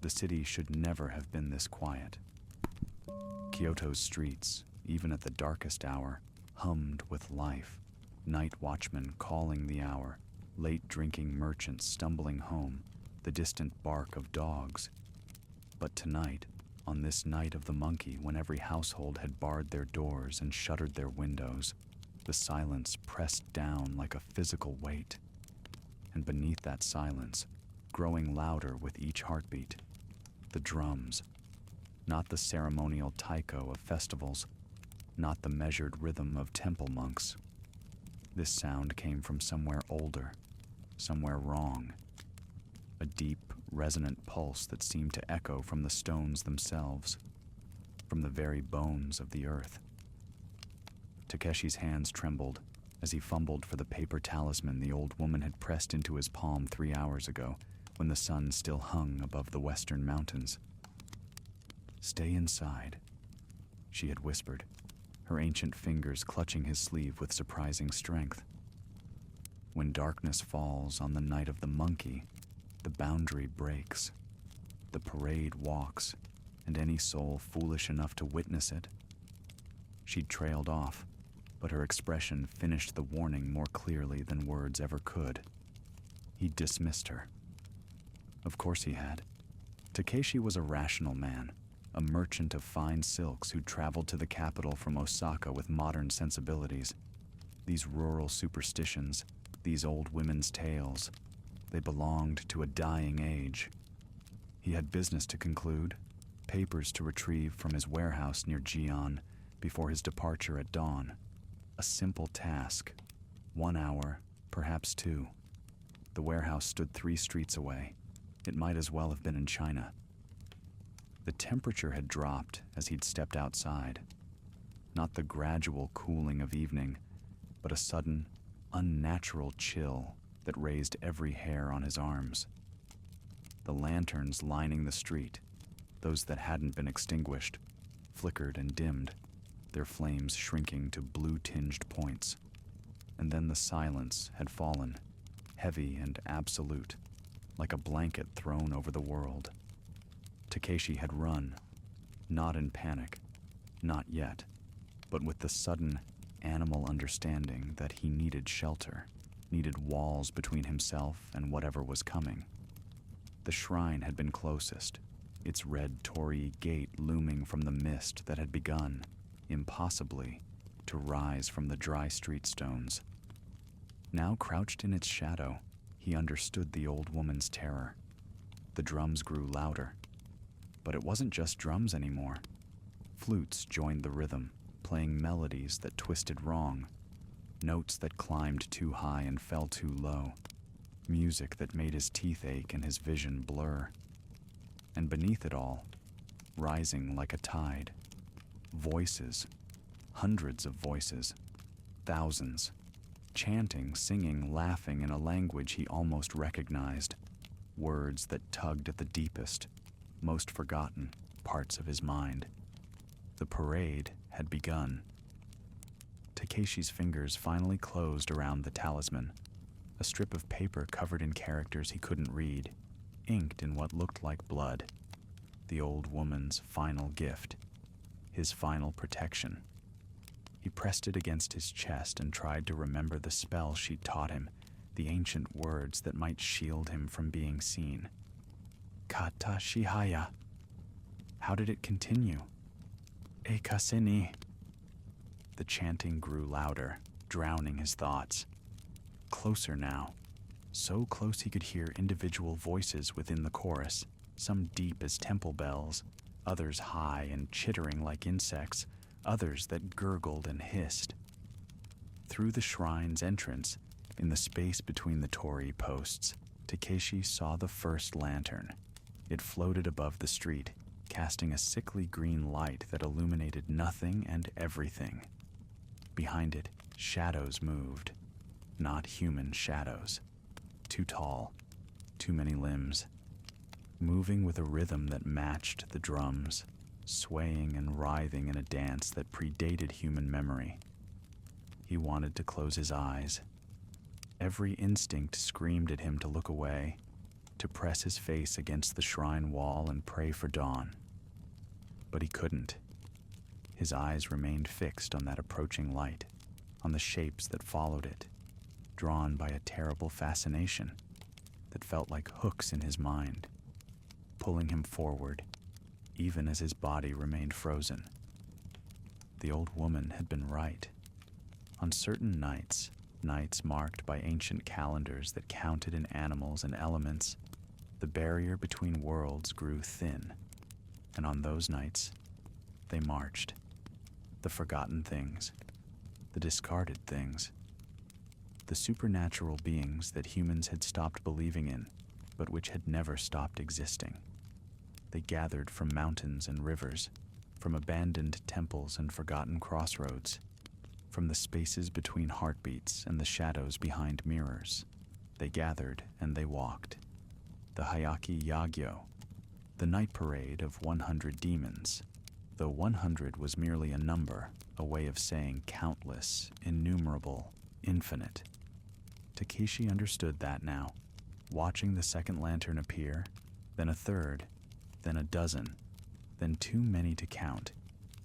The city should never have been this quiet. Kyoto's streets, even at the darkest hour, hummed with life. Night watchmen calling the hour, late drinking merchants stumbling home, the distant bark of dogs. But tonight, on this night of the monkey, when every household had barred their doors and shuttered their windows, the silence pressed down like a physical weight. And beneath that silence, growing louder with each heartbeat, the drums. Not the ceremonial taiko of festivals, not the measured rhythm of temple monks. This sound came from somewhere older, somewhere wrong. A deep, resonant pulse that seemed to echo from the stones themselves, from the very bones of the earth. Takeshi's hands trembled as he fumbled for the paper talisman the old woman had pressed into his palm 3 hours ago, when the sun still hung above the western mountains. "Stay inside," she had whispered, her ancient fingers clutching his sleeve with surprising strength. When darkness falls on the night of the monkey, the boundary breaks. The parade walks, and any soul foolish enough to witness it. She'd trailed off, but her expression finished the warning more clearly than words ever could. He dismissed her. Of course he had. Takeshi was a rational man, a merchant of fine silks who'd traveled to the capital from Osaka with modern sensibilities. These rural superstitions, these old women's tales, they belonged to a dying age. He had business to conclude, papers to retrieve from his warehouse near Gion before his departure at dawn. A simple task. 1 hour, perhaps 2. The warehouse stood 3 streets away. It might as well have been in China. The temperature had dropped as he'd stepped outside. Not the gradual cooling of evening, but a sudden, unnatural chill that raised every hair on his arms. The lanterns lining the street, those that hadn't been extinguished, flickered and dimmed, their flames shrinking to blue-tinged points. And then the silence had fallen, heavy and absolute, like a blanket thrown over the world. Takeshi had run, not in panic, not yet, but with the sudden, animal understanding that he needed shelter, needed walls between himself and whatever was coming. The shrine had been closest, its red torii gate looming from the mist that had begun, impossibly, to rise from the dry street stones. Now crouched in its shadow, he understood the old woman's terror. The drums grew louder. But it wasn't just drums anymore. Flutes joined the rhythm, playing melodies that twisted wrong, notes that climbed too high and fell too low, music that made his teeth ache and his vision blur. And beneath it all, rising like a tide, voices, hundreds of voices, thousands, chanting, singing, laughing in a language he almost recognized, words that tugged at the deepest, most forgotten parts of his mind. The parade had begun. Takeshi's fingers finally closed around the talisman, a strip of paper covered in characters he couldn't read, inked in what looked like blood. The old woman's final gift, his final protection. He pressed it against his chest and tried to remember the spell she'd taught him, the ancient words that might shield him from being seen. Kata Shihaya. How did it continue? Ekase ni. The chanting grew louder, drowning his thoughts. Closer now, so close he could hear individual voices within the chorus, some deep as temple bells, others high and chittering like insects, others that gurgled and hissed. Through the shrine's entrance, in the space between the torii posts, Takeshi saw the first lantern. It floated above the street, casting a sickly green light that illuminated nothing and everything. Behind it, shadows moved. Not human shadows. Too tall, too many limbs. Moving with a rhythm that matched the drums, swaying and writhing in a dance that predated human memory. He wanted to close his eyes. Every instinct screamed at him to look away, to press his face against the shrine wall and pray for dawn. But he couldn't. His eyes remained fixed on that approaching light, on the shapes that followed it, drawn by a terrible fascination that felt like hooks in his mind, pulling him forward, even as his body remained frozen. The old woman had been right. On certain nights marked by ancient calendars that counted in animals and elements, the barrier between worlds grew thin, and on those nights, they marched. The forgotten things, the discarded things, the supernatural beings that humans had stopped believing in, but which had never stopped existing. They gathered from mountains and rivers, from abandoned temples and forgotten crossroads, from the spaces between heartbeats and the shadows behind mirrors. They gathered and they walked. The Hayaki Yagyo, the night parade of 100 demons, though 100 was merely a number, a way of saying countless, innumerable, infinite. Takeshi understood that now, watching the second lantern appear, then a third, then a dozen, then too many to count,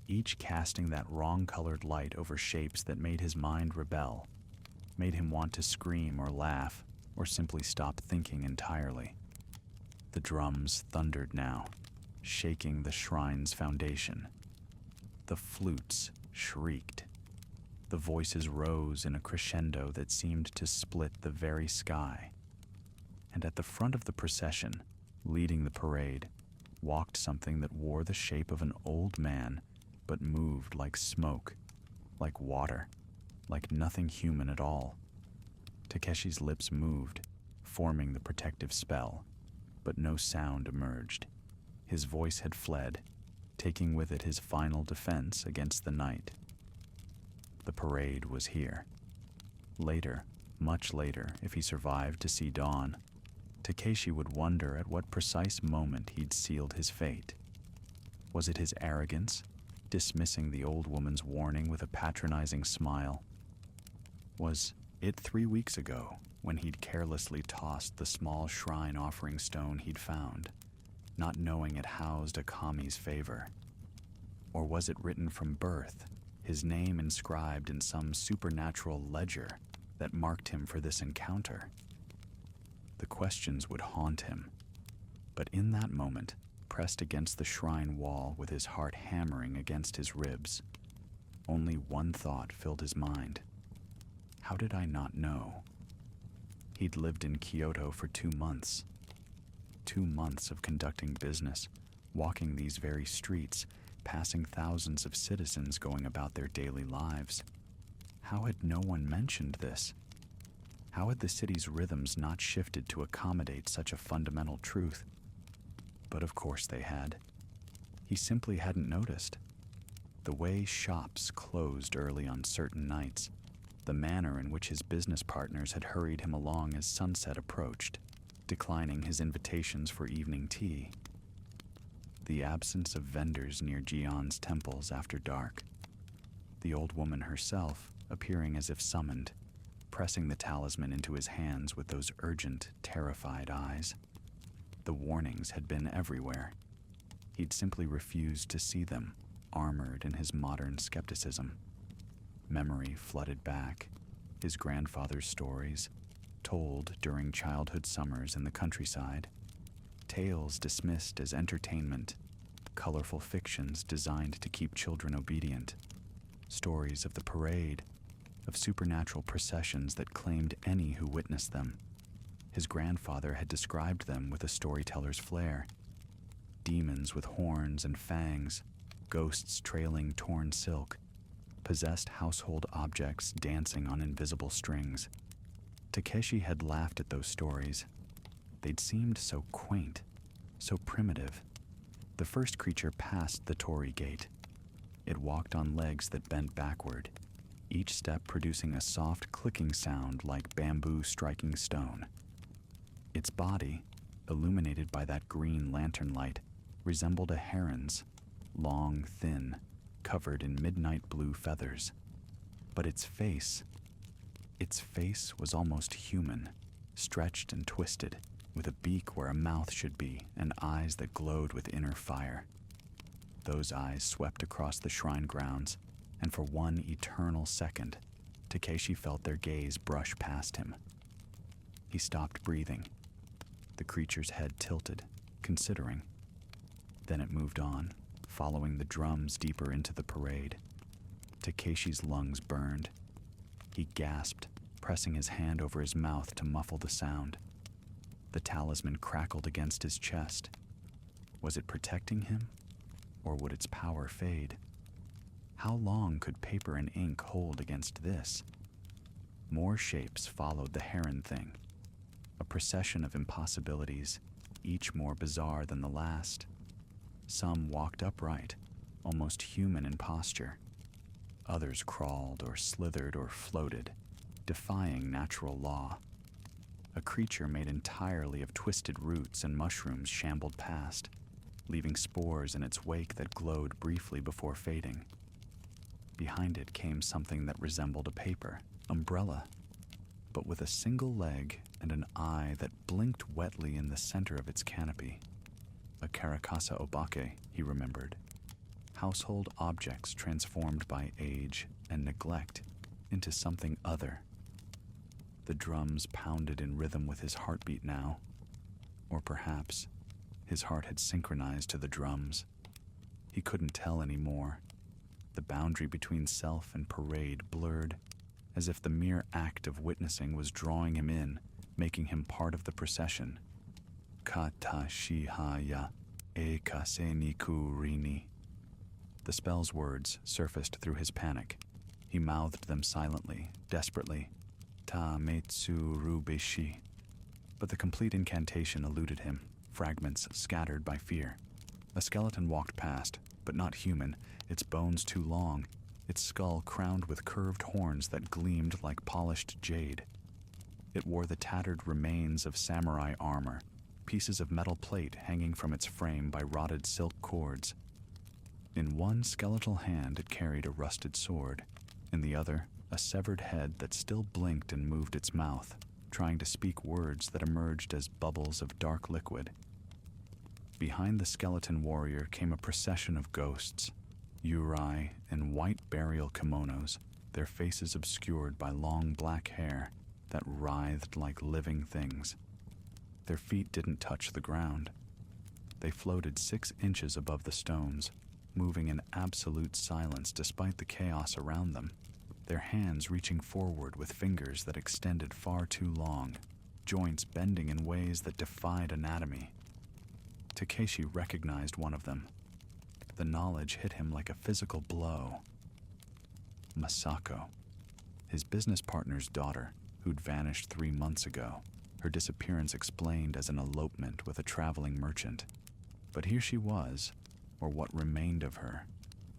each casting that wrong-colored light over shapes that made his mind rebel, made him want to scream or laugh, or simply stop thinking entirely. The drums thundered now, shaking the shrine's foundation. The flutes shrieked. The voices rose in a crescendo that seemed to split the very sky. And at the front of the procession, leading the parade, walked something that wore the shape of an old man, but moved like smoke, like water, like nothing human at all. Takeshi's lips moved, forming the protective spell, but no sound emerged. His voice had fled, taking with it his final defense against the night. The parade was here. Later, much later, if he survived to see dawn, Takeshi would wonder at what precise moment he'd sealed his fate. Was it his arrogance, dismissing the old woman's warning with a patronizing smile? Was it 3 weeks ago, when he'd carelessly tossed the small shrine offering stone he'd found, not knowing it housed a kami's favor? Or was it written from birth, his name inscribed in some supernatural ledger that marked him for this encounter? The questions would haunt him, but in that moment, pressed against the shrine wall with his heart hammering against his ribs, only one thought filled his mind. How did I not know? He'd lived in Kyoto for 2 months. 2 months of conducting business, walking these very streets, passing thousands of citizens going about their daily lives. How had no one mentioned this? How had the city's rhythms not shifted to accommodate such a fundamental truth? But of course they had. He simply hadn't noticed. The way shops closed early on certain nights, the manner in which his business partners had hurried him along as sunset approached, declining his invitations for evening tea. The absence of vendors near Jion's temples after dark. The old woman herself appearing as if summoned, pressing the talisman into his hands with those urgent, terrified eyes. The warnings had been everywhere. He'd simply refused to see them, armored in his modern skepticism. Memory flooded back, his grandfather's stories, told during childhood summers in the countryside, tales dismissed as entertainment, colorful fictions designed to keep children obedient, stories of the parade, of supernatural processions that claimed any who witnessed them. His grandfather had described them with a storyteller's flair. Demons with horns and fangs, ghosts trailing torn silk, possessed household objects dancing on invisible strings. Takeshi had laughed at those stories. They'd seemed so quaint, so primitive. The first creature passed the torii gate. It walked on legs that bent backward, each step producing a soft clicking sound like bamboo striking stone. Its body, illuminated by that green lantern light, resembled a heron's, long, thin, covered in midnight blue feathers. But its face was almost human, stretched and twisted, with a beak where a mouth should be and eyes that glowed with inner fire. Those eyes swept across the shrine grounds, and for one eternal second, Takeshi felt their gaze brush past him. He stopped breathing. The creature's head tilted, considering. Then it moved on, following the drums deeper into the parade. Takeshi's lungs burned. He gasped, pressing his hand over his mouth to muffle the sound. The talisman crackled against his chest. Was it protecting him, or would its power fade? How long could paper and ink hold against this? More shapes followed the heron thing, a procession of impossibilities, each more bizarre than the last. Some walked upright, almost human in posture. Others crawled or slithered or floated, defying natural law. A creature made entirely of twisted roots and mushrooms shambled past, leaving spores in its wake that glowed briefly before fading. Behind it came something that resembled a paper umbrella, but with a single leg and an eye that blinked wetly in the center of its canopy. A Karakasa obake, he remembered. Household objects transformed by age and neglect into something other. The drums pounded in rhythm with his heartbeat now, or perhaps his heart had synchronized to the drums. He couldn't tell anymore. The boundary between self and parade blurred, as if the mere act of witnessing was drawing him in, making him part of the procession. Kata shihaya ekase niku rini. The spell's words surfaced through his panic. He mouthed them silently, desperately. Ta metsu rubeshi. But the complete incantation eluded him, fragments scattered by fear. A skeleton walked past, but not human, its bones too long, its skull crowned with curved horns that gleamed like polished jade. It wore the tattered remains of samurai armor, pieces of metal plate hanging from its frame by rotted silk cords. In one skeletal hand it carried a rusted sword, in the other a severed head that still blinked and moved its mouth, trying to speak words that emerged as bubbles of dark liquid. Behind the skeleton warrior came a procession of ghosts, Yurai in white burial kimonos, their faces obscured by long black hair that writhed like living things. Their feet didn't touch the ground. They floated 6 inches above the stones, moving in absolute silence despite the chaos around them, their hands reaching forward with fingers that extended far too long, joints bending in ways that defied anatomy. Takeshi recognized one of them. The knowledge hit him like a physical blow. Masako, his business partner's daughter, who'd vanished 3 months ago, her disappearance explained as an elopement with a traveling merchant. But here she was, or what remained of her,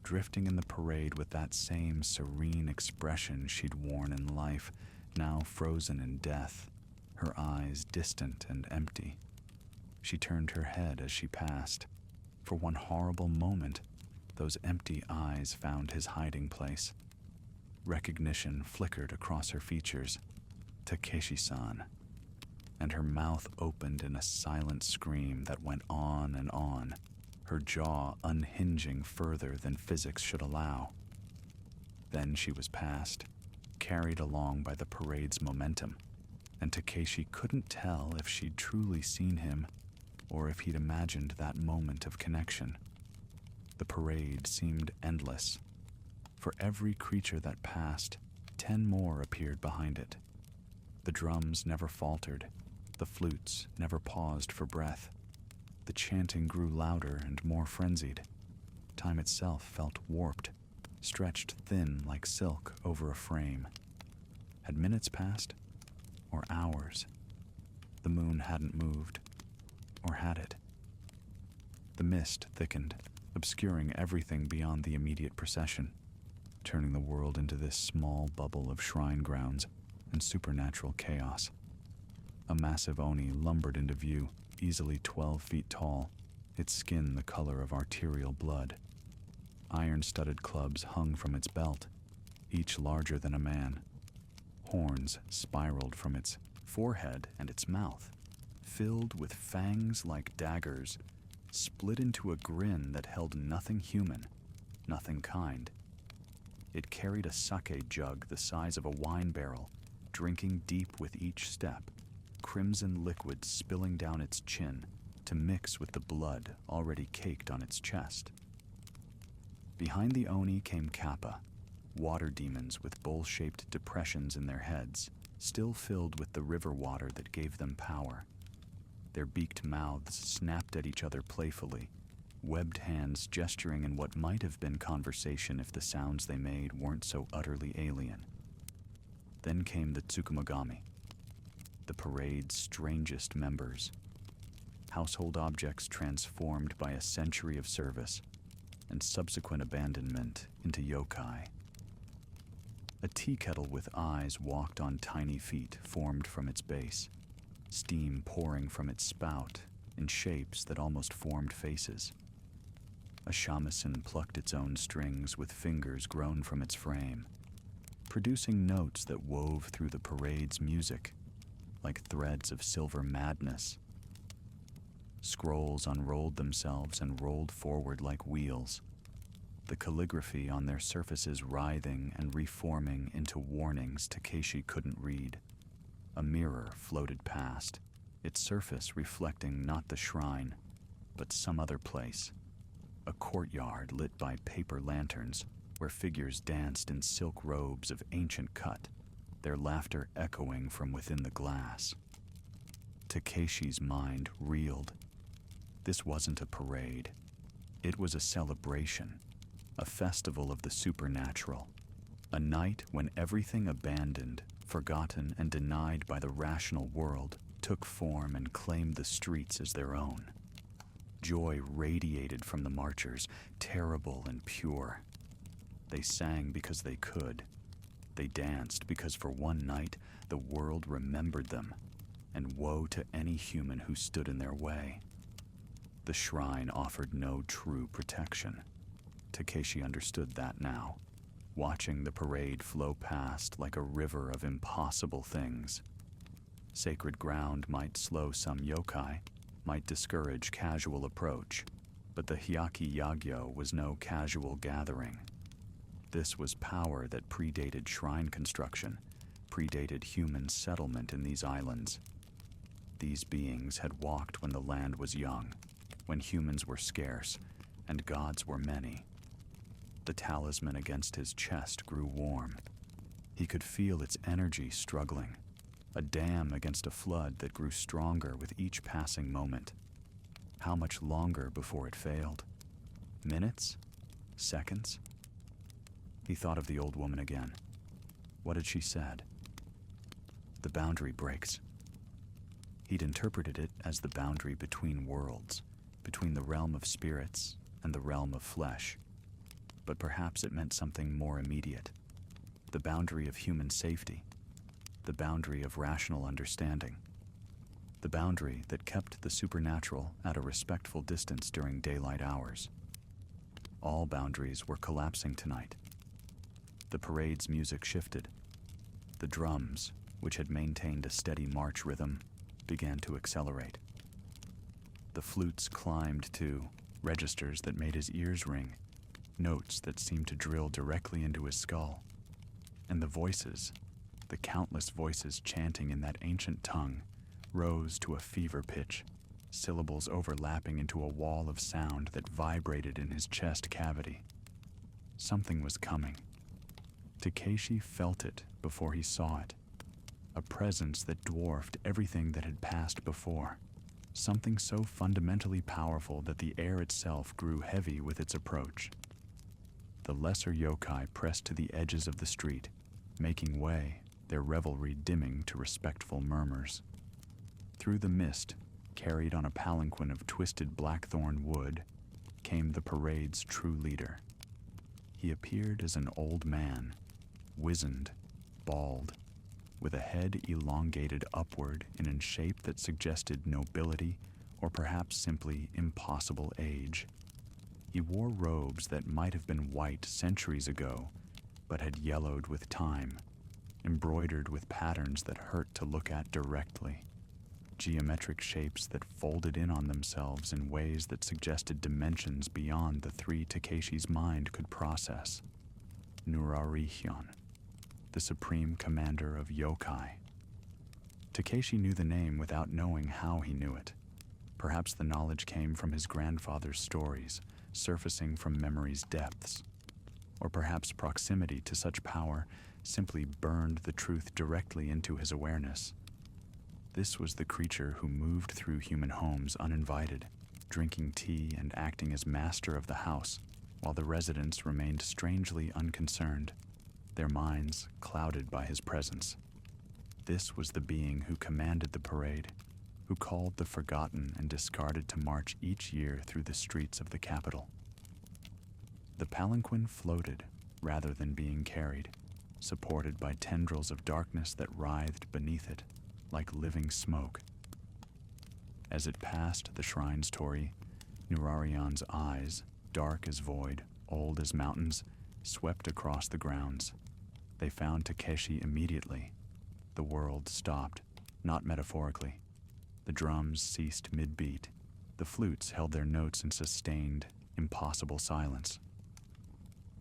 drifting in the parade with that same serene expression she'd worn in life, now frozen in death, her eyes distant and empty. She turned her head as she passed. For one horrible moment, those empty eyes found his hiding place. Recognition flickered across her features. Takeshi-san. And her mouth opened in a silent scream that went on and on, her jaw unhinging further than physics should allow. Then she was past, carried along by the parade's momentum, and Takeshi couldn't tell if she'd truly seen him or if he'd imagined that moment of connection. The parade seemed endless. For every creature that passed, 10 more appeared behind it. The drums never faltered, the flutes never paused for breath. The chanting grew louder and more frenzied. Time itself felt warped, stretched thin like silk over a frame. Had minutes passed? Or hours? The moon hadn't moved. Or had it? The mist thickened, obscuring everything beyond the immediate procession, turning the world into this small bubble of shrine grounds and supernatural chaos. A massive oni lumbered into view, easily 12 feet tall, its skin the color of arterial blood. Iron-studded clubs hung from its belt, each larger than a man. Horns spiraled from its forehead and its mouth, filled with fangs like daggers, split into a grin that held nothing human, nothing kind. It carried a sake jug the size of a wine barrel, drinking deep with each step, crimson liquid spilling down its chin to mix with the blood already caked on its chest. Behind the Oni came Kappa, water demons with bowl-shaped depressions in their heads, still filled with the river water that gave them power. Their beaked mouths snapped at each other playfully, webbed hands gesturing in what might have been conversation if the sounds they made weren't so utterly alien. Then came the Tsukumogami, the parade's strangest members, household objects transformed by a century of service and subsequent abandonment into yokai. A tea kettle with eyes walked on tiny feet formed from its base, steam pouring from its spout in shapes that almost formed faces. A shamisen plucked its own strings with fingers grown from its frame, producing notes that wove through the parade's music like threads of silver madness. Scrolls unrolled themselves and rolled forward like wheels, the calligraphy on their surfaces writhing and reforming into warnings Takeshi couldn't read. A mirror floated past, its surface reflecting not the shrine, but some other place. A courtyard lit by paper lanterns, where figures danced in silk robes of ancient cut, their laughter echoing from within the glass. Takeshi's mind reeled. This wasn't a parade. It was a celebration, a festival of the supernatural, a night when everything abandoned, forgotten, and denied by the rational world took form and claimed the streets as their own. Joy radiated from the marchers, terrible and pure. They sang because they could. They danced because for one night the world remembered them, and woe to any human who stood in their way. The shrine offered no true protection. Takeshi understood that now, watching the parade flow past like a river of impossible things. Sacred ground might slow some yokai, might discourage casual approach, but the Hyaki Yagyo was no casual gathering. This was power that predated shrine construction, predated human settlement in these islands. These beings had walked when the land was young, when humans were scarce, and gods were many. The talisman against his chest grew warm. He could feel its energy struggling, a dam against a flood that grew stronger with each passing moment. How much longer before it failed? Minutes? Seconds? He thought of the old woman again. What had she said? The boundary breaks. He'd interpreted it as the boundary between worlds, between the realm of spirits and the realm of flesh. But perhaps it meant something more immediate. The boundary of human safety. The boundary of rational understanding. The boundary that kept the supernatural at a respectful distance during daylight hours. All boundaries were collapsing tonight. The parade's music shifted. The drums, which had maintained a steady march rhythm, began to accelerate. The flutes climbed to registers that made his ears ring, notes that seemed to drill directly into his skull. And the voices, the countless voices chanting in that ancient tongue, rose to a fever pitch, syllables overlapping into a wall of sound that vibrated in his chest cavity. Something was coming. Takeshi felt it before he saw it. A presence that dwarfed everything that had passed before. Something so fundamentally powerful that the air itself grew heavy with its approach. The lesser yokai pressed to the edges of the street, making way, their revelry dimming to respectful murmurs. Through the mist, carried on a palanquin of twisted blackthorn wood, came the parade's true leader. He appeared as an old man, wizened, bald, with a head elongated upward in a shape that suggested nobility or perhaps simply impossible age. He wore robes that might have been white centuries ago, but had yellowed with time, embroidered with patterns that hurt to look at directly. geometric shapes that folded in on themselves in ways that suggested dimensions beyond the three Takeshi's mind could process. Narration, the supreme commander of Yokai. Takeshi knew the name without knowing how he knew it. Perhaps the knowledge came from his grandfather's stories, surfacing from memory's depths. Or perhaps proximity to such power simply burned the truth directly into his awareness. This was the creature who moved through human homes uninvited, drinking tea and acting as master of the house, while the residents remained strangely unconcerned, their minds clouded by his presence. This was the being who commanded the parade, who called the forgotten and discarded to march each year through the streets of the capital. The palanquin floated rather than being carried, supported by tendrils of darkness that writhed beneath it, like living smoke. As it passed the shrine's torii, Nurarion's eyes, dark as void, old as mountains, swept across the grounds. They found Takeshi immediately. The world stopped, not metaphorically. The drums ceased mid-beat. The flutes held their notes in sustained, impossible silence.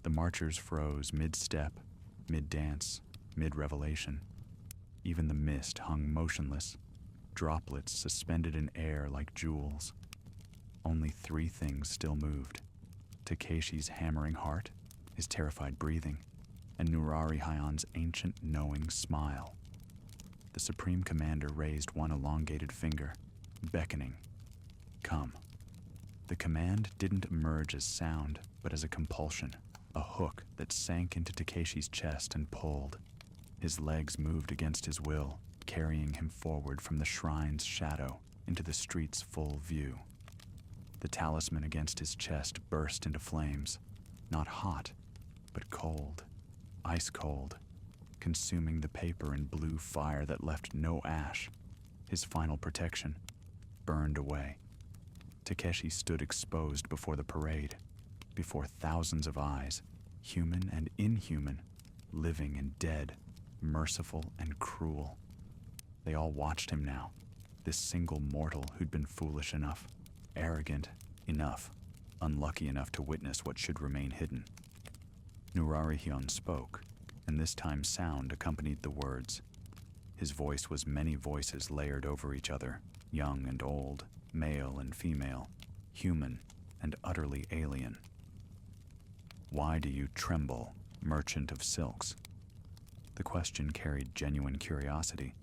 The marchers froze mid-step, mid-dance, mid-revelation. Even the mist hung motionless, droplets suspended in air like jewels. Only three things still moved: Takeshi's hammering heart, his terrified breathing, and Nurarihion's ancient knowing smile. The Supreme Commander raised one elongated finger, beckoning. Come. The command didn't emerge as sound, but as a compulsion, a hook that sank into Takeshi's chest and pulled. His legs moved against his will, carrying him forward from the shrine's shadow into the street's full view. The talisman against his chest burst into flames, not hot, but cold, ice cold, consuming the paper in blue fire that left no ash. His final protection burned away. Takeshi stood exposed before the parade, before thousands of eyes, human and inhuman, living and dead, merciful and cruel. They all watched him now, this single mortal who'd been foolish enough, arrogant enough, unlucky enough to witness what should remain hidden. Nurarihion spoke, and this time sound accompanied the words. His voice was many voices layered over each other, young and old, male and female, human and utterly alien. Why do you tremble, merchant of silks? The question carried genuine curiosity,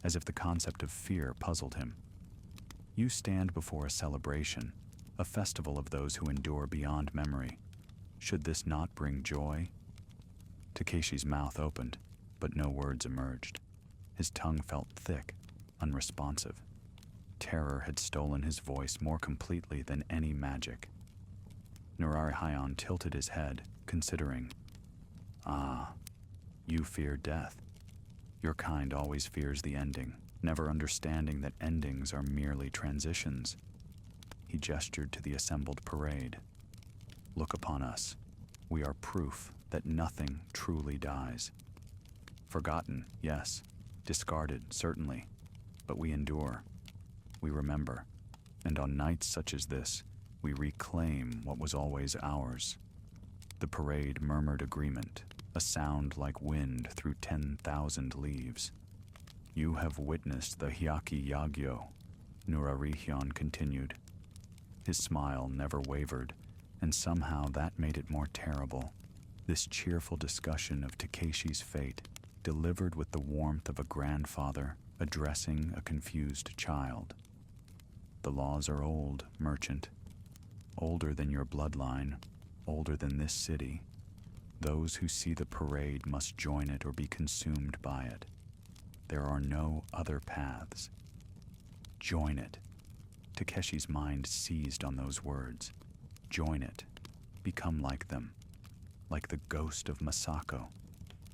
as if the concept of fear puzzled him. You stand before a celebration, a festival of those who endure beyond memory. Should this not bring joy? Takeshi's mouth opened, but no words emerged. His tongue felt thick, unresponsive. Terror had stolen his voice more completely than any magic. Nurarihion tilted his head, considering. Ah, you fear death. Your kind always fears the ending, never understanding that endings are merely transitions. He gestured to the assembled parade. Look upon us. We are proof that nothing truly dies. Forgotten, yes. Discarded, certainly. But we endure. We remember. And on nights such as this, we reclaim what was always ours. The parade murmured agreement, a sound like wind through 10,000 leaves. You have witnessed the Hyaki Yagyo, Nurarihion continued. His smile never wavered, and somehow that made it more terrible. This cheerful discussion of Takeshi's fate, delivered with the warmth of a grandfather addressing a confused child. The laws are old, merchant. Older than your bloodline, older than this city. Those who see the parade must join it or be consumed by it. There are no other paths. Join it. Takeshi's mind seized on those words. Join it. Become like them. Like the ghost of Masako.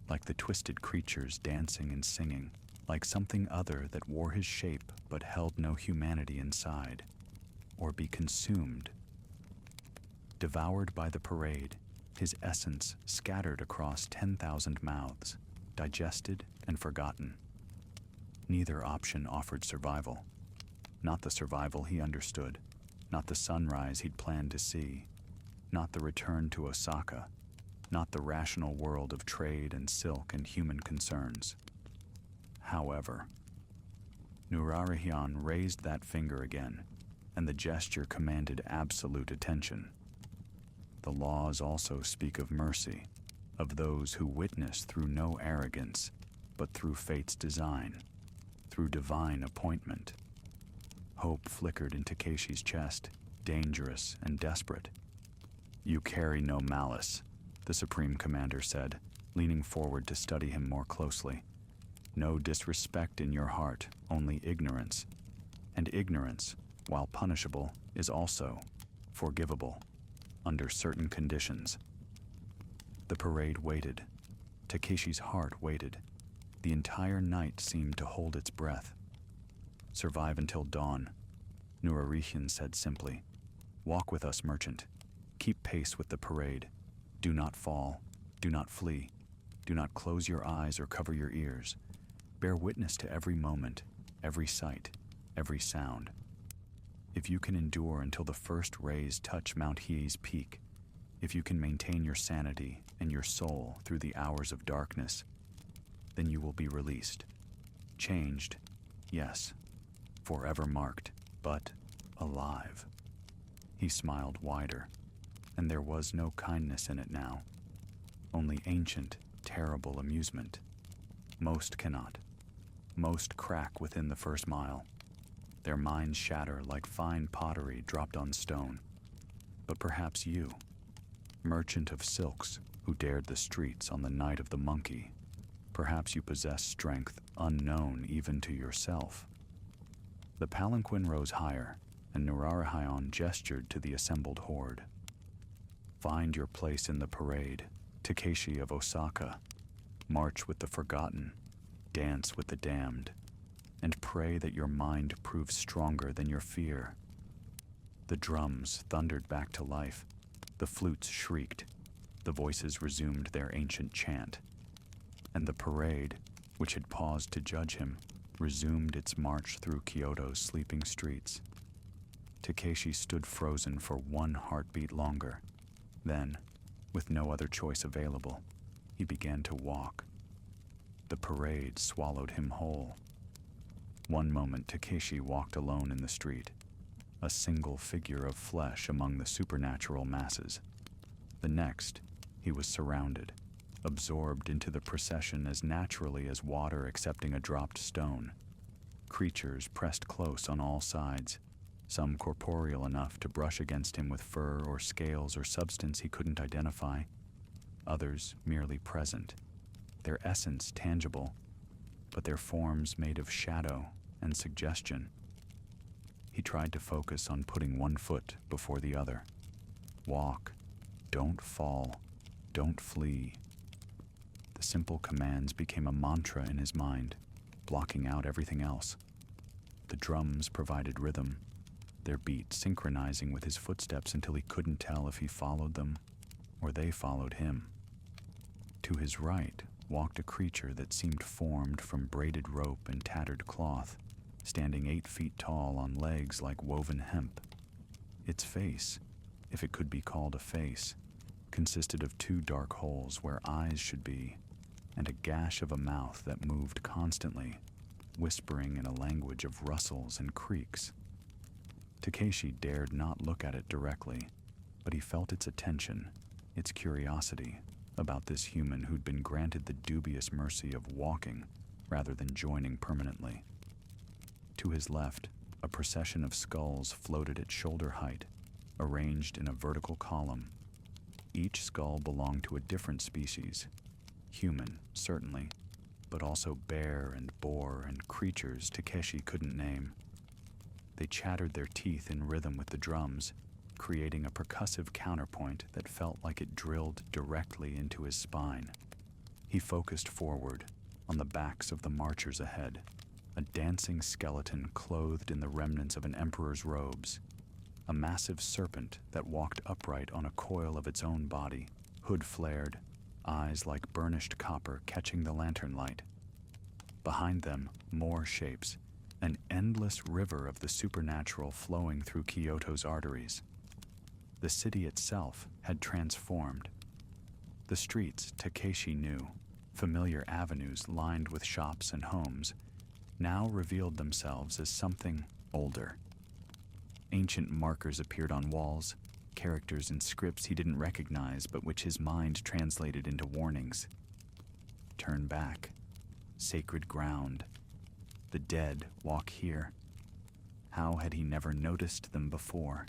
Like the twisted creatures dancing and singing. Like something other that wore his shape but held no humanity inside. Or be consumed. Devoured by the parade, his essence scattered across 10,000 mouths, digested and forgotten. Neither option offered survival. Not the survival he understood, not the sunrise he'd planned to see, not the return to Osaka, not the rational world of trade and silk and human concerns. However, Nurarihian raised that finger again, and the gesture commanded absolute attention. The laws also speak of mercy, of those who witness through no arrogance, but through fate's design, through divine appointment. Hope flickered in Takeshi's chest, dangerous and desperate. "You carry no malice," the Supreme Commander said, leaning forward to study him more closely. "No disrespect in your heart, only ignorance. And ignorance, while punishable, is also forgivable, under certain conditions." The parade waited. Takeshi's heart waited. The entire night seemed to hold its breath. "Survive until dawn," Nurarihian said simply. "Walk with us, merchant. Keep pace with the parade. Do not fall. Do not flee. Do not close your eyes or cover your ears. Bear witness to every moment, every sight, every sound. If you can endure until the first rays touch Mount Hiei's peak, if you can maintain your sanity and your soul through the hours of darkness, then you will be released. Changed, yes, forever marked, but alive." He smiled wider, and there was no kindness in it now, only ancient, terrible amusement. Most cannot. Most crack within the first mile. Their minds shatter like fine pottery dropped on stone. But perhaps you, merchant of silks who dared the streets on the night of the monkey, perhaps you possess strength unknown even to yourself. The palanquin rose higher, and Nurarihian gestured to the assembled horde. "Find your place in the parade, Takeshi of Osaka. March with the forgotten, dance with the damned, and pray that your mind proves stronger than your fear." The drums thundered back to life. The flutes shrieked. The voices resumed their ancient chant. And the parade, which had paused to judge him, resumed its march through Kyoto's sleeping streets. Takeshi stood frozen for one heartbeat longer. Then, with no other choice available, he began to walk. The parade swallowed him whole. One moment Takeshi walked alone in the street, a single figure of flesh among the supernatural masses. The next, he was surrounded, absorbed into the procession as naturally as water accepting a dropped stone. Creatures pressed close on all sides, some corporeal enough to brush against him with fur or scales or substance he couldn't identify, others merely present, their essence tangible, but their forms made of shadow and suggestion. He tried to focus on putting one foot before the other. Walk, don't fall, don't flee. The simple commands became a mantra in his mind, blocking out everything else. The drums provided rhythm, their beat synchronizing with his footsteps until he couldn't tell if he followed them or they followed him. To his right walked a creature that seemed formed from braided rope and tattered cloth, standing 8 feet tall on legs like woven hemp. Its face, if it could be called a face, consisted of 2 dark holes where eyes should be, and a gash of a mouth that moved constantly, whispering in a language of rustles and creaks. Takeshi dared not look at it directly, but he felt its attention, its curiosity about this human who'd been granted the dubious mercy of walking rather than joining permanently. To his left, a procession of skulls floated at shoulder height, arranged in a vertical column. Each skull belonged to a different species, human, certainly, but also bear and boar and creatures Takeshi couldn't name. They chattered their teeth in rhythm with the drums, creating a percussive counterpoint that felt like it drilled directly into his spine. He focused forward, on the backs of the marchers ahead, a dancing skeleton clothed in the remnants of an emperor's robes, a massive serpent that walked upright on a coil of its own body, hood flared, eyes like burnished copper catching the lantern light. Behind them, more shapes, an endless river of the supernatural flowing through Kyoto's arteries. The city itself had transformed. The streets Takeshi knew, familiar avenues lined with shops and homes, now revealed themselves as something older. Ancient markers appeared on walls, characters in scripts he didn't recognize but which his mind translated into warnings. Turn back. Sacred ground. The dead walk here. How had he never noticed them before?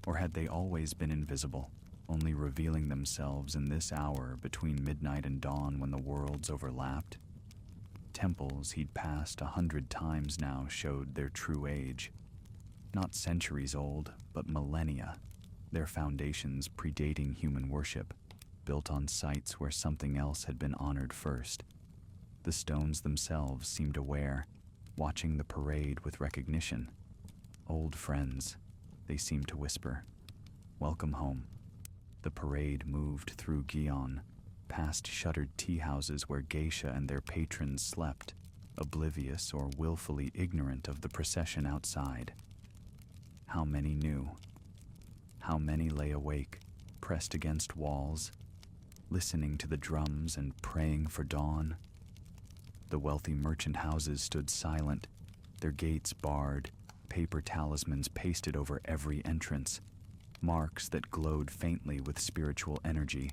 Or had they always been invisible, only revealing themselves in this hour between midnight and dawn when the worlds overlapped? Temples he'd passed 100 times now showed their true age. Not centuries old, but millennia, their foundations predating human worship, built on sites where something else had been honored first. The stones themselves seemed aware, watching the parade with recognition. Old friends, they seemed to whisper. Welcome home. The parade moved through Gion, past shuttered tea houses where geisha and their patrons slept, oblivious or willfully ignorant of the procession outside. How many knew? How many lay awake, pressed against walls, listening to the drums and praying for dawn? The wealthy merchant houses stood silent, their gates barred, paper talismans pasted over every entrance, marks that glowed faintly with spiritual energy,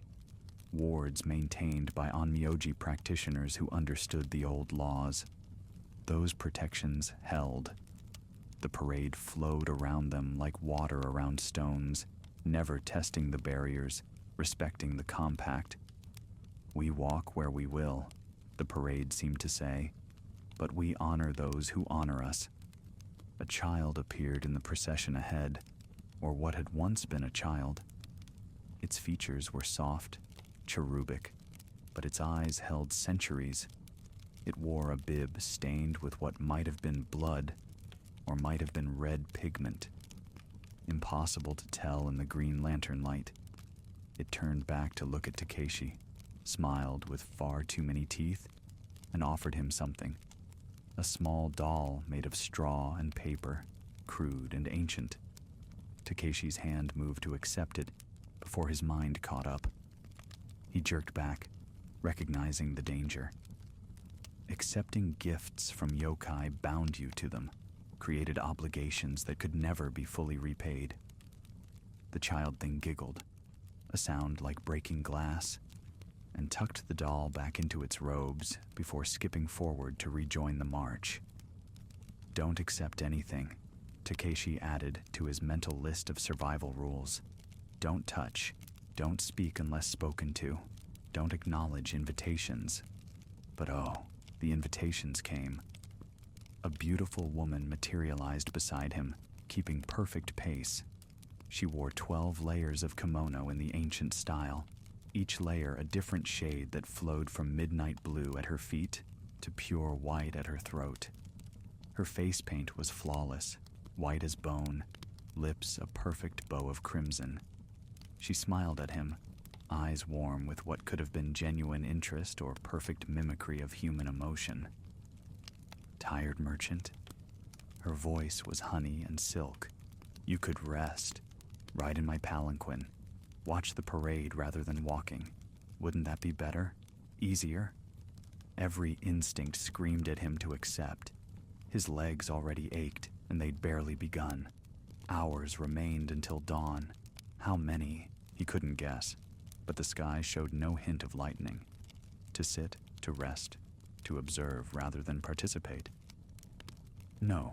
wards maintained by onmyoji practitioners who understood the old laws. Those protections held. The parade flowed around them like water around stones, never testing the barriers, respecting the compact. We walk where we will, the parade seemed to say, but we honor those who honor us. A child appeared in the procession ahead, or what had once been a child. Its features were soft, cherubic, but its eyes held centuries. It wore a bib stained with what might have been blood, or might have been red pigment. Impossible to tell in the green lantern light. It turned back to look at Takeshi, smiled with far too many teeth, and offered him something. A small doll made of straw and paper, crude and ancient. Takeshi's hand moved to accept it before his mind caught up. He jerked back, recognizing the danger. Accepting gifts from yokai bound you to them, created obligations that could never be fully repaid. The child thing giggled, a sound like breaking glass, and tucked the doll back into its robes before skipping forward to rejoin the march. Don't accept anything, Takeshi added to his mental list of survival rules. Don't touch, don't speak unless spoken to, don't acknowledge invitations. But oh, the invitations came. A beautiful woman materialized beside him, keeping perfect pace. She wore 12 layers of kimono in the ancient style, each layer a different shade that flowed from midnight blue at her feet to pure white at her throat. Her face paint was flawless, white as bone, lips a perfect bow of crimson. She smiled at him, eyes warm with what could have been genuine interest or perfect mimicry of human emotion. Tired merchant? Her voice was honey and silk. You could rest, ride in my palanquin, watch the parade rather than walking. Wouldn't that be better? Easier? Every instinct screamed at him to accept. His legs already ached, and they'd barely begun. Hours remained until dawn. How many? He couldn't guess, but the sky showed no hint of lightening. To sit, to rest, to observe rather than participate. No.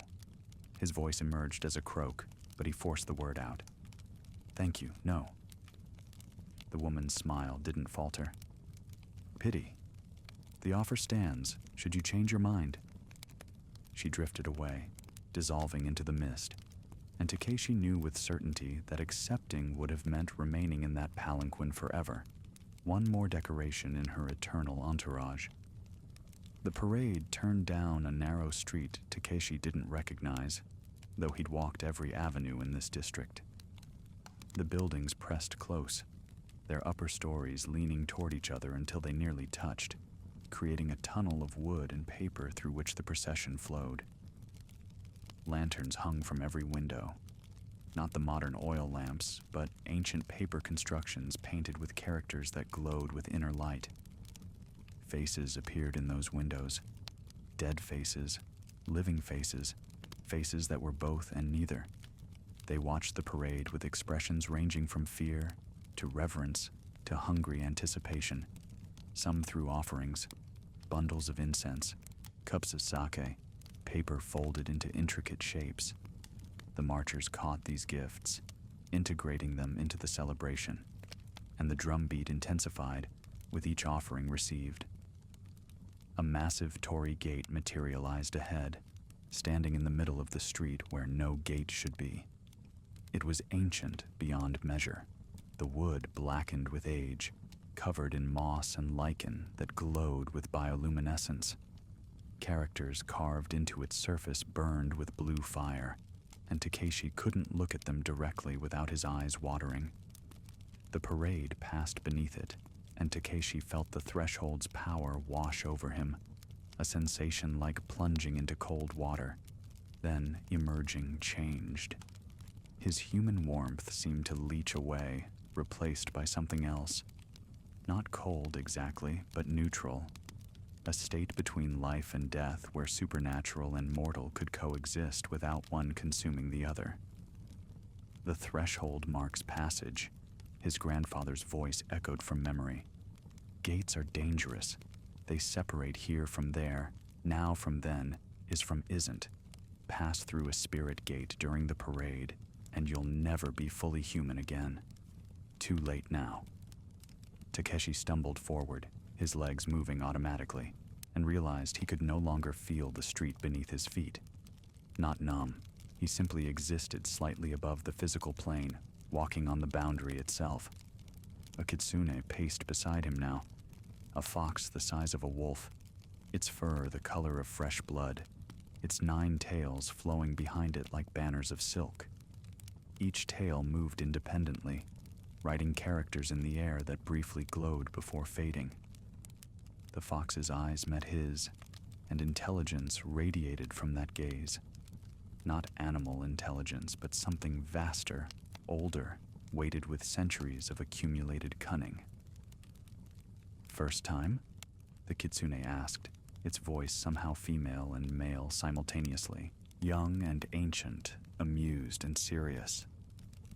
His voice emerged as a croak, but he forced the word out. Thank you, no. The woman's smile didn't falter. Pity. The offer stands, should you change your mind. She drifted away, dissolving into the mist, and Takeshi knew with certainty that accepting would have meant remaining in that palanquin forever, one more decoration in her eternal entourage. The parade turned down a narrow street Takeshi didn't recognize, though he'd walked every avenue in this district. The buildings pressed close, their upper stories leaning toward each other until they nearly touched, creating a tunnel of wood and paper through which the procession flowed. Lanterns hung from every window. Not the modern oil lamps, but ancient paper constructions painted with characters that glowed with inner light. Faces appeared in those windows. Dead faces, living faces, faces that were both and neither. They watched the parade with expressions ranging from fear to reverence to hungry anticipation. Some threw offerings, bundles of incense, cups of sake, paper folded into intricate shapes. The marchers caught these gifts, integrating them into the celebration, and the drumbeat intensified with each offering received. A massive torii gate materialized ahead, standing in the middle of the street where no gate should be. It was ancient beyond measure, the wood blackened with age, covered in moss and lichen that glowed with bioluminescence. Characters carved into its surface burned with blue fire, and Takeshi couldn't look at them directly without his eyes watering. The parade passed beneath it, and Takeshi felt the threshold's power wash over him, a sensation like plunging into cold water, then emerging changed. His human warmth seemed to leach away, replaced by something else. Not cold exactly, but neutral. A state between life and death where supernatural and mortal could coexist without one consuming the other. The threshold marks passage. His grandfather's voice echoed from memory. Gates are dangerous. They separate here from there, now from then, is from isn't. Pass through a spirit gate during the parade, and you'll never be fully human again. Too late now. Takeshi stumbled forward, his legs moving automatically, and realized he could no longer feel the street beneath his feet. Not numb, he simply existed slightly above the physical plane, walking on the boundary itself. A kitsune paced beside him now, a fox the size of a wolf, its fur the color of fresh blood, its 9 tails flowing behind it like banners of silk. Each tail moved independently, writing characters in the air that briefly glowed before fading. The fox's eyes met his, and intelligence radiated from that gaze. Not animal intelligence, but something vaster, older, weighted with centuries of accumulated cunning. "First time?" the kitsune asked, its voice somehow female and male simultaneously, young and ancient, amused and serious.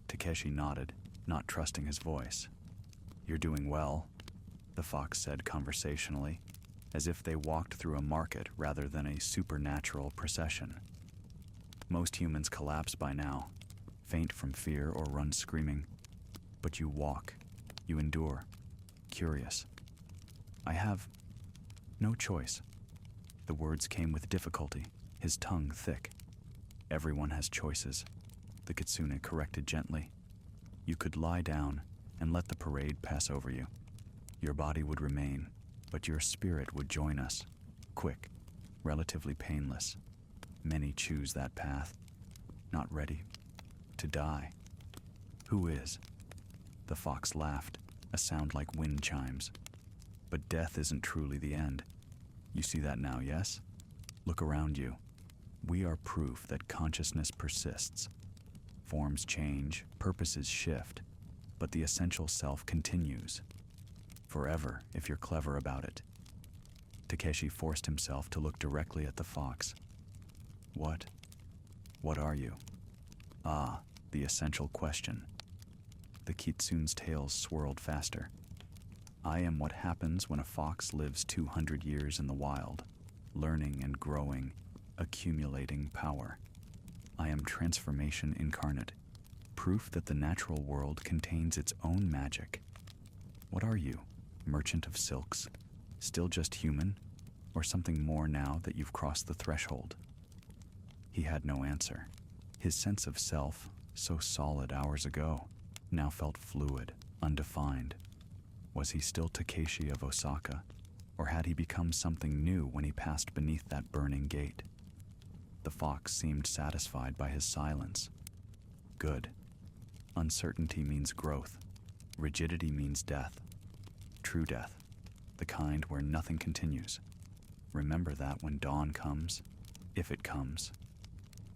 Takeshi nodded, not trusting his voice. "You're doing well," the fox said conversationally, as if they walked through a market rather than a supernatural procession. "Most humans collapse by now, faint from fear or run screaming. But you walk, you endure, curious. I have no choice." The words came with difficulty, his tongue thick. "Everyone has choices," the kitsune corrected gently. "You could lie down and let the parade pass over you. Your body would remain, but your spirit would join us. Quick, relatively painless. Many choose that path, not ready to die." "Who is?" The fox laughed, a sound like wind chimes. "But death isn't truly the end. You see that now, yes? Look around you. We are proof that consciousness persists. Forms change, purposes shift, but the essential self continues. Forever, if you're clever about it." Takeshi forced himself to look directly at the fox. What are you?" "Ah, the essential question." The kitsune's tails swirled faster. "I am what happens when a fox lives 200 years in the wild, learning and growing, accumulating power. I am transformation incarnate, proof that the natural world contains its own magic. What are you, merchant of silks? Still just human, or something more now that you've crossed the threshold?" He had no answer. His sense of self, so solid hours ago, now felt fluid, undefined. Was he still Takeshi of Osaka, or had he become something new when he passed beneath that burning gate? The fox seemed satisfied by his silence. Good. Uncertainty means growth. Rigidity means death. True death, the kind where nothing continues. Remember that when dawn comes, if it comes.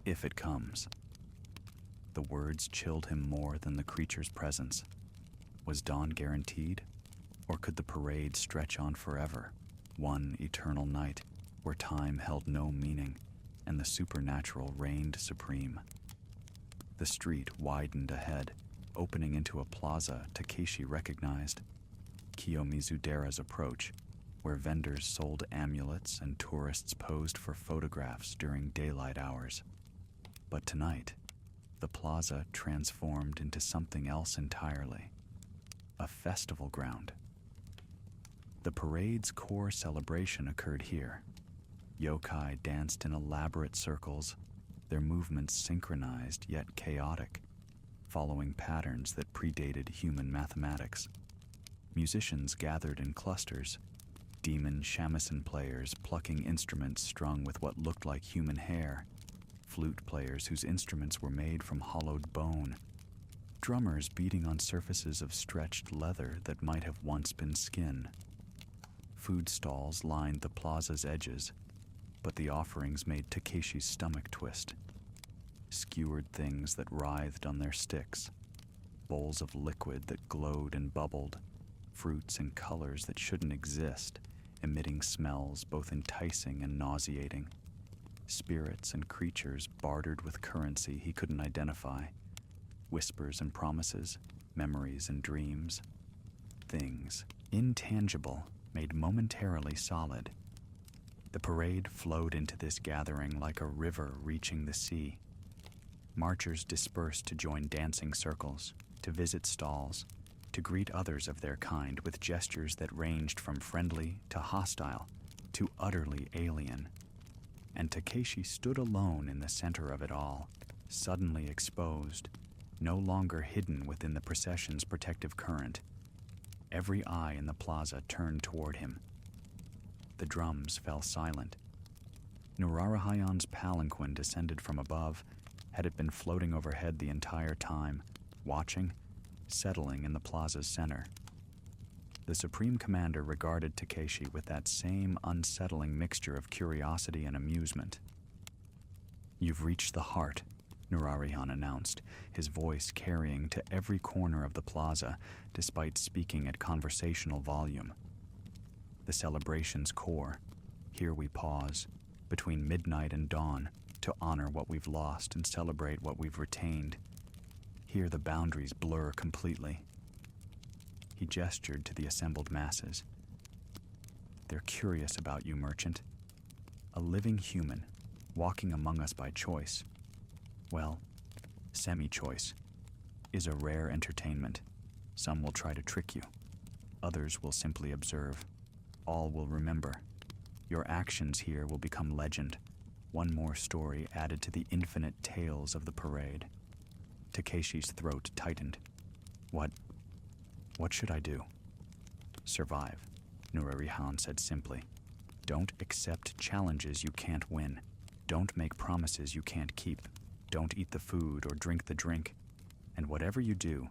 if it comes. The words chilled him more than the creature's presence. Was dawn guaranteed? Or could the parade stretch on forever, one eternal night where time held no meaning and the supernatural reigned supreme? The street widened ahead, opening into a plaza Takeshi recognized, Kiyomizudera's approach, where vendors sold amulets and tourists posed for photographs during daylight hours. But tonight, the plaza transformed into something else entirely, a festival ground. The parade's core celebration occurred here. Yokai danced in elaborate circles, their movements synchronized yet chaotic, following patterns that predated human mathematics. Musicians gathered in clusters, demon shamisen players plucking instruments strung with what looked like human hair, flute players whose instruments were made from hollowed bone, drummers beating on surfaces of stretched leather that might have once been skin. Food stalls lined the plaza's edges, but the offerings made Takeshi's stomach twist. Skewered things that writhed on their sticks, bowls of liquid that glowed and bubbled, fruits and colors that shouldn't exist, emitting smells both enticing and nauseating. Spirits and creatures bartered with currency he couldn't identify. Whispers and promises, memories and dreams. Things, intangible, made momentarily solid. The parade flowed into this gathering like a river reaching the sea. Marchers dispersed to join dancing circles, to visit stalls, to greet others of their kind with gestures that ranged from friendly to hostile to utterly alien. And Takeshi stood alone in the center of it all, suddenly exposed, no longer hidden within the procession's protective current. Every eye in the plaza turned toward him. The drums fell silent. Nurarahayan's palanquin descended from above. Had it been floating overhead the entire time, watching, settling in the plaza's center? The Supreme Commander regarded Takeshi with that same unsettling mixture of curiosity and amusement. "You've reached the heart," Nurarihan announced, his voice carrying to every corner of the plaza, despite speaking at conversational volume. "The celebration's core. Here we pause, between midnight and dawn, to honor what we've lost and celebrate what we've retained. Here the boundaries blur completely." He gestured to the assembled masses. "They're curious about you, merchant. A living human, walking among us by choice. Well, semi-choice, is a rare entertainment. Some will try to trick you. Others will simply observe. All will remember. Your actions here will become legend. One more story added to the infinite tales of the parade." Takeshi's throat tightened. What should I do?" "Survive," Nurarihan said simply. "Don't accept challenges you can't win. Don't make promises you can't keep. Don't eat the food or drink the drink. And whatever you do,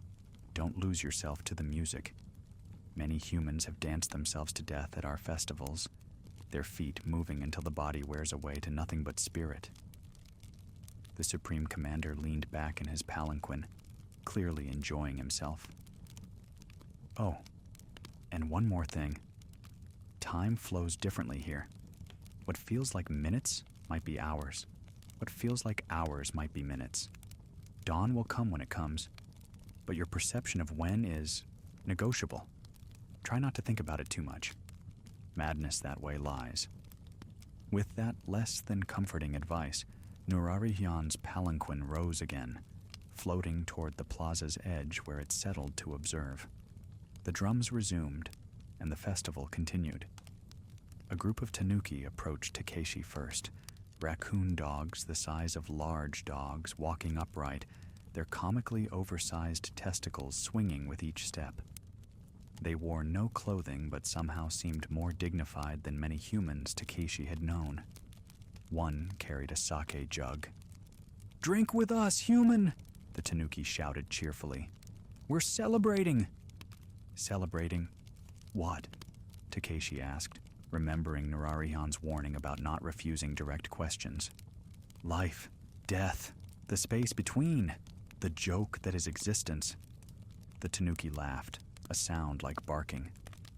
don't lose yourself to the music. Many humans have danced themselves to death at our festivals, their feet moving until the body wears away to nothing but spirit." The Supreme Commander leaned back in his palanquin, clearly enjoying himself. "Oh, and one more thing. Time flows differently here. What feels like minutes might be hours. What feels like hours might be minutes. Dawn will come when it comes, but your perception of when is negotiable. Try not to think about it too much. Madness that way lies." With that less than comforting advice, Nurarihan's palanquin rose again, floating toward the plaza's edge where it settled to observe. The drums resumed, and the festival continued. A group of tanuki approached Takeshi first, raccoon dogs the size of large dogs walking upright, their comically oversized testicles swinging with each step. They wore no clothing but somehow seemed more dignified than many humans Takeshi had known. One carried a sake jug. "Drink with us, human!" the tanuki shouted cheerfully. "We're celebrating!" "Celebrating what?" Takeshi asked, remembering Nurarihan's warning about not refusing direct questions. "Life," Death. The space between. The joke that is existence. The tanuki laughed, a sound like barking.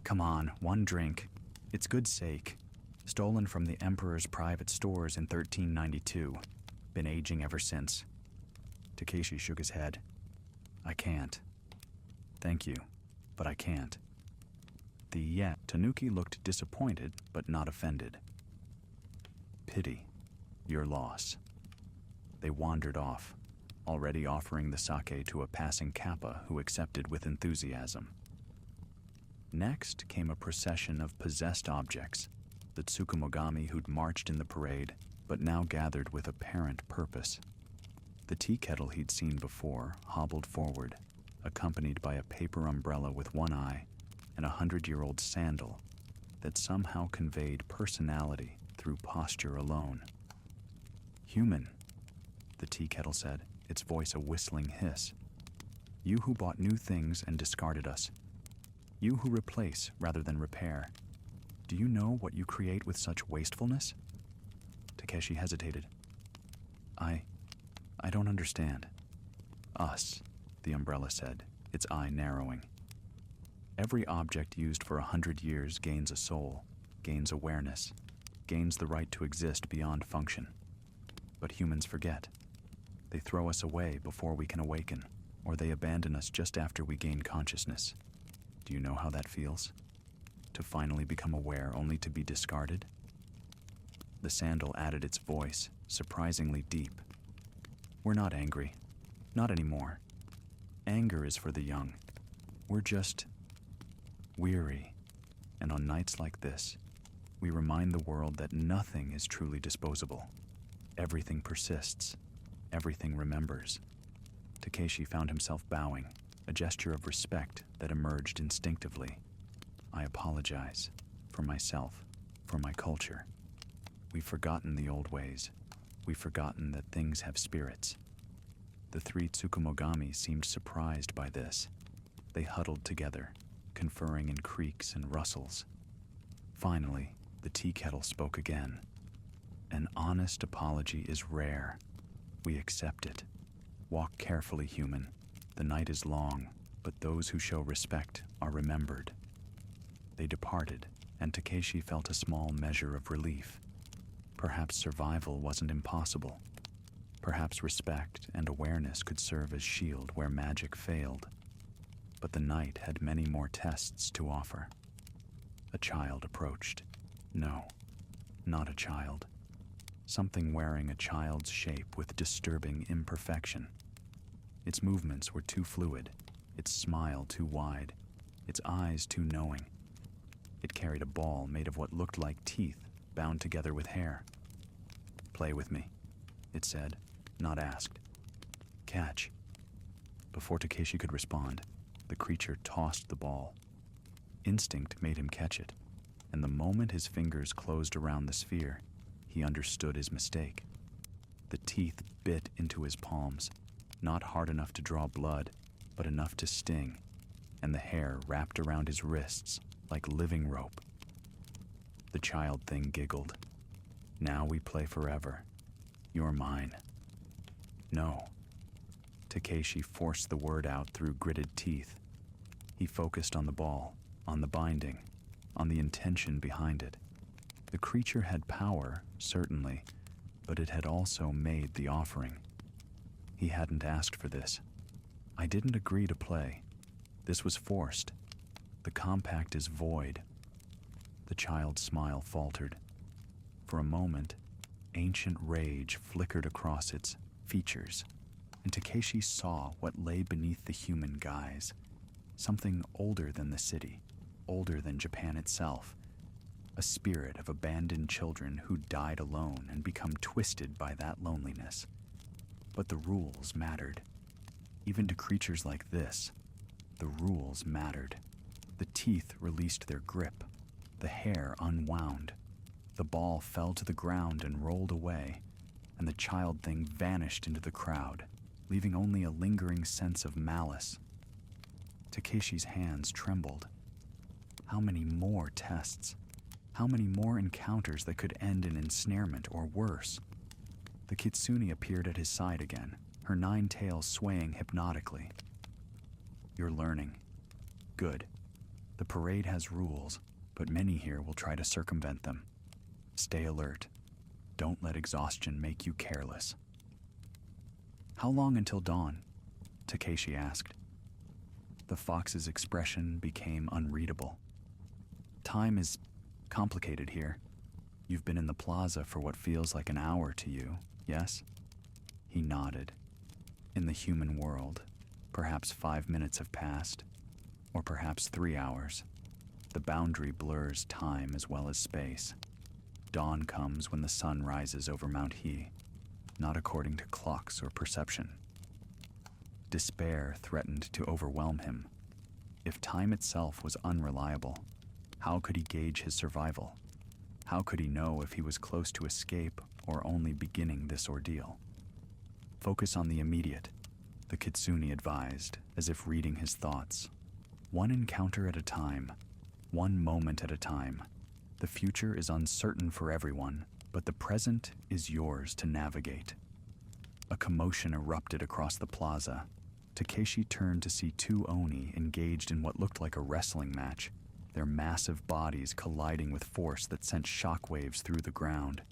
Come on, one drink. It's good sake. Stolen from the Emperor's private stores in 1392. Been aging ever since. Takeshi shook his head. I can't. Thank you, but I can't. The tanuki looked disappointed, but not offended. Pity. Your loss. They wandered off, already offering the sake to a passing kappa who accepted with enthusiasm. Next came a procession of possessed objects, the Tsukumogami who'd marched in the parade, but now gathered with apparent purpose. The tea kettle he'd seen before hobbled forward, accompanied by a paper umbrella with one eye and a 100-year-old sandal that somehow conveyed personality through posture alone. Human, the tea kettle said, its voice a whistling hiss. You who bought new things and discarded us. You who replace rather than repair. Do you know what you create with such wastefulness? Takeshi hesitated. I don't understand. Us, the umbrella said, its eye narrowing. Every object used for 100 years gains a soul, gains awareness, gains the right to exist beyond function. But humans forget. They throw us away before we can awaken, or they abandon us just after we gain consciousness. Do you know how that feels? To finally become aware only to be discarded? The sandal added its voice, surprisingly deep. We're not angry. Not anymore. Anger is for the young. We're just weary. And on nights like this, we remind the world that nothing is truly disposable. Everything persists. Everything remembers. Takeshi found himself bowing, a gesture of respect that emerged instinctively. I apologize. For myself. For my culture. We've forgotten the old ways. We've forgotten that things have spirits. The three Tsukumogami seemed surprised by this. They huddled together, conferring in creaks and rustles. Finally, the tea kettle spoke again. An honest apology is rare. We accept it. Walk carefully, human. The night is long, but those who show respect are remembered. They departed, and Takeshi felt a small measure of relief. Perhaps survival wasn't impossible. Perhaps respect and awareness could serve as shield where magic failed. But the night had many more tests to offer. A child approached. No, not a child. Something wearing a child's shape with disturbing imperfection. Its movements were too fluid, its smile too wide, its eyes too knowing. It carried a ball made of what looked like teeth bound together with hair. Play with me, it said, not asked. Catch. Before Takeshi could respond, the creature tossed the ball. Instinct made him catch it, and the moment his fingers closed around the sphere, he understood his mistake. The teeth bit into his palms, not hard enough to draw blood, but enough to sting, and the hair wrapped around his wrists like living rope. The child thing giggled. Now we play forever. You're mine. No. Takeshi forced the word out through gritted teeth. He focused on the ball, on the binding, on the intention behind it. The creature had power, certainly, but it had also made the offering. He hadn't asked for this. I didn't agree to play. This was forced. The compact is void. The child's smile faltered. For a moment, ancient rage flickered across its features, and Takeshi saw what lay beneath the human guise. Something older than the city, older than Japan itself. A spirit of abandoned children who died alone and become twisted by that loneliness. But the rules mattered. Even to creatures like this, the rules mattered. The teeth released their grip. The hair unwound. The ball fell to the ground and rolled away, and the child thing vanished into the crowd, leaving only a lingering sense of malice. Takeshi's hands trembled. How many more tests? How many more encounters that could end in ensnarement or worse? The kitsune appeared at his side again, her 9 tails swaying hypnotically. "You're learning. Good. The parade has rules, but many here will try to circumvent them. Stay alert. Don't let exhaustion make you careless." "How long until dawn?" Takeshi asked. The fox's expression became unreadable. "Time is complicated here. You've been in the plaza for what feels like an hour to you, yes?" He nodded. "In the human world, perhaps 5 minutes have passed, or perhaps 3 hours. The boundary blurs time as well as space. Dawn comes when the sun rises over Mount He, not according to clocks or perception." Despair threatened to overwhelm him. If time itself was unreliable, how could he gauge his survival? How could he know if he was close to escape or only beginning this ordeal? "Focus on the immediate," the kitsune advised, as if reading his thoughts. "One encounter at a time, one moment at a time. The future is uncertain for everyone, but the present is yours to navigate." A commotion erupted across the plaza. Takeshi turned to see 2 oni engaged in what looked like a wrestling match, their massive bodies colliding with force that sent shockwaves through the ground.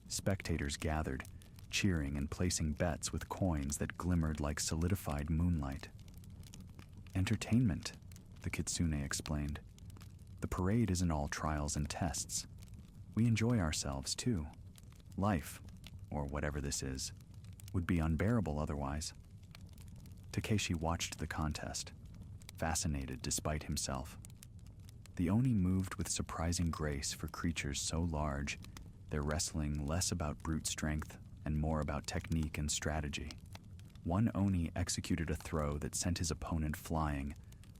Spectators gathered, cheering and placing bets with coins that glimmered like solidified moonlight. "Entertainment," the kitsune explained. "The parade isn't all trials and tests. We enjoy ourselves, too. Life, or whatever this is, would be unbearable otherwise." Takeshi watched the contest, fascinated despite himself. The oni moved with surprising grace for creatures so large, their wrestling less about brute strength and more about technique and strategy. One oni executed a throw that sent his opponent flying,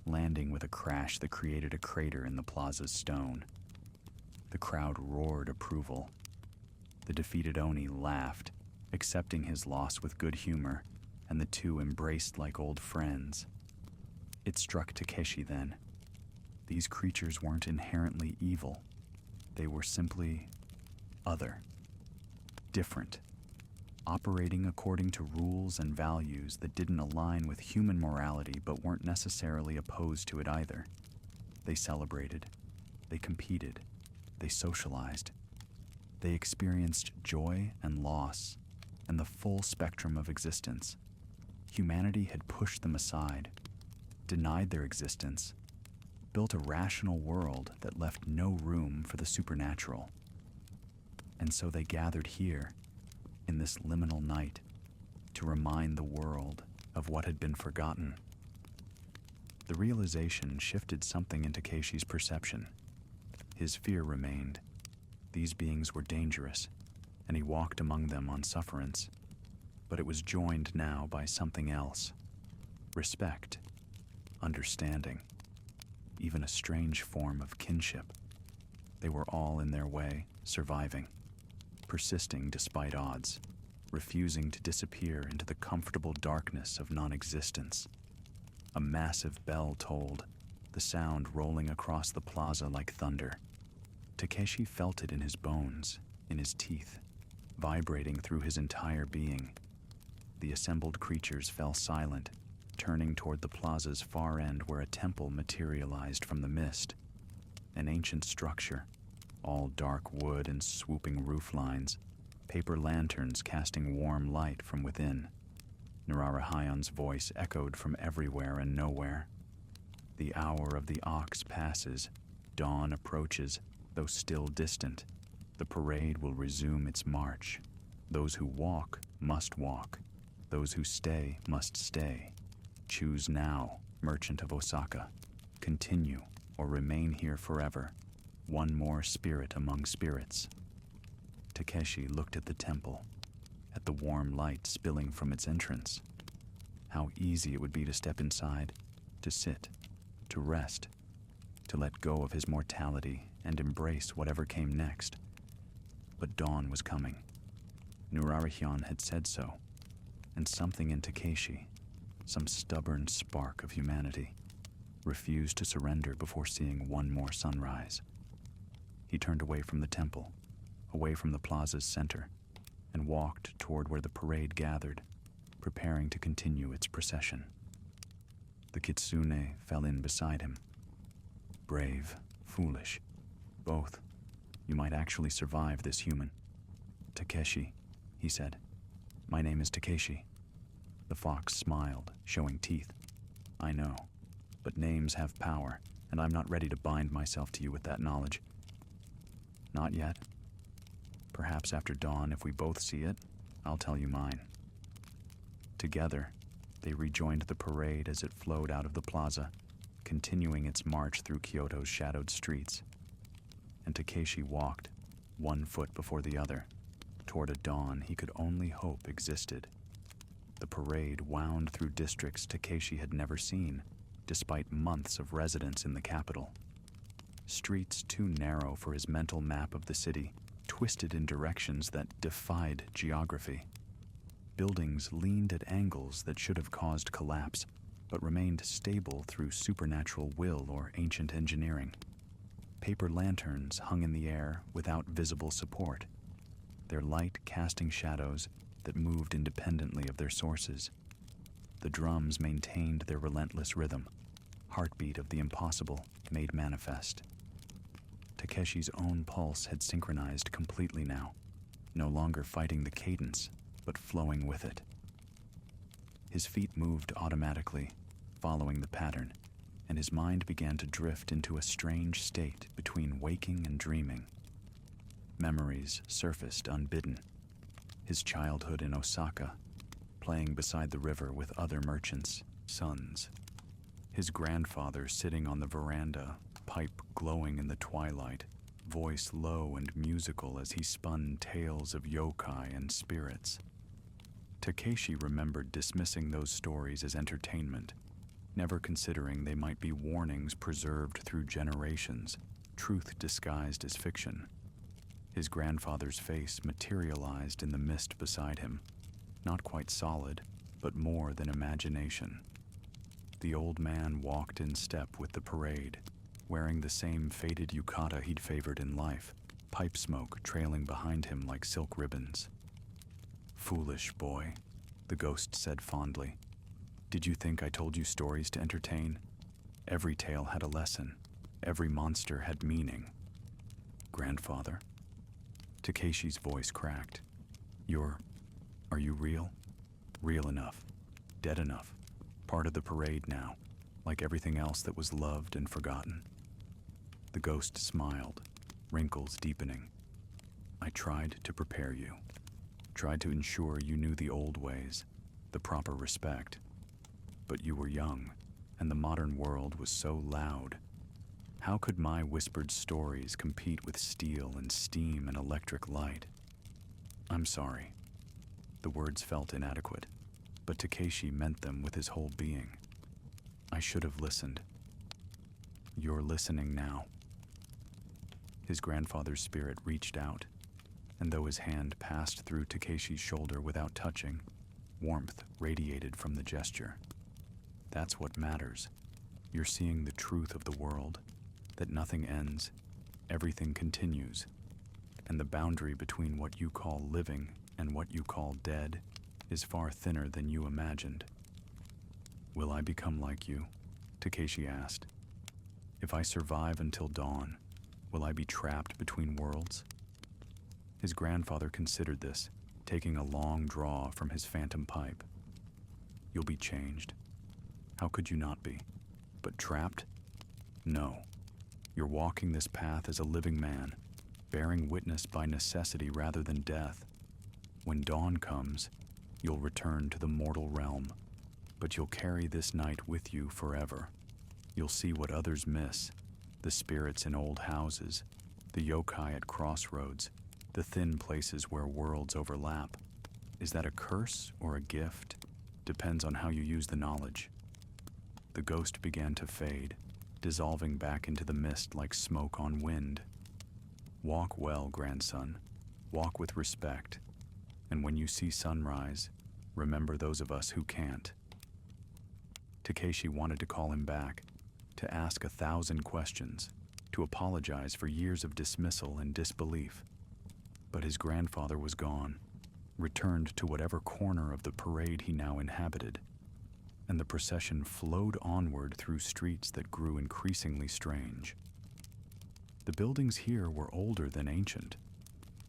landing with a crash that created a crater in the plaza's stone. The crowd roared approval. The defeated oni laughed, accepting his loss with good humor, and the 2 embraced like old friends. It struck Takeshi then. These creatures weren't inherently evil. They were simply other, different, operating according to rules and values that didn't align with human morality but weren't necessarily opposed to it either. They celebrated, they competed, they socialized. They experienced joy and loss and the full spectrum of existence. Humanity had pushed them aside, denied their existence, built a rational world that left no room for the supernatural. And so they gathered here, in this liminal night, to remind the world of what had been forgotten. The realization shifted something in Takeshi's perception. His fear remained. These beings were dangerous, and he walked among them on sufferance. But it was joined now by something else. Respect, understanding, even a strange form of kinship. They were all in their way, surviving, persisting despite odds, refusing to disappear into the comfortable darkness of non-existence. A massive bell tolled, the sound rolling across the plaza like thunder. Takeshi felt it in his bones, in his teeth, vibrating through his entire being. The assembled creatures fell silent, turning toward the plaza's far end where a temple materialized from the mist. An ancient structure, all dark wood and swooping roof lines, paper lanterns casting warm light from within. Nararahayan's voice echoed from everywhere and nowhere. The hour of the ox passes, dawn approaches, though still distant. The parade will resume its march. Those who walk must walk. Those who stay must stay. Choose now, merchant of Osaka. Continue or remain here forever. One more spirit among spirits. Takeshi looked at the temple, at the warm light spilling from its entrance. How easy it would be to step inside, to sit, to rest, to let go of his mortality and embrace whatever came next. But dawn was coming. Nurarihan had said so, and something in Takeshi, some stubborn spark of humanity, refused to surrender before seeing one more sunrise. He turned away from the temple, away from the plaza's center. and walked toward where the parade gathered, preparing to continue its procession. The kitsune fell in beside him. Brave, foolish, both. You might actually survive this human. Takeshi, he said. My name is Takeshi. The fox smiled, showing teeth. I know, but names have power, and I'm not ready to bind myself to you with that knowledge. Not yet. Perhaps after dawn, if we both see it, I'll tell you mine. Together, they rejoined the parade as it flowed out of the plaza, continuing its march through Kyoto's shadowed streets. And Takeshi walked, one foot before the other, toward a dawn he could only hope existed. The parade wound through districts Takeshi had never seen, despite months of residence in the capital. Streets too narrow for his mental map of the city, twisted in directions that defied geography. Buildings leaned at angles that should have caused collapse, but remained stable through supernatural will or ancient engineering. Paper lanterns hung in the air without visible support, their light casting shadows that moved independently of their sources. The drums maintained their relentless rhythm, heartbeat of the impossible made manifest. Takeshi's own pulse had synchronized completely now, no longer fighting the cadence, but flowing with it. His feet moved automatically, following the pattern, and his mind began to drift into a strange state between waking and dreaming. Memories surfaced unbidden. His childhood in Osaka, playing beside the river with other merchants' sons. His grandfather sitting on the veranda, pipe glowing in the twilight, voice low and musical as he spun tales of yokai and spirits. Takeshi remembered dismissing those stories as entertainment, never considering they might be warnings preserved through generations, truth disguised as fiction. His grandfather's face materialized in the mist beside him, not quite solid, but more than imagination. The old man walked in step with the parade, wearing the same faded yukata he'd favored in life, pipe smoke trailing behind him like silk ribbons. Foolish boy, the ghost said fondly. Did you think I told you stories to entertain? Every tale had a lesson. Every monster had meaning. Grandfather? Takeshi's voice cracked. Are you real? Real enough. Dead enough. Part of the parade now, like everything else that was loved and forgotten. The ghost smiled, wrinkles deepening. I tried to prepare you. Tried to ensure you knew the old ways, the proper respect. But you were young, and the modern world was so loud. How could my whispered stories compete with steel and steam and electric light? I'm sorry. The words felt inadequate, but Takeshi meant them with his whole being. I should have listened. You're listening now. His grandfather's spirit reached out, and though his hand passed through Takeshi's shoulder without touching, warmth radiated from the gesture. That's what matters. You're seeing the truth of the world, that nothing ends, everything continues, and the boundary between what you call living and what you call dead is far thinner than you imagined. Will I become like you? Takeshi asked. If I survive until dawn, will I be trapped between worlds? His grandfather considered this, taking a long draw from his phantom pipe. You'll be changed. How could you not be? But trapped? No. You're walking this path as a living man, bearing witness by necessity rather than death. When dawn comes, you'll return to the mortal realm, but you'll carry this night with you forever. You'll see what others miss, the spirits in old houses, the yokai at crossroads, the thin places where worlds overlap. Is that a curse or a gift? Depends on how you use the knowledge. The ghost began to fade, dissolving back into the mist like smoke on wind. Walk well, grandson. Walk with respect. And when you see sunrise, remember those of us who can't. Takeshi wanted to call him back, to ask 1,000 questions, to apologize for years of dismissal and disbelief. But his grandfather was gone, returned to whatever corner of the parade he now inhabited, and the procession flowed onward through streets that grew increasingly strange. The buildings here were older than ancient.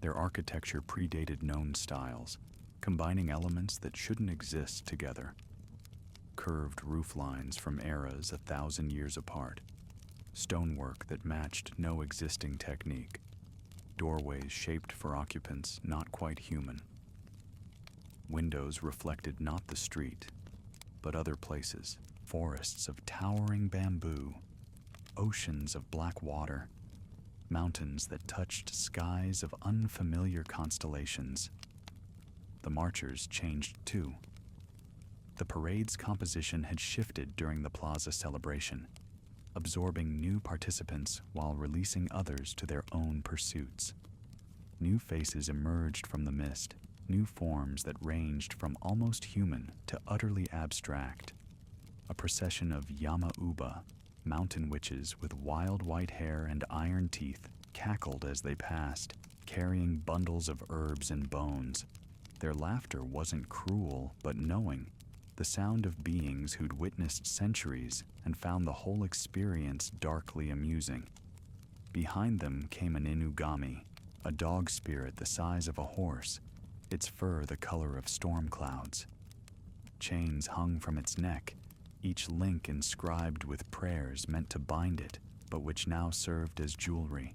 Their architecture predated known styles, combining elements that shouldn't exist together. Curved roof lines from eras 1,000 years apart, stonework that matched no existing technique, doorways shaped for occupants not quite human. Windows reflected not the street, but other places, forests of towering bamboo, oceans of black water, mountains that touched skies of unfamiliar constellations. The marchers changed too. The parade's composition had shifted during the plaza celebration, absorbing new participants while releasing others to their own pursuits. New faces emerged from the mist, new forms that ranged from almost human to utterly abstract. A procession of Yama-uba, mountain witches with wild white hair and iron teeth, cackled as they passed, carrying bundles of herbs and bones. Their laughter wasn't cruel, but knowing, the sound of beings who'd witnessed centuries and found the whole experience darkly amusing. Behind them came an inugami, a dog spirit the size of a horse, its fur the color of storm clouds. Chains hung from its neck, each link inscribed with prayers meant to bind it, but which now served as jewelry,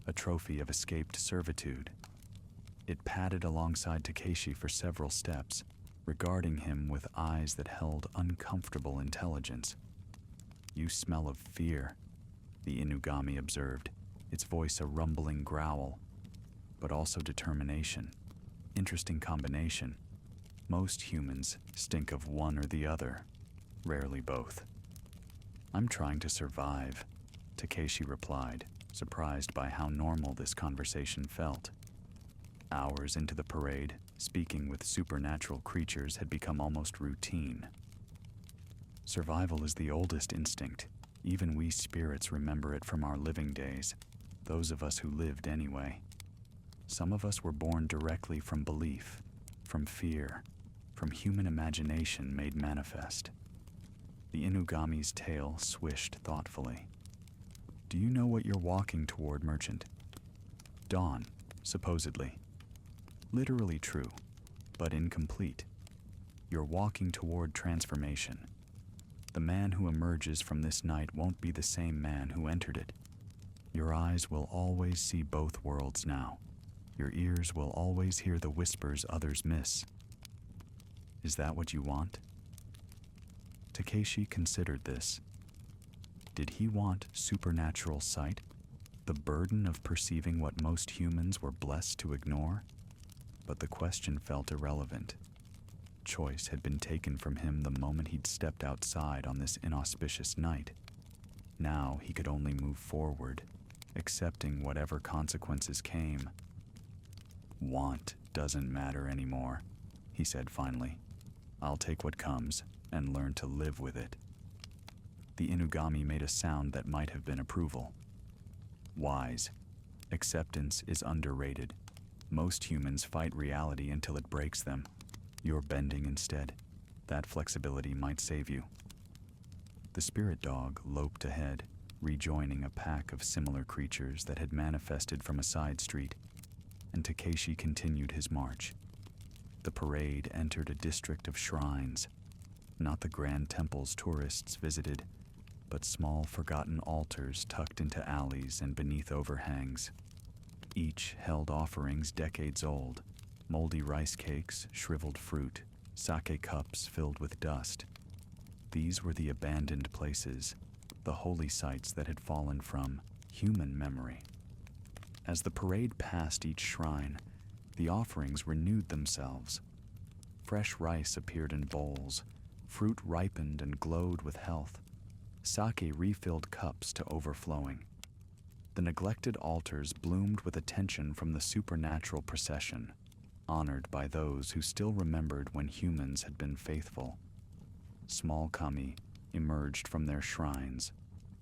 a trophy of escaped servitude. It padded alongside Takeshi for several steps, regarding him with eyes that held uncomfortable intelligence. "You smell of fear," the inugami observed, its voice a rumbling growl, but also determination. Interesting combination. Most humans stink of one or the other, rarely both. "I'm trying to survive," Takeshi replied, surprised by how normal this conversation felt. Hours into the parade, speaking with supernatural creatures had become almost routine. Survival is the oldest instinct. Even we spirits remember it from our living days, those of us who lived anyway. Some of us were born directly from belief, from fear, from human imagination made manifest. The inugami's tail swished thoughtfully. "Do you know what you're walking toward, merchant?" "Dawn, supposedly." "Literally true, but incomplete. You're walking toward transformation. The man who emerges from this night won't be the same man who entered it. Your eyes will always see both worlds now. Your ears will always hear the whispers others miss. Is that what you want?" Takeshi considered this. Did he want supernatural sight? The burden of perceiving what most humans were blessed to ignore? But the question felt irrelevant. Choice had been taken from him the moment he'd stepped outside on this inauspicious night. Now he could only move forward, accepting whatever consequences came. "Want doesn't matter anymore," he said finally. "I'll take what comes and learn to live with it." The inugami made a sound that might have been approval. "Wise. Acceptance is underrated. Most humans fight reality until it breaks them. You're bending instead. That flexibility might save you." The spirit dog loped ahead, rejoining a pack of similar creatures that had manifested from a side street, and Takeshi continued his march. The parade entered a district of shrines, not the grand temples tourists visited, but small forgotten altars tucked into alleys and beneath overhangs. Each held offerings decades old, moldy rice cakes, shriveled fruit, sake cups filled with dust. These were the abandoned places, the holy sites that had fallen from human memory. As the parade passed each shrine, the offerings renewed themselves. Fresh rice appeared in bowls, fruit ripened and glowed with health, sake refilled cups to overflowing. The neglected altars bloomed with attention from the supernatural procession, honored by those who still remembered when humans had been faithful. Small kami emerged from their shrines,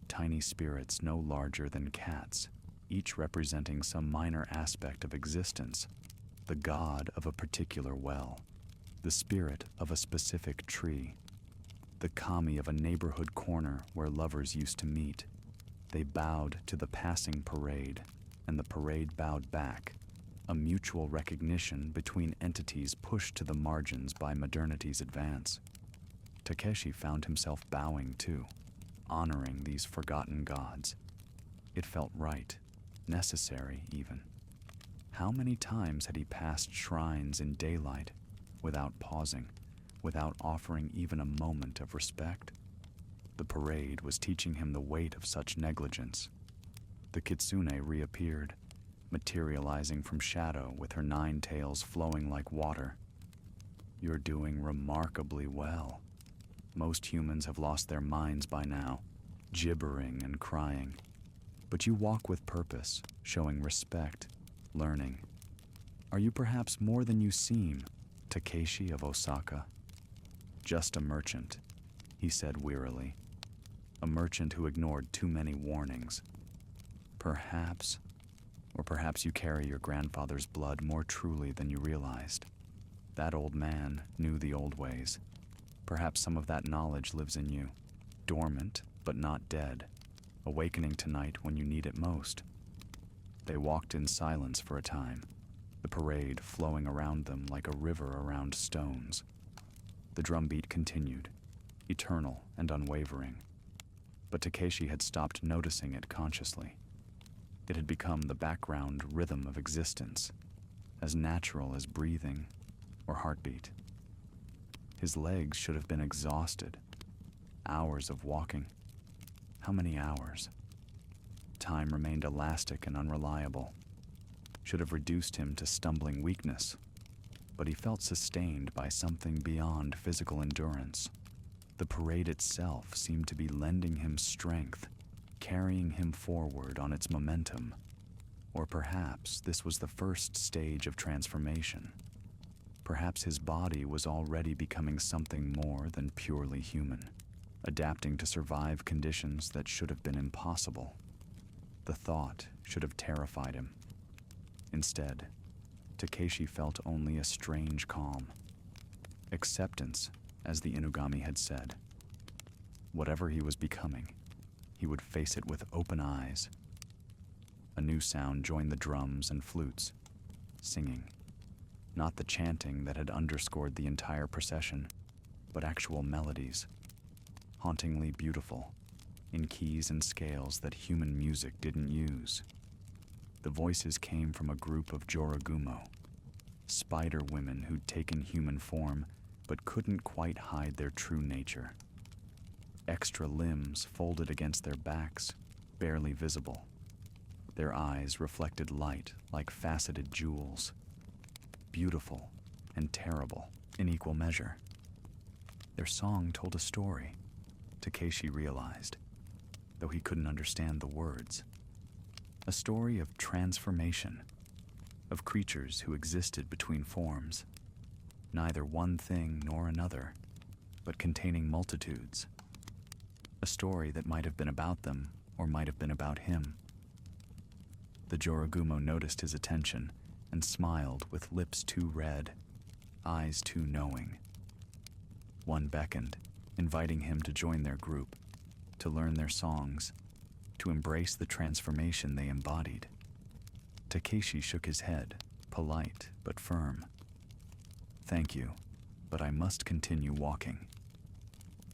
tiny spirits no larger than cats, each representing some minor aspect of existence. the god of a particular well, the spirit of a specific tree, the kami of a neighborhood corner where lovers used to meet. They bowed to the passing parade, and the parade bowed back, a mutual recognition between entities pushed to the margins by modernity's advance. Takeshi found himself bowing too, honoring these forgotten gods. It felt right, necessary even. How many times had he passed shrines in daylight without pausing, without offering even a moment of respect? The parade was teaching him the weight of such negligence. The kitsune reappeared, materializing from shadow with her 9 tails flowing like water. "You're doing remarkably well. Most humans have lost their minds by now, gibbering and crying. But you walk with purpose, showing respect, learning. Are you perhaps more than you seem, Takeshi of Osaka?" "Just a merchant," he said wearily. "A merchant who ignored too many warnings. Perhaps, or perhaps you carry your grandfather's blood more truly than you realized. That old man knew the old ways. Perhaps some of that knowledge lives in you, dormant but not dead, awakening tonight when you need it most." They walked in silence for a time, the parade flowing around them like a river around stones. The drumbeat continued, eternal and unwavering. But Takeshi had stopped noticing it consciously. It had become the background rhythm of existence, as natural as breathing or heartbeat. His legs should have been exhausted. Hours of walking. How many hours? Time remained elastic and unreliable. Should have reduced him to stumbling weakness. But he felt sustained by something beyond physical endurance. The parade itself seemed to be lending him strength, carrying him forward on its momentum. Or perhaps this was the first stage of transformation. Perhaps his body was already becoming something more than purely human, adapting to survive conditions that should have been impossible. The thought should have terrified him. Instead, Takeshi felt only a strange calm. Acceptance, as the Inugami had said. Whatever he was becoming, he would face it with open eyes. A new sound joined the drums and flutes, singing. Not the chanting that had underscored the entire procession, but actual melodies, hauntingly beautiful, in keys and scales that human music didn't use. The voices came from a group of Joragumo, spider women who'd taken human form but couldn't quite hide their true nature. Extra limbs folded against their backs, barely visible. Their eyes reflected light like faceted jewels. Beautiful and terrible in equal measure. Their song told a story, Takeshi realized, though he couldn't understand the words. A story of transformation, of creatures who existed between forms, neither one thing nor another, but containing multitudes. A story that might have been about them or might have been about him. The Joragumo noticed his attention and smiled with lips too red, eyes too knowing. One beckoned, inviting him to join their group, to learn their songs, to embrace the transformation they embodied. Takeshi shook his head, polite but firm. "Thank you, but I must continue walking."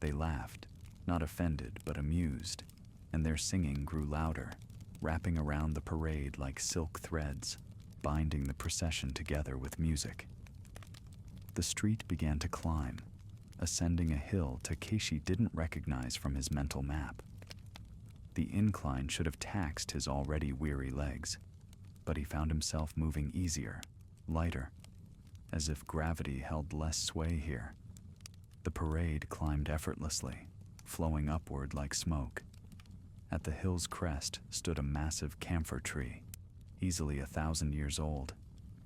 They laughed, not offended but amused, and their singing grew louder, wrapping around the parade like silk threads, binding the procession together with music. The street began to climb, ascending a hill Takeshi didn't recognize from his mental map. The incline should have taxed his already weary legs, but he found himself moving easier, lighter, as if gravity held less sway here. The parade climbed effortlessly, flowing upward like smoke. At the hill's crest stood a massive camphor tree, easily 1,000 years old,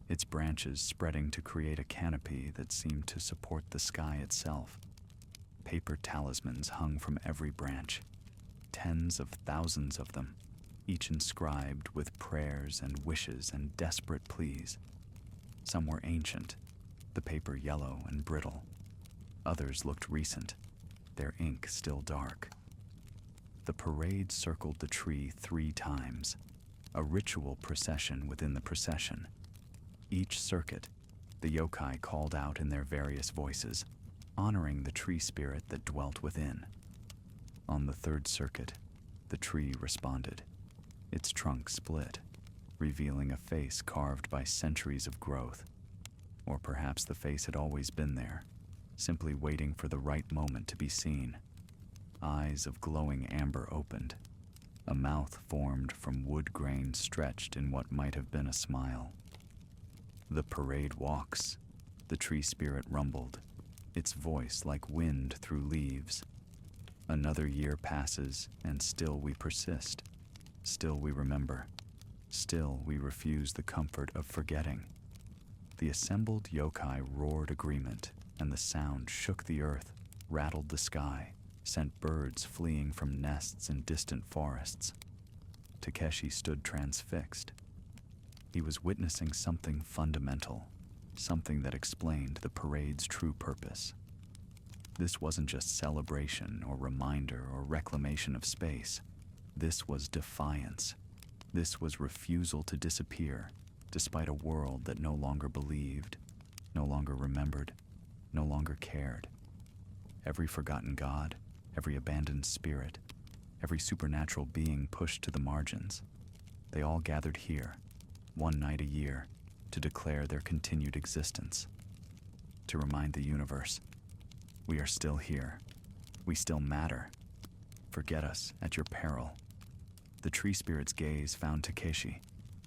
its branches spreading to create a canopy that seemed to support the sky itself. Paper talismans hung from every branch, tens of thousands of them, each inscribed with prayers and wishes and desperate pleas. Some were ancient, the paper yellow and brittle. Others looked recent, their ink still dark. The parade circled the tree 3 times, a ritual procession within the procession. Each circuit, the yokai called out in their various voices, honoring the tree spirit that dwelt within. On the 3rd circuit, the tree responded. Its trunk split, revealing a face carved by centuries of growth. Or perhaps the face had always been there, simply waiting for the right moment to be seen. Eyes of glowing amber opened. A mouth formed from wood grain stretched in what might have been a smile. The parade walks, the tree spirit rumbled, its voice like wind through leaves. Another year passes, and still we persist. Still we remember. Still we refuse the comfort of forgetting. The assembled yokai roared agreement, and the sound shook the earth, rattled the sky, sent birds fleeing from nests in distant forests. Takeshi stood transfixed. He was witnessing something fundamental, something that explained the parade's true purpose. This wasn't just celebration or reminder or reclamation of space. This was defiance. This was refusal to disappear, despite a world that no longer believed, no longer remembered, no longer cared. Every forgotten god, every abandoned spirit, every supernatural being pushed to the margins. They all gathered here, one night a year, to declare their continued existence, to remind the universe, we are still here. We still matter. Forget us at your peril. The tree spirit's gaze found Takeshi,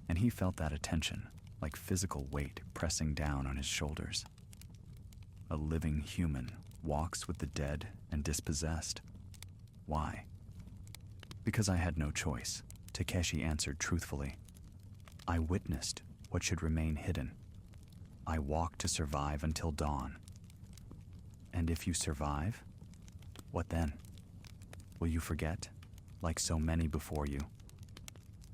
and he felt that attention, like physical weight pressing down on his shoulders. A living human walks with the dead and dispossessed. Why? Because I had no choice, Takeshi answered truthfully. I witnessed what should remain hidden. I walked to survive until dawn. And if you survive, what then? Will you forget, like so many before you?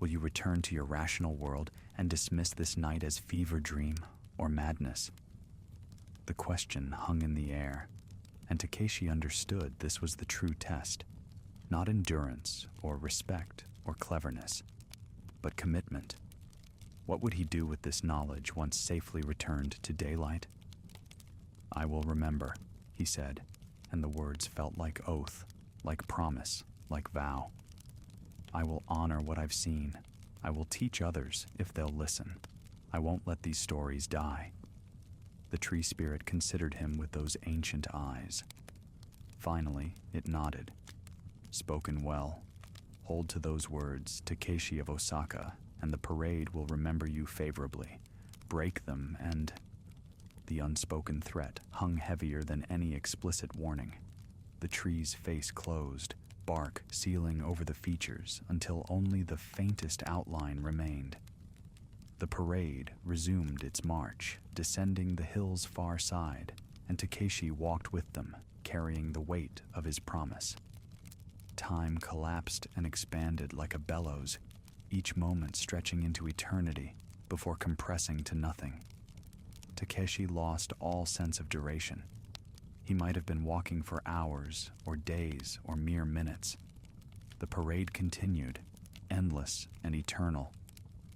Will you return to your rational world and dismiss this night as fever dream or madness? The question hung in the air, and Takeshi understood this was the true test, not endurance or respect or cleverness, but commitment. What would he do with this knowledge once safely returned to daylight? I will remember, he said, and the words felt like oath, like promise, like vow. I will honor what I've seen. I will teach others if they'll listen. I won't let these stories die. The tree spirit considered him with those ancient eyes. Finally, it nodded. Spoken well. Hold to those words, Takeshi of Osaka, and the parade will remember you favorably. Break them and... The unspoken threat hung heavier than any explicit warning. The tree's face closed, bark sealing over the features until only the faintest outline remained. The parade resumed its march, descending the hill's far side, and Takeshi walked with them, carrying the weight of his promise. Time collapsed and expanded like a bellows, each moment stretching into eternity before compressing to nothing. Takeshi lost all sense of duration. He might have been walking for hours or days or mere minutes. The parade continued, endless and eternal,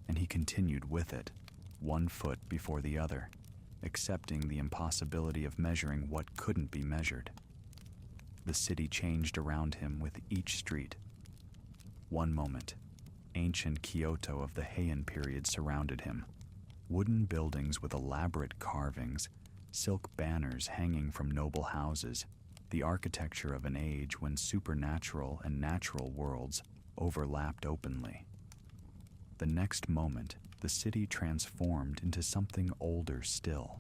and he continued with it, one foot before the other, accepting the impossibility of measuring what couldn't be measured. The city changed around him with each street. One moment, ancient Kyoto of the Heian period surrounded him. Wooden buildings with elaborate carvings, silk banners hanging from noble houses, the architecture of an age when supernatural and natural worlds overlapped openly. The next moment, the city transformed into something older still,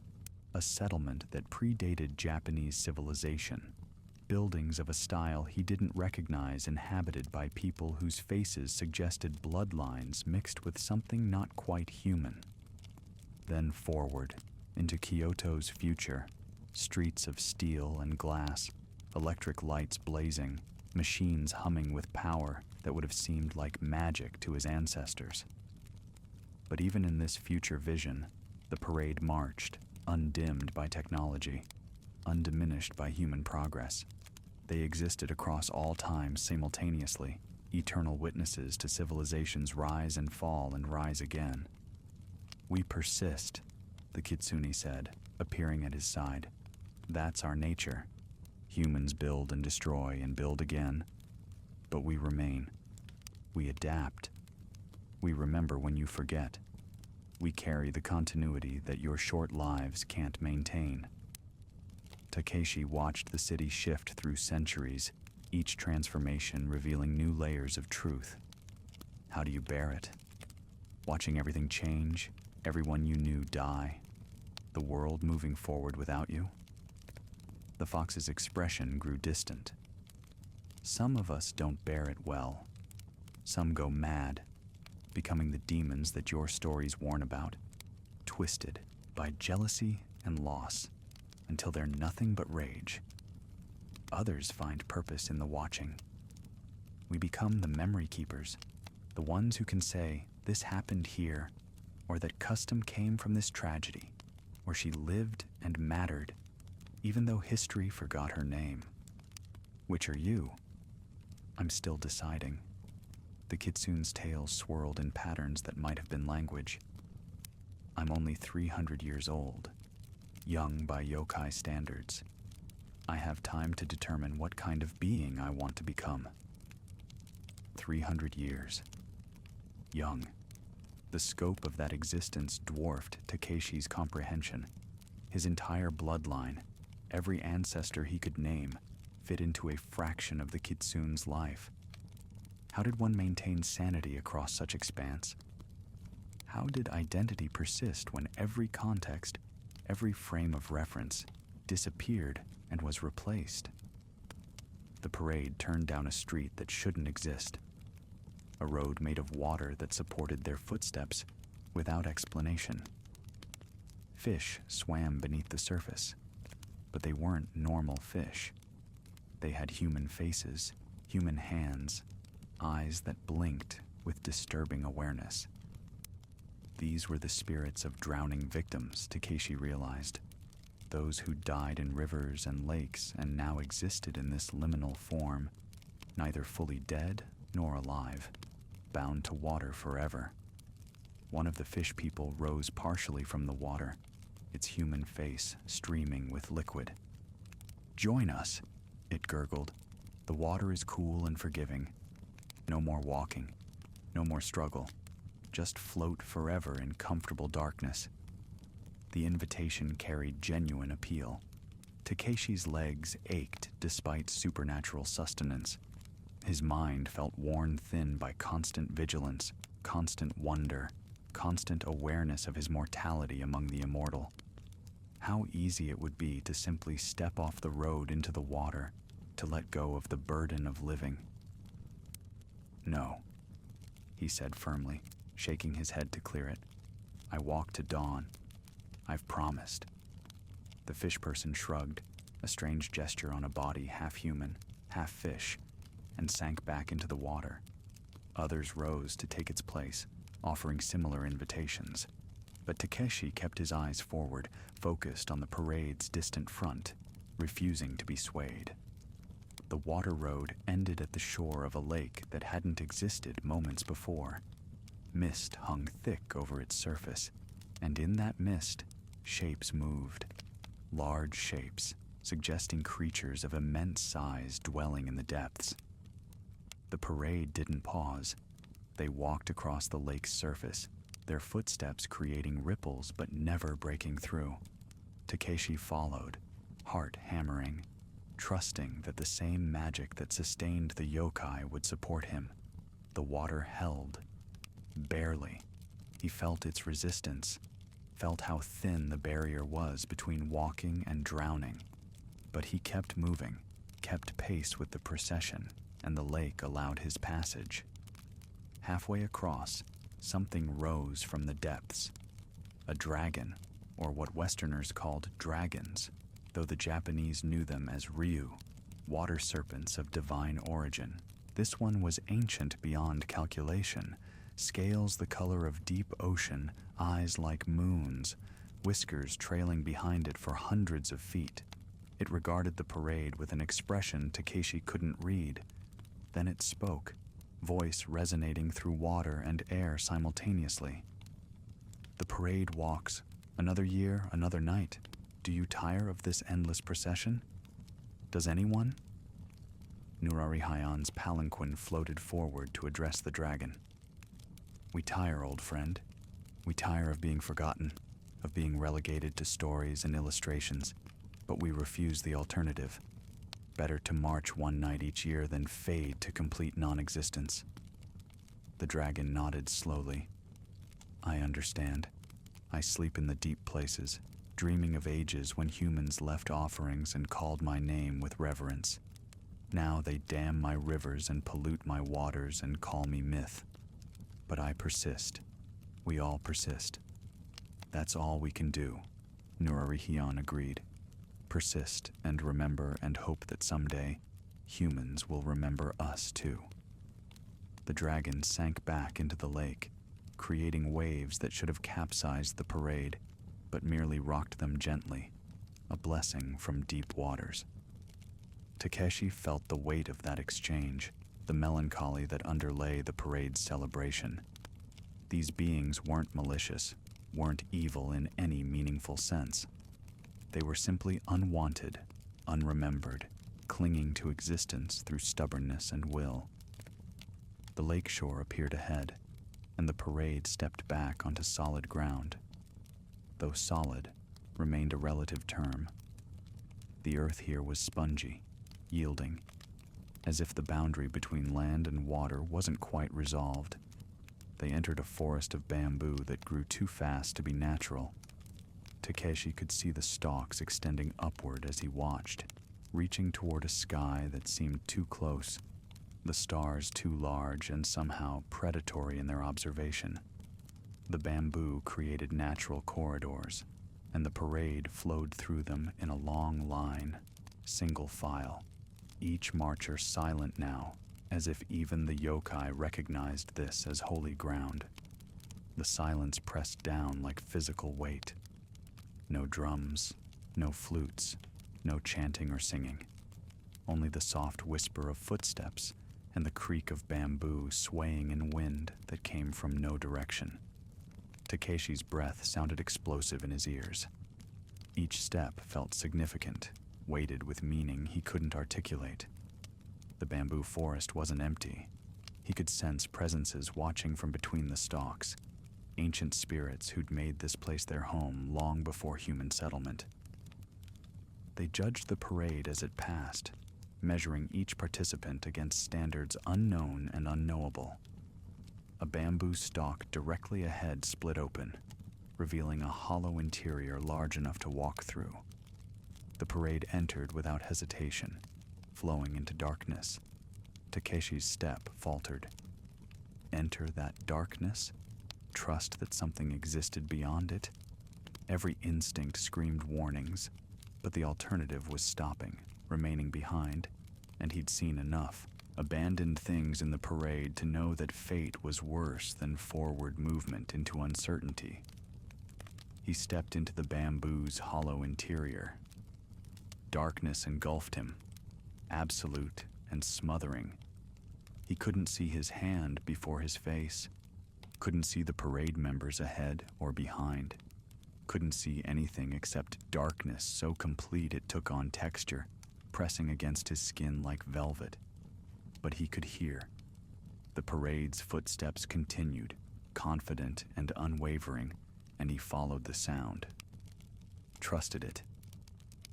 a settlement that predated Japanese civilization, buildings of a style he didn't recognize inhabited by people whose faces suggested bloodlines mixed with something not quite human. Then forward, into Kyoto's future, streets of steel and glass, electric lights blazing, machines humming with power that would have seemed like magic to his ancestors. But even in this future vision, The parade marched, undimmed by technology, undiminished by human progress. They existed across all time simultaneously, eternal witnesses to civilization's rise and fall and rise again. "We persist," the kitsune said, appearing at his side. "That's our nature. Humans build and destroy and build again. But we remain. We adapt. We remember when you forget. We carry the continuity that your short lives can't maintain." Takeshi watched the city shift through centuries, each transformation revealing new layers of truth. How do you bear it? Watching everything change, everyone you knew die, the world moving forward without you? The fox's expression grew distant. "Some of us don't bear it well. Some go mad, becoming the demons that your stories warn about, twisted by jealousy and loss, until they're nothing but rage. Others find purpose in the watching. We become the memory keepers, the ones who can say, 'This happened here,' or that custom came from this tragedy, or she lived and mattered, even though history forgot her name. Which are you? I'm still deciding." The kitsune's tail swirled in patterns that might have been language. "I'm only 300 years old, young by yokai standards. I have time to determine what kind of being I want to become." 300 years. Young. The scope of that existence dwarfed Takeshi's comprehension. His entire bloodline, every ancestor he could name, fit into a fraction of the kitsune's life. How did one maintain sanity across such expanse? How did identity persist when every context, every frame of reference, disappeared and was replaced? The parade turned down a street that shouldn't exist, a road made of water that supported their footsteps without explanation. Fish swam beneath the surface, but they weren't normal fish. They had human faces, human hands, eyes that blinked with disturbing awareness. These were the spirits of drowning victims, Takeshi realized. Those who died in rivers and lakes and now existed in this liminal form, neither fully dead nor alive, bound to water forever. One of the fish people rose partially from the water, its human face streaming with liquid. "Join us," it gurgled. "The water is cool and forgiving. No more walking, no more struggle. Just float forever in comfortable darkness." The invitation carried genuine appeal. Takeshi's legs ached despite supernatural sustenance. His mind felt worn thin by constant vigilance, constant wonder, constant awareness of his mortality among the immortal. How easy it would be to simply step off the road into the water, to let go of the burden of living. "No," he said firmly, shaking his head to clear it. "I walk to dawn. I've promised." The fish person shrugged, a strange gesture on a body half human, half fish, and sank back into the water. Others rose to take its place, offering similar invitations. But Takeshi kept his eyes forward, focused on the parade's distant front, refusing to be swayed. The water road ended at the shore of a lake that hadn't existed moments before. Mist hung thick over its surface, and in that mist, shapes moved. Large shapes, suggesting creatures of immense size dwelling in the depths. The parade didn't pause. They walked across the lake's surface, their footsteps creating ripples but never breaking through. Takeshi followed, heart hammering, trusting that the same magic that sustained the yokai would support him. The water held. Barely. He felt its resistance, felt how thin the barrier was between walking and drowning. But he kept moving, kept pace with the procession, and the lake allowed his passage. Halfway across, something rose from the depths. A dragon, or what Westerners called dragons, though the Japanese knew them as ryu, water serpents of divine origin. This one was ancient beyond calculation, scales the color of deep ocean, eyes like moons, whiskers trailing behind it for hundreds of feet. It regarded the parade with an expression Takeshi couldn't read. Then it spoke, voice resonating through water and air simultaneously. "The parade walks. Another year, another night. Do you tire of this endless procession? Does anyone?" Nurari Hayan's palanquin floated forward to address the dragon. "We tire, old friend. We tire of being forgotten, of being relegated to stories and illustrations, but we refuse the alternative. Better to march one night each year than fade to complete non-existence." The dragon nodded slowly. "I understand. I sleep in the deep places, dreaming of ages when humans left offerings and called my name with reverence. Now they dam my rivers and pollute my waters and call me myth. But I persist. We all persist. That's all we can do," Nurari Hayan agreed. "Persist and remember and hope that someday humans will remember us too." The dragon sank back into the lake, creating waves that should have capsized the parade, but merely rocked them gently, a blessing from deep waters. Takeshi felt the weight of that exchange, the melancholy that underlay the parade's celebration. These beings weren't malicious, weren't evil in any meaningful sense. They were simply unwanted, unremembered, clinging to existence through stubbornness and will. The lakeshore appeared ahead, and the parade stepped back onto solid ground. Though solid remained a relative term. The earth here was spongy, yielding, as if the boundary between land and water wasn't quite resolved. They entered a forest of bamboo that grew too fast to be natural. Takeshi could see the stalks extending upward as he watched, reaching toward a sky that seemed too close, the stars too large and somehow predatory in their observation. The bamboo created natural corridors, and the parade flowed through them in a long line, single file, each marcher silent now, as if even the yokai recognized this as holy ground. The silence pressed down like physical weight. No drums, no flutes, no chanting or singing. Only the soft whisper of footsteps and the creak of bamboo swaying in wind that came from no direction. Takeshi's breath sounded explosive in his ears. Each step felt significant, weighted with meaning he couldn't articulate. The bamboo forest wasn't empty. He could sense presences watching from between the stalks, ancient spirits who'd made this place their home long before human settlement. They judged the parade as it passed, measuring each participant against standards unknown and unknowable. A bamboo stalk directly ahead split open, revealing a hollow interior large enough to walk through. The parade entered without hesitation, flowing into darkness. Takeshi's step faltered. Enter that darkness? Trust that something existed beyond it? Every instinct screamed warnings, but the alternative was stopping, remaining behind, and he'd seen enough, abandoned things in the parade to know that fate was worse than forward movement into uncertainty. He stepped into the bamboo's hollow interior. Darkness engulfed him, absolute and smothering. He couldn't see his hand before his face, couldn't see the parade members ahead or behind, couldn't see anything except darkness so complete it took on texture, pressing against his skin like velvet. But he could hear. The parade's footsteps continued, confident and unwavering, and he followed the sound. Trusted it.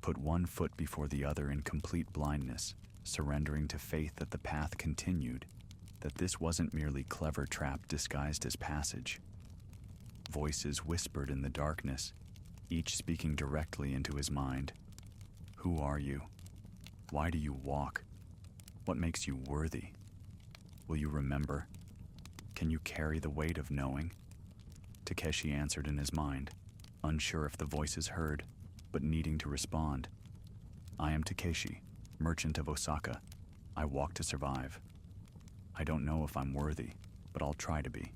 Put one foot before the other in complete blindness, surrendering to faith that the path continued, that this wasn't merely clever trap disguised as passage. Voices whispered in the darkness, each speaking directly into his mind. Who are you? Why do you walk? What makes you worthy? Will you remember? Can you carry the weight of knowing? Takeshi answered in his mind, unsure if the voices heard, but needing to respond. I am Takeshi, merchant of Osaka. I walk to survive. I don't know if I'm worthy, but I'll try to be.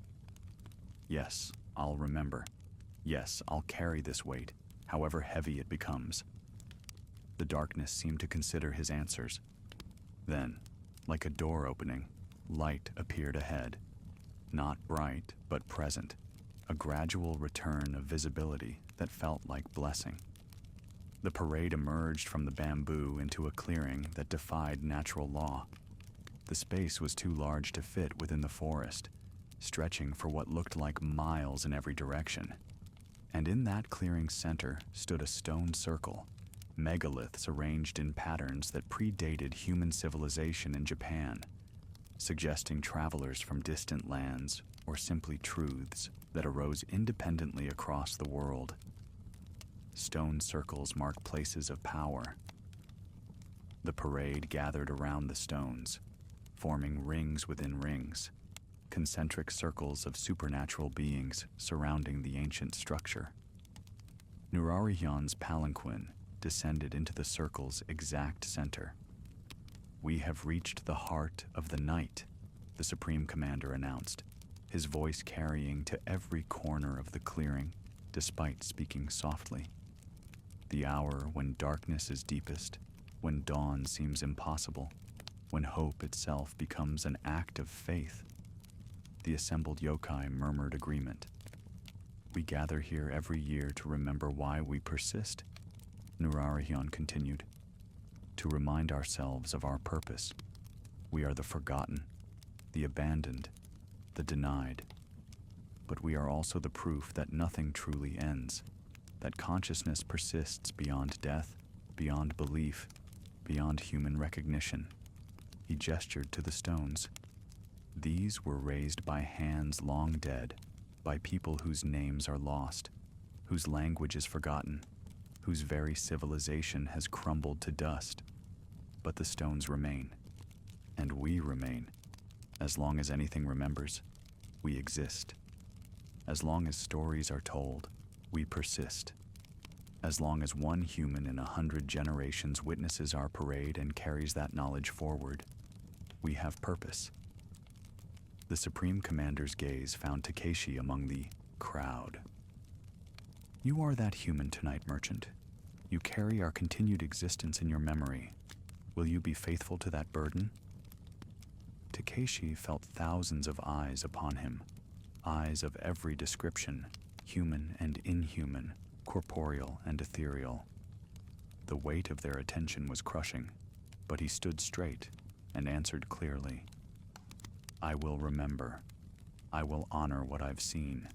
Yes, I'll remember. Yes, I'll carry this weight, however heavy it becomes. The darkness seemed to consider his answers. Then, like a door opening, light appeared ahead. Not bright, but present. A gradual return of visibility that felt like blessing. The parade emerged from the bamboo into a clearing that defied natural law. The space was too large to fit within the forest, stretching for what looked like miles in every direction. And in that clearing's center stood a stone circle, megaliths arranged in patterns that predated human civilization in Japan, suggesting travelers from distant lands or simply truths that arose independently across the world. Stone circles mark places of power. The parade gathered around the stones, forming rings within rings, concentric circles of supernatural beings surrounding the ancient structure. Nurarihyan's palanquin descended into the circle's exact center. "We have reached the heart of the night," the Supreme Commander announced, his voice carrying to every corner of the clearing, despite speaking softly. "The hour when darkness is deepest, when dawn seems impossible, when hope itself becomes an act of faith." The assembled yokai murmured agreement. "We gather here every year to remember why we persist," Nurarihyan continued. "To remind ourselves of our purpose. We are the forgotten, the abandoned, the denied. But we are also the proof that nothing truly ends, that consciousness persists beyond death, beyond belief, beyond human recognition." He gestured to the stones. "These were raised by hands long dead, by people whose names are lost, whose language is forgotten, whose very civilization has crumbled to dust. But the stones remain, and we remain. As long as anything remembers, we exist. As long as stories are told, we persist. As long as one human in 100 generations witnesses our parade and carries that knowledge forward, we have purpose." The Supreme Commander's gaze found Takeshi among the crowd. "You are that human tonight, merchant. You carry our continued existence in your memory. Will you be faithful to that burden?" Takeshi felt thousands of eyes upon him, eyes of every description, human and inhuman, corporeal and ethereal. The weight of their attention was crushing, but he stood straight and answered clearly. "I will remember. I will honor what I've seen.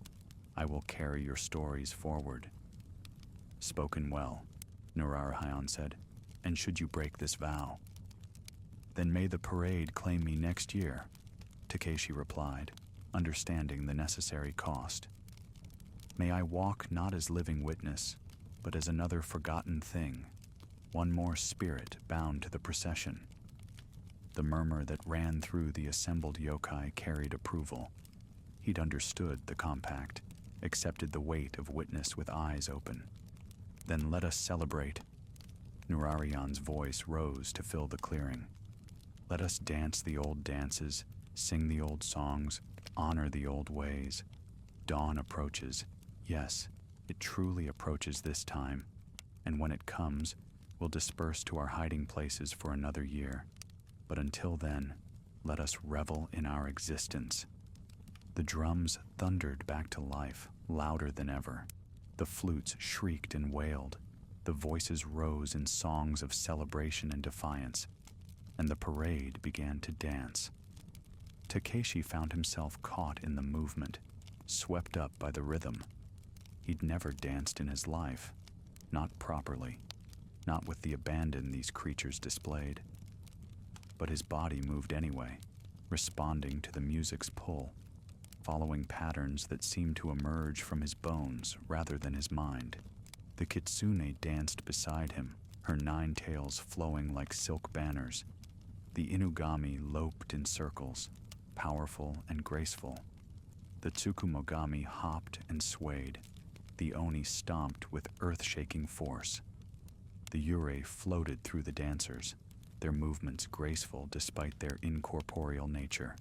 I will carry your stories forward." "Spoken well," Nurarihyan said. "And should you break this vow?" "Then may the parade claim me next year," Takeshi replied, understanding the necessary cost. "May I walk not as living witness, but as another forgotten thing, one more spirit bound to the procession." The murmur that ran through the assembled yokai carried approval. He'd understood the compact, accepted the weight of witness with eyes open. "Then let us celebrate." Nurarihyan's voice rose to fill the clearing. "Let us dance the old dances, sing the old songs, honor the old ways. Dawn approaches. Yes, it truly approaches this time, and when it comes, we'll disperse to our hiding places for another year. But until then, let us revel in our existence." The drums thundered back to life, louder than ever. The flutes shrieked and wailed. The voices rose in songs of celebration and defiance, and the parade began to dance. Takeshi found himself caught in the movement, swept up by the rhythm. He'd never danced in his life, not properly, not with the abandon these creatures displayed. But his body moved anyway, responding to the music's pull, following patterns that seemed to emerge from his bones rather than his mind. The kitsune danced beside him, her 9 tails flowing like silk banners. The inugami loped in circles, powerful and graceful. The tsukumogami hopped and swayed. The oni stomped with earth-shaking force. The yurei floated through the dancers, their movements graceful despite their incorporeal nature.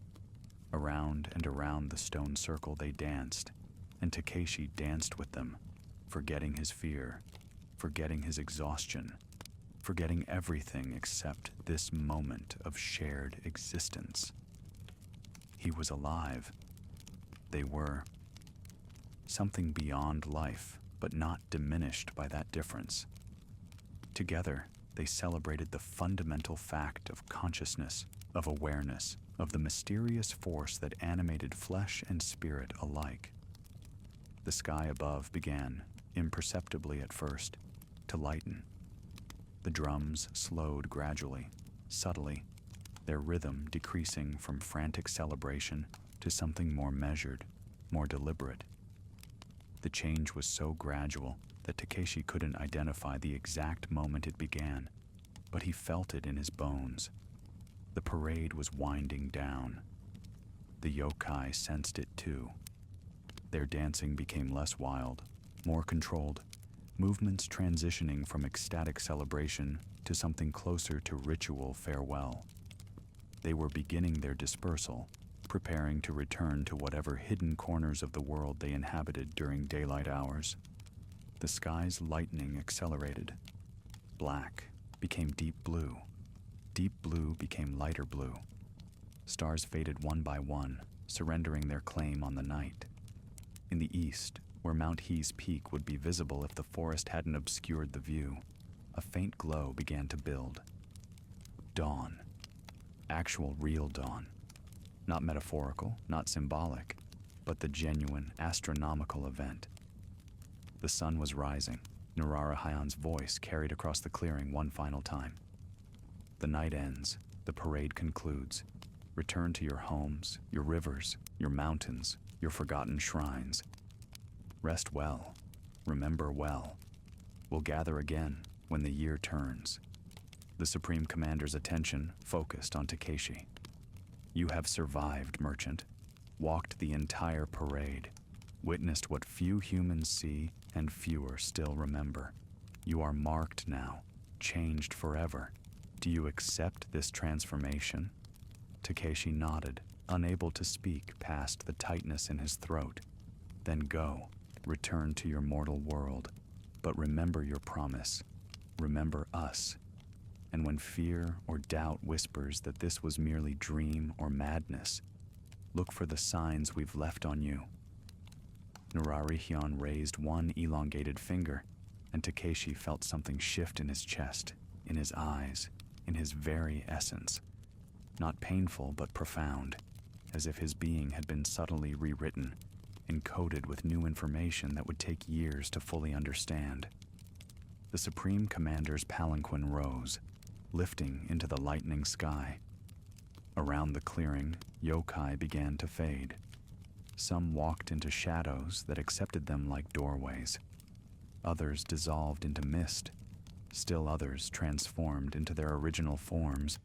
Around and around the stone circle they danced, and Takeshi danced with them, forgetting his fear, forgetting his exhaustion, forgetting everything except this moment of shared existence. He was alive. They were. Something beyond life, but not diminished by that difference. Together, they celebrated the fundamental fact of consciousness, of awareness, of the mysterious force that animated flesh and spirit alike. The sky above began, imperceptibly at first, to lighten. The drums slowed gradually, subtly, their rhythm decreasing from frantic celebration to something more measured, more deliberate. The change was so gradual that Takeshi couldn't identify the exact moment it began, but he felt it in his bones. The parade was winding down. The yokai sensed it too. Their dancing became less wild, more controlled, movements transitioning from ecstatic celebration to something closer to ritual farewell. They were beginning their dispersal, preparing to return to whatever hidden corners of the world they inhabited during daylight hours. The sky's lightning accelerated. Black became deep blue. Deep blue became lighter blue. Stars faded one by one, surrendering their claim on the night. In the east, where Mount He's peak would be visible if the forest hadn't obscured the view, a faint glow began to build. Dawn. Actual real dawn. Not metaphorical, not symbolic, but the genuine astronomical event. The sun was rising. Narara Hayan's voice carried across the clearing one final time. The night ends. The parade concludes. Return to your homes, your rivers, your mountains, your forgotten shrines. Rest well. Remember well. We'll gather again when the year turns. The Supreme Commander's attention focused on Takeshi. You have survived, merchant. Walked the entire parade. Witnessed what few humans see and fewer still remember. You are marked now, changed forever. Do you accept this transformation? Takeshi nodded, unable to speak past the tightness in his throat. Then go, return to your mortal world, but remember your promise. Remember us. And when fear or doubt whispers that this was merely dream or madness, look for the signs we've left on you. Nararihion raised one elongated finger, and Takeshi felt something shift in his chest, in his eyes, in his very essence. Not painful, but profound, as if his being had been subtly rewritten, encoded with new information that would take years to fully understand. The Supreme Commander's palanquin rose, lifting into the lightening sky. Around the clearing, yokai began to fade. Some walked into shadows that accepted them like doorways. Others dissolved into mist. Still others transformed into their original forms,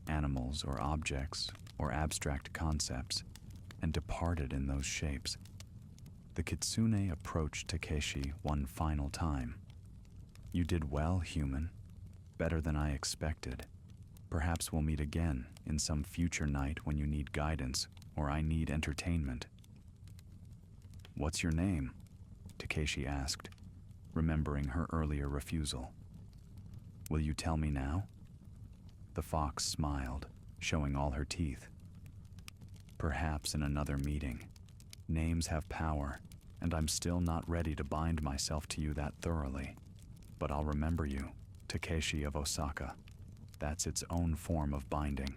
animals or objects or abstract concepts, and departed in those shapes. The kitsune approached Takeshi one final time. You did well, human. Better than I expected. Perhaps we'll meet again in some future night when you need guidance or I need entertainment. What's your name? Takeshi asked, remembering her earlier refusal. Will you tell me now? The fox smiled, showing all her teeth. Perhaps in another meeting. Names have power, and I'm still not ready to bind myself to you that thoroughly. But I'll remember you, Takeshi of Osaka. That's its own form of binding.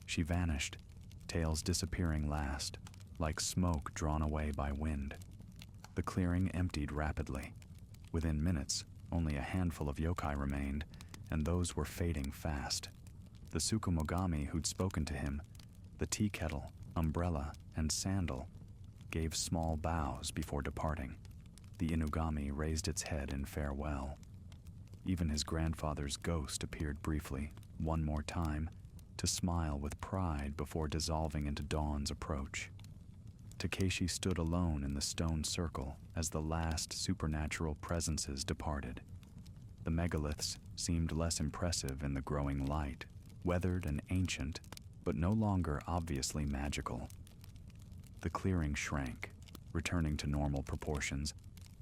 She vanished, tails disappearing last, like smoke drawn away by wind. The clearing emptied rapidly. Within minutes, only a handful of yokai remained, and those were fading fast. The Tsukumogami who'd spoken to him, the tea kettle, umbrella, and sandal, gave small bows before departing. The Inugami raised its head in farewell. Even his grandfather's ghost appeared briefly, one more time, to smile with pride before dissolving into dawn's approach. Takeshi stood alone in the stone circle as the last supernatural presences departed. The megaliths seemed less impressive in the growing light, weathered and ancient, but no longer obviously magical. The clearing shrank. returning to normal proportions,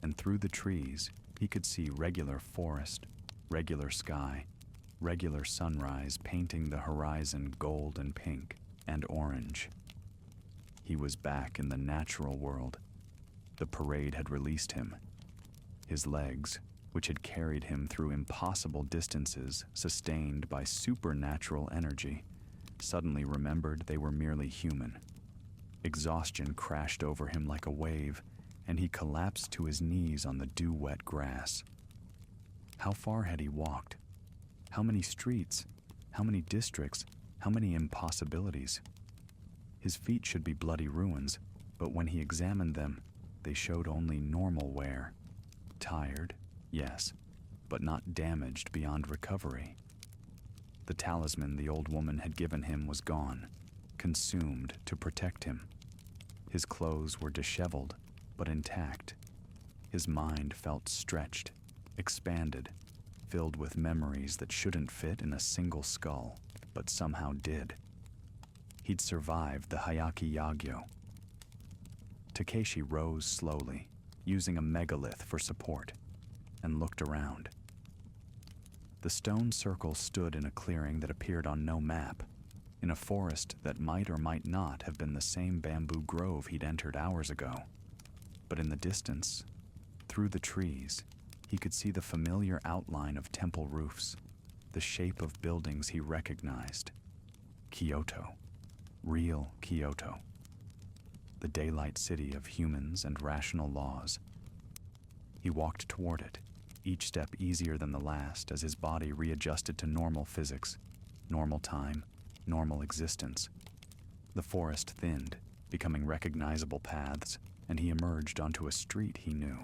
and through the trees he could see regular forest, regular sky, regular sunrise painting the horizon gold and pink and orange. He was back in the natural world. The parade had released him. His legs, which had carried him through impossible distances sustained by supernatural energy, suddenly remembered they were merely human. Exhaustion crashed over him like a wave, and he collapsed to his knees on the dew-wet grass. How far had he walked? How many streets? How many districts? How many impossibilities? His feet should be bloody ruins, but when he examined them, they showed only normal wear. Tired, yes, but not damaged beyond recovery. The talisman the old woman had given him was gone, consumed to protect him. His clothes were disheveled, but intact. His mind felt stretched, expanded, filled with memories that shouldn't fit in a single skull, but somehow did. He'd survived the Hayaki Yagyo. Takeshi rose slowly, using a megalith for support, and looked around. The stone circle stood in a clearing that appeared on no map, in a forest that might or might not have been the same bamboo grove he'd entered hours ago. But in the distance, through the trees, he could see the familiar outline of temple roofs, the shape of buildings he recognized. Kyoto. Real Kyoto. The daylight city of humans and rational laws. He walked toward it, each step easier than the last as his body readjusted to normal physics, normal time, normal existence. The forest thinned, becoming recognizable paths, and he emerged onto a street he knew,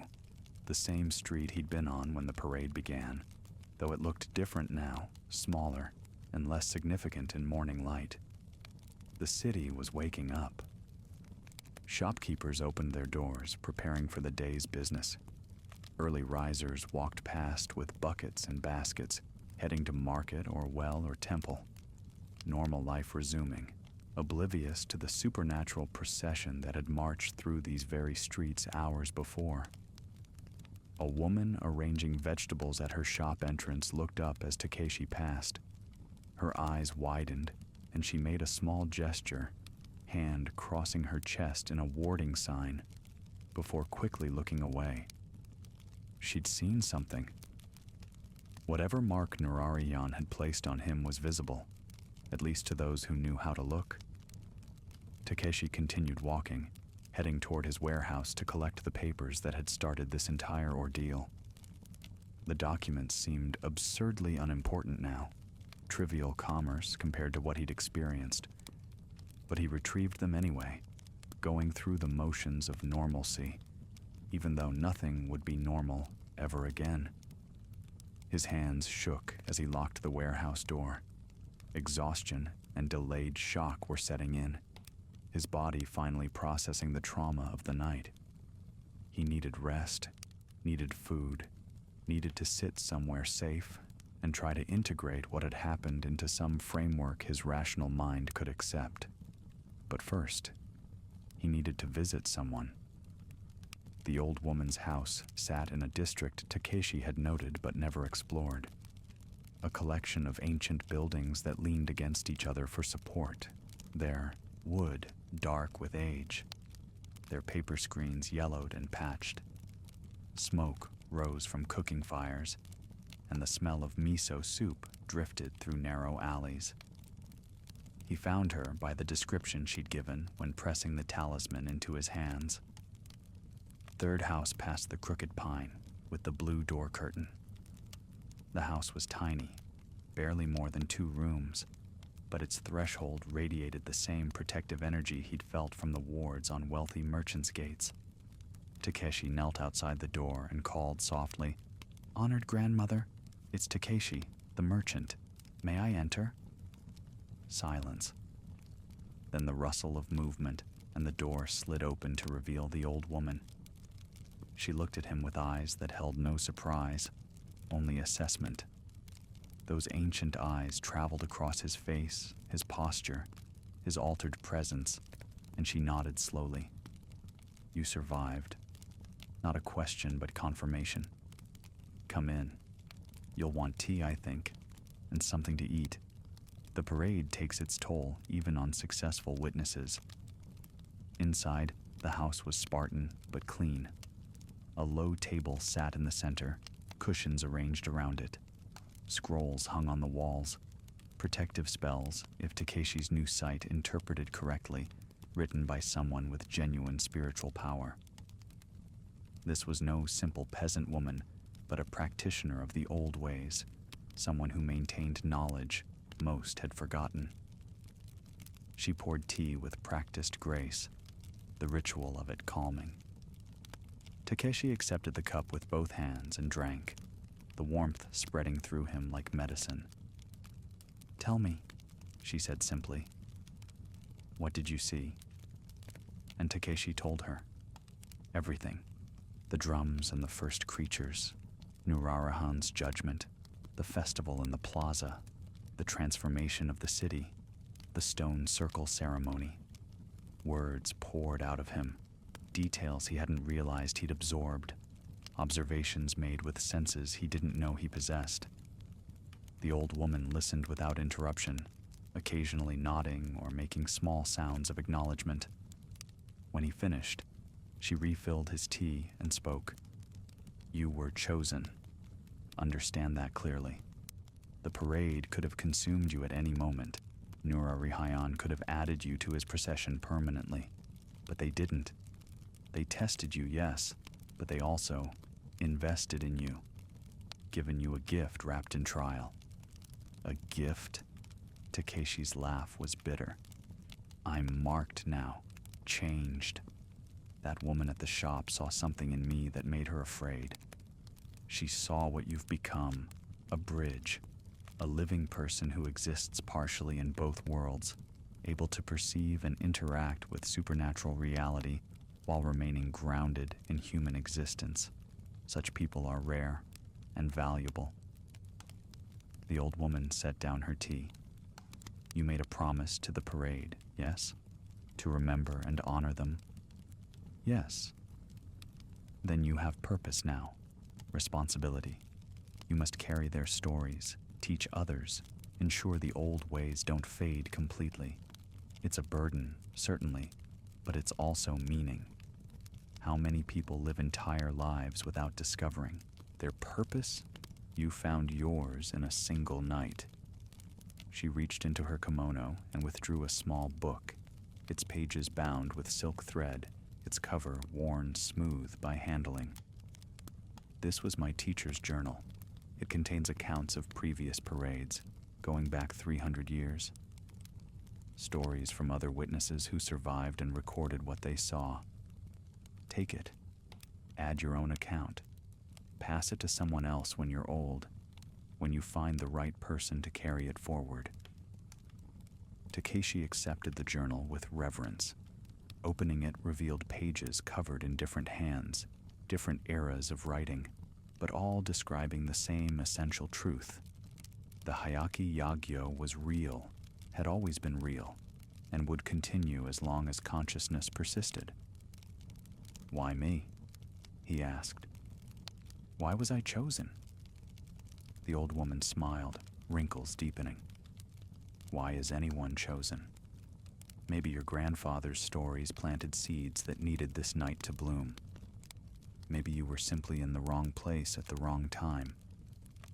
the same street he'd been on when the parade began, though it looked different now, smaller, and less significant in morning light. The city was waking up. Shopkeepers opened their doors, preparing for the day's business. Early risers walked past with buckets and baskets, heading to market or well or temple. Normal life resuming, oblivious to the supernatural procession that had marched through these very streets hours before. A woman arranging vegetables at her shop entrance looked up as Takeshi passed. Her eyes widened, and she made a small gesture, hand crossing her chest in a warding sign, before quickly looking away. She'd seen something. Whatever mark Narariyan had placed on him was visible, at least to those who knew how to look. Takeshi continued walking, heading toward his warehouse to collect the papers that had started this entire ordeal. The documents seemed absurdly unimportant now, trivial commerce compared to what he'd experienced. But he retrieved them anyway, going through the motions of normalcy, even though nothing would be normal ever again. His hands shook as he locked the warehouse door. Exhaustion and delayed shock were setting in, his body finally processing the trauma of the night. He needed rest, needed food, needed to sit somewhere safe and try to integrate what had happened into some framework his rational mind could accept. But first, he needed to visit someone. The old woman's house sat in a district Takeshi had noted but never explored. A collection of ancient buildings that leaned against each other for support, their wood dark with age, their paper screens yellowed and patched. Smoke rose from cooking fires, and the smell of miso soup drifted through narrow alleys. He found her by the description she'd given when pressing the talisman into his hands. Third house past the crooked pine, with the blue door curtain. The house was tiny, barely more than 2 rooms, but its threshold radiated the same protective energy he'd felt from the wards on wealthy merchants' gates. Takeshi knelt outside the door and called softly, "Honored grandmother, it's Takeshi, the merchant. May I enter?" Silence. Then the rustle of movement, and the door slid open to reveal the old woman. She looked at him with eyes that held no surprise, only assessment. Those ancient eyes traveled across his face, his posture, his altered presence, and she nodded slowly. You survived. Not a question, but confirmation. Come in. You'll want tea, I think, and something to eat. The parade takes its toll, even on successful witnesses. Inside, the house was Spartan, but clean. A low table sat in the center, cushions arranged around it. Scrolls hung on the walls. Protective spells, if Takeshi's new sight interpreted correctly, written by someone with genuine spiritual power. This was no simple peasant woman, but a practitioner of the old ways, someone who maintained knowledge most had forgotten. She poured tea with practiced grace, the ritual of it calming. Takeshi accepted the cup with both hands and drank, the warmth spreading through him like medicine. "Tell me," she said simply. "What did you see?" And Takeshi told her. Everything. The drums and the first creatures, Nurarahan's judgment, the festival in the plaza, the transformation of the city, the stone circle ceremony. Words poured out of him, details he hadn't realized he'd absorbed, observations made with senses he didn't know he possessed. The old woman listened without interruption, occasionally nodding or making small sounds of acknowledgement. When he finished, she refilled his tea and spoke. "You were chosen. Understand that clearly. The parade could have consumed you at any moment. Nurarihayan could have added you to his procession permanently, but they didn't. They tested you, yes, but they also invested in you, given you a gift wrapped in trial." "A gift?" Takeshi's laugh was bitter. "I'm marked now, changed. That woman at the shop saw something in me that made her afraid. She saw what you've become, a bridge, a living person who exists partially in both worlds, able to perceive and interact with supernatural reality while remaining grounded in human existence. Such people are rare and valuable." The old woman set down her tea. "You made a promise to the parade, yes? To remember and honor them?" "Yes." "Then you have purpose now, responsibility. You must carry their stories, teach others, ensure the old ways don't fade completely. It's a burden, certainly, but it's also meaning. How many people live entire lives without discovering their purpose? You found yours in a single night." She reached into her kimono and withdrew a small book, its pages bound with silk thread, its cover worn smooth by handling. "This was my teacher's journal. It contains accounts of previous parades, going back 300 years. Stories from other witnesses who survived and recorded what they saw. Take it. Add your own account. Pass it to someone else when you're old, when you find the right person to carry it forward." Takeshi accepted the journal with reverence. Opening it revealed pages covered in different hands, different eras of writing, but all describing the same essential truth. The Hayaki Yagyo was real, had always been real, and would continue as long as consciousness persisted. "Why me?" he asked. "Why was I chosen?" The old woman smiled, wrinkles deepening. "Why is anyone chosen? Maybe your grandfather's stories planted seeds that needed this night to bloom. Maybe you were simply in the wrong place at the wrong time,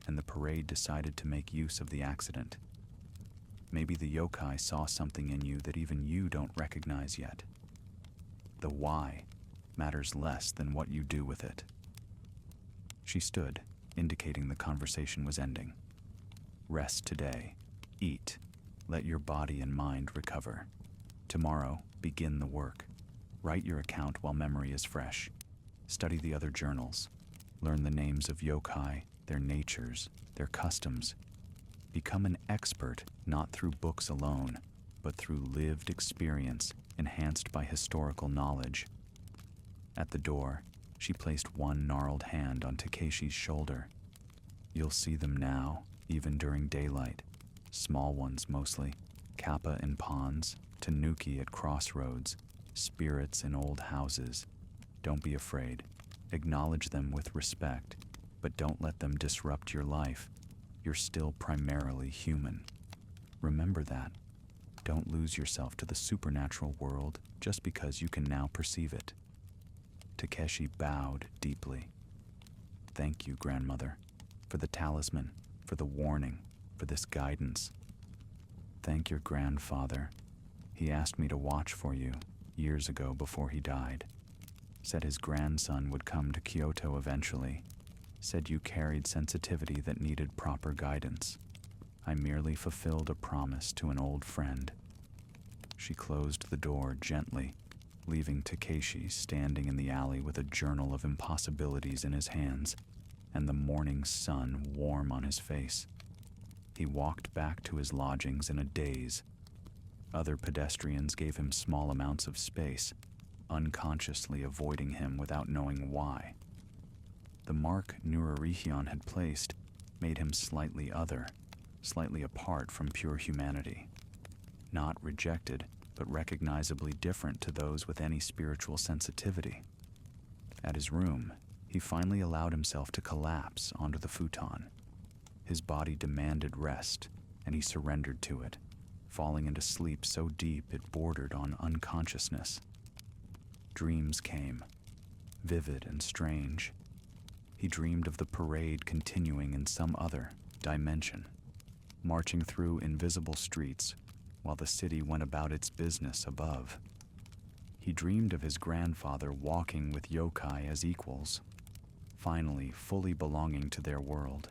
and the parade decided to make use of the accident. Maybe the yokai saw something in you that even you don't recognize yet. The why matters less than what you do with it." She stood, indicating the conversation was ending. "Rest today. Eat. Let your body and mind recover. Tomorrow, begin the work. Write your account while memory is fresh. Study the other journals. Learn the names of yokai, their natures, their customs. Become an expert not through books alone, but through lived experience enhanced by historical knowledge." At the door, she placed one gnarled hand on Takeshi's shoulder. "You'll see them now, even during daylight. Small ones mostly. Kappa in ponds, tanuki at crossroads, spirits in old houses, Don't be afraid. Acknowledge them with respect, but don't let them disrupt your life. You're still primarily human. Remember that. Don't lose yourself to the supernatural world just because you can now perceive it. Takeshi bowed deeply. Thank you, grandmother, for the talisman, for the warning, for this guidance. Thank your grandfather. He asked me to watch for you years ago before he died. Said his grandson would come to Kyoto eventually. Said you carried sensitivity that needed proper guidance. I merely fulfilled a promise to an old friend. She closed the door gently, leaving Takeshi standing in the alley with a journal of impossibilities in his hands and the morning sun warm on his face. He walked back to his lodgings in a daze. Other pedestrians gave him small amounts of space, unconsciously avoiding him without knowing why. The mark Nurarihion had placed made him slightly other, slightly apart from pure humanity. Not rejected, but recognizably different to those with any spiritual sensitivity. At his room, he finally allowed himself to collapse onto the futon. His body demanded rest, and he surrendered to it, falling into sleep so deep it bordered on unconsciousness. Dreams came, vivid and strange. He dreamed of the parade continuing in some other dimension, marching through invisible streets while the city went about its business above. He dreamed of his grandfather walking with yokai as equals, finally fully belonging to their world.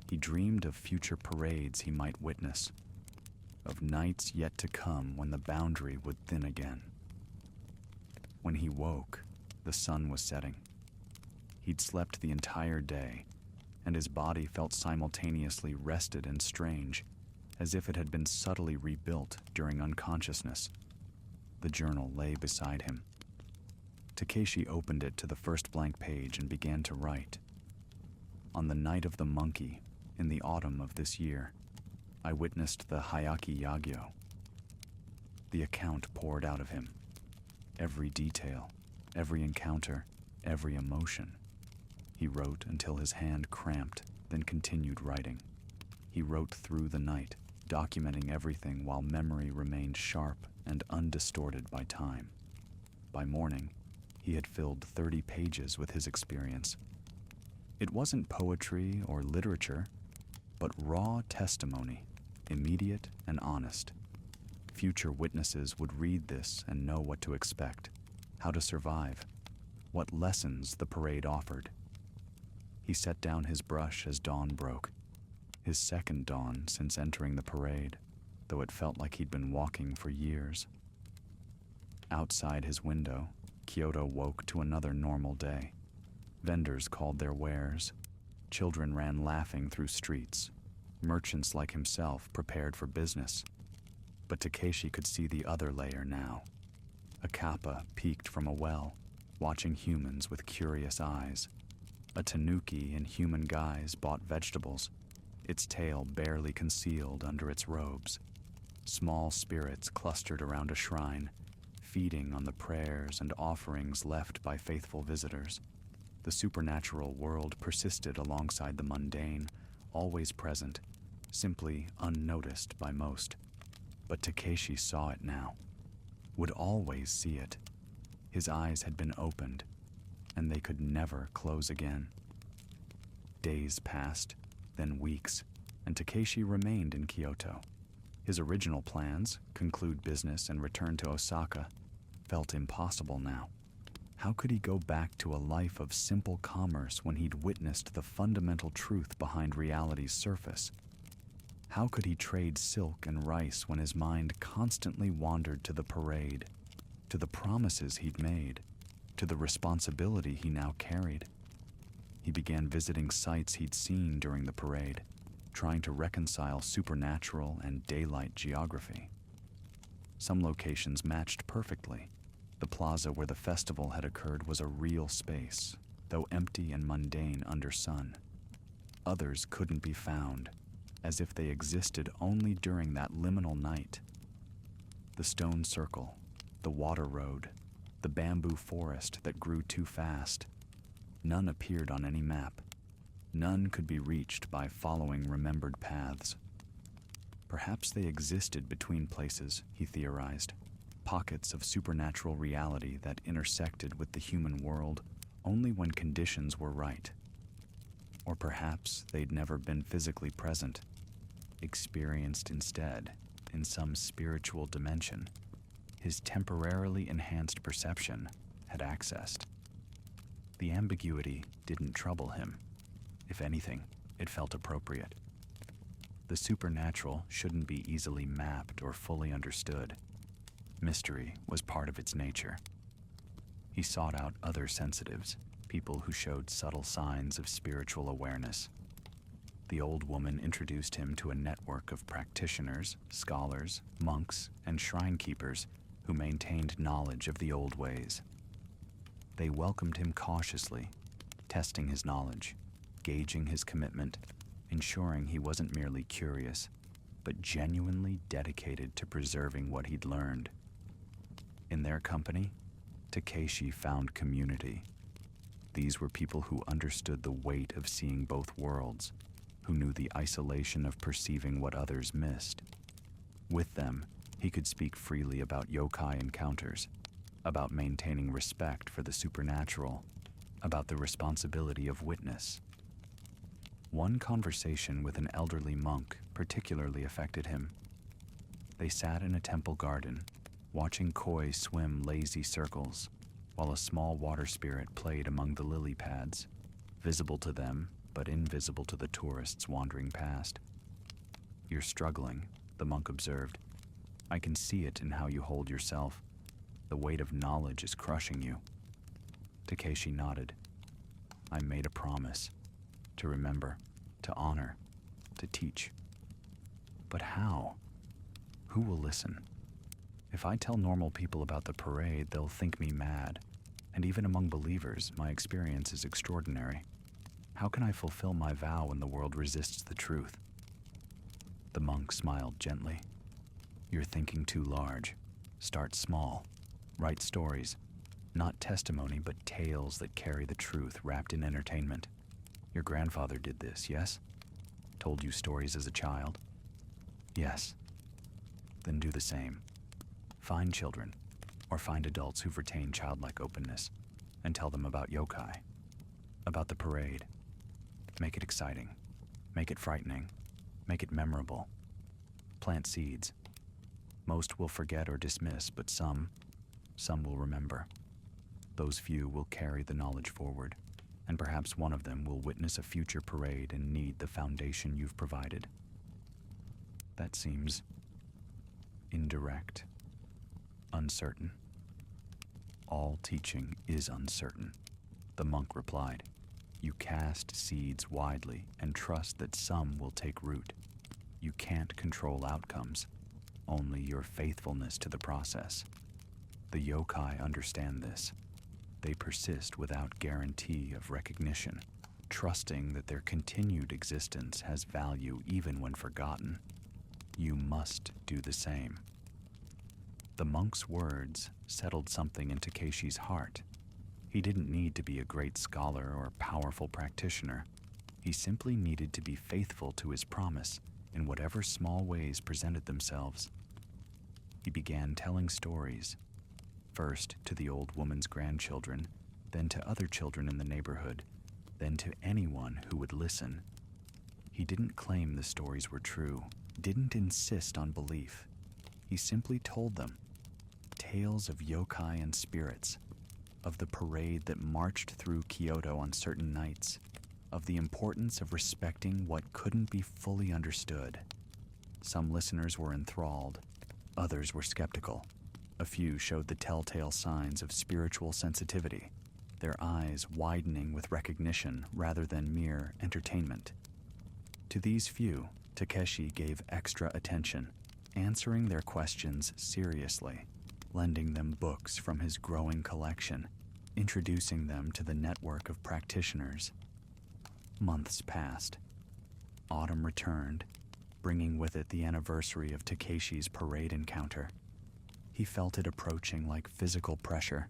He dreamed of future parades he might witness, of nights yet to come when the boundary would thin again. When he woke, the sun was setting. He'd slept the entire day, and his body felt simultaneously rested and strange, as if it had been subtly rebuilt during unconsciousness. The journal lay beside him. Takeshi opened it to the first blank page and began to write. On the night of the monkey, in the autumn of this year, I witnessed the Hayaki Yagyo. The account poured out of him. Every detail, every encounter, every emotion. He wrote until his hand cramped, then continued writing. He wrote through the night, documenting everything while memory remained sharp and undistorted by time. By morning, he had filled 30 pages with his experience. It wasn't poetry or literature, but raw testimony, immediate and honest. Future witnesses would read this and know what to expect, how to survive, what lessons the parade offered. He set down his brush as dawn broke, his second dawn since entering the parade, though it felt like he'd been walking for years. Outside his window, Kyoto woke to another normal day. Vendors called their wares. Children ran laughing through streets. Merchants like himself prepared for business. But Takeshi could see the other layer now. A kappa peeked from a well, watching humans with curious eyes. A tanuki in human guise bought vegetables, its tail barely concealed under its robes. Small spirits clustered around a shrine, feeding on the prayers and offerings left by faithful visitors. The supernatural world persisted alongside the mundane, always present, simply unnoticed by most. But Takeshi saw it now, would always see it. His eyes had been opened, and they could never close again. Days passed, then weeks, and Takeshi remained in Kyoto. His original plans, conclude business and return to Osaka, felt impossible now. How could he go back to a life of simple commerce when he'd witnessed the fundamental truth behind reality's surface? How could he trade silk and rice when his mind constantly wandered to the parade, to the promises he'd made, to the responsibility he now carried? He began visiting sites he'd seen during the parade, trying to reconcile supernatural and daylight geography. Some locations matched perfectly. The plaza where the festival had occurred was a real space, though empty and mundane under sun. Others couldn't be found, as if they existed only during that liminal night. The stone circle, the water road, the bamboo forest that grew too fast. None appeared on any map. None could be reached by following remembered paths. Perhaps they existed between places, he theorized, pockets of supernatural reality that intersected with the human world only when conditions were right. Or perhaps they'd never been physically present, experienced instead in some spiritual dimension his temporarily enhanced perception had accessed. The ambiguity didn't trouble him. If anything, it felt appropriate. The supernatural shouldn't be easily mapped or fully understood. Mystery was part of its nature. He sought out other sensitives, people who showed subtle signs of spiritual awareness. The old woman introduced him to a network of practitioners, scholars, monks, and shrine keepers who maintained knowledge of the old ways. They welcomed him cautiously, testing his knowledge, gauging his commitment, ensuring he wasn't merely curious, but genuinely dedicated to preserving what he'd learned. In their company, Takeshi found community. These were people who understood the weight of seeing both worlds, who knew the isolation of perceiving what others missed. With them, he could speak freely about yokai encounters, about maintaining respect for the supernatural, about the responsibility of witness. One conversation with an elderly monk particularly affected him. They sat in a temple garden, watching koi swim lazy circles, while a small water spirit played among the lily pads, visible to them but invisible to the tourists wandering past. "You're struggling," the monk observed. "I can see it in how you hold yourself. The weight of knowledge is crushing you." Takeshi nodded. "I made a promise. To remember, to honor, to teach. But how? Who will listen? If I tell normal people about the parade, they'll think me mad. And even among believers, my experience is extraordinary. How can I fulfill my vow when the world resists the truth?" The monk smiled gently. "You're thinking too large. Start small. Write stories. Not testimony, but tales that carry the truth wrapped in entertainment. Your grandfather did this, yes? Told you stories as a child? Yes. Then do the same. Find children, or find adults who've retained childlike openness, and tell them about yokai, about the parade. Make it exciting. Make it frightening. Make it memorable. Plant seeds. Most will forget or dismiss, but some will remember. Those few will carry the knowledge forward, and perhaps one of them will witness a future parade and need the foundation you've provided." That seems indirect, uncertain. "All teaching is uncertain," the monk replied. "You cast seeds widely and trust that some will take root. You can't control outcomes, only your faithfulness to the process. The yokai understand this. They persist without guarantee of recognition, trusting that their continued existence has value even when forgotten. You must do the same." The monk's words settled something in Takeshi's heart. He didn't need to be a great scholar or powerful practitioner. He simply needed to be faithful to his promise in whatever small ways presented themselves. He began telling stories, first to the old woman's grandchildren, then to other children in the neighborhood, then to anyone who would listen. He didn't claim the stories were true, didn't insist on belief. He simply told them tales of yokai and spirits, of the parade that marched through Kyoto on certain nights, of the importance of respecting what couldn't be fully understood. Some listeners were enthralled, others were skeptical. A few showed the telltale signs of spiritual sensitivity, their eyes widening with recognition rather than mere entertainment. To these few, Takeshi gave extra attention, answering their questions seriously, lending them books from his growing collection, introducing them to the network of practitioners. Months passed. Autumn returned, bringing with it the anniversary of Takeshi's parade encounter. He felt it approaching like physical pressure.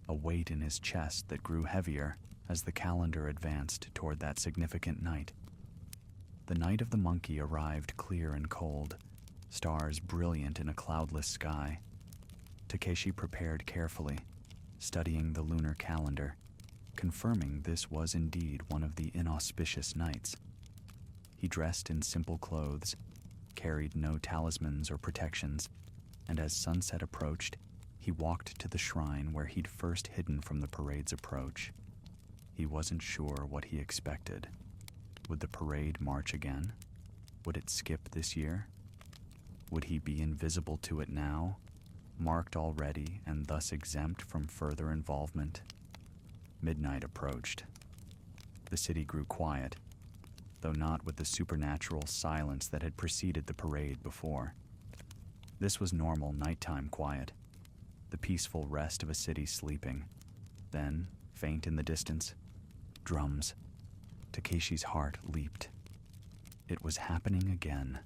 a weight in his chest that grew heavier as the calendar advanced toward that significant night. The night of the monkey arrived clear and cold, stars brilliant in a cloudless sky. Takeshi prepared carefully, studying the lunar calendar, confirming this was indeed one of the inauspicious nights. He dressed in simple clothes, carried no talismans or protections, and as sunset approached, he walked to the shrine where he'd first hidden from the parade's approach. He wasn't sure what he expected. Would the parade march again? Would it skip this year? Would he be invisible to it now, marked already and thus exempt from further involvement? Midnight approached. The city grew quiet, though not with the supernatural silence that had preceded the parade before. This was normal nighttime quiet, the peaceful rest of a city sleeping. Then, faint in the distance, drums. Takeshi's heart leaped. It was happening again.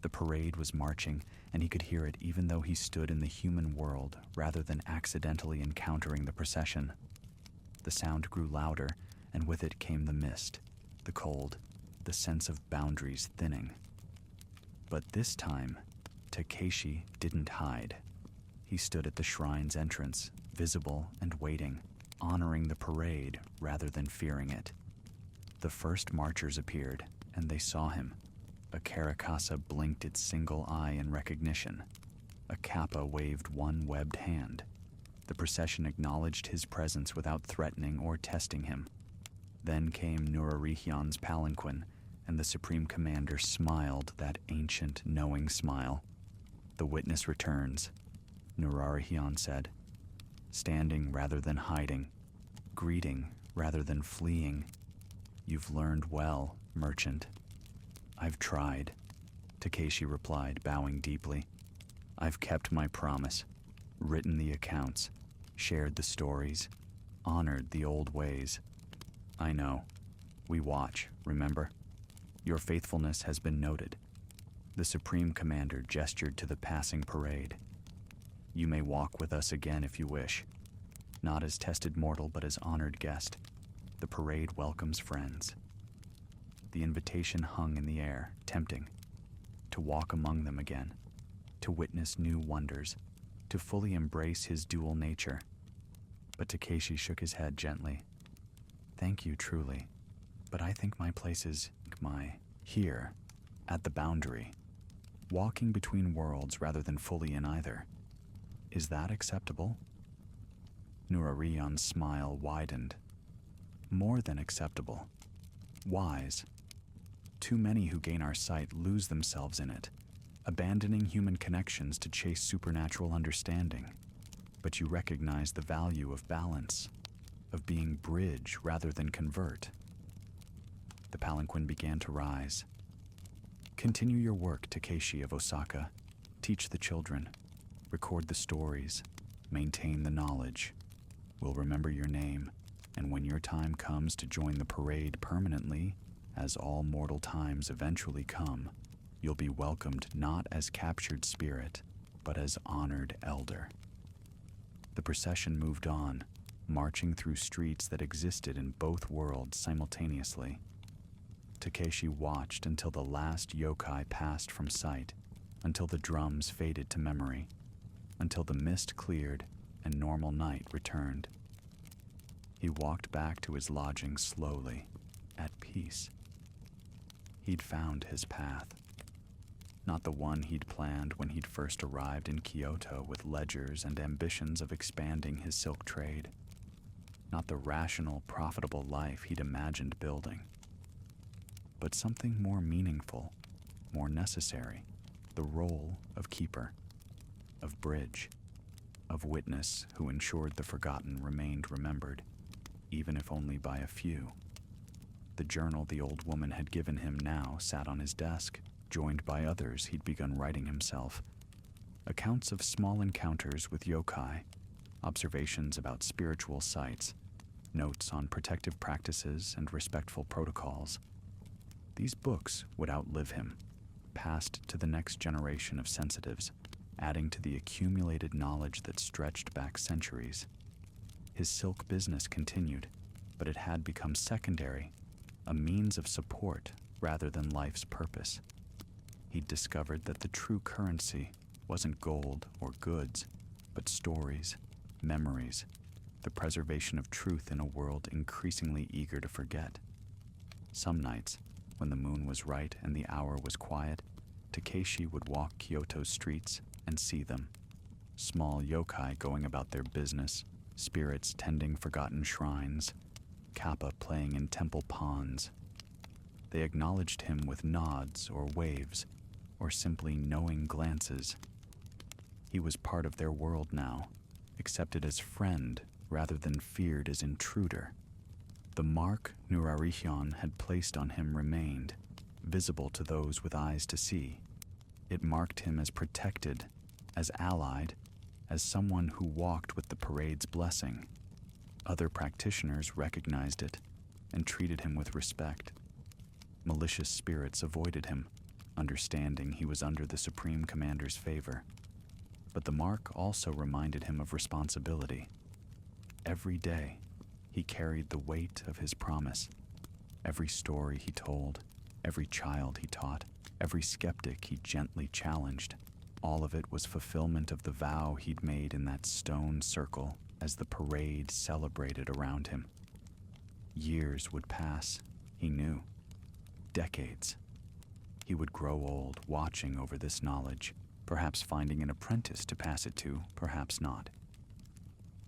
The parade was marching, and he could hear it even though he stood in the human world rather than accidentally encountering the procession. The sound grew louder, and with it came the mist, the cold, the sense of boundaries thinning. But this time, Takeshi didn't hide. He stood at the shrine's entrance, visible and waiting, honoring the parade rather than fearing it. The first marchers appeared, and they saw him. A Karakasa blinked its single eye in recognition. A Kappa waved one webbed hand. The procession acknowledged his presence without threatening or testing him. Then came Nurarihyan's palanquin, and the Supreme Commander smiled that ancient, knowing smile. "The witness returns," Nurarihyan said, "standing rather than hiding, greeting rather than fleeing. You've learned well, merchant." "I've tried," Takeshi replied, bowing deeply. "I've kept my promise, written the accounts, shared the stories, honored the old ways. I know. We watch, remember? Your faithfulness has been noted." The Supreme Commander gestured to the passing parade. "You may walk with us again if you wish. Not as tested mortal, but as honored guest. The parade welcomes friends." The invitation hung in the air, tempting. To walk among them again, to witness new wonders, to fully embrace his dual nature. But Takeshi shook his head gently. "Thank you, truly, but I think my place is here, at the boundary, walking between worlds rather than fully in either. Is that acceptable?" Nurarion's smile widened. "More than acceptable. Wise. Too many who gain our sight lose themselves in it, abandoning human connections to chase supernatural understanding. But you recognize the value of balance, of being bridge rather than convert." The palanquin began to rise. "Continue your work, Takeshi of Osaka. Teach the children. Record the stories. Maintain the knowledge. We'll remember your name, and when your time comes to join the parade permanently, as all mortal times eventually come, you'll be welcomed not as captured spirit, but as honored elder." The procession moved on, marching through streets that existed in both worlds simultaneously. Takeshi watched until the last yokai passed from sight, until the drums faded to memory, until the mist cleared and normal night returned. He walked back to his lodging slowly, at peace. He'd found his path. Not the one he'd planned when he'd first arrived in Kyoto with ledgers and ambitions of expanding his silk trade. Not the rational, profitable life he'd imagined building. But something more meaningful, more necessary, the role of keeper, of bridge, of witness who ensured the forgotten remained remembered, even if only by a few. The journal the old woman had given him now sat on his desk, joined by others he'd begun writing himself. Accounts of small encounters with yokai, observations about spiritual sites, notes on protective practices and respectful protocols. These books would outlive him, passed to the next generation of sensitives, adding to the accumulated knowledge that stretched back centuries. His silk business continued, but it had become secondary, a means of support rather than life's purpose. He'd discovered that the true currency wasn't gold or goods, but stories, memories, the preservation of truth in a world increasingly eager to forget. Some nights, when the moon was right and the hour was quiet, Takeshi would walk Kyoto's streets and see them. Small yokai going about their business, spirits tending forgotten shrines, kappa playing in temple ponds. They acknowledged him with nods or waves, or simply knowing glances. He was part of their world now, accepted as friend rather than feared as intruder. The mark narration had placed on him remained, visible to those with eyes to see. It marked him as protected, as allied, as someone who walked with the parade's blessing. Other practitioners recognized it and treated him with respect. Malicious spirits avoided him, understanding he was under the Supreme Commander's favor. But the mark also reminded him of responsibility. Every day, he carried the weight of his promise. Every story he told, every child he taught, every skeptic he gently challenged, all of it was fulfillment of the vow he'd made in that stone circle as the parade celebrated around him. Years would pass, he knew. Decades. He would grow old watching over this knowledge, perhaps finding an apprentice to pass it to, perhaps not.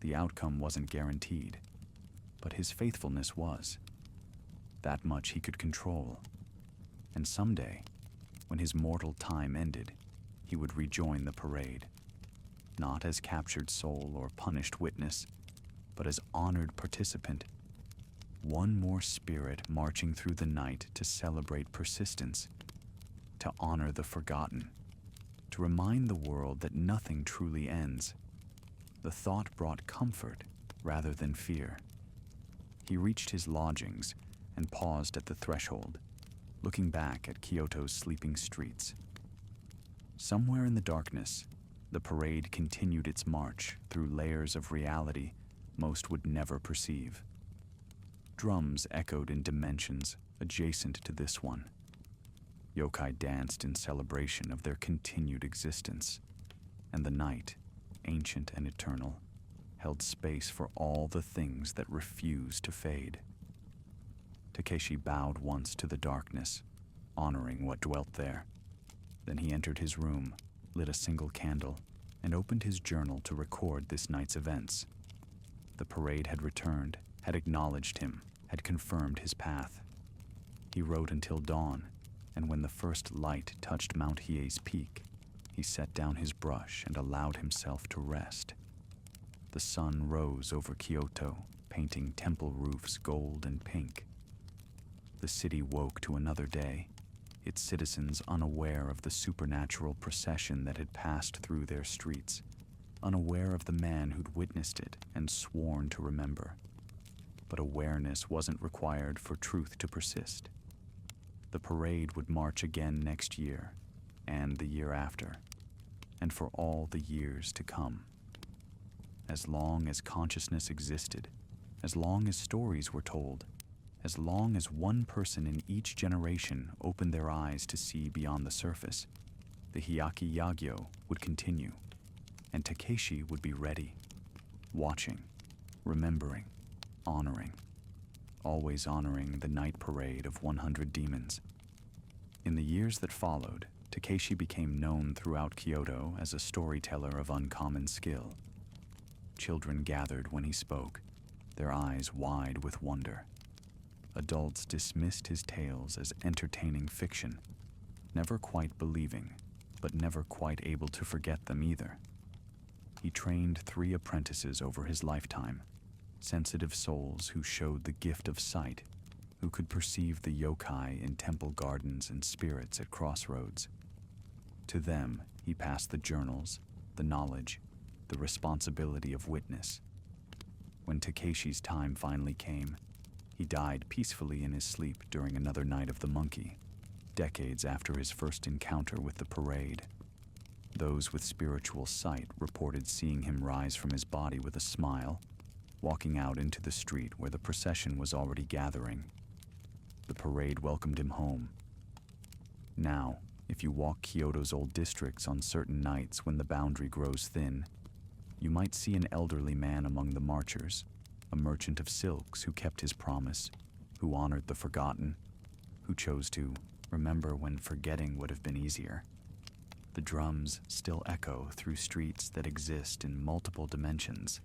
The outcome wasn't guaranteed, but his faithfulness was. That much he could control. And someday, when his mortal time ended, he would rejoin the parade, not as captured soul or punished witness, but as honored participant. One more spirit marching through the night to celebrate persistence, to honor the forgotten, to remind the world that nothing truly ends. The thought brought comfort rather than fear. He reached his lodgings and paused at the threshold, looking back at Kyoto's sleeping streets. Somewhere in the darkness, the parade continued its march through layers of reality most would never perceive. Drums echoed in dimensions adjacent to this one. Yokai danced in celebration of their continued existence, and the night, ancient and eternal, held space for all the things that refused to fade. Takeshi bowed once to the darkness, honoring what dwelt there. Then he entered his room, lit a single candle, and opened his journal to record this night's events. The parade had returned, had acknowledged him, had confirmed his path. He rode until dawn, and when the first light touched Mount Hiei's peak, he set down his brush and allowed himself to rest. The sun rose over Kyoto, painting temple roofs gold and pink. The city woke to another day, its citizens unaware of the supernatural procession that had passed through their streets, unaware of the man who'd witnessed it and sworn to remember. But awareness wasn't required for truth to persist. The parade would march again next year, and the year after, and for all the years to come. As long as consciousness existed, as long as stories were told, as long as one person in each generation opened their eyes to see beyond the surface, the Hyaki Yagyo would continue, and Takeshi would be ready, watching, remembering, honoring, always honoring the night parade of 100 demons. In the years that followed, Takeshi became known throughout Kyoto as a storyteller of uncommon skill. Children gathered when he spoke, their eyes wide with wonder. Adults dismissed his tales as entertaining fiction, never quite believing, but never quite able to forget them either. He trained 3 apprentices over his lifetime, sensitive souls who showed the gift of sight, who could perceive the yokai in temple gardens and spirits at crossroads. To them, he passed the journals, the knowledge, the responsibility of witness. When Takeshi's time finally came, he died peacefully in his sleep during another night of the monkey, decades after his first encounter with the parade. Those with spiritual sight reported seeing him rise from his body with a smile, walking out into the street where the procession was already gathering. The parade welcomed him home. Now, if you walk Kyoto's old districts on certain nights when the boundary grows thin, you might see an elderly man among the marchers, a merchant of silks who kept his promise, who honored the forgotten, who chose to remember when forgetting would have been easier. The drums still echo through streets that exist in multiple dimensions.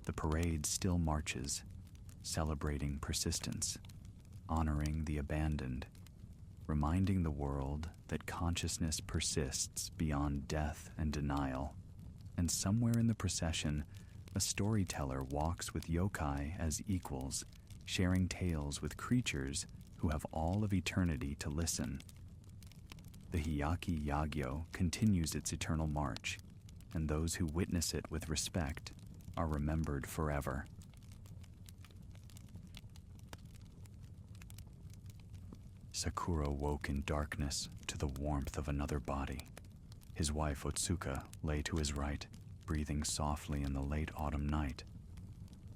The parade still marches, celebrating persistence, honoring the abandoned, reminding the world that consciousness persists beyond death and denial. And somewhere in the procession, a storyteller walks with yokai as equals, sharing tales with creatures who have all of eternity to listen. The Hiyaki Yagyo continues its eternal march, and those who witness it with respect are remembered forever. Sakura woke in darkness to the warmth of another body. His wife Otsuka lay to his right, breathing softly in the late autumn night.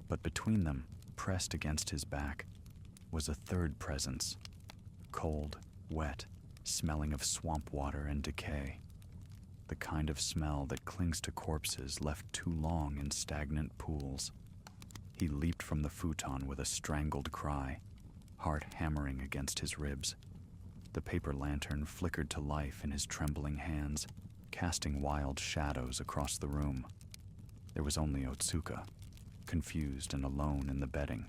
But between them, pressed against his back, was a third presence, cold, wet, smelling of swamp water and decay. The kind of smell that clings to corpses left too long in stagnant pools. He leaped from the futon with a strangled cry, heart hammering against his ribs. The paper lantern flickered to life in his trembling hands, casting wild shadows across the room. There was only Otsuka, confused and alone in the bedding,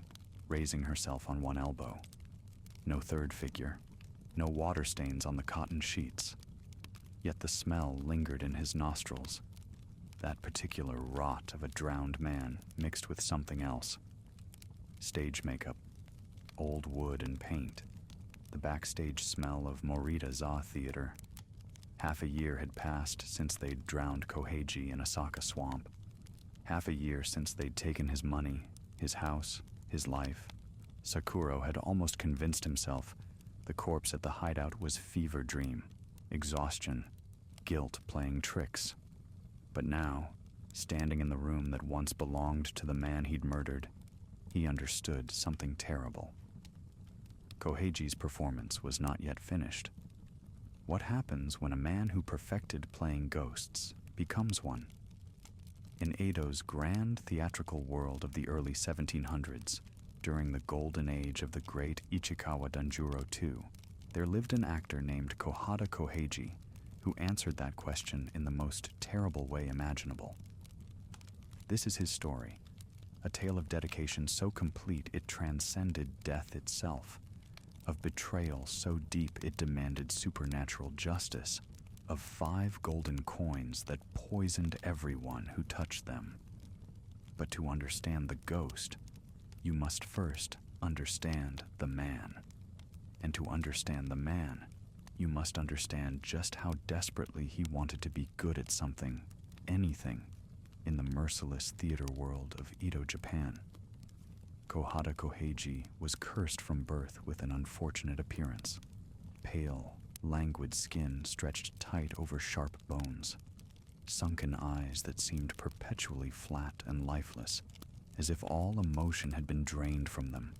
raising herself on one elbow. No third figure, no water stains on the cotton sheets. Yet the smell lingered in his nostrils, that particular rot of a drowned man mixed with something else. Stage makeup, old wood and paint, the backstage smell of Morita-za Theater. Half a year had passed since they'd drowned Koheiji in a Saka swamp. Half a year since they'd taken his money, his house, his life. Sakuro had almost convinced himself the corpse at the hideout was fever dream, exhaustion, guilt playing tricks. But now, standing in the room that once belonged to the man he'd murdered, he understood something terrible. Koheiji's performance was not yet finished. What happens when a man who perfected playing ghosts becomes one? In Edo's grand theatrical world of the early 1700s, during the golden age of the great Ichikawa Danjuro II, there lived an actor named Kohada Koheiki who answered that question in the most terrible way imaginable. This is his story, a tale of dedication so complete it transcended death itself, of betrayal so deep it demanded supernatural justice, of 5 golden coins that poisoned everyone who touched them. But to understand the ghost, you must first understand the man. And to understand the man, you must understand just how desperately he wanted to be good at something, anything, in the merciless theater world of Edo, Japan. Kohada Koheiji was cursed from birth with an unfortunate appearance. Pale, languid skin stretched tight over sharp bones. Sunken eyes that seemed perpetually flat and lifeless, as if all emotion had been drained from them.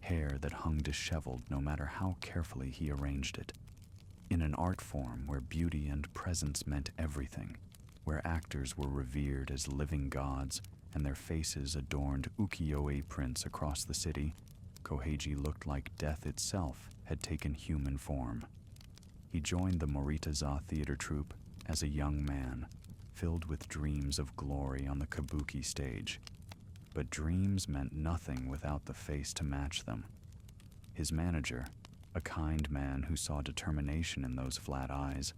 Hair that hung disheveled no matter how carefully he arranged it. In an art form where beauty and presence meant everything, where actors were revered as living gods and their faces adorned ukiyo-e prints across the city, Koheiji looked like death itself had taken human form. He joined the Morita-za theater troupe as a young man, filled with dreams of glory on the kabuki stage. But dreams meant nothing without the face to match them. His manager, a kind man who saw determination in those flat eyes,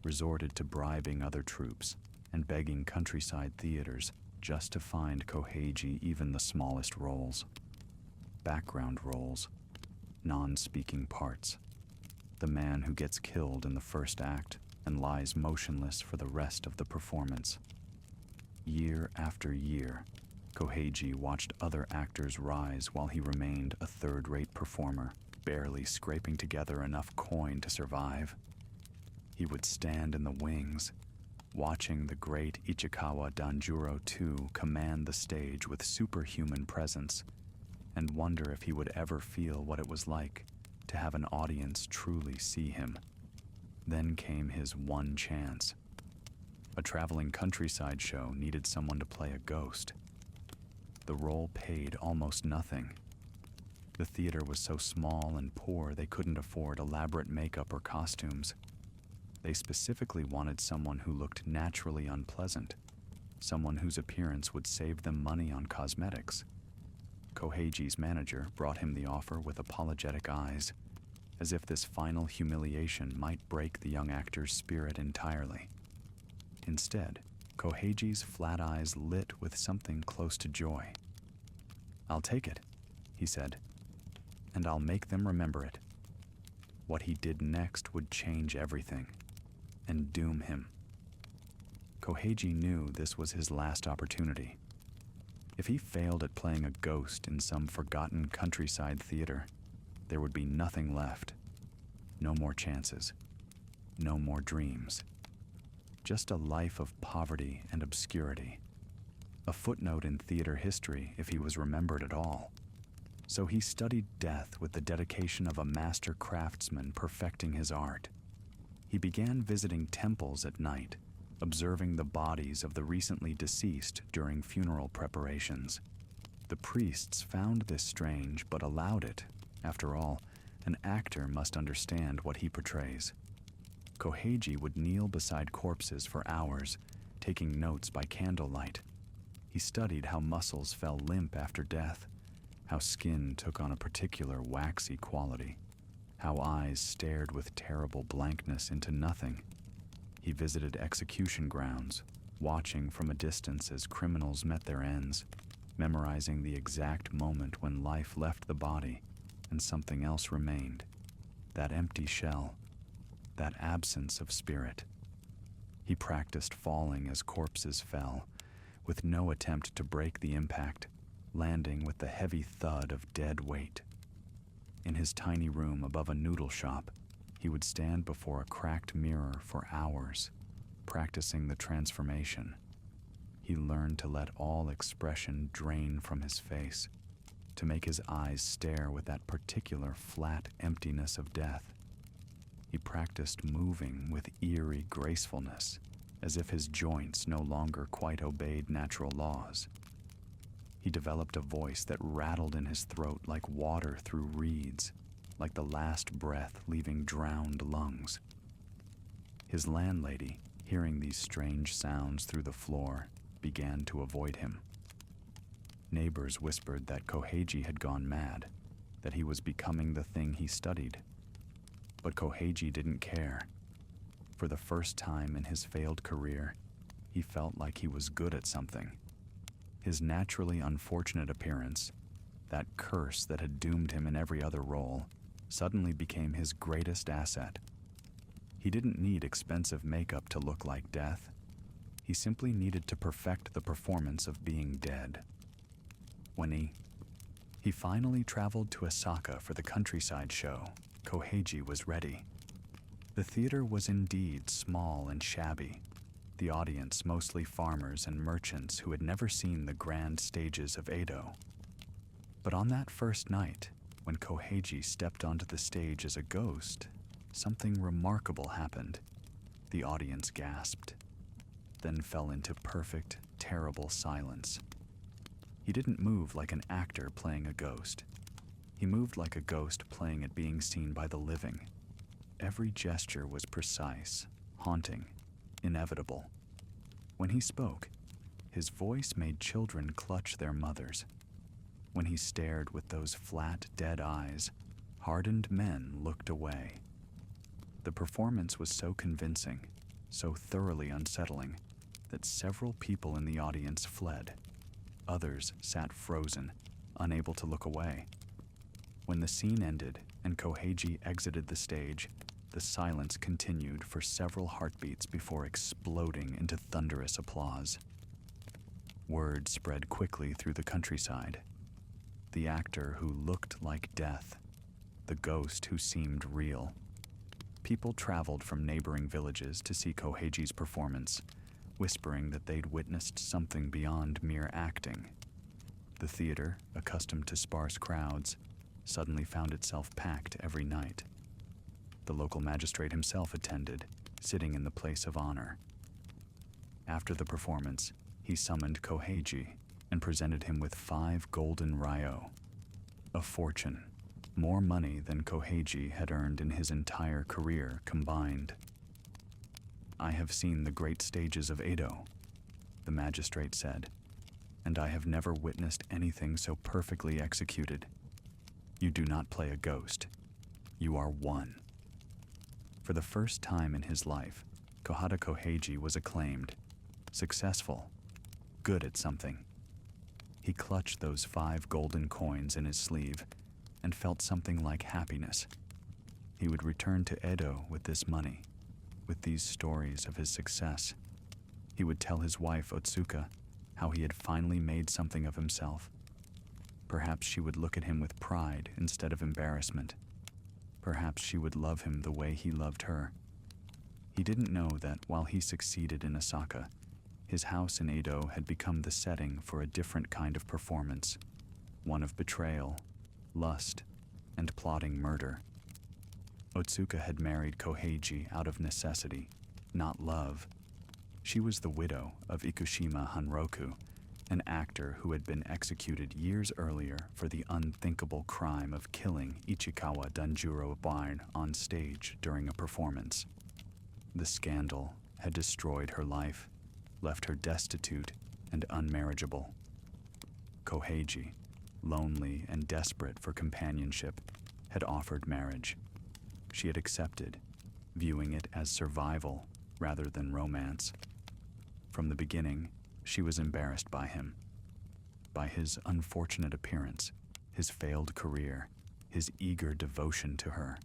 resorted to bribing other troupes and begging countryside theaters just to find Koheiji even the smallest roles. Background roles, non-speaking parts. The man who gets killed in the first act and lies motionless for the rest of the performance. Year after year, Koheiji watched other actors rise while he remained a third-rate performer, barely scraping together enough coin to survive. He would stand in the wings, watching the great Ichikawa Danjuro II command the stage with superhuman presence, and wonder if he would ever feel what it was like to have an audience truly see him. Then came his one chance. A traveling countryside show needed someone to play a ghost. The role paid almost nothing. The theater was so small and poor they couldn't afford elaborate makeup or costumes. They specifically wanted someone who looked naturally unpleasant, someone whose appearance would save them money on cosmetics. Koheiji's manager brought him the offer with apologetic eyes, as if this final humiliation might break the young actor's spirit entirely. Instead, Koheiji's flat eyes lit with something close to joy. "I'll take it," he said, "and I'll make them remember it." What he did next would change everything and doom him. Koheiji knew this was his last opportunity. If he failed at playing a ghost in some forgotten countryside theater, there would be nothing left. No more chances. No more dreams. Just a life of poverty and obscurity. A footnote in theater history if he was remembered at all. So he studied death with the dedication of a master craftsman perfecting his art. He began visiting temples at night, observing the bodies of the recently deceased during funeral preparations. The priests found this strange but allowed it. After all, an actor must understand what he portrays. Koheiji would kneel beside corpses for hours, taking notes by candlelight. He studied how muscles fell limp after death, how skin took on a particular waxy quality, how eyes stared with terrible blankness into nothing. He visited execution grounds, watching from a distance as criminals met their ends, memorizing the exact moment when life left the body and something else remained, that empty shell, that absence of spirit. He practiced falling as corpses fell, with no attempt to break the impact, landing with the heavy thud of dead weight. In his tiny room above a noodle shop, he would stand before a cracked mirror for hours, practicing the transformation. He learned to let all expression drain from his face, to make his eyes stare with that particular flat emptiness of death. He practiced moving with eerie gracefulness, as if his joints no longer quite obeyed natural laws. He developed a voice that rattled in his throat like water through reeds, like the last breath leaving drowned lungs. His landlady, hearing these strange sounds through the floor, began to avoid him. Neighbors whispered that Koheiji had gone mad, that he was becoming the thing he studied. But Koheiji didn't care. For the first time in his failed career, he felt like he was good at something. His naturally unfortunate appearance, that curse that had doomed him in every other role, suddenly became his greatest asset. He didn't need expensive makeup to look like death. He simply needed to perfect the performance of being dead. When he finally traveled to Osaka for the countryside show, Koheiji was ready. The theater was indeed small and shabby, the audience mostly farmers and merchants who had never seen the grand stages of Edo. But on that first night, when Koheiji stepped onto the stage as a ghost, something remarkable happened. The audience gasped, then fell into perfect, terrible silence. He didn't move like an actor playing a ghost. He moved like a ghost playing at being seen by the living. Every gesture was precise, haunting, inevitable. When he spoke, his voice made children clutch their mothers. When he stared with those flat, dead eyes, hardened men looked away. The performance was so convincing, so thoroughly unsettling, that several people in the audience fled. Others sat frozen, unable to look away. When the scene ended and Koheiji exited the stage, the silence continued for several heartbeats before exploding into thunderous applause. Word spread quickly through the countryside. The actor who looked like death, the ghost who seemed real. People traveled from neighboring villages to see Koheiji's performance, whispering that they'd witnessed something beyond mere acting. The theater, accustomed to sparse crowds, suddenly found itself packed every night. The local magistrate himself attended, sitting in the place of honor. After the performance, he summoned Koheiji and presented him with 5 golden ryo, a fortune, more money than Koheiji had earned in his entire career combined. "I have seen the great stages of Edo," the magistrate said, "and I have never witnessed anything so perfectly executed. You do not play a ghost. You are one." For the first time in his life, Kohada Koheiki was acclaimed, successful, good at something. He clutched those 5 golden coins in his sleeve and felt something like happiness. He would return to Edo with this money, with these stories of his success. He would tell his wife Otsuka how he had finally made something of himself. Perhaps she would look at him with pride instead of embarrassment. Perhaps she would love him the way he loved her. He didn't know that while he succeeded in Osaka, his house in Edo had become the setting for a different kind of performance, one of betrayal, lust, and plotting murder. Otsuka had married Koheiji out of necessity, not love. She was the widow of Ikushima Hanroku, an actor who had been executed years earlier for the unthinkable crime of killing Ichikawa Danjuro Barn on stage during a performance. The scandal had destroyed her life, left her destitute and unmarriageable. Koheiji, lonely and desperate for companionship, had offered marriage. She had accepted, viewing it as survival rather than romance. From the beginning, she was embarrassed by him, by his unfortunate appearance, his failed career, his eager devotion to her.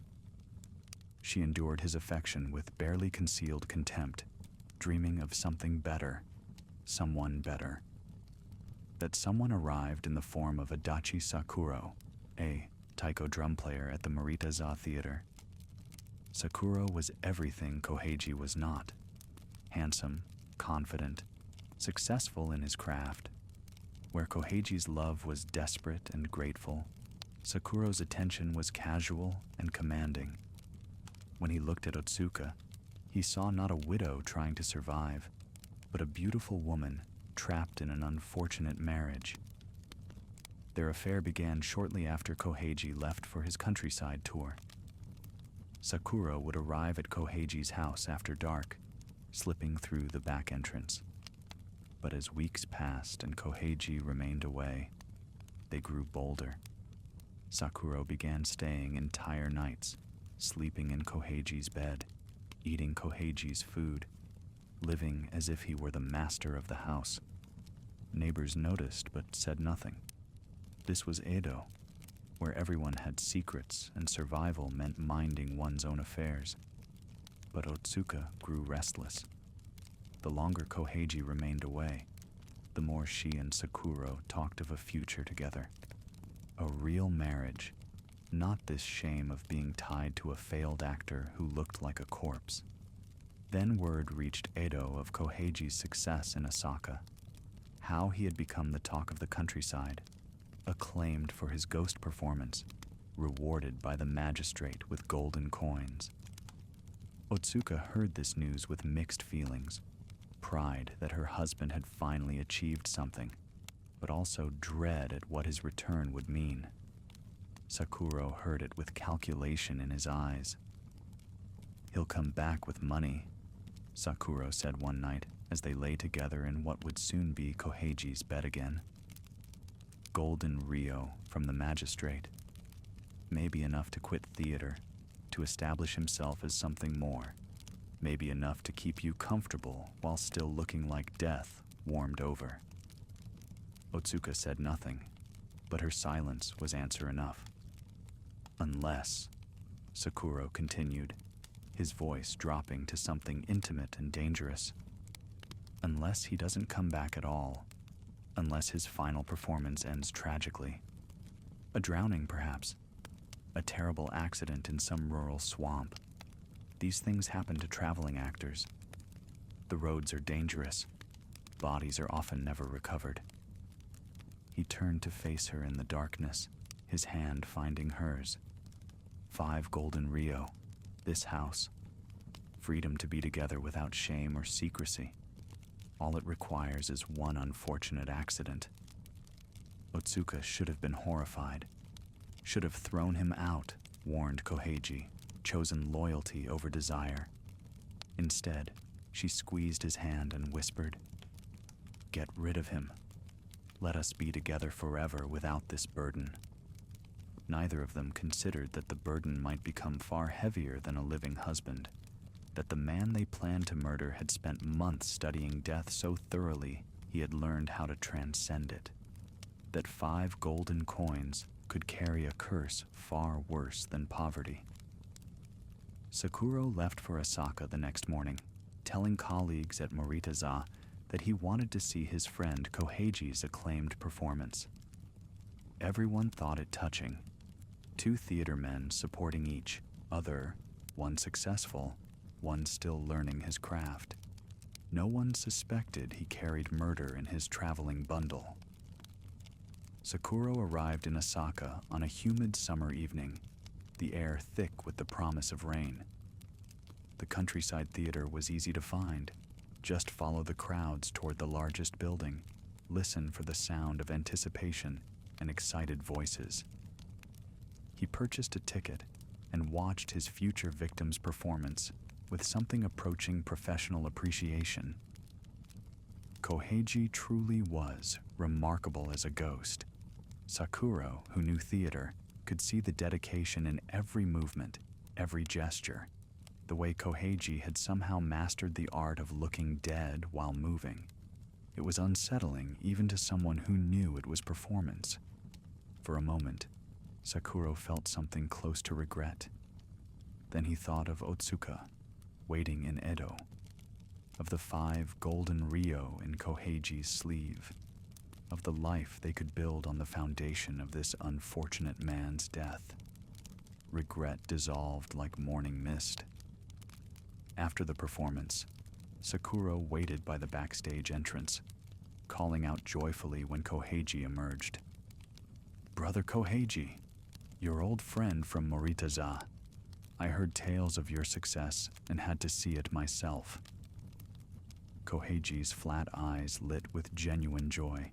She endured his affection with barely concealed contempt, dreaming of something better, someone better. That someone arrived in the form of Adachi Sakuro, a taiko drum player at the Morita-za Theater. Sakuro was everything Koheiji was not. Handsome, confident, successful in his craft. Where Koheiji's love was desperate and grateful, Sakuro's attention was casual and commanding. When he looked at Otsuka, he saw not a widow trying to survive, but a beautiful woman trapped in an unfortunate marriage. Their affair began shortly after Koheiji left for his countryside tour. Sakuro would arrive at Koheiji's house after dark, slipping through the back entrance. But as weeks passed and Koheiji remained away, they grew bolder. Sakuro began staying entire nights, sleeping in Koheiji's bed, eating Koheiji's food, living as if he were the master of the house. Neighbors noticed but said nothing. This was Edo, where everyone had secrets and survival meant minding one's own affairs. But Otsuka grew restless. The longer Koheiji remained away, the more she and Sakuro talked of a future together. A real marriage, not this shame of being tied to a failed actor who looked like a corpse. Then word reached Edo of Koheiji's success in Osaka, how he had become the talk of the countryside, acclaimed for his ghost performance, rewarded by the magistrate with golden coins. Otsuka heard this news with mixed feelings, pride that her husband had finally achieved something, but also dread at what his return would mean. Sakuro heard it with calculation in his eyes. "He'll come back with money," Sakuro said one night as they lay together in what would soon be Koheiji's bed again. Golden ryo from the magistrate, maybe enough to quit theater, to establish himself as something more, maybe enough to keep you comfortable while still looking like death warmed over. Otsuka said nothing, but her silence was answer enough. "Unless," Sakuro continued, his voice dropping to something intimate and dangerous, "unless he doesn't come back at all, unless his final performance ends tragically. A drowning, perhaps. A terrible accident in some rural swamp. These things happen to traveling actors. The roads are dangerous. Bodies are often never recovered. He turned to face her in the darkness, his hand finding hers. 5 golden Rio, this house. Freedom to be together without shame or secrecy. All it requires is one unfortunate accident. Otsuka should have been horrified. Should have thrown him out, warned Koheiji, chosen loyalty over desire. Instead, she squeezed his hand and whispered, "Get rid of him. Let us be together forever without this burden." Neither of them considered that the burden might become far heavier than a living husband, that the man they planned to murder had spent months studying death so thoroughly he had learned how to transcend it, that 5 golden coins could carry a curse far worse than poverty. Sakuro left for Osaka the next morning, telling colleagues at Moritaza that he wanted to see his friend Koheiji's acclaimed performance. Everyone thought it touching. 2 theater men supporting each other, one successful, one still learning his craft. No one suspected he carried murder in his traveling bundle. Sakuro arrived in Osaka on a humid summer evening, the air thick with the promise of rain. The countryside theater was easy to find. Just follow the crowds toward the largest building, listen for the sound of anticipation and excited voices. He purchased a ticket and watched his future victim's performance with something approaching professional appreciation. Koheiji truly was remarkable as a ghost. Sakuro, who knew theater, could see the dedication in every movement, every gesture, the way Koheiji had somehow mastered the art of looking dead while moving. It was unsettling even to someone who knew it was performance. For a moment, Sakuro felt something close to regret. Then he thought of Otsuka, waiting in Edo, of the 5 golden Rio in Koheiji's sleeve, of the life they could build on the foundation of this unfortunate man's death. Regret dissolved like morning mist. After the performance, Sakuro waited by the backstage entrance, calling out joyfully when Koheiji emerged. "Brother Koheiji, your old friend from Moritaza. I heard tales of your success and had to see it myself." Koheiji's flat eyes lit with genuine joy.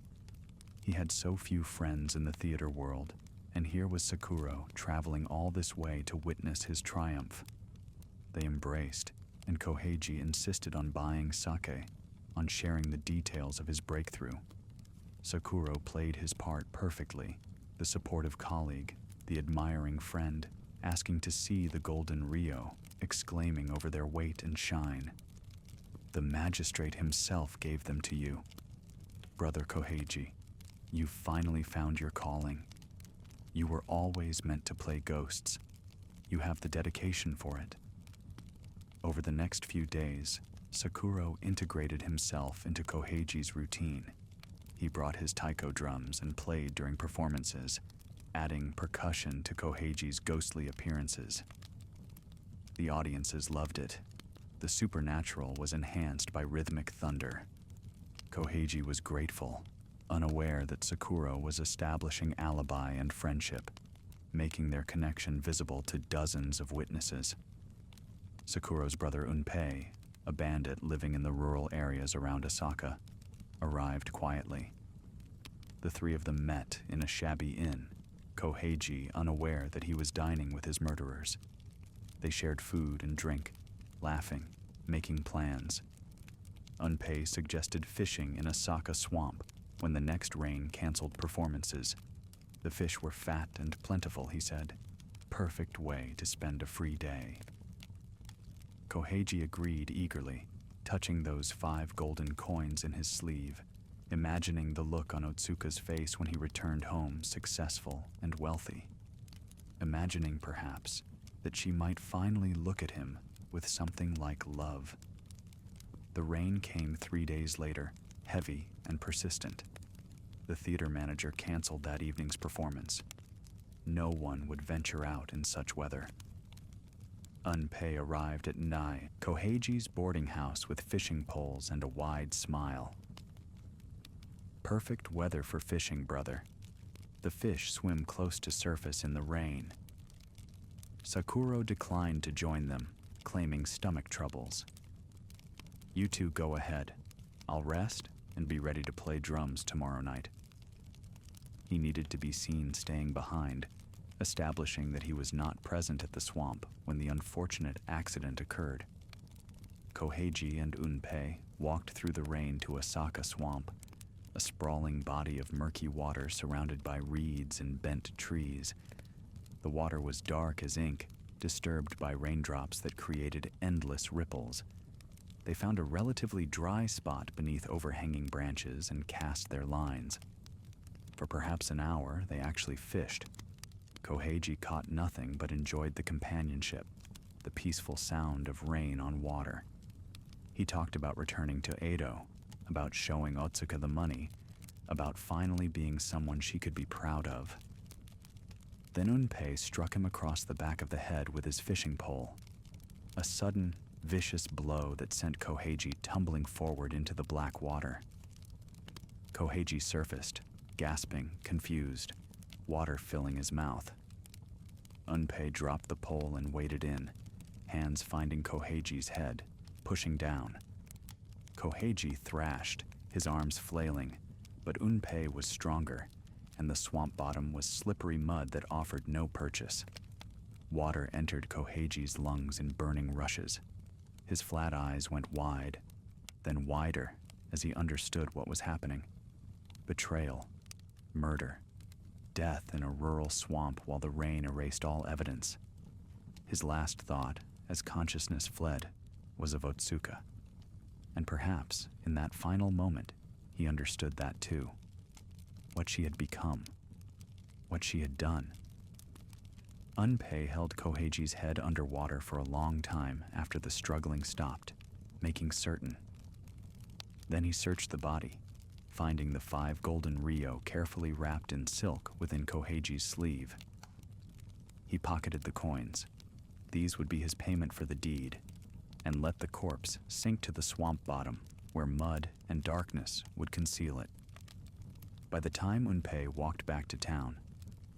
He had so few friends in the theater world, and here was Sakuro traveling all this way to witness his triumph. They embraced, and Koheiji insisted on buying sake, on sharing the details of his breakthrough. Sakuro played his part perfectly, the supportive colleague, the admiring friend, asking to see the golden Rio, exclaiming over their weight and shine. "The magistrate himself gave them to you. Brother Koheiji, you finally found your calling. You were always meant to play ghosts. You have the dedication for it." Over the next few days, Sakuro integrated himself into Koheiji's routine. He brought his taiko drums and played during performances, adding percussion to Koheiji's ghostly appearances. The audiences loved it. The supernatural was enhanced by rhythmic thunder. Koheiji was grateful, unaware that Sakuro was establishing alibi and friendship, making their connection visible to dozens of witnesses. Sakuro's brother Unpei, a bandit living in the rural areas around Osaka, arrived quietly. The 3 of them met in a shabby inn, Koheiji unaware that he was dining with his murderers. They shared food and drink, laughing, making plans. Unpei suggested fishing in a Saka swamp when the next rain canceled performances. The fish were fat and plentiful, he said. Perfect way to spend a free day. Koheiji agreed eagerly, touching those 5 golden coins in his sleeve, imagining the look on Otsuka's face when he returned home successful and wealthy. Imagining, perhaps, that she might finally look at him with something like love. The rain came 3 days later, heavy and persistent. The theater manager canceled that evening's performance. No one would venture out in such weather. Unpei arrived at Koheiji's boarding house with fishing poles and a wide smile. Perfect weather for fishing, brother. The fish swim close to surface in the rain. Sakuro declined to join them, claiming stomach troubles. You two go ahead. I'll rest and be ready to play drums tomorrow night. He needed to be seen staying behind, establishing that he was not present at the swamp when the unfortunate accident occurred. Koheiji and Unpei walked through the rain to Osaka Swamp, a sprawling body of murky water surrounded by reeds and bent trees. The water was dark as ink, disturbed by raindrops that created endless ripples. They found a relatively dry spot beneath overhanging branches and cast their lines. For perhaps an hour, they actually fished. Koheiji caught nothing but enjoyed the companionship, the peaceful sound of rain on water. He talked about returning to Edo, about showing Otsuka the money, about finally being someone she could be proud of. Then Unpei struck him across the back of the head with his fishing pole. A sudden, vicious blow that sent Koheiji tumbling forward into the black water. Koheiji surfaced, gasping, confused, water filling his mouth. Unpei dropped the pole and waded in, hands finding Koheiji's head, pushing down. Koheiji thrashed, his arms flailing, but Unpei was stronger, and the swamp bottom was slippery mud that offered no purchase. Water entered Koheiji's lungs in burning rushes. His flat eyes went wide, then wider as he understood what was happening. Betrayal, murder, death in a rural swamp while the rain erased all evidence. His last thought, as consciousness fled, was of Otsuka. And perhaps, in that final moment, he understood that too. What she had become. What she had done. Unpei held Koheiji's head underwater for a long time after the struggling stopped, making certain. Then he searched the body, finding the 5 golden ryo carefully wrapped in silk within Koheiji's sleeve. He pocketed the coins. These would be his payment for the deed, and let the corpse sink to the swamp bottom, where mud and darkness would conceal it. By the time Unpei walked back to town,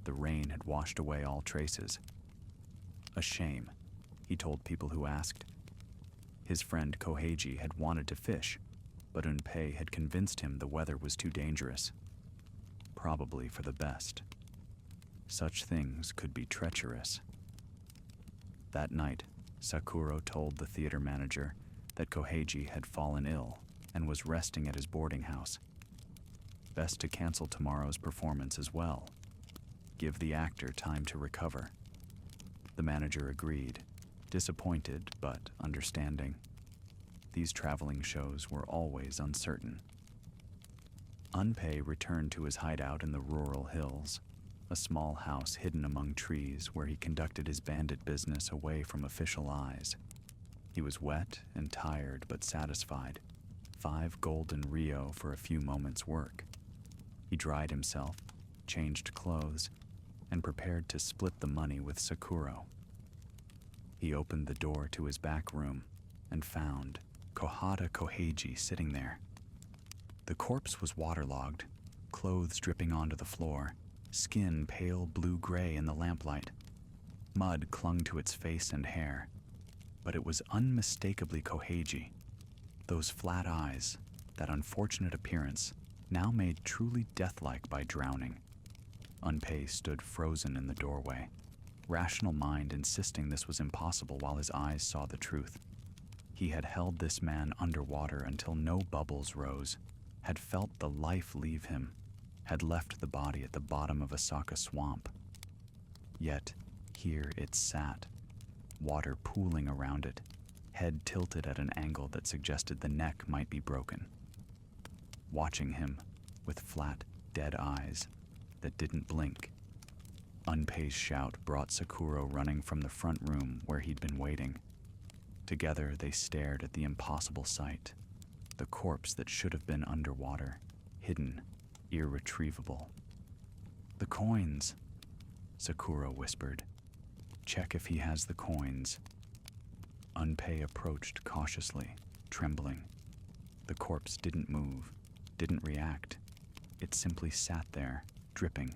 the rain had washed away all traces. A shame, he told people who asked. His friend Koheiji had wanted to fish, but Unpei had convinced him the weather was too dangerous. Probably for the best. Such things could be treacherous. That night, Sakuro told the theater manager that Koheiji had fallen ill and was resting at his boarding house. Best to cancel tomorrow's performance as well. Give the actor time to recover. The manager agreed, disappointed but understanding. These traveling shows were always uncertain. Unpei returned to his hideout in the rural hills, a small house hidden among trees where he conducted his bandit business away from official eyes. He was wet and tired but satisfied. 5 golden ryo for a few moments' work. He dried himself, changed clothes, and prepared to split the money with Sakuro. He opened the door to his back room and found Kohada Koheiki sitting there. The corpse was waterlogged, clothes dripping onto the floor, skin pale blue-gray in the lamplight. Mud clung to its face and hair, but it was unmistakably Koheiji. Those flat eyes, that unfortunate appearance, now made truly deathlike by drowning. Unpei stood frozen in the doorway, rational mind insisting this was impossible while his eyes saw the truth. He had held this man underwater until no bubbles rose, had felt the life leave him, had left the body at the bottom of Osaka Swamp. Yet, here it sat, water pooling around it, head tilted at an angle that suggested the neck might be broken. Watching him, with flat, dead eyes that didn't blink. Unpei's shout brought Sakuro running from the front room where he'd been waiting. Together they stared at the impossible sight, the corpse that should have been underwater, hidden, irretrievable. "The coins," Sakuro whispered. "Check if he has the coins. Unpei approached cautiously, trembling. The corpse didn't move, didn't react. It simply sat there, dripping.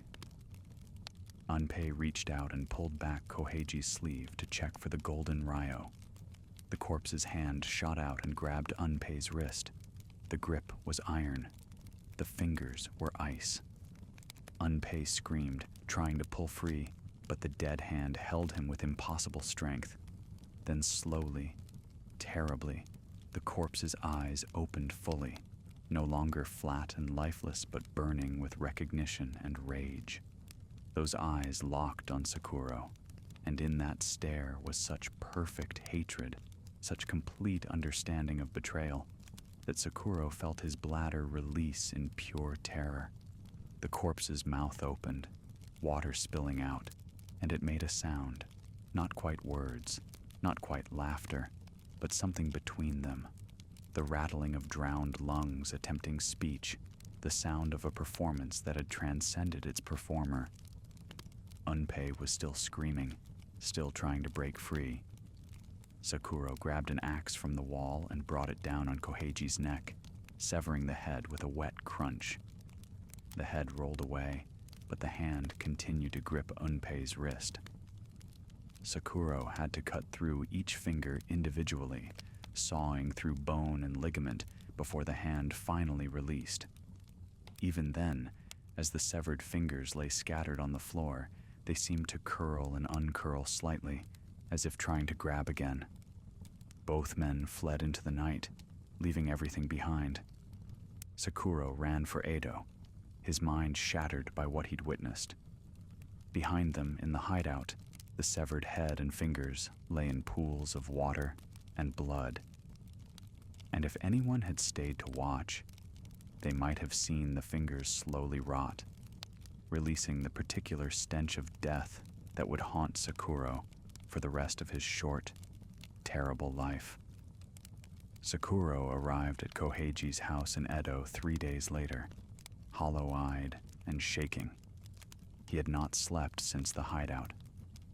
Unpei reached out and pulled back Koheiji's sleeve to check for the golden ryo. The corpse's hand shot out and grabbed Unpei's wrist. The grip was iron. The fingers were ice. Unpei screamed, trying to pull free, but the dead hand held him with impossible strength. Then slowly, terribly, the corpse's eyes opened fully, no longer flat and lifeless but burning with recognition and rage. Those eyes locked on Sakuro, and in that stare was such perfect hatred, such complete understanding of betrayal, that Sakuro felt his bladder release in pure terror. The corpse's mouth opened, water spilling out, and it made a sound, not quite words, not quite laughter, but something between them. The rattling of drowned lungs attempting speech, the sound of a performance that had transcended its performer. Unpei was still screaming, still trying to break free. Sakuro grabbed an axe from the wall and brought it down on Koheiji's neck, severing the head with a wet crunch. The head rolled away, but the hand continued to grip Unpei's wrist. Sakuro had to cut through each finger individually, sawing through bone and ligament before the hand finally released. Even then, as the severed fingers lay scattered on the floor, they seemed to curl and uncurl slightly, as if trying to grab again. Both men fled into the night, leaving everything behind. Sakuro ran for Edo, his mind shattered by what he'd witnessed. Behind them, in the hideout, the severed head and fingers lay in pools of water and blood. And if anyone had stayed to watch, they might have seen the fingers slowly rot, releasing the particular stench of death that would haunt Sakuro for the rest of his short, terrible life. Sakuro arrived at Koheiji's house in Edo 3 days later, hollow-eyed and shaking. He had not slept since the hideout,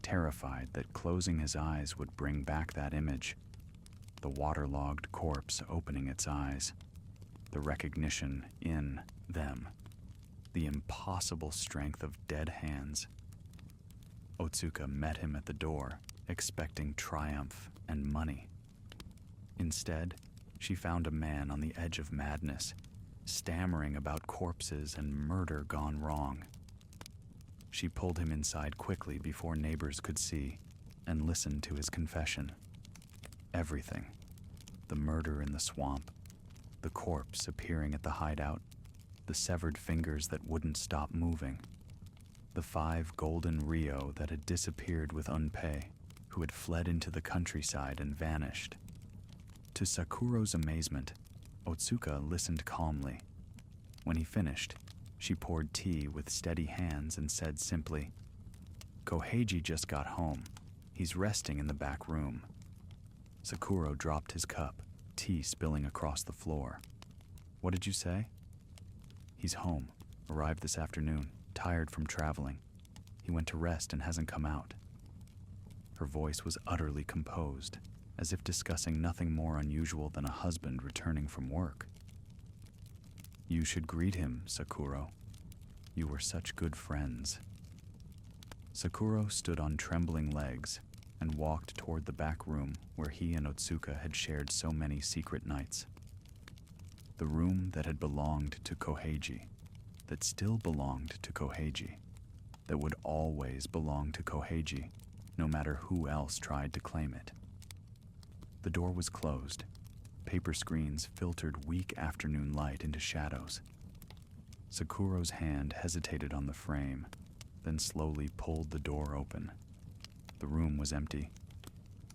terrified that closing his eyes would bring back that image, the waterlogged corpse opening its eyes, the recognition in them, the impossible strength of dead hands. Otsuka met him at the door, expecting triumph and money. Instead, she found a man on the edge of madness, stammering about corpses and murder gone wrong. She pulled him inside quickly before neighbors could see, and listened to his confession. Everything. The murder in the swamp, the corpse appearing at the hideout, the severed fingers that wouldn't stop moving, the 5 golden ryo that had disappeared with Unpei, who had fled into the countryside and vanished. To Sakuro's amazement, Otsuka listened calmly. When he finished, she poured tea with steady hands and said simply, "Koheiji just got home. He's resting in the back room." Sakuro dropped his cup, tea spilling across the floor. "What did you say?" "He's home. Arrived this afternoon, tired from traveling. He went to rest and hasn't come out." Her voice was utterly composed, as if discussing nothing more unusual than a husband returning from work. "You should greet him, Sakuro. You were such good friends." Sakuro stood on trembling legs and walked toward the back room where he and Otsuka had shared so many secret nights. The room that had belonged to Koheiji, that still belonged to Koheiji, that would always belong to Koheiji, no matter who else tried to claim it. The door was closed. Paper screens filtered weak afternoon light into shadows. Sakuro's hand hesitated on the frame, then slowly pulled the door open. The room was empty.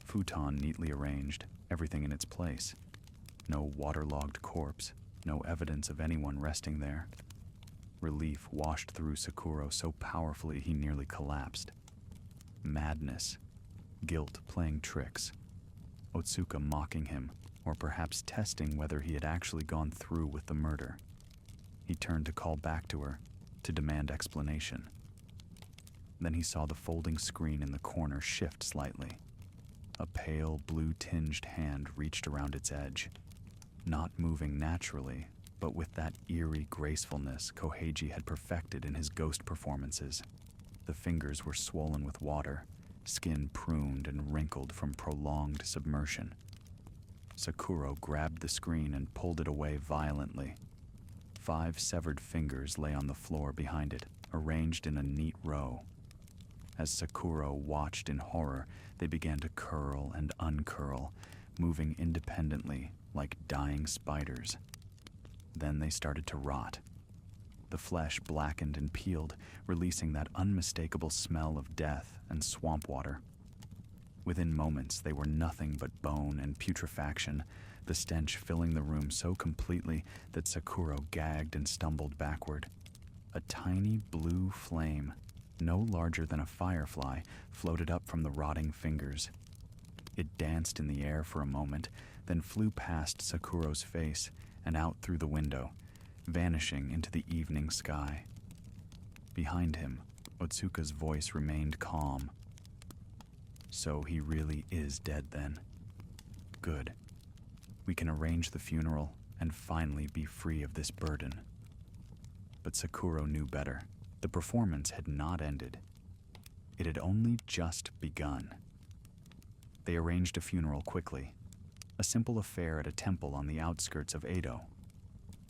Futon neatly arranged, everything in its place. No waterlogged corpse, no evidence of anyone resting there. Relief washed through Sakuro so powerfully he nearly collapsed. Madness, guilt playing tricks, Otsuka mocking him, or perhaps testing whether he had actually gone through with the murder. He turned to call back to her, to demand explanation. Then he saw the folding screen in the corner shift slightly. a pale blue-tinged hand reached around its edge, not moving naturally, but with that eerie gracefulness Koheiji had perfected in his ghost performances. The fingers were swollen with water, skin pruned and wrinkled from prolonged submersion. Sakuro grabbed the screen and pulled it away violently. 5 severed fingers lay on the floor behind it, arranged in a neat row. As Sakuro watched in horror, they began to curl and uncurl, moving independently like dying spiders. Then they started to rot. The flesh blackened and peeled, releasing that unmistakable smell of death and swamp water. Within moments, they were nothing but bone and putrefaction, the stench filling the room so completely that Sakuro gagged and stumbled backward. A tiny blue flame, no larger than a firefly, floated up from the rotting fingers. It danced in the air for a moment, then flew past Sakuro's face and out through the window, vanishing into the evening sky. Behind him, Otsuka's voice remained calm. So he really is dead then. Good. We can arrange the funeral and finally be free of this burden. But Sakuro knew better. The performance had not ended. It had only just begun. They arranged a funeral quickly, a simple affair at a temple on the outskirts of Edo.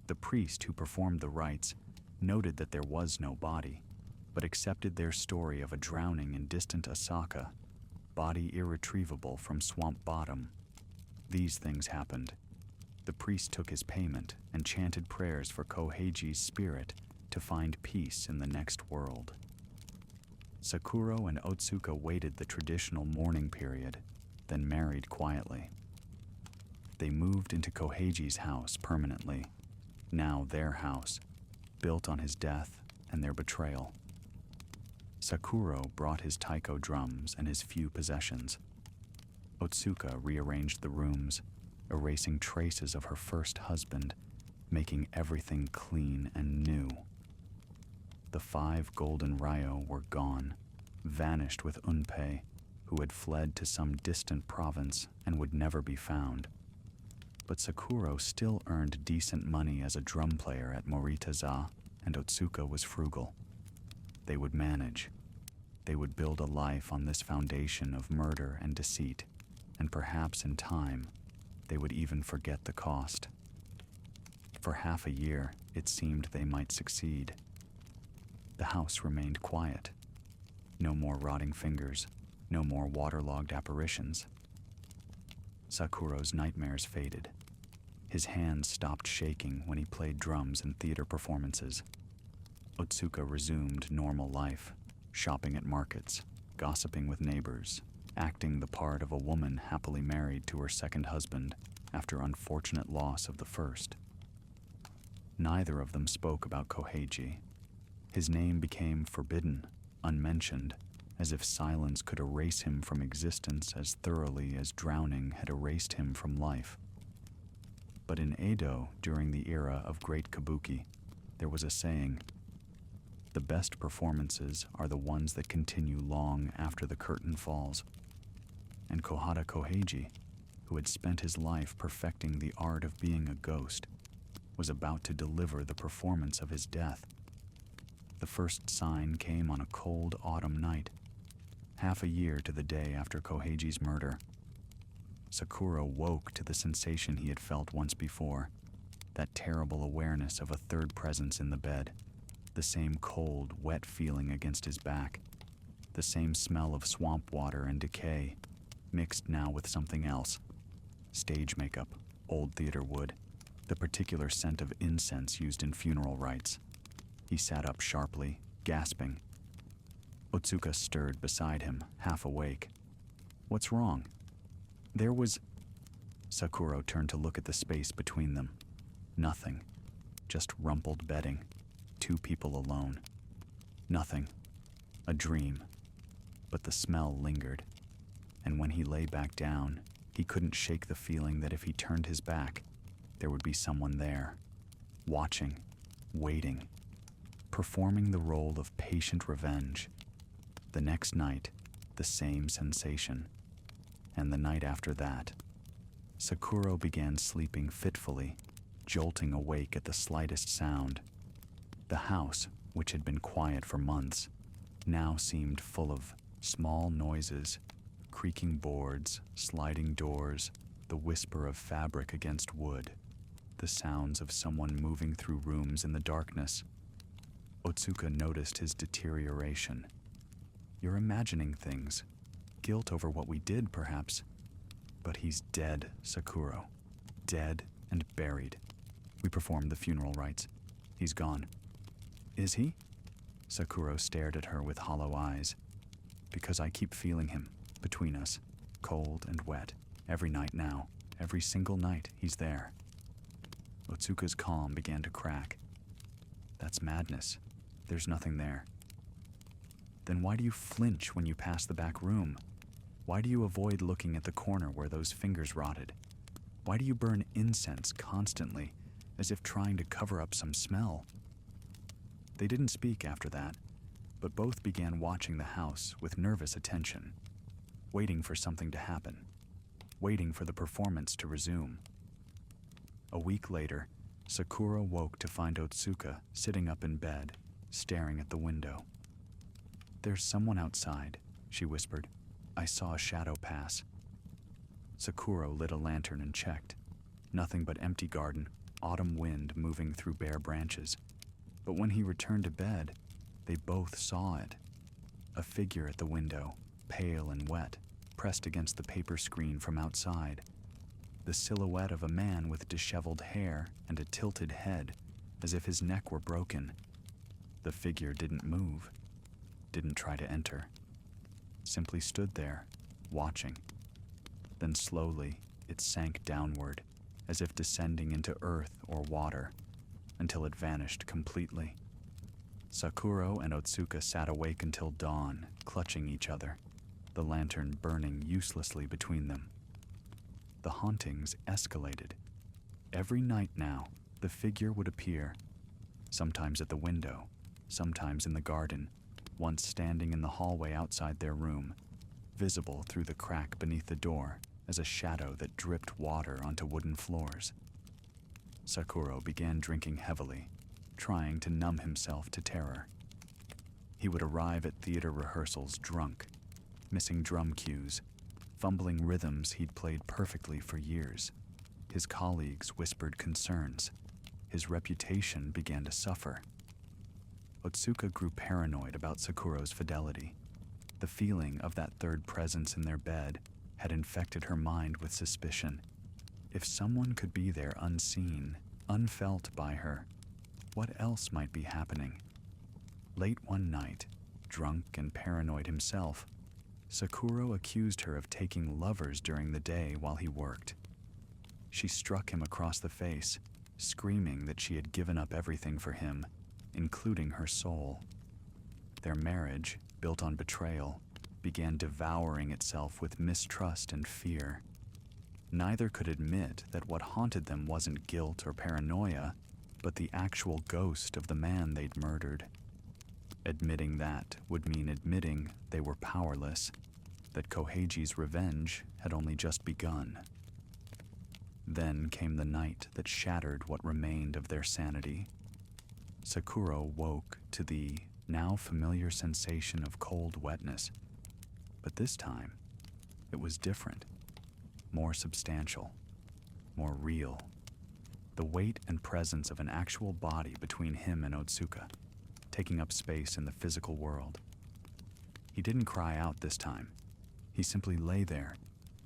The priest who performed the rites noted that there was no body, but accepted their story of a drowning in distant Osaka, body irretrievable from swamp bottom. These things happened. The priest took his payment and chanted prayers for Koheiji's spirit to find peace in the next world. Sakuro and Otsuka waited the traditional mourning period, then married quietly. They moved into Koheiji's house permanently, now their house, built on his death and their betrayal. Sakuro brought his taiko drums and his few possessions. Otsuka rearranged the rooms, erasing traces of her first husband, making everything clean and new. The 5 golden ryo were gone, vanished with Unpei, who had fled to some distant province and would never be found. But Sakuro still earned decent money as a drum player at Moritaza, and Otsuka was frugal. They would manage. They would build a life on this foundation of murder and deceit, and perhaps in time, they would even forget the cost. For half a year, it seemed they might succeed. The house remained quiet. No more rotting fingers, no more waterlogged apparitions. Sakuro's nightmares faded. His hands stopped shaking when he played drums in theater performances. Otsuka resumed normal life, shopping at markets, gossiping with neighbors, acting the part of a woman happily married to her second husband after unfortunate loss of the first. Neither of them spoke about Koheiji. His name became forbidden, unmentioned, as if silence could erase him from existence as thoroughly as drowning had erased him from life. But in Edo, during the era of Great Kabuki, there was a saying, "The best performances are the ones that continue long after the curtain falls." And Kohada Koheiji, who had spent his life perfecting the art of being a ghost, was about to deliver the performance of his death. The first sign came on a cold autumn night, half a year to the day after Koheiji's murder. Sakuro woke to the sensation he had felt once before, that terrible awareness of a third presence in the bed, the same cold, wet feeling against his back, the same smell of swamp water and decay, mixed now with something else. Stage makeup, old theater wood, the particular scent of incense used in funeral rites. He sat up sharply, gasping. Otsuka stirred beside him, half awake. "What's wrong?" There was... Sakuro turned to look at the space between them. Nothing. Just rumpled bedding. 2 people alone. Nothing. A dream. But the smell lingered. And when he lay back down, he couldn't shake the feeling that if he turned his back, there would be someone there, watching, waiting, performing the role of patient revenge. The next night, the same sensation. and the night after that. Sakuro began sleeping fitfully, jolting awake at the slightest sound. The house, which had been quiet for months, now seemed full of small noises, creaking boards, sliding doors, the whisper of fabric against wood, the sounds of someone moving through rooms in the darkness. Otsuka noticed his deterioration. "You're imagining things. Guilt over what we did, perhaps. But he's dead, Sakuro. Dead and buried. We performed the funeral rites. He's gone." "Is he?" Sakuro stared at her with hollow eyes. "Because I keep feeling him, between us, cold and wet, every night now. Every single night, he's there." Otsuka's calm began to crack. "That's madness. There's nothing there." "Then why do you flinch when you pass the back room? Why do you avoid looking at the corner where those fingers rotted? Why do you burn incense constantly, as if trying to cover up some smell?" They didn't speak after that, but both began watching the house with nervous attention, waiting for something to happen, waiting for the performance to resume. A week later, Sakura woke to find Otsuka sitting up in bed, staring at the window. "There's someone outside," she whispered. "I saw a shadow pass." Sakura lit a lantern and checked. Nothing but empty garden, autumn wind moving through bare branches. But when he returned to bed, they both saw it. A figure at the window, pale and wet, pressed against the paper screen from outside. The silhouette of a man with disheveled hair and a tilted head, as if his neck were broken. The figure didn't move, didn't try to enter. Simply stood there, watching. Then slowly, it sank downward, as if descending into earth or water, until it vanished completely. Sakura and Otsuka sat awake until dawn, clutching each other, the lantern burning uselessly between them. The hauntings escalated. Every night now, the figure would appear, sometimes at the window, sometimes in the garden, once standing in the hallway outside their room, visible through the crack beneath the door as a shadow that dripped water onto wooden floors. Sakura began drinking heavily, trying to numb himself to terror. He would arrive at theater rehearsals drunk, missing drum cues, fumbling rhythms he'd played perfectly for years. His colleagues whispered concerns. His reputation began to suffer. Otsuka grew paranoid about Sakura's fidelity. The feeling of that third presence in their bed had infected her mind with suspicion. If someone could be there unseen, unfelt by her, what else might be happening? Late one night, drunk and paranoid himself, Sakura accused her of taking lovers during the day while he worked. She struck him across the face, screaming that she had given up everything for him, including her soul. Their marriage, built on betrayal, began devouring itself with mistrust and fear. Neither could admit that what haunted them wasn't guilt or paranoia, but the actual ghost of the man they'd murdered. Admitting that would mean admitting they were powerless, that Koheiji's revenge had only just begun. Then came the night that shattered what remained of their sanity. Sakura woke to the now familiar sensation of cold wetness, but this time it was different, more substantial, more real. The weight and presence of an actual body between him and Otsuka, taking up space in the physical world. He didn't cry out this time. He simply lay there,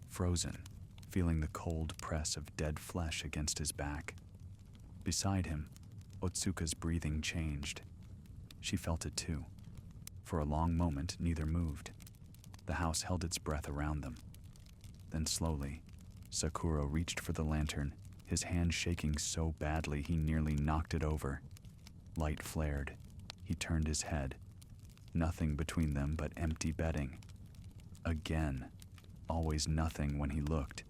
frozen, feeling the cold press of dead flesh against his back. Beside him, Otsuka's breathing changed. She felt it too. For a long moment, neither moved. The house held its breath around them. Then slowly, Sakura reached for the lantern, his hand shaking so badly he nearly knocked it over. Light flared. He turned his head. Nothing between them but empty bedding. Again, always nothing when he looked,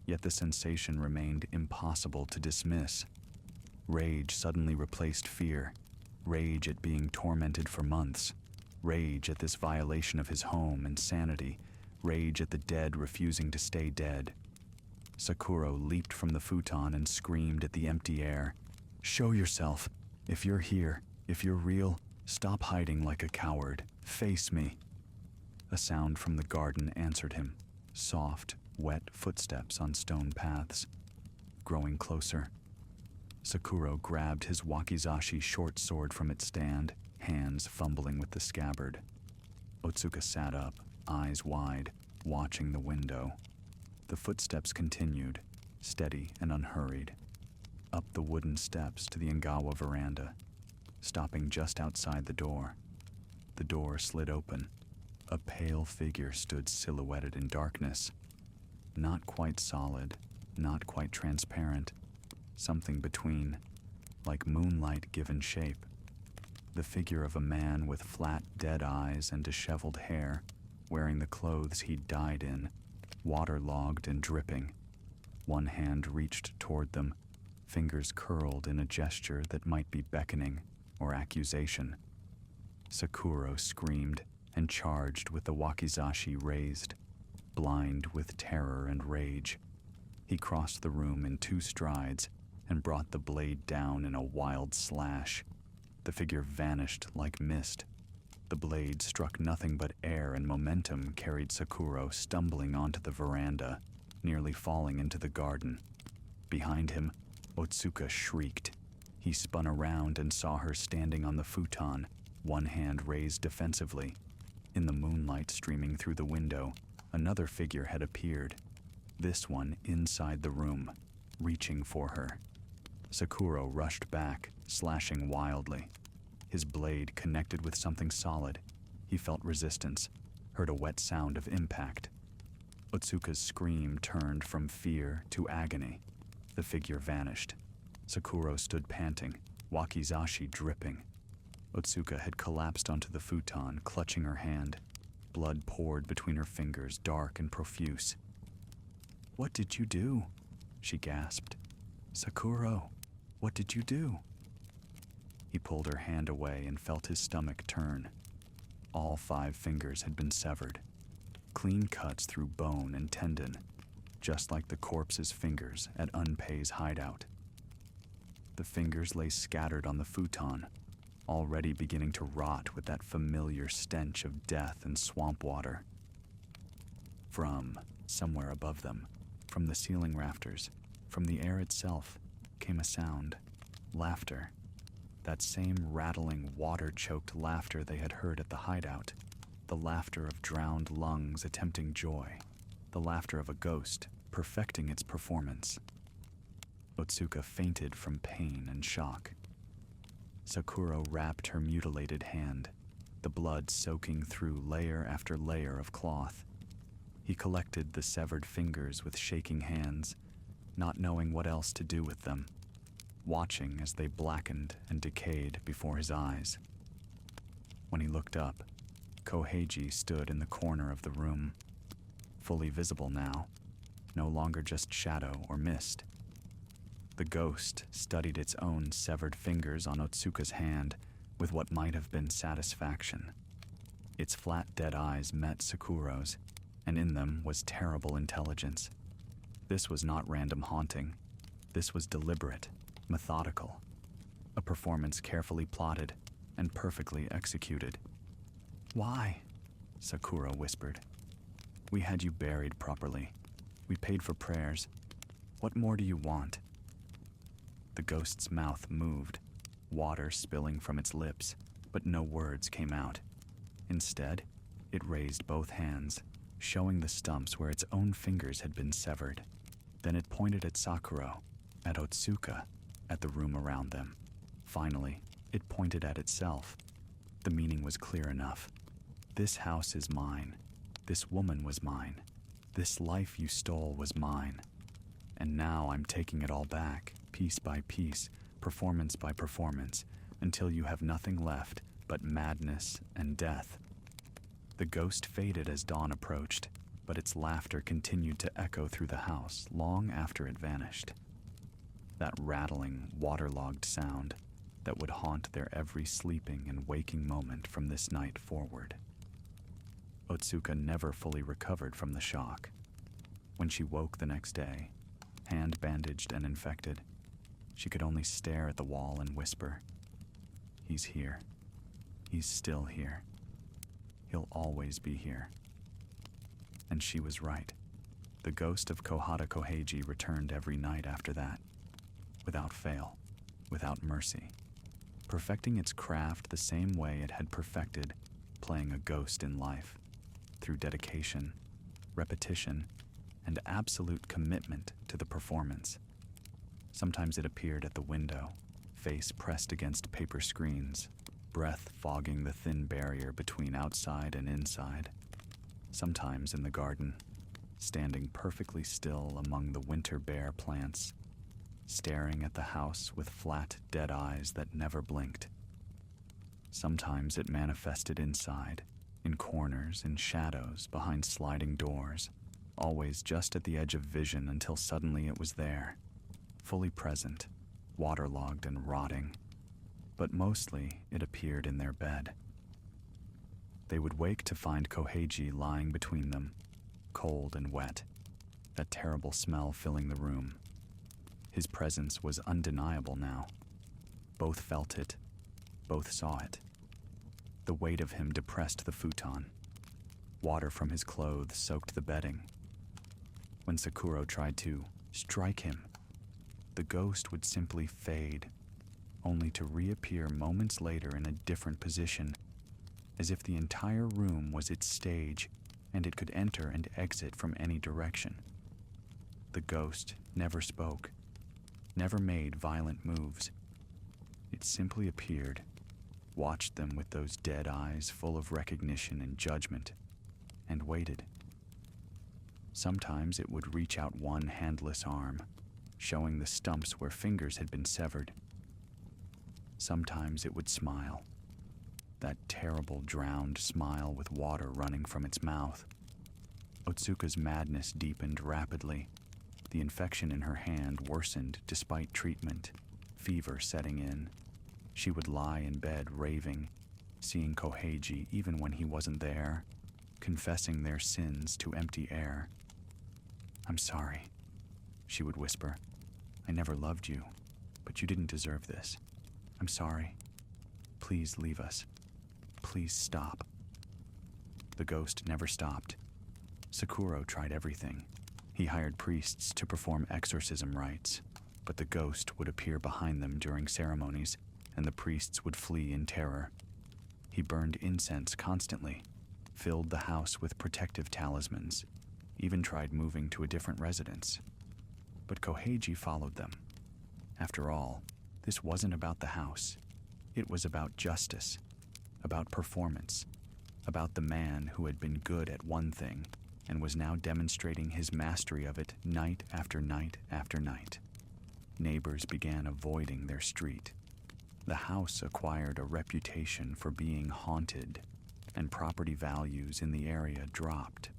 yet the sensation remained impossible to dismiss. Rage suddenly replaced fear. Rage at being tormented for months. Rage at this violation of his home and sanity. rage at the dead refusing to stay dead. Sakura leaped from the futon and screamed at the empty air. "Show yourself! If you're here, if you're real, stop hiding like a coward. Face me!" A sound from the garden answered him. Soft, wet footsteps on stone paths. Growing closer. Sakura grabbed his wakizashi short sword from its stand, hands fumbling with the scabbard. Otsuka sat up, eyes wide, watching the window. The footsteps continued, steady and unhurried, up the wooden steps to the Engawa veranda, stopping just outside the door. The door slid open. A pale figure stood silhouetted in darkness. Not quite solid, not quite transparent, something between, like moonlight given shape. The figure of a man with flat, dead eyes and disheveled hair, wearing the clothes he'd died in, waterlogged and dripping. One hand reached toward them, fingers curled in a gesture that might be beckoning or accusation. Sakura screamed and charged with the wakizashi raised, blind with terror and rage. He crossed the room in 2 strides and brought the blade down in a wild slash. The figure vanished like mist. The blade struck nothing but air, and momentum carried Sakura stumbling onto the veranda, nearly falling into the garden. Behind him, Otsuka shrieked. He spun around and saw her standing on the futon, one hand raised defensively. In the moonlight streaming through the window, another figure had appeared, this one inside the room, reaching for her. Sakura rushed back, slashing wildly. His blade connected with something solid. He felt resistance, heard a wet sound of impact. Otsuka's scream turned from fear to agony. The figure vanished. Sakura stood panting, wakizashi dripping. Otsuka had collapsed onto the futon, clutching her hand. Blood poured between her fingers, dark and profuse. "What did you do?" she gasped. "Sakura, what did you do?" He pulled her hand away and felt his stomach turn. All 5 fingers had been severed. Clean cuts through bone and tendon, just like the corpse's fingers at Unpei's hideout. The fingers lay scattered on the futon, already beginning to rot with that familiar stench of death and swamp water. From somewhere above them, from the ceiling rafters, from the air itself, came a sound. Laughter. That same rattling, water-choked laughter they had heard at the hideout. The laughter of drowned lungs attempting joy. The laughter of a ghost, perfecting its performance. Otsuka fainted from pain and shock. Sakura wrapped her mutilated hand, the blood soaking through layer after layer of cloth. He collected the severed fingers with shaking hands, not knowing what else to do with them, watching as they blackened and decayed before his eyes. When he looked up, Koheiji stood in the corner of the room, fully visible now, no longer just shadow or mist. The ghost studied its own severed fingers on Otsuka's hand with what might have been satisfaction. Its flat, dead eyes met Sakura's, and in them was terrible intelligence. This was not random haunting. This was deliberate, methodical. A performance carefully plotted and perfectly executed. "Why?" Sakura whispered. "We had you buried properly. We paid for prayers. What more do you want?" The ghost's mouth moved, water spilling from its lips, but no words came out. Instead, it raised both hands, showing the stumps where its own fingers had been severed. Then it pointed at Sakura, at Otsuka, at the room around them. Finally, it pointed at itself. The meaning was clear enough. This house is mine. This woman was mine. This life you stole was mine. And now I'm taking it all back, piece by piece, performance by performance, until you have nothing left but madness and death. The ghost faded as dawn approached, but its laughter continued to echo through the house long after it vanished. That rattling, waterlogged sound that would haunt their every sleeping and waking moment from this night forward. Otsuka never fully recovered from the shock. When she woke the next day, hand bandaged and infected, she could only stare at the wall and whisper, "He's here. He's still here. He'll always be here." And she was right. The ghost of Kohada Koheiki returned every night after that, without fail, without mercy, perfecting its craft the same way it had perfected playing a ghost in life, through dedication, repetition, and absolute commitment to the performance. Sometimes it appeared at the window, face pressed against paper screens, breath fogging the thin barrier between outside and inside. Sometimes in the garden, standing perfectly still among the winter bare plants, staring at the house with flat, dead eyes that never blinked. Sometimes it manifested inside, in corners, in shadows, behind sliding doors, always just at the edge of vision until suddenly it was there, fully present, waterlogged and rotting. But mostly it appeared in their bed. They would wake to find Koheiji lying between them, cold and wet, that terrible smell filling the room. His presence was undeniable now. Both felt it, both saw it. The weight of him depressed the futon. Water from his clothes soaked the bedding. When Sakuro tried to strike him, the ghost would simply fade, only to reappear moments later in a different position, as if the entire room was its stage and it could enter and exit from any direction. The ghost never spoke, never made violent moves. It simply appeared, watched them with those dead eyes full of recognition and judgment, and waited. Sometimes it would reach out one handless arm, showing the stumps where fingers had been severed. Sometimes it would smile, that terrible drowned smile with water running from its mouth. Otsuka's madness deepened rapidly. The infection in her hand worsened despite treatment, fever setting in. She would lie in bed raving, seeing Koheiji even when he wasn't there, confessing their sins to empty air. "I'm sorry," she would whisper. "I never loved you, but you didn't deserve this. I'm sorry. Please leave us. Please stop." The ghost never stopped. Sakuro tried everything. He hired priests to perform exorcism rites, but the ghost would appear behind them during ceremonies, and the priests would flee in terror. He burned incense constantly, filled the house with protective talismans, even tried moving to a different residence. But Koheiji followed them. After all, this wasn't about the house. It was about justice, about performance, about the man who had been good at one thing and was now demonstrating his mastery of it night after night after night. Neighbors began avoiding their street. The house acquired a reputation for being haunted, and property values in the area dropped.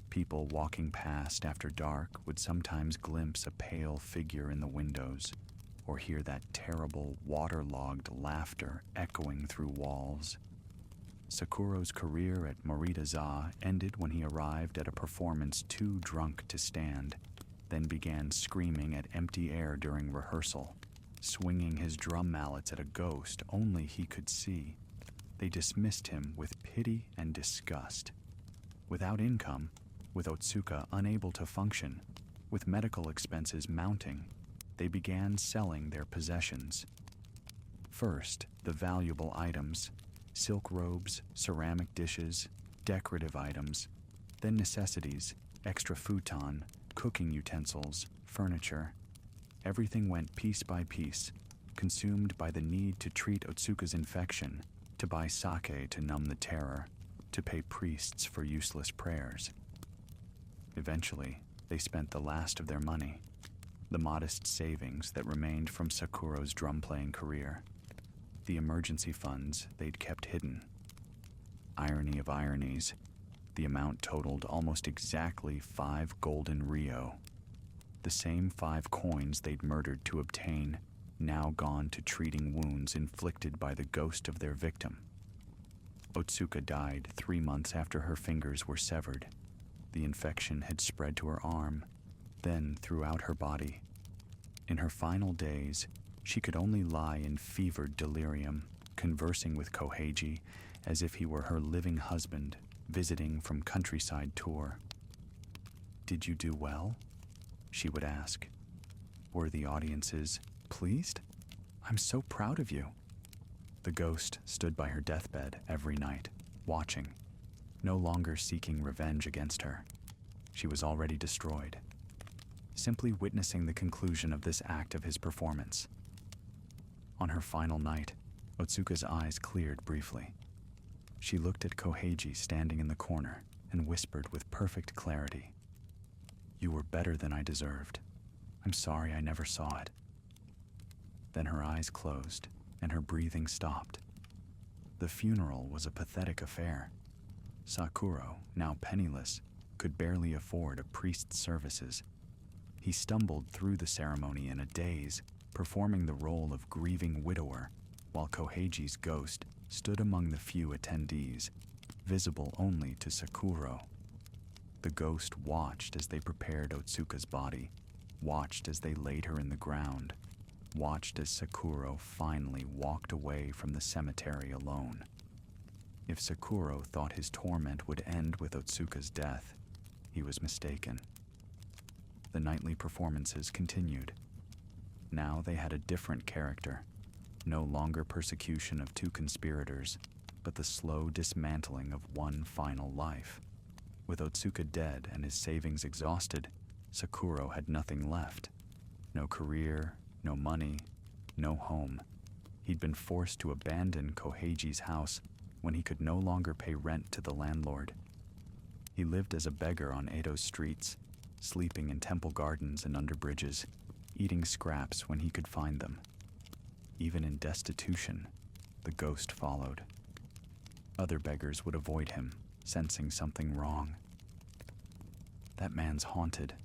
People walking past after dark would sometimes glimpse a pale figure in the windows, or hear that terrible, waterlogged laughter echoing through walls. Sakuro's career at Morita-za ended when he arrived at a performance too drunk to stand, then began screaming at empty air during rehearsal, swinging his drum mallets at a ghost only he could see. They dismissed him with pity and disgust. Without income, with Otsuka unable to function, with medical expenses mounting, they began selling their possessions. First, the valuable items, silk robes, ceramic dishes, decorative items, then necessities, extra futon, cooking utensils, furniture. Everything went piece by piece, consumed by the need to treat Otsuka's infection, to buy sake to numb the terror, to pay priests for useless prayers. Eventually, they spent the last of their money, the modest savings that remained from Sakuro's drum-playing career, the emergency funds they'd kept hidden. Irony of ironies, the amount totaled almost exactly 5 golden ryo, the same 5 coins they'd murdered to obtain, now gone to treating wounds inflicted by the ghost of their victim. Otsuka died 3 months after her fingers were severed. The infection had spread to her arm, then throughout her body. In her final days, she could only lie in fevered delirium, conversing with Koheiji as if he were her living husband, visiting from countryside tour. "Did you do well?" she would ask. Were the audiences pleased? "I'm so proud of you." The ghost stood by her deathbed every night, watching, no longer seeking revenge against her. She was already destroyed, simply witnessing the conclusion of this act of his performance. On her final night, Otsuka's eyes cleared briefly. She looked at Koheiji standing in the corner and whispered with perfect clarity, "You were better than I deserved. I'm sorry I never saw it." Then her eyes closed and her breathing stopped. The funeral was a pathetic affair. Sakuro, now penniless, could barely afford a priest's services. He stumbled through the ceremony in a daze, performing the role of grieving widower, while Koheiji's ghost stood among the few attendees, visible only to Sakuro. The ghost watched as they prepared Otsuka's body, watched as they laid her in the ground, watched as Sakuro finally walked away from the cemetery alone. If Sakuro thought his torment would end with Otsuka's death, he was mistaken. The nightly performances continued. Now they had a different character, no longer persecution of two conspirators, but the slow dismantling of one final life. With Otsuka dead and his savings exhausted, Sakuro had nothing left. No career, no money, no home. He'd been forced to abandon Koheiji's house when he could no longer pay rent to the landlord. He lived as a beggar on Edo's streets, sleeping in temple gardens and under bridges, eating scraps when he could find them. Even in destitution, the ghost followed. Other beggars would avoid him, sensing something wrong. "That man's haunted,"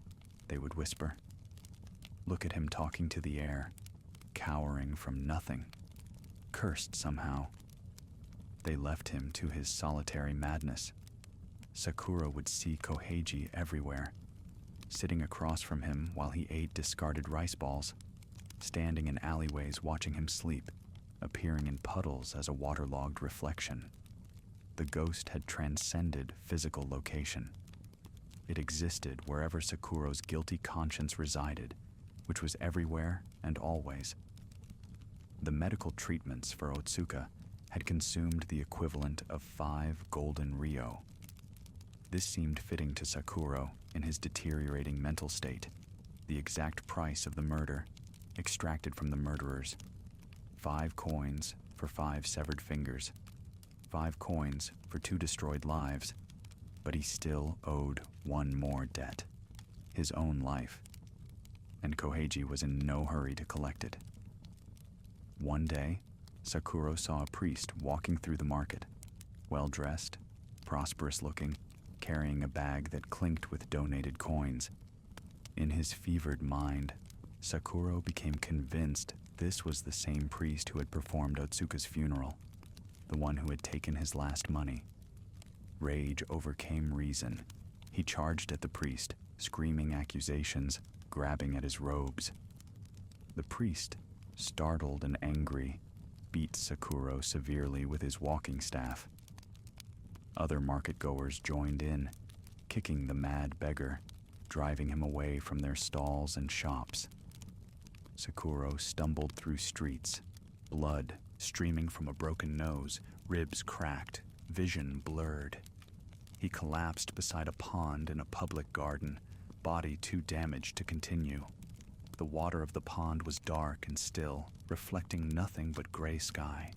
they would whisper. "Look at him talking to the air, cowering from nothing, cursed somehow." They left him to his solitary madness. Sakura would see Koheiji everywhere, sitting across from him while he ate discarded rice balls, standing in alleyways watching him sleep, appearing in puddles as a waterlogged reflection. The ghost had transcended physical location. It existed wherever Sakuro's guilty conscience resided, which was everywhere and always. The medical treatments for Otsuka had consumed the equivalent of 5 golden ryo. This seemed fitting to Sakuro in his deteriorating mental state, the exact price of the murder, extracted from the murderers. 5 coins for 5 severed fingers, 5 coins for 2 destroyed lives, but he still owed one more debt, his own life, and Koheiji was in no hurry to collect it. One day, Sakuro saw a priest walking through the market, well-dressed, prosperous-looking, carrying a bag that clinked with donated coins. In his fevered mind, Sakuro became convinced this was the same priest who had performed Otsuka's funeral, the one who had taken his last money. Rage overcame reason. He charged at the priest, screaming accusations, grabbing at his robes. The priest, startled and angry, beat Sakuro severely with his walking staff. Other market-goers joined in, kicking the mad beggar, driving him away from their stalls and shops. Sakuro stumbled through streets, blood streaming from a broken nose, ribs cracked, vision blurred. He collapsed beside a pond in a public garden, body too damaged to continue. The water of the pond was dark and still, reflecting nothing but gray sky.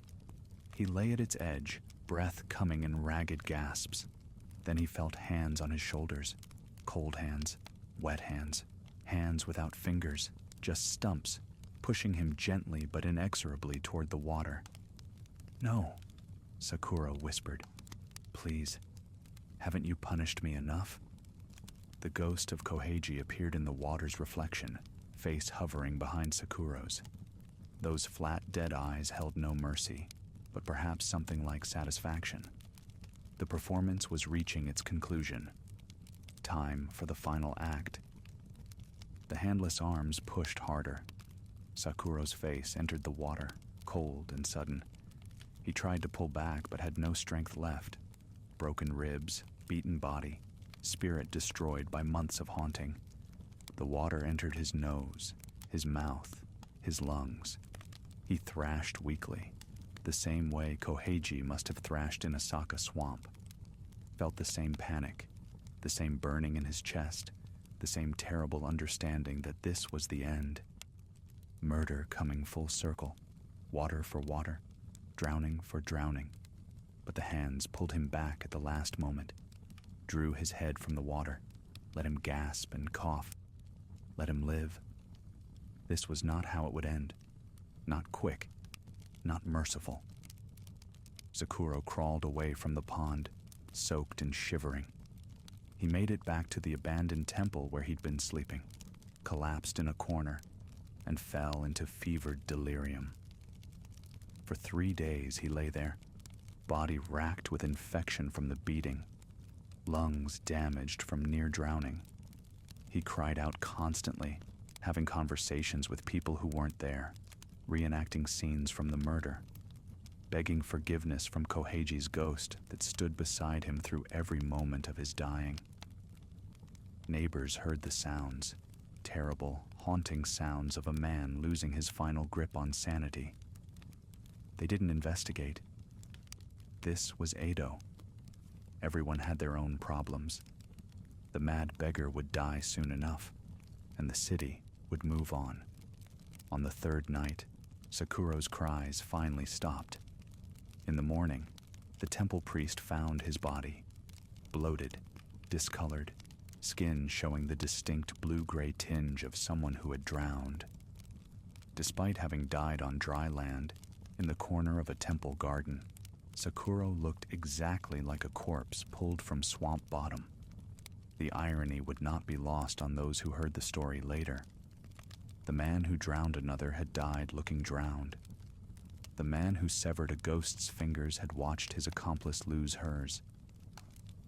He lay at its edge, breath coming in ragged gasps. Then he felt hands on his shoulders, cold hands, wet hands, hands without fingers, just stumps, pushing him gently but inexorably toward the water. "No," Sakura whispered. "Please, haven't you punished me enough?" The ghost of Koheiji appeared in the water's reflection, face hovering behind Sakuro's. Those flat, dead eyes held no mercy, but perhaps something like satisfaction. The performance was reaching its conclusion. Time for the final act. The handless arms pushed harder. Sakuro's face entered the water, cold and sudden. He tried to pull back but had no strength left. Broken ribs, beaten body, spirit destroyed by months of haunting. The water entered his nose, his mouth, his lungs. He thrashed weakly, the same way Koheiji must have thrashed in Asaka swamp. Felt the same panic, the same burning in his chest, the same terrible understanding that this was the end. Murder coming full circle, water for water, drowning for drowning. But the hands pulled him back at the last moment, drew his head from the water, let him gasp and cough, let him live. This was not how it would end. Not quick, not merciful. Sakuro crawled away from the pond, soaked and shivering. He made it back to the abandoned temple where he'd been sleeping, collapsed in a corner, and fell into fevered delirium. For 3 days he lay there, body racked with infection from the beating, lungs damaged from near drowning. He cried out constantly, having conversations with people who weren't there, reenacting scenes from the murder, begging forgiveness from Koheiji's ghost that stood beside him through every moment of his dying. Neighbors heard the sounds, terrible, haunting sounds of a man losing his final grip on sanity. They didn't investigate. This was Edo. Everyone had their own problems. The mad beggar would die soon enough, and the city would move on. On the third night, Sakuro's cries finally stopped. In the morning, the temple priest found his body, bloated, discolored, skin showing the distinct blue-gray tinge of someone who had drowned. Despite having died on dry land, in the corner of a temple garden, Sakuro looked exactly like a corpse pulled from swamp bottom. The irony would not be lost on those who heard the story later. The man who drowned another had died looking drowned. The man who severed a ghost's fingers had watched his accomplice lose hers.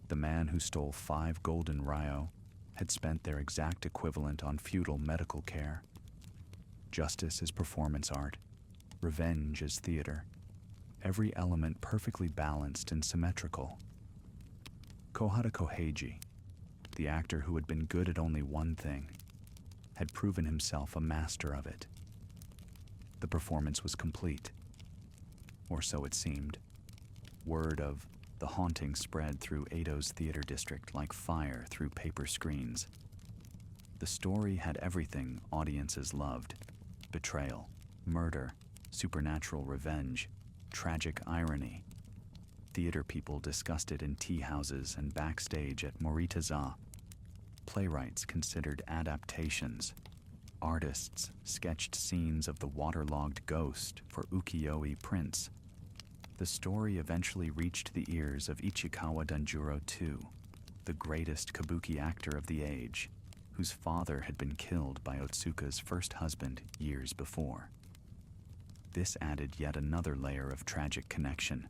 The man who stole 5 golden ryo had spent their exact equivalent on futile medical care. Justice is performance art. Revenge is theater. Every element perfectly balanced and symmetrical. Kohada Koheiki, the actor who had been good at only one thing, had proven himself a master of it. The performance was complete. Or so it seemed. Word of the haunting spread through Edo's theater district like fire through paper screens. The story had everything audiences loved: betrayal, murder, supernatural revenge, tragic irony. Theater people discussed it in tea houses and backstage at Moritaza. Playwrights considered adaptations. Artists sketched scenes of the waterlogged ghost for ukiyo-e prints. The story eventually reached the ears of Ichikawa Danjuro II, the greatest kabuki actor of the age, whose father had been killed by Otsuka's first husband years before. This added yet another layer of tragic connection.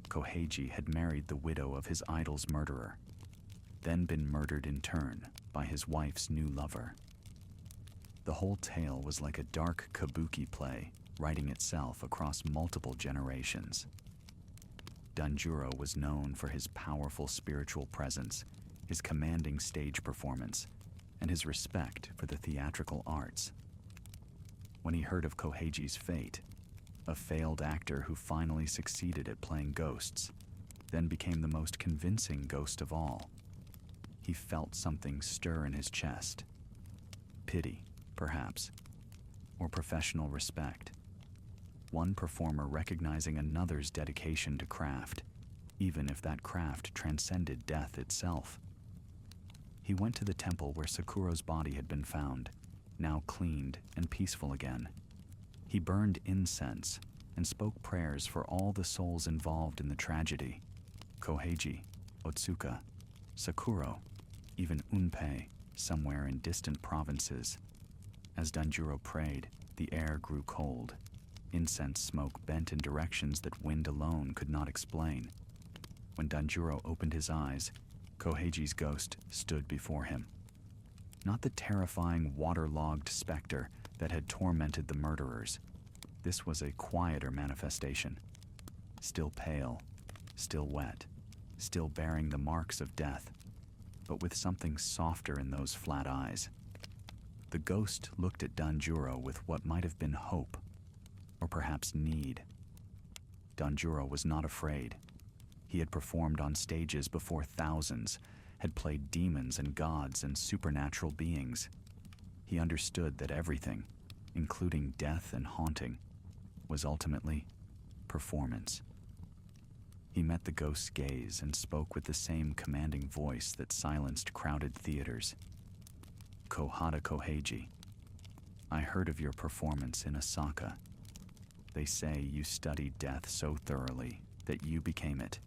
Koheiji had married the widow of his idol's murderer, then been murdered in turn by his wife's new lover. The whole tale was like a dark kabuki play, writing itself across multiple generations. Danjuro was known for his powerful spiritual presence, his commanding stage performance, and his respect for the theatrical arts. When he heard of Koheiji's fate, a failed actor who finally succeeded at playing ghosts, then became the most convincing ghost of all, he felt something stir in his chest. Pity, perhaps, or professional respect. One performer recognizing another's dedication to craft, even if that craft transcended death itself. He went to the temple where Sakuro's body had been found, now cleaned and peaceful again. He burned incense and spoke prayers for all the souls involved in the tragedy: Koheiji, Otsuka, Sakuro, even Unpei, somewhere in distant provinces. As Danjuro prayed, the air grew cold. Incense smoke bent in directions that wind alone could not explain. When Danjuro opened his eyes, Koheiji's ghost stood before him. Not the terrifying, waterlogged specter that had tormented the murderers. This was a quieter manifestation. Still pale, still wet, still bearing the marks of death, but with something softer in those flat eyes. The ghost looked at Danjuro with what might have been hope, or perhaps need. Danjuro was not afraid. He had performed on stages before thousands, had played demons and gods and supernatural beings. He understood that everything, including death and haunting, was ultimately performance. He met the ghost's gaze and spoke with the same commanding voice that silenced crowded theaters. Kohada Koheiki, I heard of your performance in Osaka. They say you studied death so thoroughly that you became it,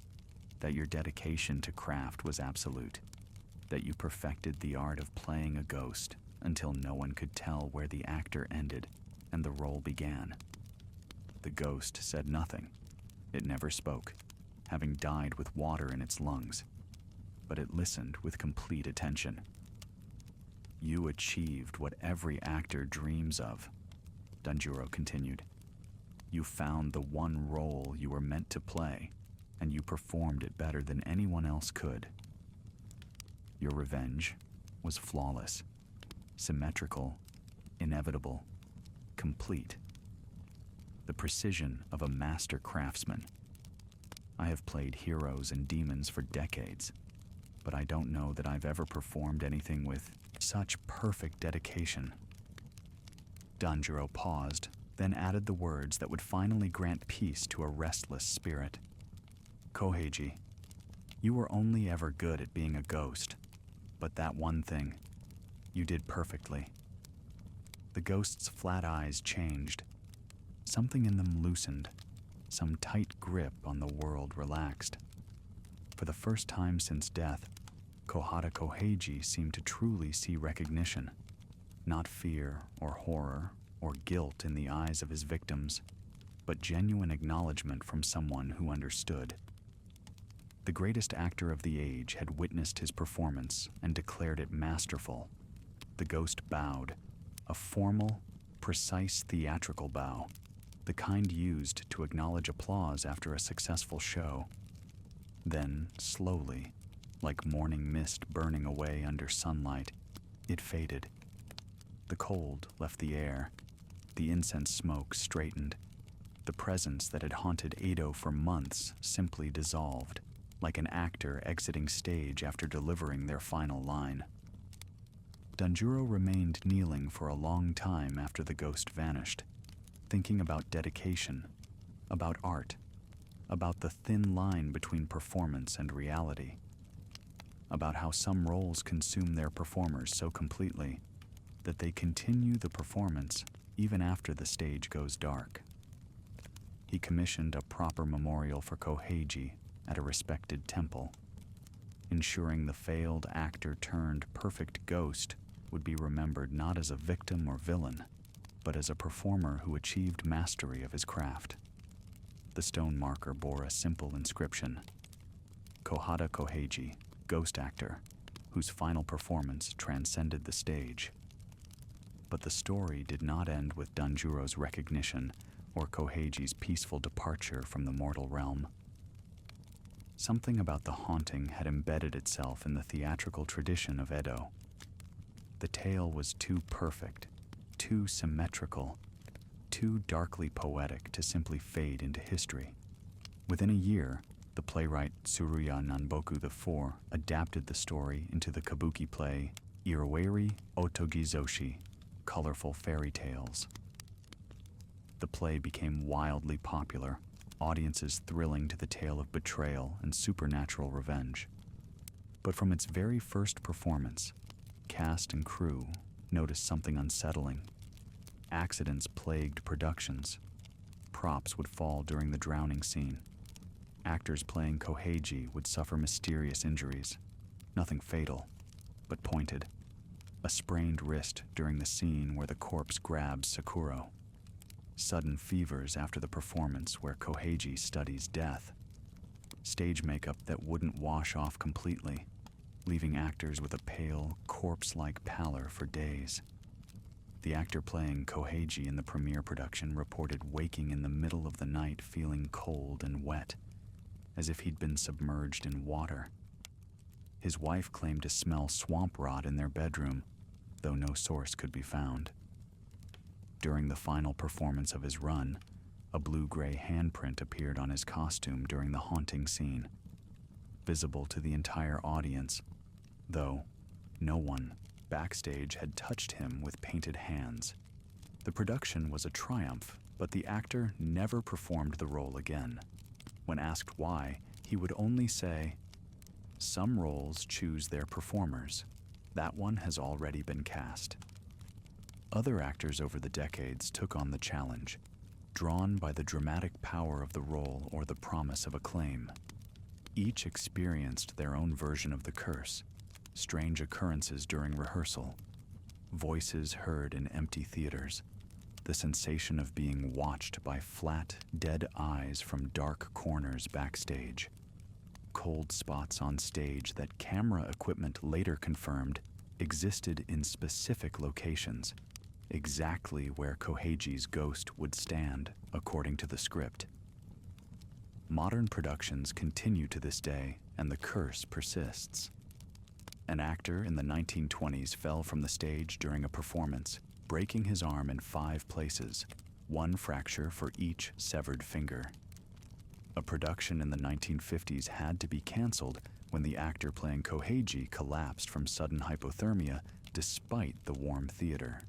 that your dedication to craft was absolute, that you perfected the art of playing a ghost until no one could tell where the actor ended and the role began. The ghost said nothing. It never spoke, having died with water in its lungs, but it listened with complete attention. You achieved what every actor dreams of, Danjuro continued. You found the one role you were meant to play, and you performed it better than anyone else could. Your revenge was flawless, symmetrical, inevitable, complete. The precision of a master craftsman. I have played heroes and demons for decades, but I don't know that I've ever performed anything with such perfect dedication. Danjuro paused, then added the words that would finally grant peace to a restless spirit. Koheiji, you were only ever good at being a ghost, but that one thing, you did perfectly. The ghost's flat eyes changed. Something in them loosened. Some tight grip on the world relaxed. For the first time since death, Kohada Koheiji seemed to truly see recognition, not fear or horror or guilt in the eyes of his victims, but genuine acknowledgement from someone who understood. The greatest actor of the age had witnessed his performance and declared it masterful. The ghost bowed, a formal, precise theatrical bow, the kind used to acknowledge applause after a successful show. Then, slowly, like morning mist burning away under sunlight, it faded. The cold left the air. The incense smoke straightened. The presence that had haunted Edo for months simply dissolved, like an actor exiting stage after delivering their final line. Danjuro remained kneeling for a long time after the ghost vanished, thinking about dedication, about art, about the thin line between performance and reality, about how some roles consume their performers so completely that they continue the performance even after the stage goes dark. He commissioned a proper memorial for Koheiji at a respected temple, ensuring the failed actor turned perfect ghost would be remembered not as a victim or villain, but as a performer who achieved mastery of his craft. The stone marker bore a simple inscription: Kohada Koheiji, ghost actor, whose final performance transcended the stage. But the story did not end with Danjuro's recognition or Koheiji's peaceful departure from the mortal realm. Something about the haunting had embedded itself in the theatrical tradition of Edo. The tale was too perfect, too symmetrical, too darkly poetic to simply fade into history. Within a year, the playwright Tsuruya Nanboku IV adapted the story into the kabuki play Iroeri Otogizoshi, Colorful Fairy Tales. The play became wildly popular, audiences thrilling to the tale of betrayal and supernatural revenge. But from its very first performance, cast and crew noticed something unsettling. Accidents plagued productions. Props would fall during the drowning scene. Actors playing Koheiji would suffer mysterious injuries. Nothing fatal, but pointed. A sprained wrist during the scene where the corpse grabs Sakuro. Sudden fevers after the performance where Koheiji studies death. stage makeup that wouldn't wash off completely, leaving actors with a pale, corpse-like pallor for days. The actor playing Koheiji in the premiere production reported waking in the middle of the night feeling cold and wet, as if he'd been submerged in water. His wife claimed to smell swamp rot in their bedroom, though no source could be found. During the final performance of his run, a blue-gray handprint appeared on his costume during the haunting scene, visible to the entire audience, though no one backstage had touched him with painted hands. The production was a triumph, but the actor never performed the role again. When asked why, he would only say, "Some roles choose their performers. That one has already been cast." Other actors over the decades took on the challenge, drawn by the dramatic power of the role or the promise of acclaim. Each experienced their own version of the curse: strange occurrences during rehearsal, voices heard in empty theaters, the sensation of being watched by flat, dead eyes from dark corners backstage, cold spots on stage that camera equipment later confirmed existed in specific locations, exactly where Koheiji's ghost would stand, according to the script. Modern productions continue to this day, and the curse persists. An actor in the 1920s fell from the stage during a performance, breaking his arm in 5 places, 1 fracture for each severed finger. A production in the 1950s had to be canceled when the actor playing Koheiji collapsed from sudden hypothermia despite the warm theater.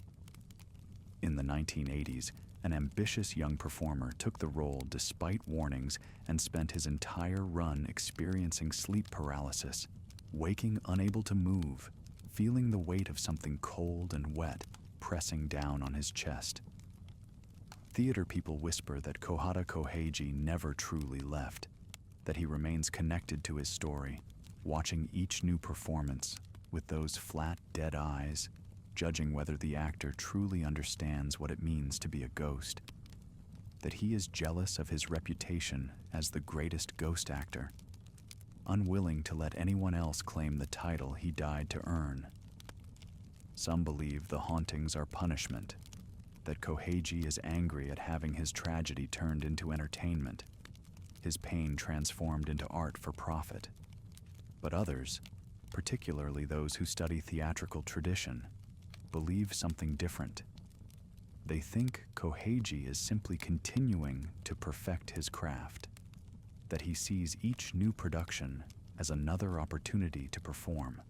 In the 1980s, an ambitious young performer took the role despite warnings and spent his entire run experiencing sleep paralysis, waking unable to move, feeling the weight of something cold and wet pressing down on his chest. Theater people whisper that Kohada Koheiji never truly left, that he remains connected to his story, watching each new performance with those flat, dead eyes, judging whether the actor truly understands what it means to be a ghost, that he is jealous of his reputation as the greatest ghost actor, unwilling to let anyone else claim the title he died to earn. Some believe the hauntings are punishment, that Koheiji is angry at having his tragedy turned into entertainment, his pain transformed into art for profit. But others, particularly those who study theatrical tradition, believe something different. They think Koheiji is simply continuing to perfect his craft, that he sees each new production as another opportunity to perform,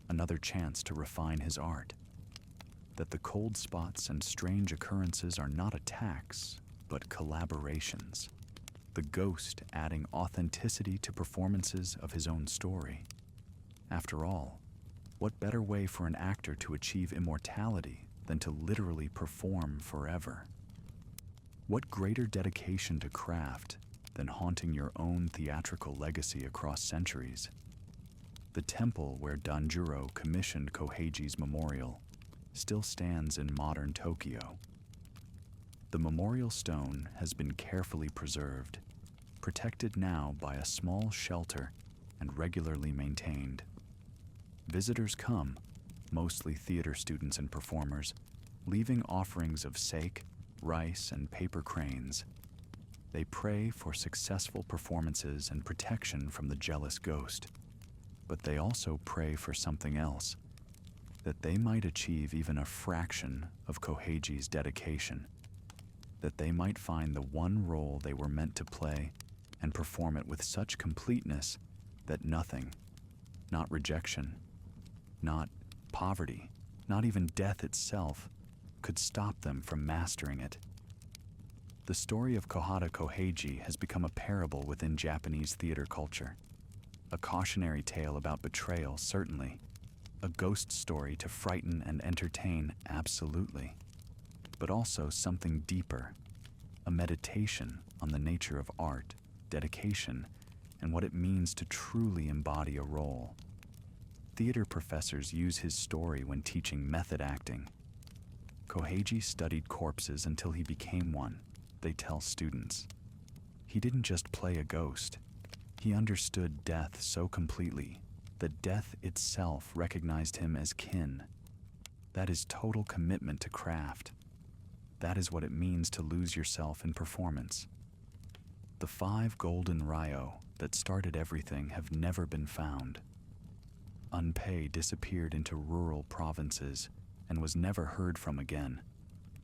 another chance to refine his art, that the cold spots and strange occurrences are not attacks, but collaborations, the ghost adding authenticity to performances of his own story. After all, what better way for an actor to achieve immortality than to literally perform forever? What greater dedication to craft than haunting your own theatrical legacy across centuries? The temple where Danjuro commissioned Koheiji's memorial still stands in modern Tokyo. The memorial stone has been carefully preserved, protected now by a small shelter and regularly maintained. Visitors come, mostly theater students and performers, leaving offerings of sake, rice, and paper cranes. They pray for successful performances and protection from the jealous ghost. But they also pray for something else, that they might achieve even a fraction of Koheiji's dedication, that they might find the one role they were meant to play and perform it with such completeness that nothing, not rejection, not poverty, not even death itself, could stop them from mastering it. The story of Kohada Koheiji has become a parable within Japanese theater culture. A cautionary tale about betrayal, certainly. A ghost story to frighten and entertain, absolutely. But also something deeper. A meditation on the nature of art, dedication, and what it means to truly embody a role. Theater professors use his story when teaching method acting. Koheiji studied corpses until he became one, they tell students. He didn't just play a ghost. He understood death so completely that death itself recognized him as kin. That is total commitment to craft. That is what it means to lose yourself in performance. The 5 golden ryo that started everything have never been found. Unpei disappeared into rural provinces and was never heard from again,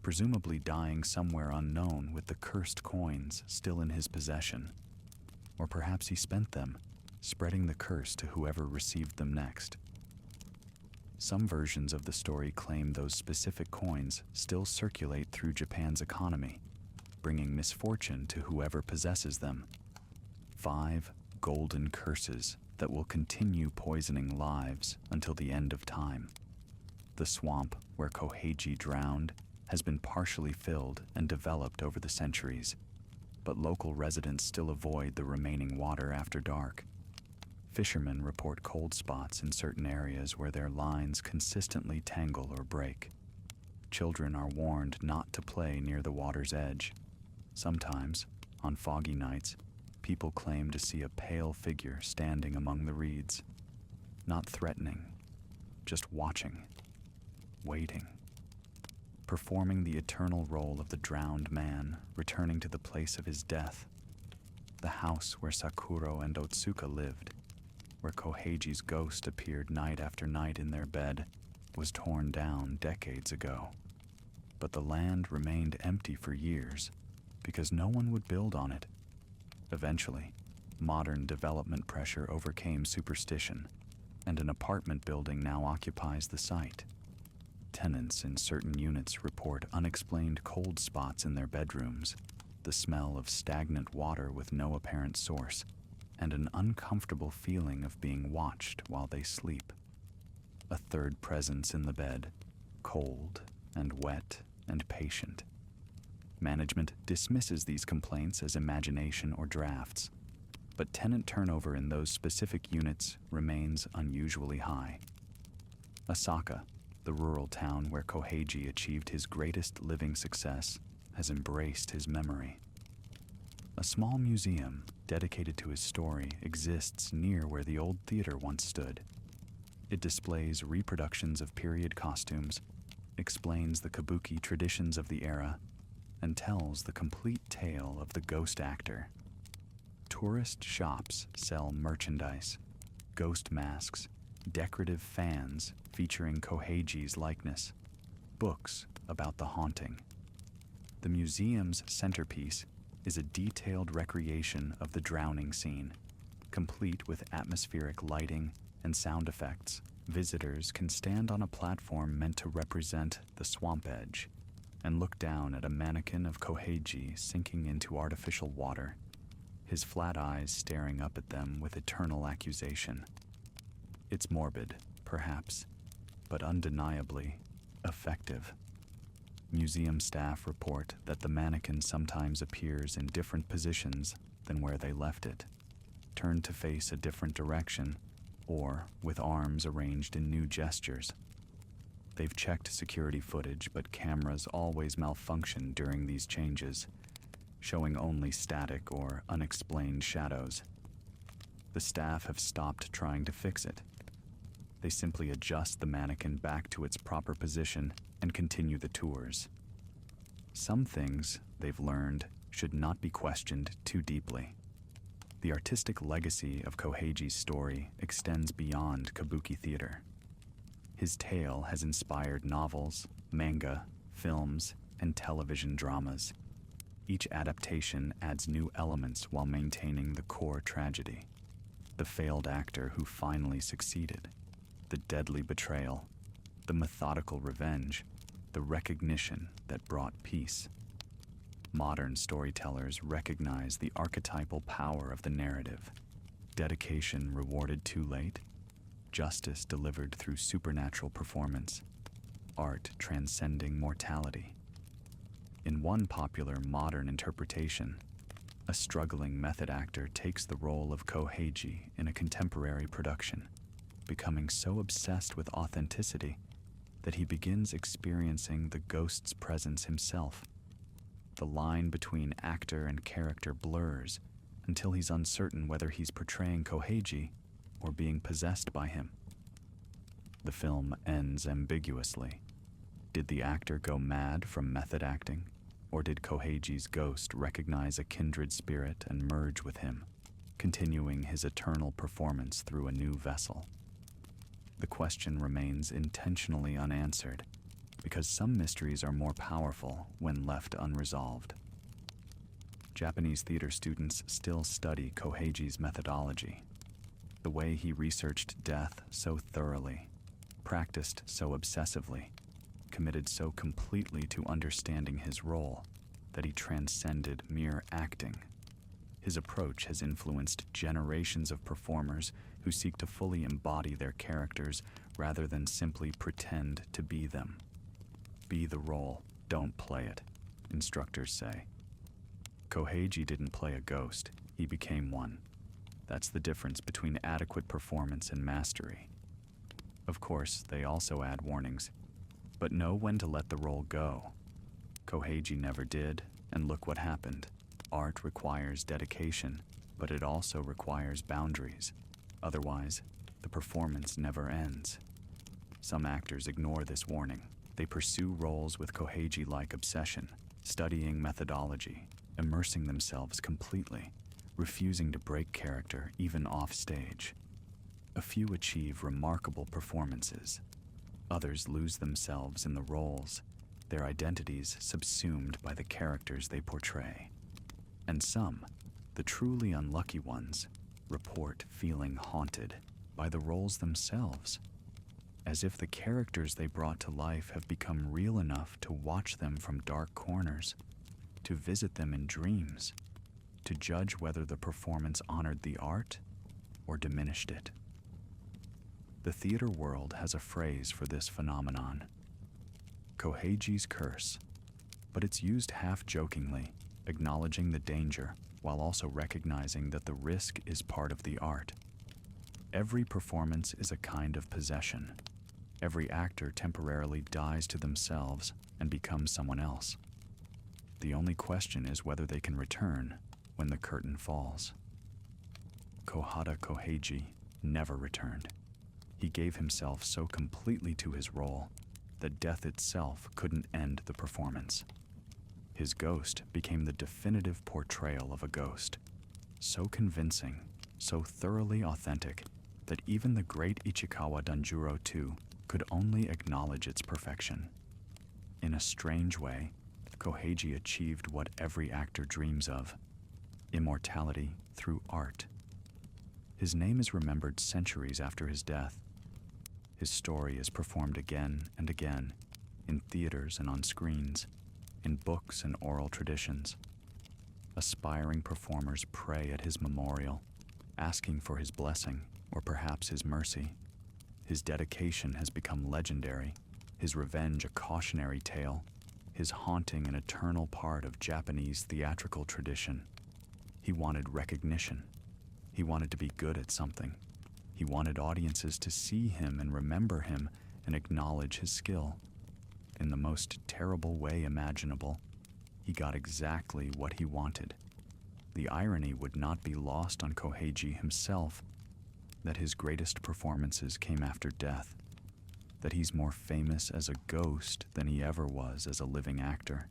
presumably dying somewhere unknown with the cursed coins still in his possession. Or perhaps he spent them, spreading the curse to whoever received them next. Some versions of the story claim those specific coins still circulate through Japan's economy, bringing misfortune to whoever possesses them. 5 golden curses that will continue poisoning lives until the end of time. The swamp where Koheiji drowned has been partially filled and developed over the centuries, but local residents still avoid the remaining water after dark. Fishermen report cold spots in certain areas where their lines consistently tangle or break. Children are warned not to play near the water's edge. Sometimes, on foggy nights, people claim to see a pale figure standing among the reeds. Not threatening, just watching, waiting. Performing the eternal role of the drowned man, returning to the place of his death. The house where Sakuro and Otsuka lived, where Koheiji's ghost appeared night after night in their bed, was torn down decades ago. But the land remained empty for years because no one would build on it. Eventually, modern development pressure overcame superstition, and an apartment building now occupies the site. Tenants in certain units report unexplained cold spots in their bedrooms, the smell of stagnant water with no apparent source, and an uncomfortable feeling of being watched while they sleep. A third presence in the bed, cold and wet and patient. Management dismisses these complaints as imagination or drafts, but tenant turnover in those specific units remains unusually high. Osaka, the rural town where Koheiji achieved his greatest living success, has embraced his memory. A small museum dedicated to his story exists near where the old theater once stood. It displays reproductions of period costumes, explains the kabuki traditions of the era, and tells the complete tale of the ghost actor. Tourist shops sell merchandise, ghost masks, decorative fans featuring Koheiji's likeness, books about the haunting. The museum's centerpiece is a detailed recreation of the drowning scene, complete with atmospheric lighting and sound effects. Visitors can stand on a platform meant to represent the swamp edge and look down at a mannequin of Koheiji sinking into artificial water, his flat eyes staring up at them with eternal accusation. It's morbid, perhaps, but undeniably effective. Museum staff report that the mannequin sometimes appears in different positions than where they left it, turned to face a different direction, or with arms arranged in new gestures. They've checked security footage, but cameras always malfunction during these changes, showing only static or unexplained shadows. The staff have stopped trying to fix it. They simply adjust the mannequin back to its proper position and continue the tours. Some things, they've learned, should not be questioned too deeply. The artistic legacy of Koheiji's story extends beyond kabuki theater. His tale has inspired novels, manga, films, and television dramas. Each adaptation adds new elements while maintaining the core tragedy. The failed actor who finally succeeded, the deadly betrayal, the methodical revenge, the recognition that brought peace. Modern storytellers recognize the archetypal power of the narrative. Dedication rewarded too late, justice delivered through supernatural performance, art transcending mortality. In one popular modern interpretation, a struggling method actor takes the role of Koheiji in a contemporary production, becoming so obsessed with authenticity that he begins experiencing the ghost's presence himself. The line between actor and character blurs until he's uncertain whether he's portraying Koheiji or being possessed by him. The film ends ambiguously. Did the actor go mad from method acting, or did Koheiji's ghost recognize a kindred spirit and merge with him, continuing his eternal performance through a new vessel? The question remains intentionally unanswered, because some mysteries are more powerful when left unresolved. Japanese theater students still study Koheiji's methodology, the way he researched death so thoroughly, practiced so obsessively, committed so completely to understanding his role that he transcended mere acting. His approach has influenced generations of performers who seek to fully embody their characters rather than simply pretend to be them. Be the role, don't play it, instructors say. Koheiji didn't play a ghost, he became one. That's the difference between adequate performance and mastery. Of course, they also add warnings, but know when to let the role go. Koheiji never did, and look what happened. Art requires dedication, but it also requires boundaries. Otherwise, the performance never ends. Some actors ignore this warning. They pursue roles with Koheiji-like obsession, studying methodology, immersing themselves completely, refusing to break character even off stage. A few achieve remarkable performances. Others lose themselves in the roles, their identities subsumed by the characters they portray. And some, the truly unlucky ones, report feeling haunted by the roles themselves, as if the characters they brought to life have become real enough to watch them from dark corners, to visit them in dreams, to judge whether the performance honored the art or diminished it. The theater world has a phrase for this phenomenon: Koheiji's curse, but it's used half-jokingly, acknowledging the danger while also recognizing that the risk is part of the art. Every performance is a kind of possession. Every actor temporarily dies to themselves and becomes someone else. The only question is whether they can return when the curtain falls. Kohada Koheiki never returned. He gave himself so completely to his role that death itself couldn't end the performance. His ghost became the definitive portrayal of a ghost, so convincing, so thoroughly authentic, that even the great Ichikawa Danjuro II could only acknowledge its perfection. In a strange way, Koheiji achieved what every actor dreams of: immortality through art. His name is remembered centuries after his death. His story is performed again and again, in theaters and on screens, in books and oral traditions. Aspiring performers pray at his memorial, asking for his blessing or perhaps his mercy. His dedication has become legendary, his revenge a cautionary tale, his haunting an eternal part of Japanese theatrical tradition. He wanted recognition. He wanted to be good at something. He wanted audiences to see him and remember him and acknowledge his skill. In the most terrible way imaginable, he got exactly what he wanted. The irony would not be lost on Koheiji himself, that his greatest performances came after death, that he's more famous as a ghost than he ever was as a living actor,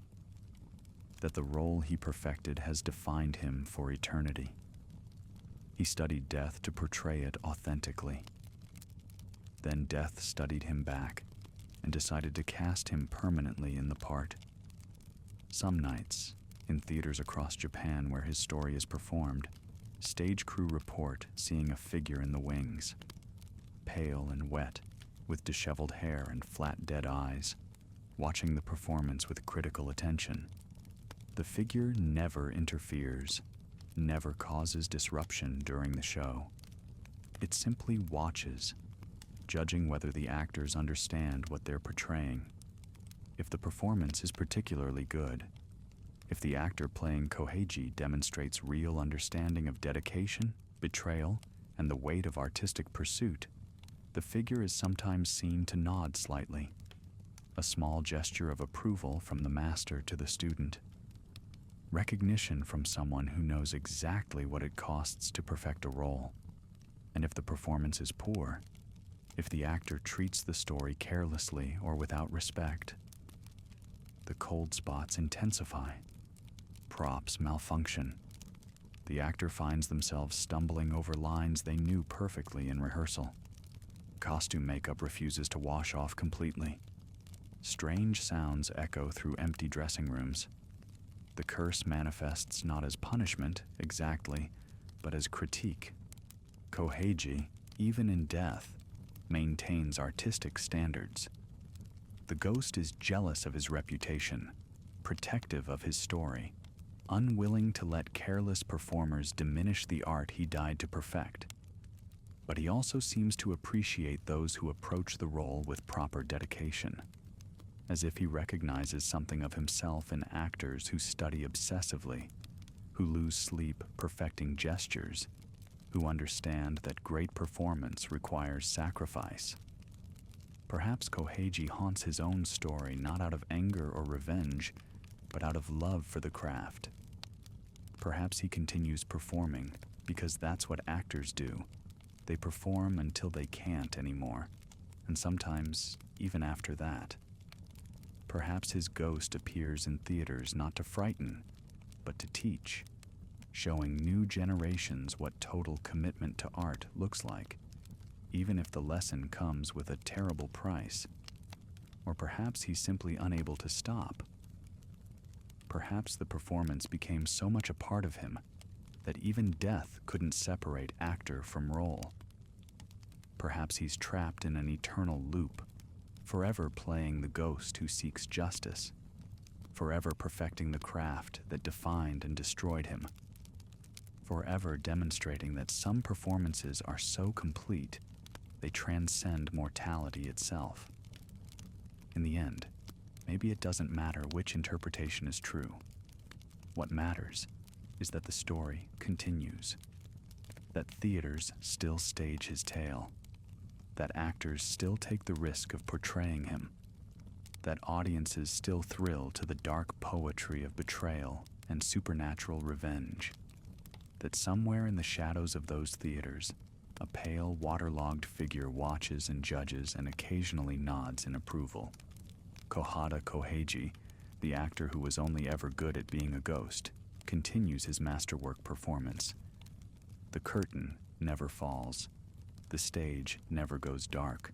that the role he perfected has defined him for eternity. He studied death to portray it authentically. Then death studied him back and decided to cast him permanently in the part. Some nights, in theaters across Japan where his story is performed, stage crew report seeing a figure in the wings, pale and wet, with disheveled hair and flat dead eyes, watching the performance with critical attention. The figure never interferes, never causes disruption during the show. It simply watches, judging whether the actors understand what they're portraying. If the performance is particularly good, if the actor playing Koheiji demonstrates real understanding of dedication, betrayal, and the weight of artistic pursuit, the figure is sometimes seen to nod slightly, a small gesture of approval from the master to the student. recognition from someone who knows exactly what it costs to perfect a role. And if the performance is poor, if the actor treats the story carelessly or without respect, the cold spots intensify, props malfunction. The actor finds themselves stumbling over lines they knew perfectly in rehearsal. Costume makeup refuses to wash off completely. Strange sounds echo through empty dressing rooms. The curse manifests not as punishment, exactly, but as critique. Koheiji, even in death, maintains artistic standards. The ghost is jealous of his reputation, protective of his story, unwilling to let careless performers diminish the art he died to perfect. But he also seems to appreciate those who approach the role with proper dedication, as if he recognizes something of himself in actors who study obsessively, who lose sleep perfecting gestures, who understand that great performance requires sacrifice. Perhaps Koheiji haunts his own story not out of anger or revenge, but out of love for the craft. Perhaps he continues performing because that's what actors do. They perform until they can't anymore, and sometimes even after that. Perhaps his ghost appears in theaters not to frighten, but to teach, showing new generations what total commitment to art looks like, even if the lesson comes with a terrible price. Or perhaps he's simply unable to stop. Perhaps the performance became so much a part of him that even death couldn't separate actor from role. Perhaps he's trapped in an eternal loop, forever playing the ghost who seeks justice, forever perfecting the craft that defined and destroyed him, forever demonstrating that some performances are so complete they transcend mortality itself. In the end, maybe it doesn't matter which interpretation is true. What matters is that the story continues, that theaters still stage his tale, that actors still take the risk of portraying him, that audiences still thrill to the dark poetry of betrayal and supernatural revenge, that somewhere in the shadows of those theaters, a pale, waterlogged figure watches and judges and occasionally nods in approval. Kohada Koheiki, the actor who was only ever good at being a ghost, continues his masterwork performance. The curtain never falls. The stage never goes dark.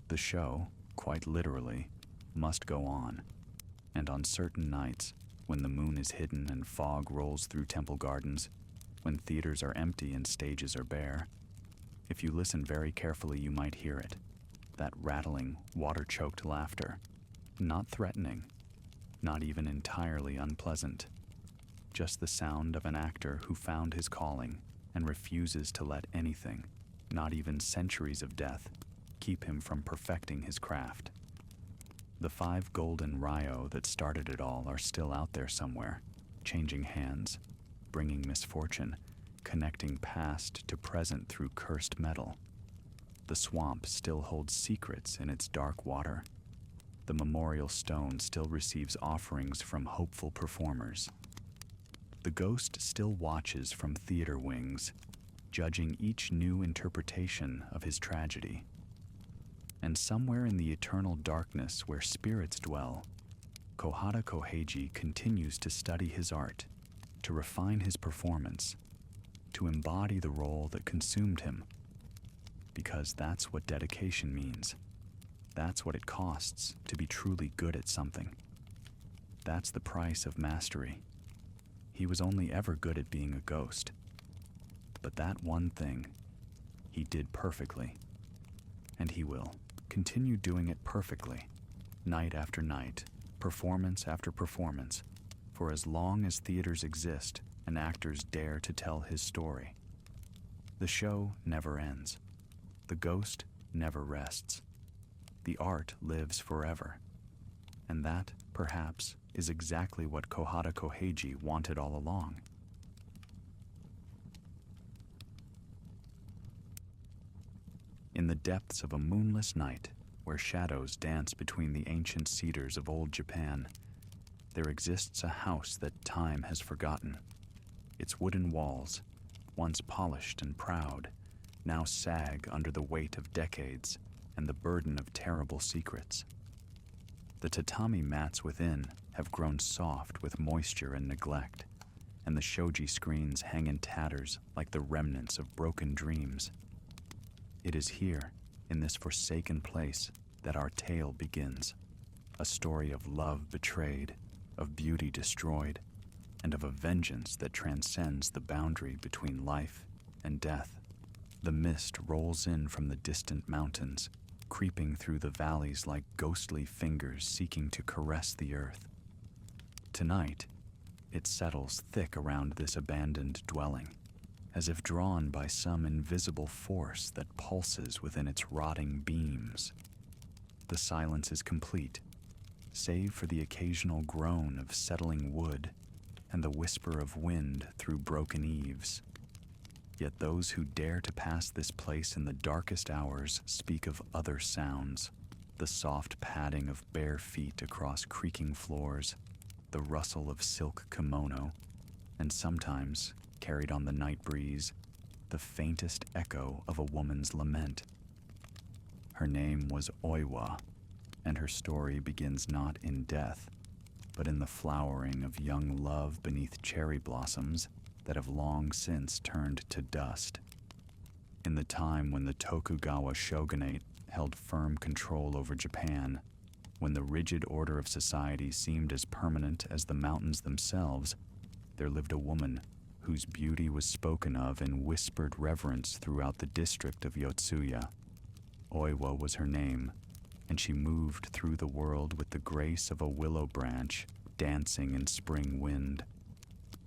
The show, quite literally, must go on. And on certain nights, when the moon is hidden and fog rolls through temple gardens, when theaters are empty and stages are bare, if you listen very carefully, you might hear it. That rattling, water-choked laughter. Not threatening, not even entirely unpleasant. Just the sound of an actor who found his calling and refuses to let anything, not even centuries of death, keep him from perfecting his craft. The 5 golden ryo that started it all are still out there somewhere, changing hands, bringing misfortune, connecting past to present through cursed metal. The swamp still holds secrets in its dark water. The memorial stone still receives offerings from hopeful performers. The ghost still watches from theater wings, judging each new interpretation of his tragedy. And somewhere in the eternal darkness where spirits dwell, Kohada Koheiki continues to study his art, to refine his performance, to embody the role that consumed him, because that's what dedication means. That's what it costs to be truly good at something. That's the price of mastery. He was only ever good at being a ghost, but that one thing he did perfectly, and he will continue doing it perfectly, night after night, performance after performance, for as long as theaters exist and actors dare to tell his story. The show never ends. The ghost never rests. The art lives forever. And that, perhaps, is exactly what Kohada Koheiki wanted all along. In the depths of a moonless night, where shadows dance between the ancient cedars of old Japan, there exists a house that time has forgotten. Its wooden walls, once polished and proud, now sag under the weight of decades and the burden of terrible secrets. The tatami mats within have grown soft with moisture and neglect, and the shoji screens hang in tatters like the remnants of broken dreams. It is here, in this forsaken place, that our tale begins, a story of love betrayed, of beauty destroyed, and of a vengeance that transcends the boundary between life and death. The mist rolls in from the distant mountains, creeping through the valleys like ghostly fingers seeking to caress the earth. Tonight, it settles thick around this abandoned dwelling, as if drawn by some invisible force that pulses within its rotting beams. The silence is complete, save for the occasional groan of settling wood and the whisper of wind through broken eaves. Yet those who dare to pass this place in the darkest hours speak of other sounds, the soft padding of bare feet across creaking floors, the rustle of silk kimono, and sometimes, carried on the night breeze, the faintest echo of a woman's lament. Her name was Oiwa, and her story begins not in death, but in the flowering of young love beneath cherry blossoms that have long since turned to dust. In the time when the Tokugawa shogunate held firm control over Japan, when the rigid order of society seemed as permanent as the mountains themselves, there lived a woman whose beauty was spoken of in whispered reverence throughout the district of Yotsuya. Oiwa was her name, and she moved through the world with the grace of a willow branch dancing in spring wind.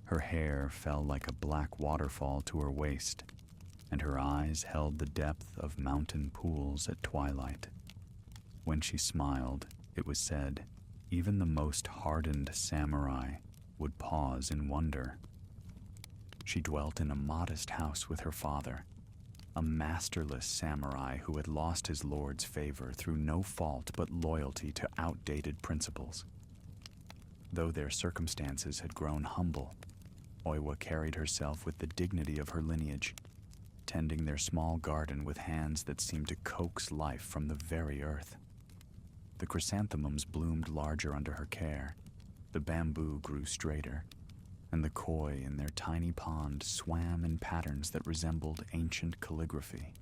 Her hair fell like a black waterfall to her waist, and her eyes held the depth of mountain pools at twilight. When she smiled, it was said, even the most hardened samurai would pause in wonder. She dwelt in a modest house with her father, a masterless samurai who had lost his lord's favor through no fault but loyalty to outdated principles. Though their circumstances had grown humble, Oiwa carried herself with the dignity of her lineage, tending their small garden with hands that seemed to coax life from the very earth. The chrysanthemums bloomed larger under her care, the bamboo grew straighter, and the koi in their tiny pond swam in patterns that resembled ancient calligraphy.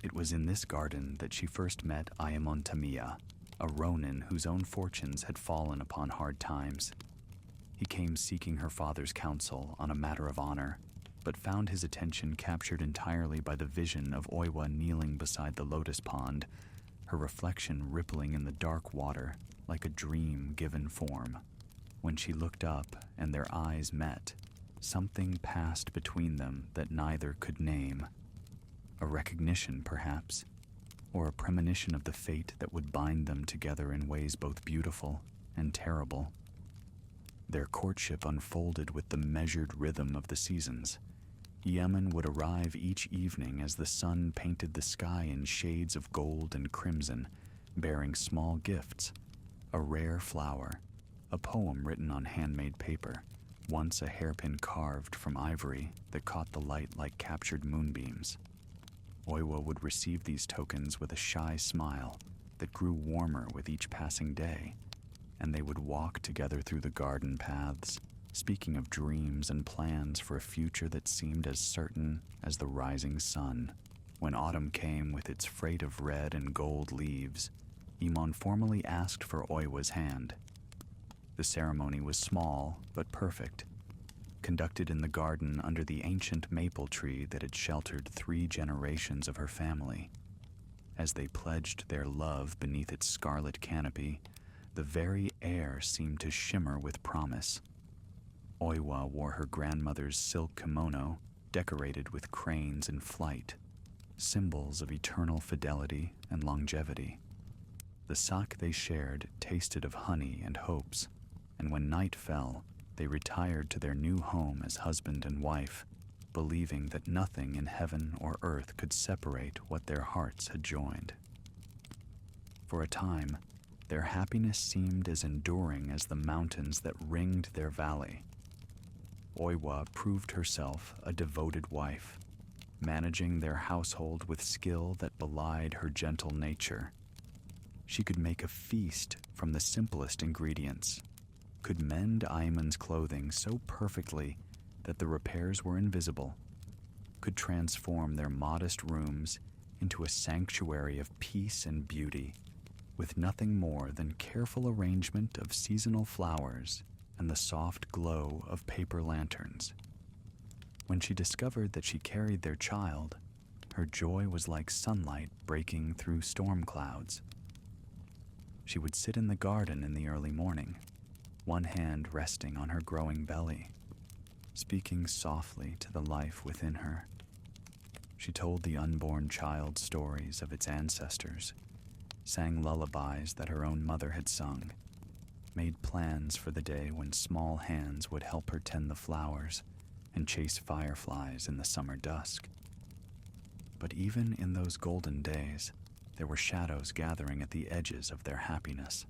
It was in this garden that she first met Ayamon Tamiya, a ronin whose own fortunes had fallen upon hard times. He came seeking her father's counsel on a matter of honor, but found his attention captured entirely by the vision of Oiwa kneeling beside the lotus pond, her reflection rippling in the dark water like a dream given form. When she looked up and their eyes met, something passed between them that neither could name. A recognition, perhaps, or a premonition of the fate that would bind them together in ways both beautiful and terrible. Their courtship unfolded with the measured rhythm of the seasons. Yemen would arrive each evening as the sun painted the sky in shades of gold and crimson, bearing small gifts, a rare flower, a poem written on handmade paper, once a hairpin carved from ivory that caught the light like captured moonbeams. Oiwa would receive these tokens with a shy smile that grew warmer with each passing day, and they would walk together through the garden paths, speaking of dreams and plans for a future that seemed as certain as the rising sun. When autumn came with its freight of red and gold leaves, Imon formally asked for Oiwa's hand. The ceremony was small but perfect, conducted in the garden under the ancient maple tree that had sheltered 3 generations of her family. As they pledged their love beneath its scarlet canopy, the very air seemed to shimmer with promise. Oiwa wore her grandmother's silk kimono, decorated with cranes in flight, symbols of eternal fidelity and longevity. The sake they shared tasted of honey and hopes, and when night fell, they retired to their new home as husband and wife, believing that nothing in heaven or earth could separate what their hearts had joined. For a time, their happiness seemed as enduring as the mountains that ringed their valley. Oiwa proved herself a devoted wife, managing their household with skill that belied her gentle nature. She could make a feast from the simplest ingredients, could mend Aimon's clothing so perfectly that the repairs were invisible, could transform their modest rooms into a sanctuary of peace and beauty, with nothing more than careful arrangement of seasonal flowers and the soft glow of paper lanterns. When she discovered that she carried their child, her joy was like sunlight breaking through storm clouds. She would sit in the garden in the early morning, one hand resting on her growing belly, speaking softly to the life within her. She told the unborn child stories of its ancestors, sang lullabies that her own mother had sung, made plans for the day when small hands would help her tend the flowers and chase fireflies in the summer dusk. But even in those golden days, there were shadows gathering at the edges of their happiness.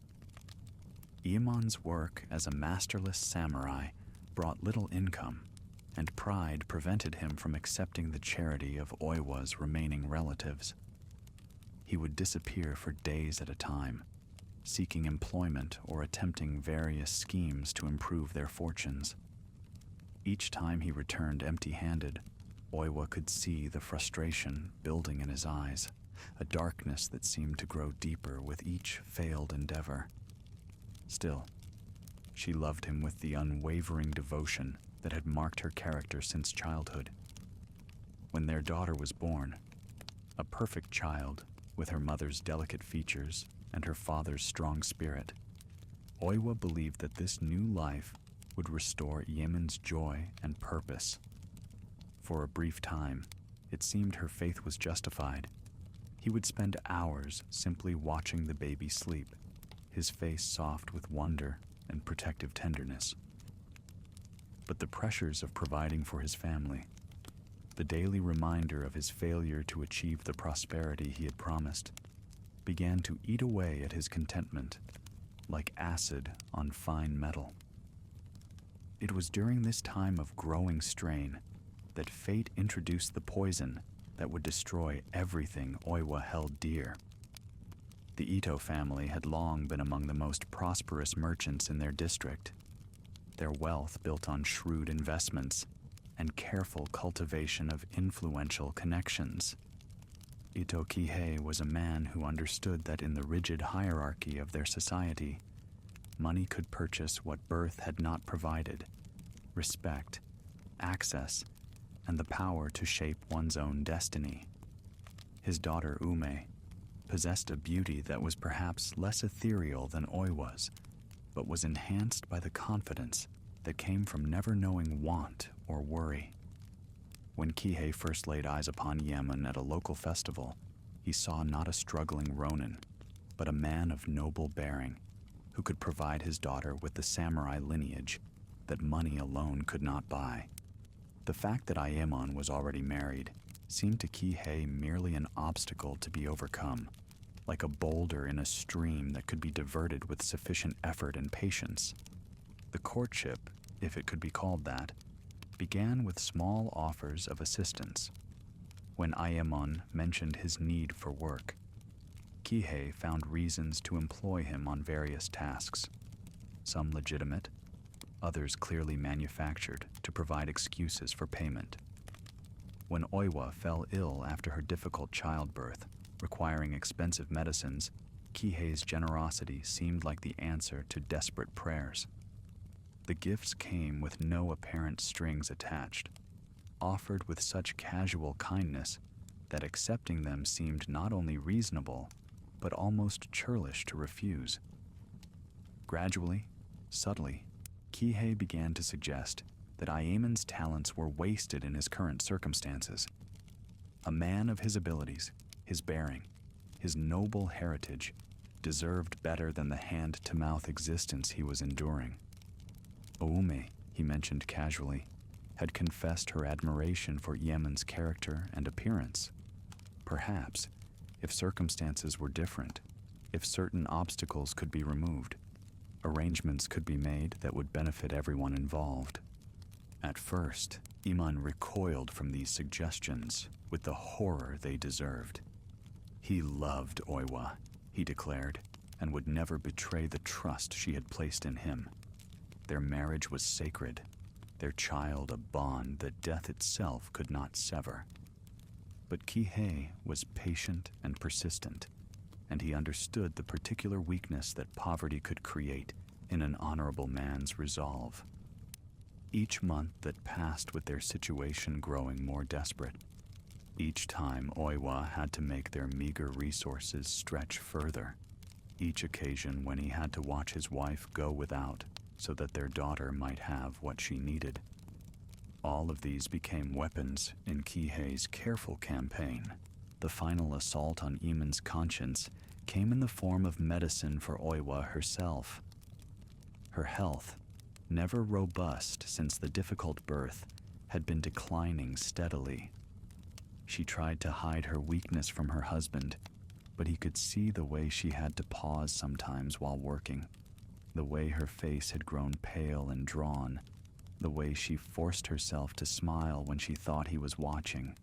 Iemon's work as a masterless samurai brought little income, and pride prevented him from accepting the charity of Oiwa's remaining relatives. He would disappear for days at a time, seeking employment or attempting various schemes to improve their fortunes. Each time he returned empty-handed, Oiwa could see the frustration building in his eyes, a darkness that seemed to grow deeper with each failed endeavor. Still, she loved him with the unwavering devotion that had marked her character since childhood. When their daughter was born, a perfect child with her mother's delicate features and her father's strong spirit, Oiwa believed that this new life would restore Yemen's joy and purpose. For a brief time, it seemed her faith was justified. He would spend hours simply watching the baby sleep, his face soft with wonder and protective tenderness. But the pressures of providing for his family, the daily reminder of his failure to achieve the prosperity he had promised, began to eat away at his contentment, like acid on fine metal. It was during this time of growing strain that fate introduced the poison that would destroy everything Oiwa held dear. The Ito family had long been among the most prosperous merchants in their district, their wealth built on shrewd investments and careful cultivation of influential connections. Ito Kihei was a man who understood that in the rigid hierarchy of their society, money could purchase what birth had not provided: respect, access, and the power to shape one's own destiny. His daughter Ume possessed a beauty that was perhaps less ethereal than Oiwa's, but was enhanced by the confidence that came from never knowing want or worry. When Kihei first laid eyes upon Yemen at a local festival, he saw not a struggling ronin, but a man of noble bearing who could provide his daughter with the samurai lineage that money alone could not buy. The fact that Aiemon was already married seemed to Kihei merely an obstacle to be overcome, like a boulder in a stream that could be diverted with sufficient effort and patience. The courtship, if it could be called that, began with small offers of assistance. When Aiemon mentioned his need for work, Kihei found reasons to employ him on various tasks, some legitimate, others clearly manufactured to provide excuses for payment. When Oiwa fell ill after her difficult childbirth, requiring expensive medicines, Kihei's generosity seemed like the answer to desperate prayers. The gifts came with no apparent strings attached, offered with such casual kindness that accepting them seemed not only reasonable, but almost churlish to refuse. Gradually, subtly, Kihei began to suggest that Aiemon's talents were wasted in his current circumstances. A man of his abilities, his bearing, his noble heritage, deserved better than the hand-to-mouth existence he was enduring. Oume, he mentioned casually, had confessed her admiration for Yemen's character and appearance. Perhaps, if circumstances were different, if certain obstacles could be removed. Arrangements could be made that would benefit everyone involved. At first, Iman recoiled from these suggestions with the horror they deserved. He loved Oiwa, he declared, and would never betray the trust she had placed in him. Their marriage was sacred, their child a bond that death itself could not sever. But Kihei was patient and persistent, and he understood the particular weakness that poverty could create in an honorable man's resolve. Each month that passed with their situation growing more desperate, each time Oiwa had to make their meager resources stretch further, each occasion when he had to watch his wife go without so that their daughter might have what she needed. All of these became weapons in Kihei's careful campaign. The final assault on Iman's conscience came in the form of medicine for Oiwa herself. Her health, never robust since the difficult birth, had been declining steadily. She tried to hide her weakness from her husband, but he could see the way she had to pause sometimes while working, the way her face had grown pale and drawn, the way she forced herself to smile when she thought he was watching.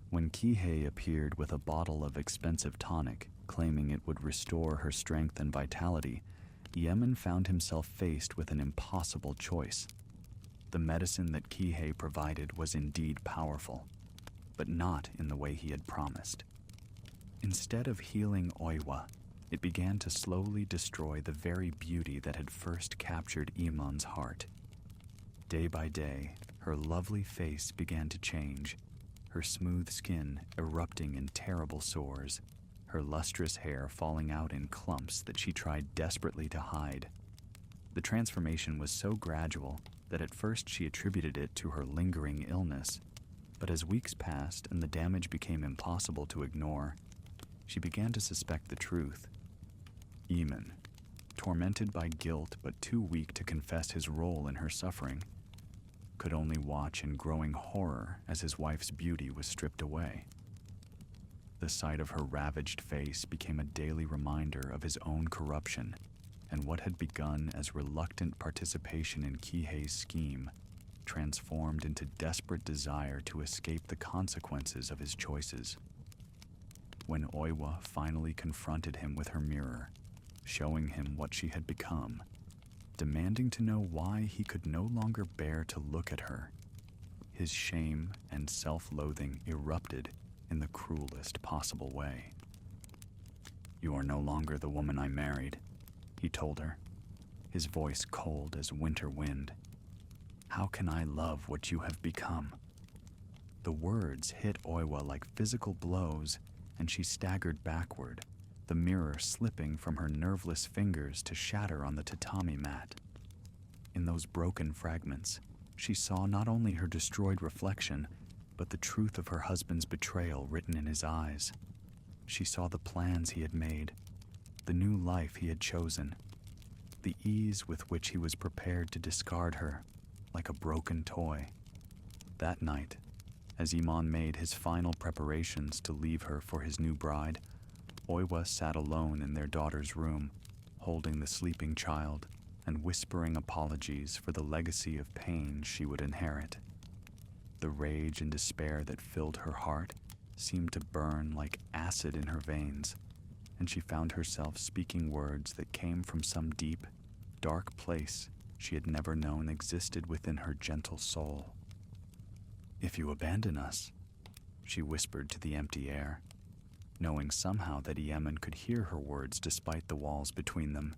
When Kihei appeared with a bottle of expensive tonic, claiming it would restore her strength and vitality, Yemen found himself faced with an impossible choice. The medicine that Kihei provided was indeed powerful, but not in the way he had promised. Instead of healing Oiwa, it began to slowly destroy the very beauty that had first captured Iman's heart. Day by day, her lovely face began to change, her smooth skin erupting in terrible sores, her lustrous hair falling out in clumps that she tried desperately to hide. The transformation was so gradual that at first she attributed it to her lingering illness, but as weeks passed and the damage became impossible to ignore, she began to suspect the truth. Iman, tormented by guilt but too weak to confess his role in her suffering, could only watch in growing horror as his wife's beauty was stripped away. The sight of her ravaged face became a daily reminder of his own corruption, and what had begun as reluctant participation in Kihei's scheme transformed into desperate desire to escape the consequences of his choices. When Oiwa finally confronted him with her mirror, showing him what she had become, demanding to know why he could no longer bear to look at her, his shame and self-loathing erupted in the cruelest possible way. "You are no longer the woman I married," he told her, his voice cold as winter wind. "How can I love what you have become?" The words hit Oiwa like physical blows, and she staggered backward, the mirror slipping from her nerveless fingers to shatter on the tatami mat. In those broken fragments, she saw not only her destroyed reflection, but the truth of her husband's betrayal written in his eyes. She saw the plans he had made, the new life he had chosen, the ease with which he was prepared to discard her like a broken toy. That night, as Iman made his final preparations to leave her for his new bride, Oiwa sat alone in their daughter's room, holding the sleeping child and whispering apologies for the legacy of pain she would inherit. The rage and despair that filled her heart seemed to burn like acid in her veins, and she found herself speaking words that came from some deep, dark place she had never known existed within her gentle soul. "If you abandon us," she whispered to the empty air, knowing somehow that Yemen could hear her words despite the walls between them.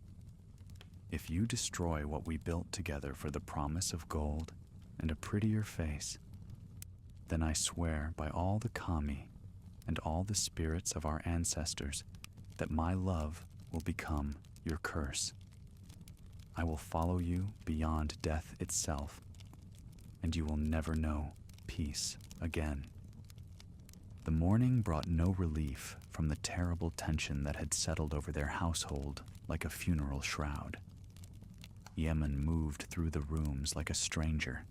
"If you destroy what we built together for the promise of gold and a prettier face, then I swear by all the kami and all the spirits of our ancestors that my love will become your curse. I will follow you beyond death itself, and you will never know peace again." The morning brought no relief from the terrible tension that had settled over their household like a funeral shroud. Yemen moved through the rooms like a stranger,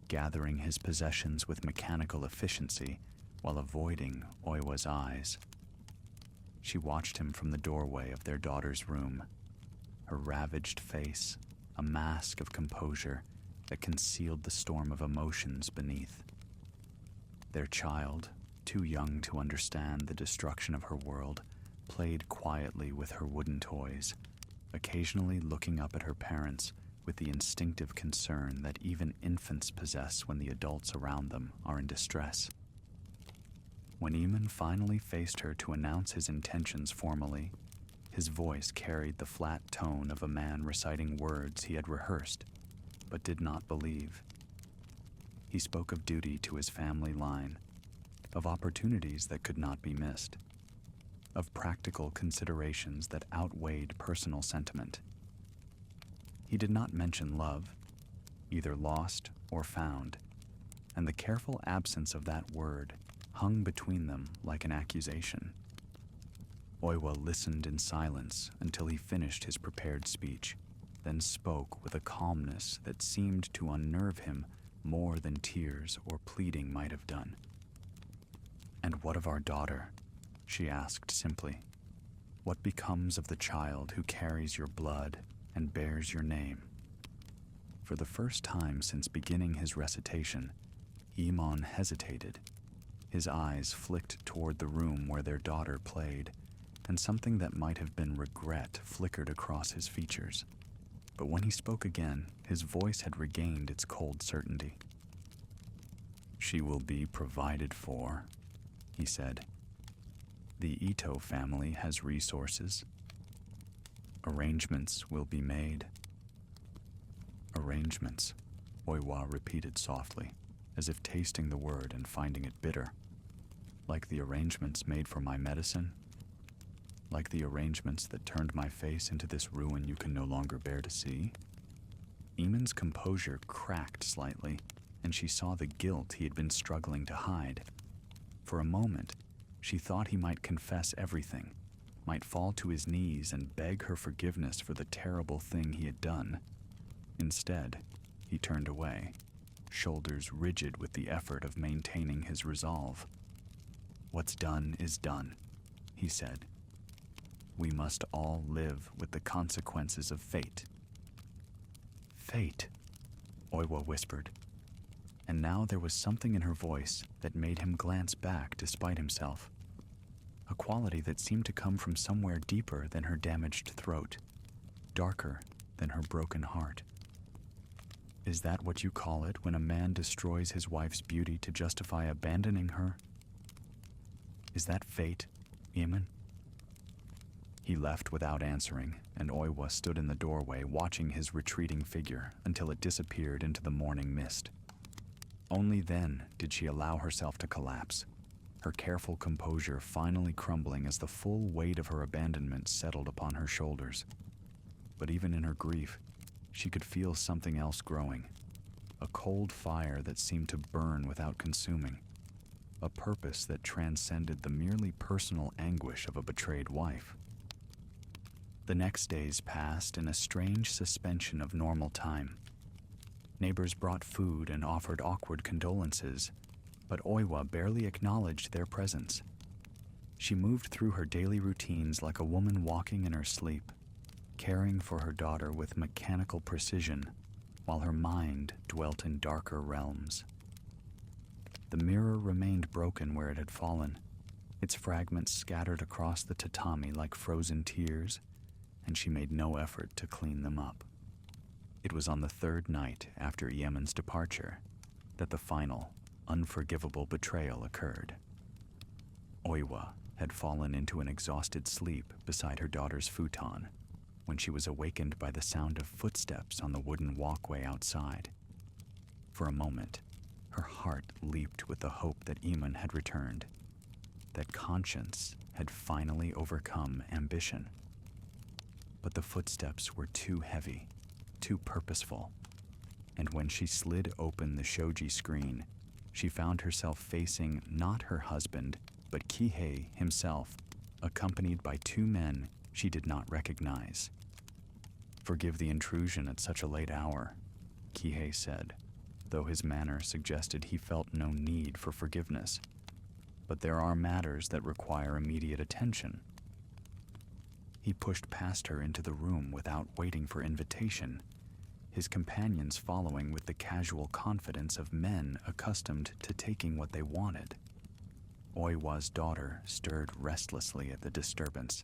gathering his possessions with mechanical efficiency while avoiding Oiwa's eyes. she watched him from the doorway of their daughter's room, her ravaged face a mask of composure that concealed the storm of emotions beneath. Their child, too young to understand the destruction of her world, played quietly with her wooden toys, occasionally looking up at her parents with the instinctive concern that even infants possess when the adults around them are in distress. When Eamon finally faced her to announce his intentions formally, his voice carried the flat tone of a man reciting words he had rehearsed but did not believe. He spoke of duty to his family line, of opportunities that could not be missed, of practical considerations that outweighed personal sentiment. He did not mention love, either lost or found, and the careful absence of that word hung between them like an accusation. Oiwa listened in silence until he finished his prepared speech, then spoke with a calmness that seemed to unnerve him more than tears or pleading might have done. "And what of our daughter?" she asked simply. "What becomes of the child who carries your blood and bears your name?" For the first time since beginning his recitation, Eamon hesitated. His eyes flicked toward the room where their daughter played, and something that might have been regret flickered across his features. But when he spoke again, his voice had regained its cold certainty. "She will be provided for," he said. "The Ito family has resources. Arrangements will be made." "Arrangements," Oiwa repeated softly, as if tasting the word and finding it bitter. "Like the arrangements made for my medicine? Like the arrangements that turned my face into this ruin you can no longer bear to see?" Eamon's composure cracked slightly, and she saw the guilt he had been struggling to hide. For a moment, she thought he might confess everything, might fall to his knees and beg her forgiveness for the terrible thing he had done. Instead, he turned away, shoulders rigid with the effort of maintaining his resolve. "What's done is done," he said. "We must all live with the consequences of fate." "Fate," Oiwa whispered, and now there was something in her voice that made him glance back despite himself, a quality that seemed to come from somewhere deeper than her damaged throat, darker than her broken heart. "Is that what you call it when a man destroys his wife's beauty to justify abandoning her? Is that fate, Eamon?" He left without answering, and Oiwa stood in the doorway watching his retreating figure until it disappeared into the morning mist. Only then did she allow herself to collapse, her careful composure finally crumbling as the full weight of her abandonment settled upon her shoulders. But even in her grief, she could feel something else growing, a cold fire that seemed to burn without consuming, a purpose that transcended the merely personal anguish of a betrayed wife. The next days passed in a strange suspension of normal time. Neighbors brought food and offered awkward condolences, but Oiwa barely acknowledged their presence. She moved through her daily routines like a woman walking in her sleep, caring for her daughter with mechanical precision, while her mind dwelt in darker realms. The mirror remained broken where it had fallen, its fragments scattered across the tatami like frozen tears, and she made no effort to clean them up. It was on the third night after Yemen's departure that the final, unforgivable betrayal occurred. Oiwa had fallen into an exhausted sleep beside her daughter's futon when she was awakened by the sound of footsteps on the wooden walkway outside. For a moment, her heart leaped with the hope that Eamon had returned, that conscience had finally overcome ambition. But the footsteps were too heavy, too purposeful, and when she slid open the shoji screen, she found herself facing not her husband, but Kihei himself, accompanied by two men she did not recognize. "Forgive the intrusion at such a late hour," Kihei said, though his manner suggested he felt no need for forgiveness. "But there are matters that require immediate attention. He pushed past her into the room without waiting for invitation, his companions following with the casual confidence of men accustomed to taking what they wanted. Oiwa's daughter stirred restlessly at the disturbance,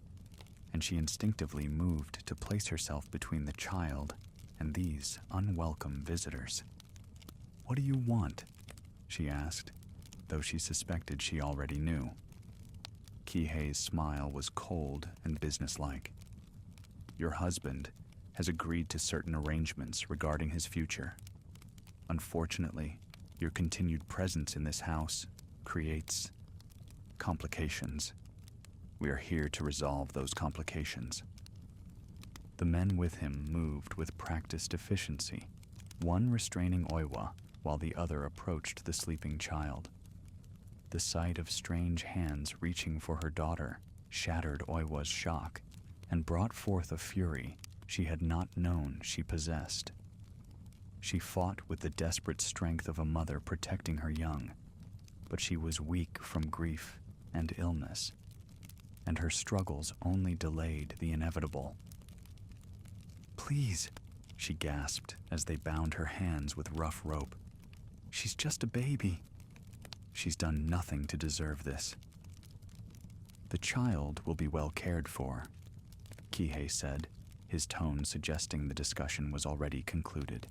and she instinctively moved to place herself between the child and these unwelcome visitors. "What do you want?" she asked, though she suspected she already knew. Kihei's smile was cold and businesslike. "Your husband has agreed to certain arrangements regarding his future. Unfortunately, your continued presence in this house creates complications. We are here to resolve those complications." The men with him moved with practiced efficiency, one restraining Oiwa while the other approached the sleeping child. The sight of strange hands reaching for her daughter shattered Oiwa's shock and brought forth a fury she had not known she possessed. She fought with the desperate strength of a mother protecting her young, but she was weak from grief and illness, and her struggles only delayed the inevitable. "Please," she gasped as they bound her hands with rough rope. "She's just a baby. She's done nothing to deserve this." "The child will be well cared for," Kihei said, his tone suggesting the discussion was already concluded.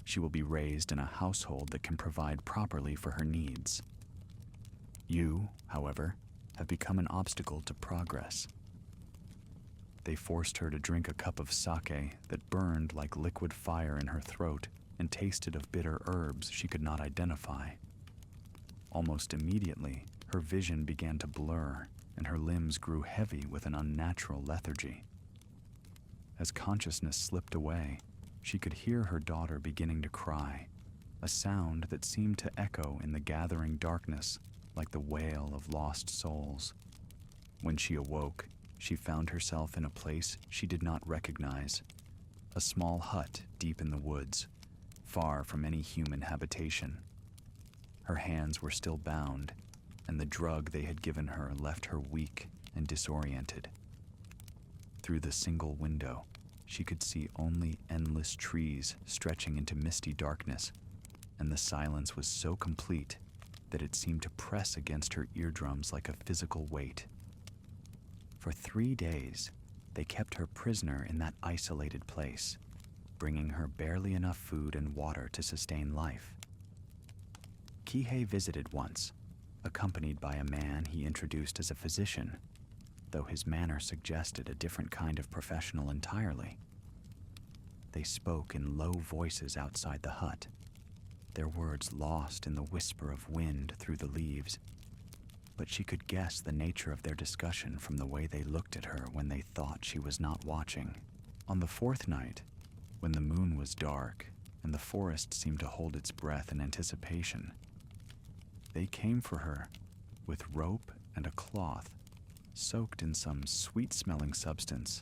"She will be raised in a household that can provide properly for her needs. You, however, have become an obstacle to progress." They forced her to drink a cup of sake that burned like liquid fire in her throat and tasted of bitter herbs she could not identify. Almost immediately, her vision began to blur and her limbs grew heavy with an unnatural lethargy. As consciousness slipped away, she could hear her daughter beginning to cry, a sound that seemed to echo in the gathering darkness like the wail of lost souls. When she awoke, she found herself in a place she did not recognize, a small hut deep in the woods, far from any human habitation. Her hands were still bound, and the drug they had given her left her weak and disoriented. Through the single window, she could see only endless trees stretching into misty darkness, and the silence was so complete that it seemed to press against her eardrums like a physical weight. For 3 days, they kept her prisoner in that isolated place, bringing her barely enough food and water to sustain life. Kihei visited once, accompanied by a man he introduced as a physician, though his manner suggested a different kind of professional entirely. They spoke in low voices outside the hut, their words lost in the whisper of wind through the leaves, but she could guess the nature of their discussion from the way they looked at her when they thought she was not watching. On the 4th night, when the moon was dark and the forest seemed to hold its breath in anticipation, they came for her with rope and a cloth soaked in some sweet-smelling substance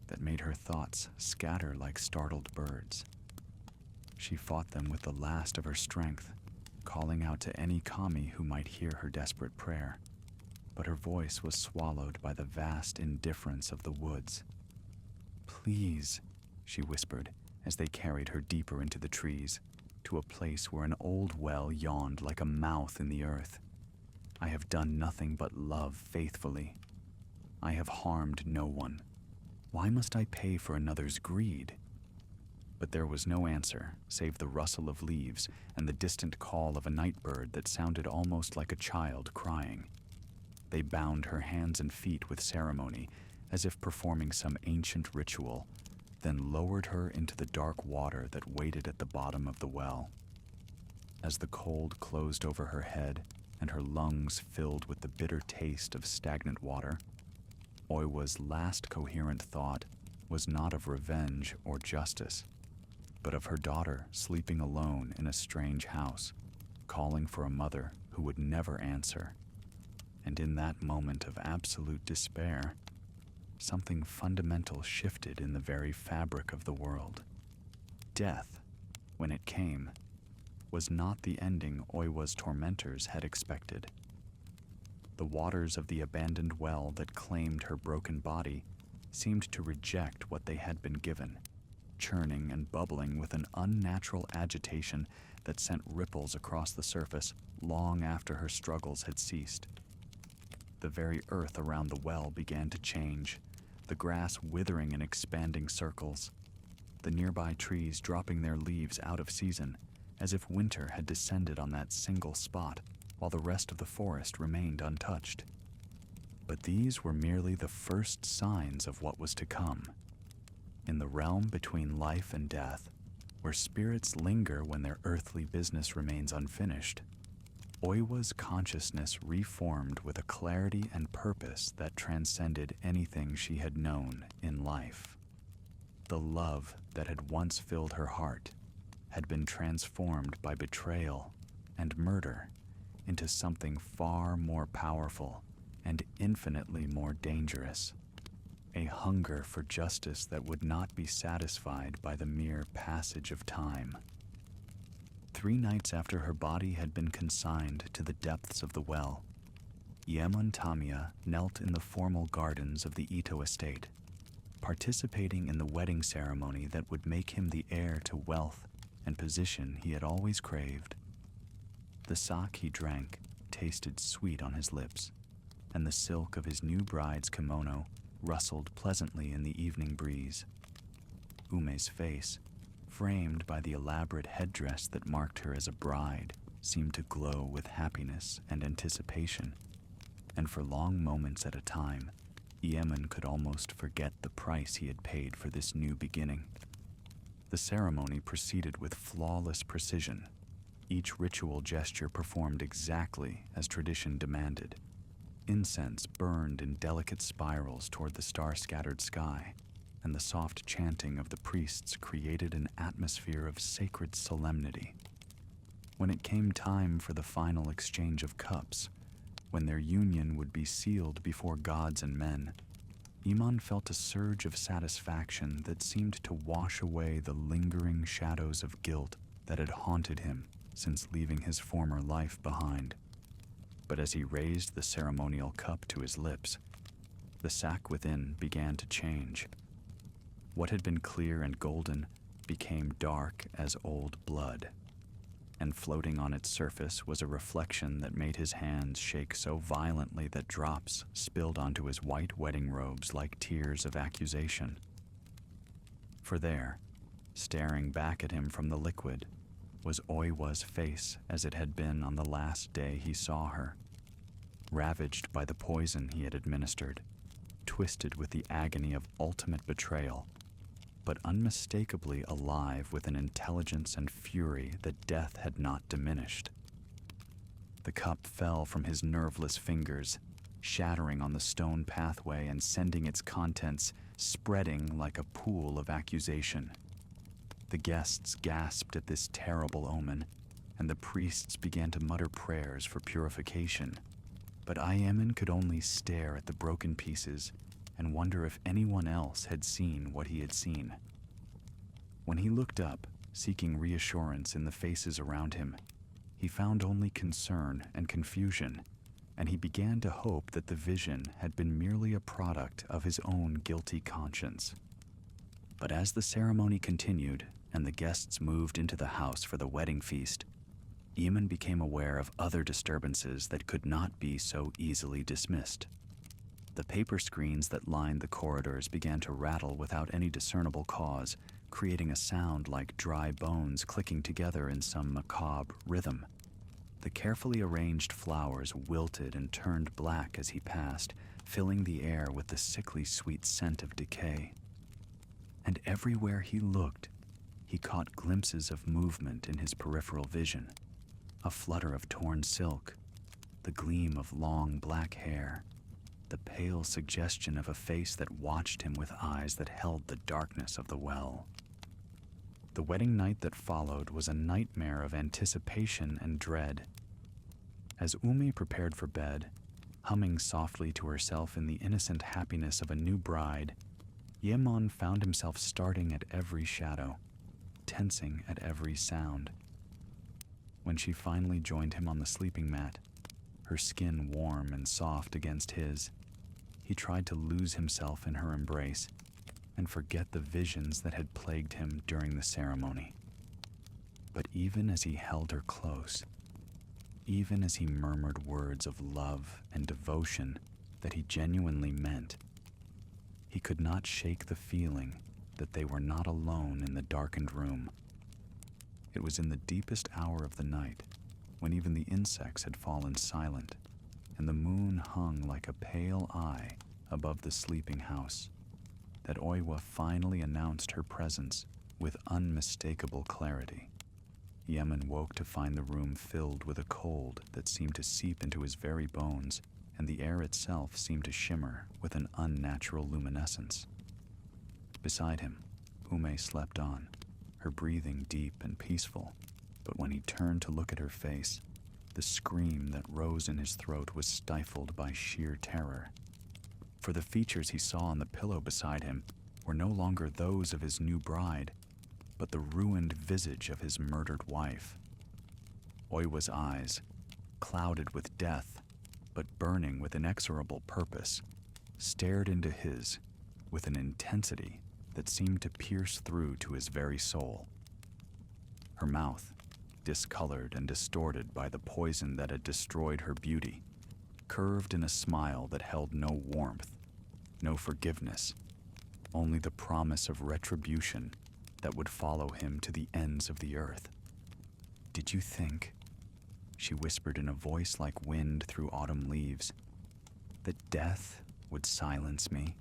that made her thoughts scatter like startled birds. She fought them with the last of her strength, calling out to any kami who might hear her desperate prayer, but her voice was swallowed by the vast indifference of the woods. "Please," she whispered as they carried her deeper into the trees, to a place where an old well yawned like a mouth in the earth. "I have done nothing but love faithfully. I have harmed no one. Why must I pay for another's greed?" But there was no answer, save the rustle of leaves and the distant call of a night bird that sounded almost like a child crying. They bound her hands and feet with ceremony, as if performing some ancient ritual, then lowered her into the dark water that waited at the bottom of the well. As the cold closed over her head and her lungs filled with the bitter taste of stagnant water, Oiwa's last coherent thought was not of revenge or justice, but of her daughter sleeping alone in a strange house, calling for a mother who would never answer. And in that moment of absolute despair, something fundamental shifted in the very fabric of the world. Death, when it came, was not the ending Oiwa's tormentors had expected. The waters of the abandoned well that claimed her broken body seemed to reject what they had been given, churning and bubbling with an unnatural agitation that sent ripples across the surface long after her struggles had ceased. The very earth around the well began to change, the grass withering in expanding circles, the nearby trees dropping their leaves out of season, as if winter had descended on that single spot, while the rest of the forest remained untouched. But these were merely the first signs of what was to come. In the realm between life and death, where spirits linger when their earthly business remains unfinished, Oiwa's consciousness reformed with a clarity and purpose that transcended anything she had known in life. The love that had once filled her heart had been transformed by betrayal and murder into something far more powerful and infinitely more dangerous. A hunger for justice that would not be satisfied by the mere passage of time. 3 nights after her body had been consigned to the depths of the well, Iemun Tamiya knelt in the formal gardens of the Ito estate, participating in the wedding ceremony that would make him the heir to wealth and position he had always craved. The sake he drank tasted sweet on his lips, and the silk of his new bride's kimono rustled pleasantly in the evening breeze. Ume's face, framed by the elaborate headdress that marked her as a bride, seemed to glow with happiness and anticipation, and for long moments at a time, Iemun could almost forget the price he had paid for this new beginning. The ceremony proceeded with flawless precision, each ritual gesture performed exactly as tradition demanded. Incense burned in delicate spirals toward the star-scattered sky, and the soft chanting of the priests created an atmosphere of sacred solemnity. When it came time for the final exchange of cups, when their union would be sealed before gods and men, Iman felt a surge of satisfaction that seemed to wash away the lingering shadows of guilt that had haunted him since leaving his former life behind. But as he raised the ceremonial cup to his lips, the sack within began to change. What had been clear and golden became dark as old blood, and floating on its surface was a reflection that made his hands shake so violently that drops spilled onto his white wedding robes like tears of accusation. For there, staring back at him from the liquid, was Oiwa's face as it had been on the last day he saw her, ravaged by the poison he had administered, twisted with the agony of ultimate betrayal, but unmistakably alive with an intelligence and fury that death had not diminished. The cup fell from his nerveless fingers, shattering on the stone pathway and sending its contents spreading like a pool of accusation. The guests gasped at this terrible omen, and the priests began to mutter prayers for purification. But Iemun could only stare at the broken pieces and wonder if anyone else had seen what he had seen. When he looked up, seeking reassurance in the faces around him, he found only concern and confusion, and he began to hope that the vision had been merely a product of his own guilty conscience. But as the ceremony continued and the guests moved into the house for the wedding feast, Iemun became aware of other disturbances that could not be so easily dismissed. The paper screens that lined the corridors began to rattle without any discernible cause, creating a sound like dry bones clicking together in some macabre rhythm. The carefully arranged flowers wilted and turned black as he passed, filling the air with the sickly sweet scent of decay. And everywhere he looked, he caught glimpses of movement in his peripheral vision. A flutter of torn silk, the gleam of long black hair, the pale suggestion of a face that watched him with eyes that held the darkness of the well. The wedding night that followed was a nightmare of anticipation and dread. As Ume prepared for bed, humming softly to herself in the innocent happiness of a new bride, Iemun found himself starting at every shadow, tensing at every sound. When she finally joined him on the sleeping mat, her skin warm and soft against his, He tried to lose himself in her embrace and forget the visions that had plagued him during the ceremony. But even as he held her close, even as he murmured words of love and devotion that he genuinely meant, he could not shake the feeling that they were not alone in the darkened room. It was in the deepest hour of the night, when even the insects had fallen silent, and the moon hung like a pale eye above the sleeping house, that Oiwa finally announced her presence with unmistakable clarity. Yemen woke to find the room filled with a cold that seemed to seep into his very bones, and the air itself seemed to shimmer with an unnatural luminescence. Beside him, Ume slept on, her breathing deep and peaceful, but when he turned to look at her face, the scream that rose in his throat was stifled by sheer terror. For the features he saw on the pillow beside him were no longer those of his new bride, but the ruined visage of his murdered wife. Oiwa's eyes, clouded with death, but burning with inexorable purpose, stared into his with an intensity that seemed to pierce through to his very soul. Her mouth, discolored and distorted by the poison that had destroyed her beauty, curved in a smile that held no warmth, no forgiveness, only the promise of retribution that would follow him to the ends of the earth. "Did you think," she whispered in a voice like wind through autumn leaves, "that death would silence me?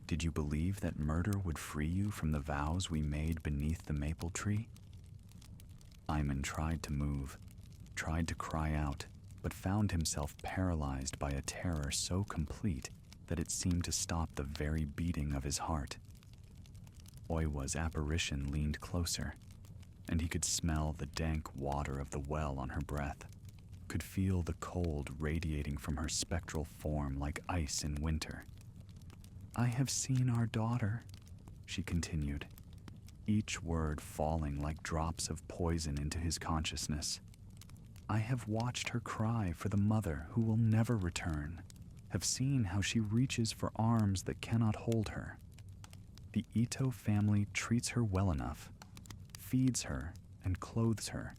Did you believe that murder would free you from the vows we made beneath the maple tree?" Ayman tried to move, tried to cry out, but found himself paralyzed by a terror so complete that it seemed to stop the very beating of his heart. Oiwa's apparition leaned closer, and he could smell the dank water of the well on her breath, could feel the cold radiating from her spectral form like ice in winter. "I have seen our daughter," she continued, each word falling like drops of poison into his consciousness. "I have watched her cry for the mother who will never return, have seen how she reaches for arms that cannot hold her. The Ito family treats her well enough, feeds her and clothes her,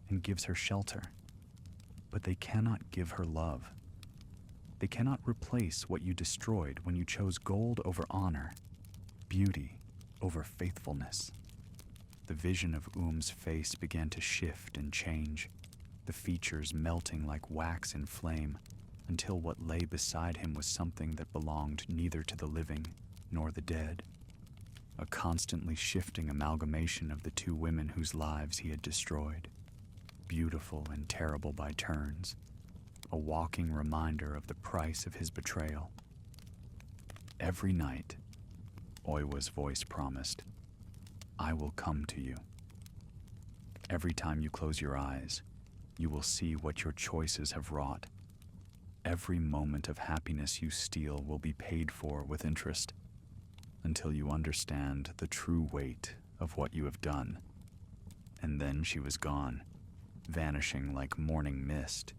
and gives her shelter. But they cannot give her love. They cannot replace what you destroyed when you chose gold over honor, beauty over faithfulness." The vision of face began to shift and change, the features melting like wax in flame, until what lay beside him was something that belonged neither to the living nor the dead. A constantly shifting amalgamation of the two women whose lives he had destroyed, beautiful and terrible by turns, a walking reminder of the price of his betrayal. "Every night," Oiwa's voice promised, "I will come to you. Every time you close your eyes, you will see what your choices have wrought. Every moment of happiness you steal will be paid for with interest, until you understand the true weight of what you have done." And then she was gone, vanishing like morning mist,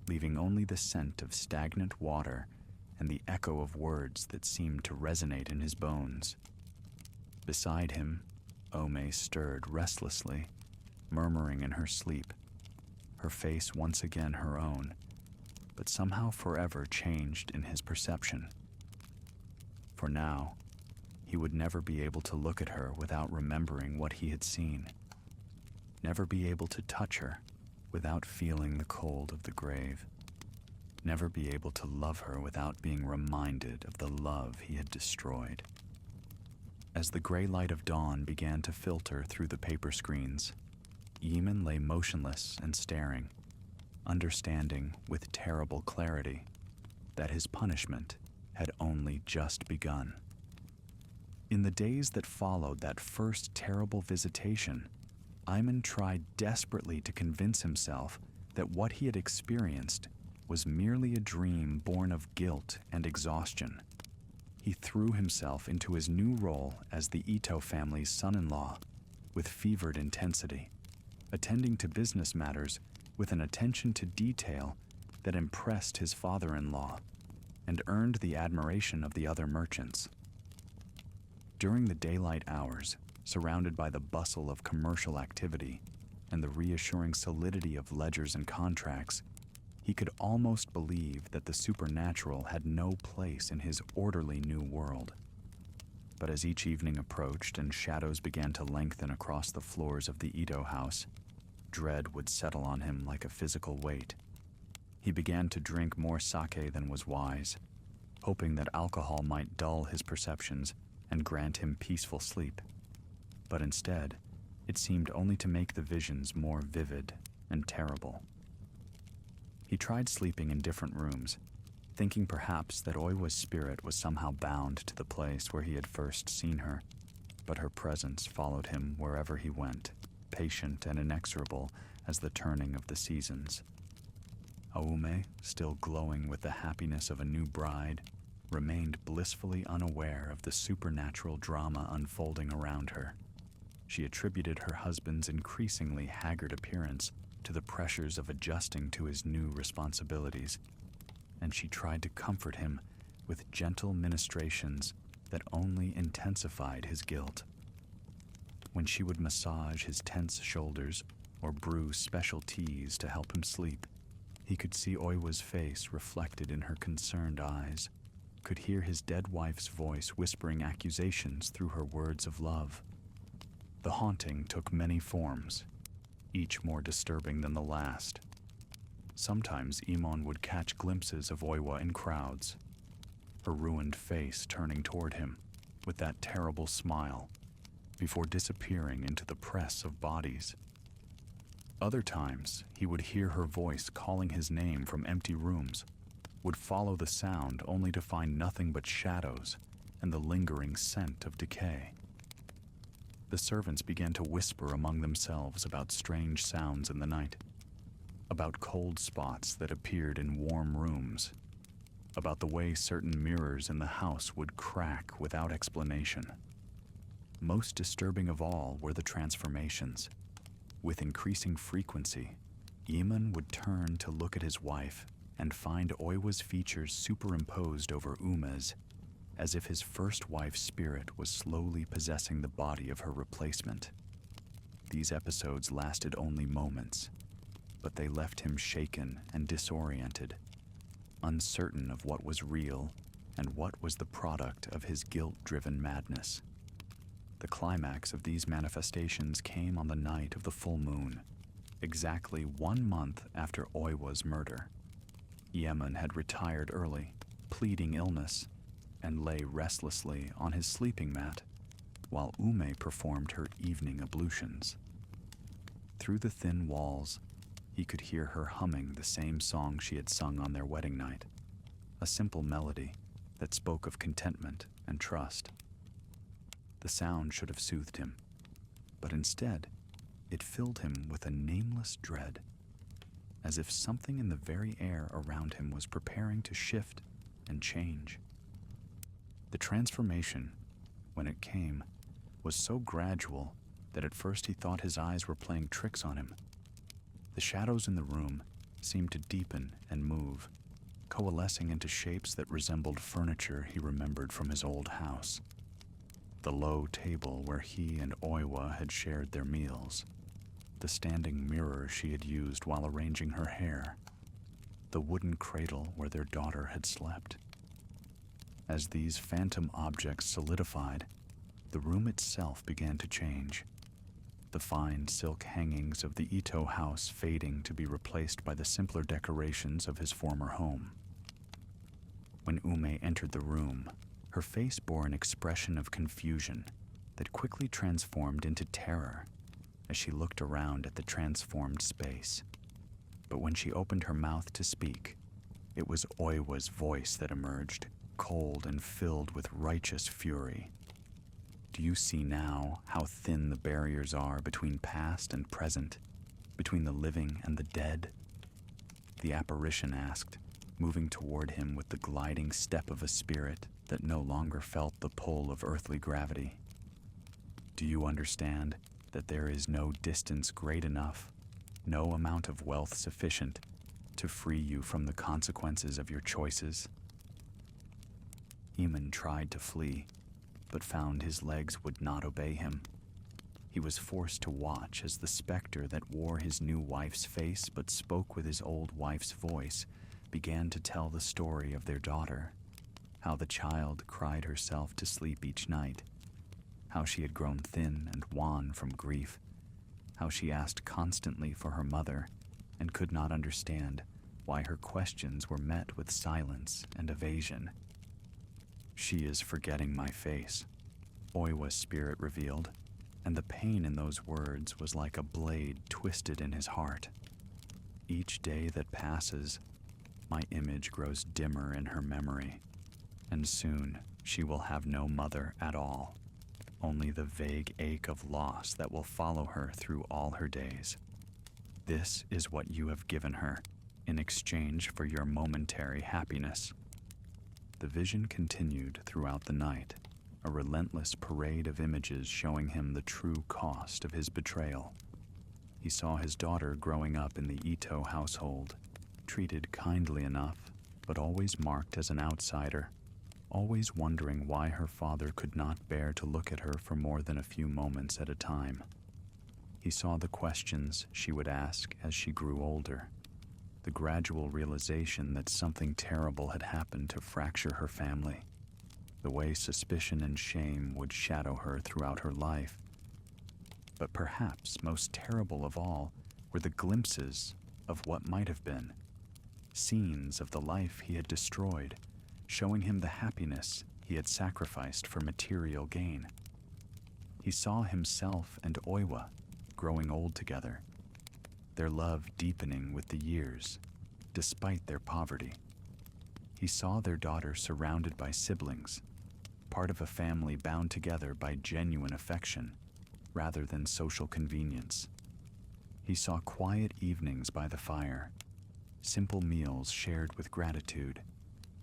leaving only the scent of stagnant water and the echo of words that seemed to resonate in his bones. Beside him, Ome stirred restlessly, murmuring in her sleep, her face once again her own, but somehow forever changed in his perception. For now, he would never be able to look at her without remembering what he had seen, never be able to touch her without feeling the cold of the grave, never be able to love her without being reminded of the love he had destroyed. As the gray light of dawn began to filter through the paper screens, Yemen lay motionless and staring, understanding with terrible clarity that his punishment had only just begun. In the days that followed that first terrible visitation, Ayman tried desperately to convince himself that what he had experienced was merely a dream born of guilt and exhaustion. He threw himself into his new role as the Ito family's son-in-law with fevered intensity, attending to business matters with an attention to detail that impressed his father-in-law, and earned the admiration of the other merchants. During the daylight hours, surrounded by the bustle of commercial activity and the reassuring solidity of ledgers and contracts, he could almost believe that the supernatural had no place in his orderly new world. But as each evening approached and shadows began to lengthen across the floors of the Ito house, dread would settle on him like a physical weight. He began to drink more sake than was wise, hoping that alcohol might dull his perceptions and grant him peaceful sleep. But instead, it seemed only to make the visions more vivid and terrible. He tried sleeping in different rooms, thinking perhaps that Oiwa's spirit was somehow bound to the place where he had first seen her, but her presence followed him wherever he went, patient and inexorable as the turning of the seasons. Aume, still glowing with the happiness of a new bride, remained blissfully unaware of the supernatural drama unfolding around her. She attributed her husband's increasingly haggard appearance to the pressures of adjusting to his new responsibilities, and she tried to comfort him with gentle ministrations that only intensified his guilt. When she would massage his tense shoulders or brew special teas to help him sleep, he could see Oiwa's face reflected in her concerned eyes, could hear his dead wife's voice whispering accusations through her words of love. The haunting took many forms, each more disturbing than the last. Sometimes Imon would catch glimpses of Oiwa in crowds, her ruined face turning toward him with that terrible smile, before disappearing into the press of bodies. Other times, he would hear her voice calling his name from empty rooms, would follow the sound only to find nothing but shadows and the lingering scent of decay. The servants began to whisper among themselves about strange sounds in the night, about cold spots that appeared in warm rooms, about the way certain mirrors in the house would crack without explanation. Most disturbing of all were the transformations. With increasing frequency, Imon would turn to look at his wife and find Oiwa's features superimposed over Ume's, as if his first wife's spirit was slowly possessing the body of her replacement. These episodes lasted only moments, but they left him shaken and disoriented, uncertain of what was real and what was the product of his guilt-driven madness. The climax of these manifestations came on the night of the full moon, exactly 1 month after Oiwa's murder. Yemen had retired early, pleading illness, and lay restlessly on his sleeping mat, while Ume performed her evening ablutions. Through the thin walls, he could hear her humming the same song she had sung on their wedding night, a simple melody that spoke of contentment and trust. The sound should have soothed him, but instead, it filled him with a nameless dread, as if something in the very air around him was preparing to shift and change. The transformation, when it came, was so gradual that at first he thought his eyes were playing tricks on him. The shadows in the room seemed to deepen and move, coalescing into shapes that resembled furniture he remembered from his old house. The low table where he and Oiwa had shared their meals, the standing mirror she had used while arranging her hair, the wooden cradle where their daughter had slept. As these phantom objects solidified, the room itself began to change, the fine silk hangings of the Ito house fading to be replaced by the simpler decorations of his former home. When Ume entered the room, her face bore an expression of confusion that quickly transformed into terror as she looked around at the transformed space. But when she opened her mouth to speak, it was Oiwa's voice that emerged, cold and filled with righteous fury. Do you see now how thin the barriers are between past and present, between the living and the dead? The apparition asked, moving toward him with the gliding step of a spirit that no longer felt the pull of earthly gravity. Do you understand that there is no distance great enough, no amount of wealth sufficient to free you from the consequences of your choices? Eamon tried to flee, but found his legs would not obey him. He was forced to watch as the specter that wore his new wife's face but spoke with his old wife's voice began to tell the story of their daughter, how the child cried herself to sleep each night, how she had grown thin and wan from grief, how she asked constantly for her mother and could not understand why her questions were met with silence and evasion. "She is forgetting my face," Oiwa's spirit revealed, and the pain in those words was like a blade twisted in his heart. "Each day that passes, my image grows dimmer in her memory, and soon she will have no mother at all, only the vague ache of loss that will follow her through all her days. This is what you have given her in exchange for your momentary happiness." The vision continued throughout the night, a relentless parade of images showing him the true cost of his betrayal. He saw his daughter growing up in the Ito household, treated kindly enough, but always marked as an outsider, always wondering why her father could not bear to look at her for more than a few moments at a time. He saw the questions she would ask as she grew older, the gradual realization that something terrible had happened to fracture her family, the way suspicion and shame would shadow her throughout her life. But perhaps most terrible of all were the glimpses of what might have been, scenes of the life he had destroyed, showing him the happiness he had sacrificed for material gain. He saw himself and Oiwa growing old together, their love deepening with the years, despite their poverty. He saw their daughter surrounded by siblings, part of a family bound together by genuine affection rather than social convenience. He saw quiet evenings by the fire, simple meals shared with gratitude,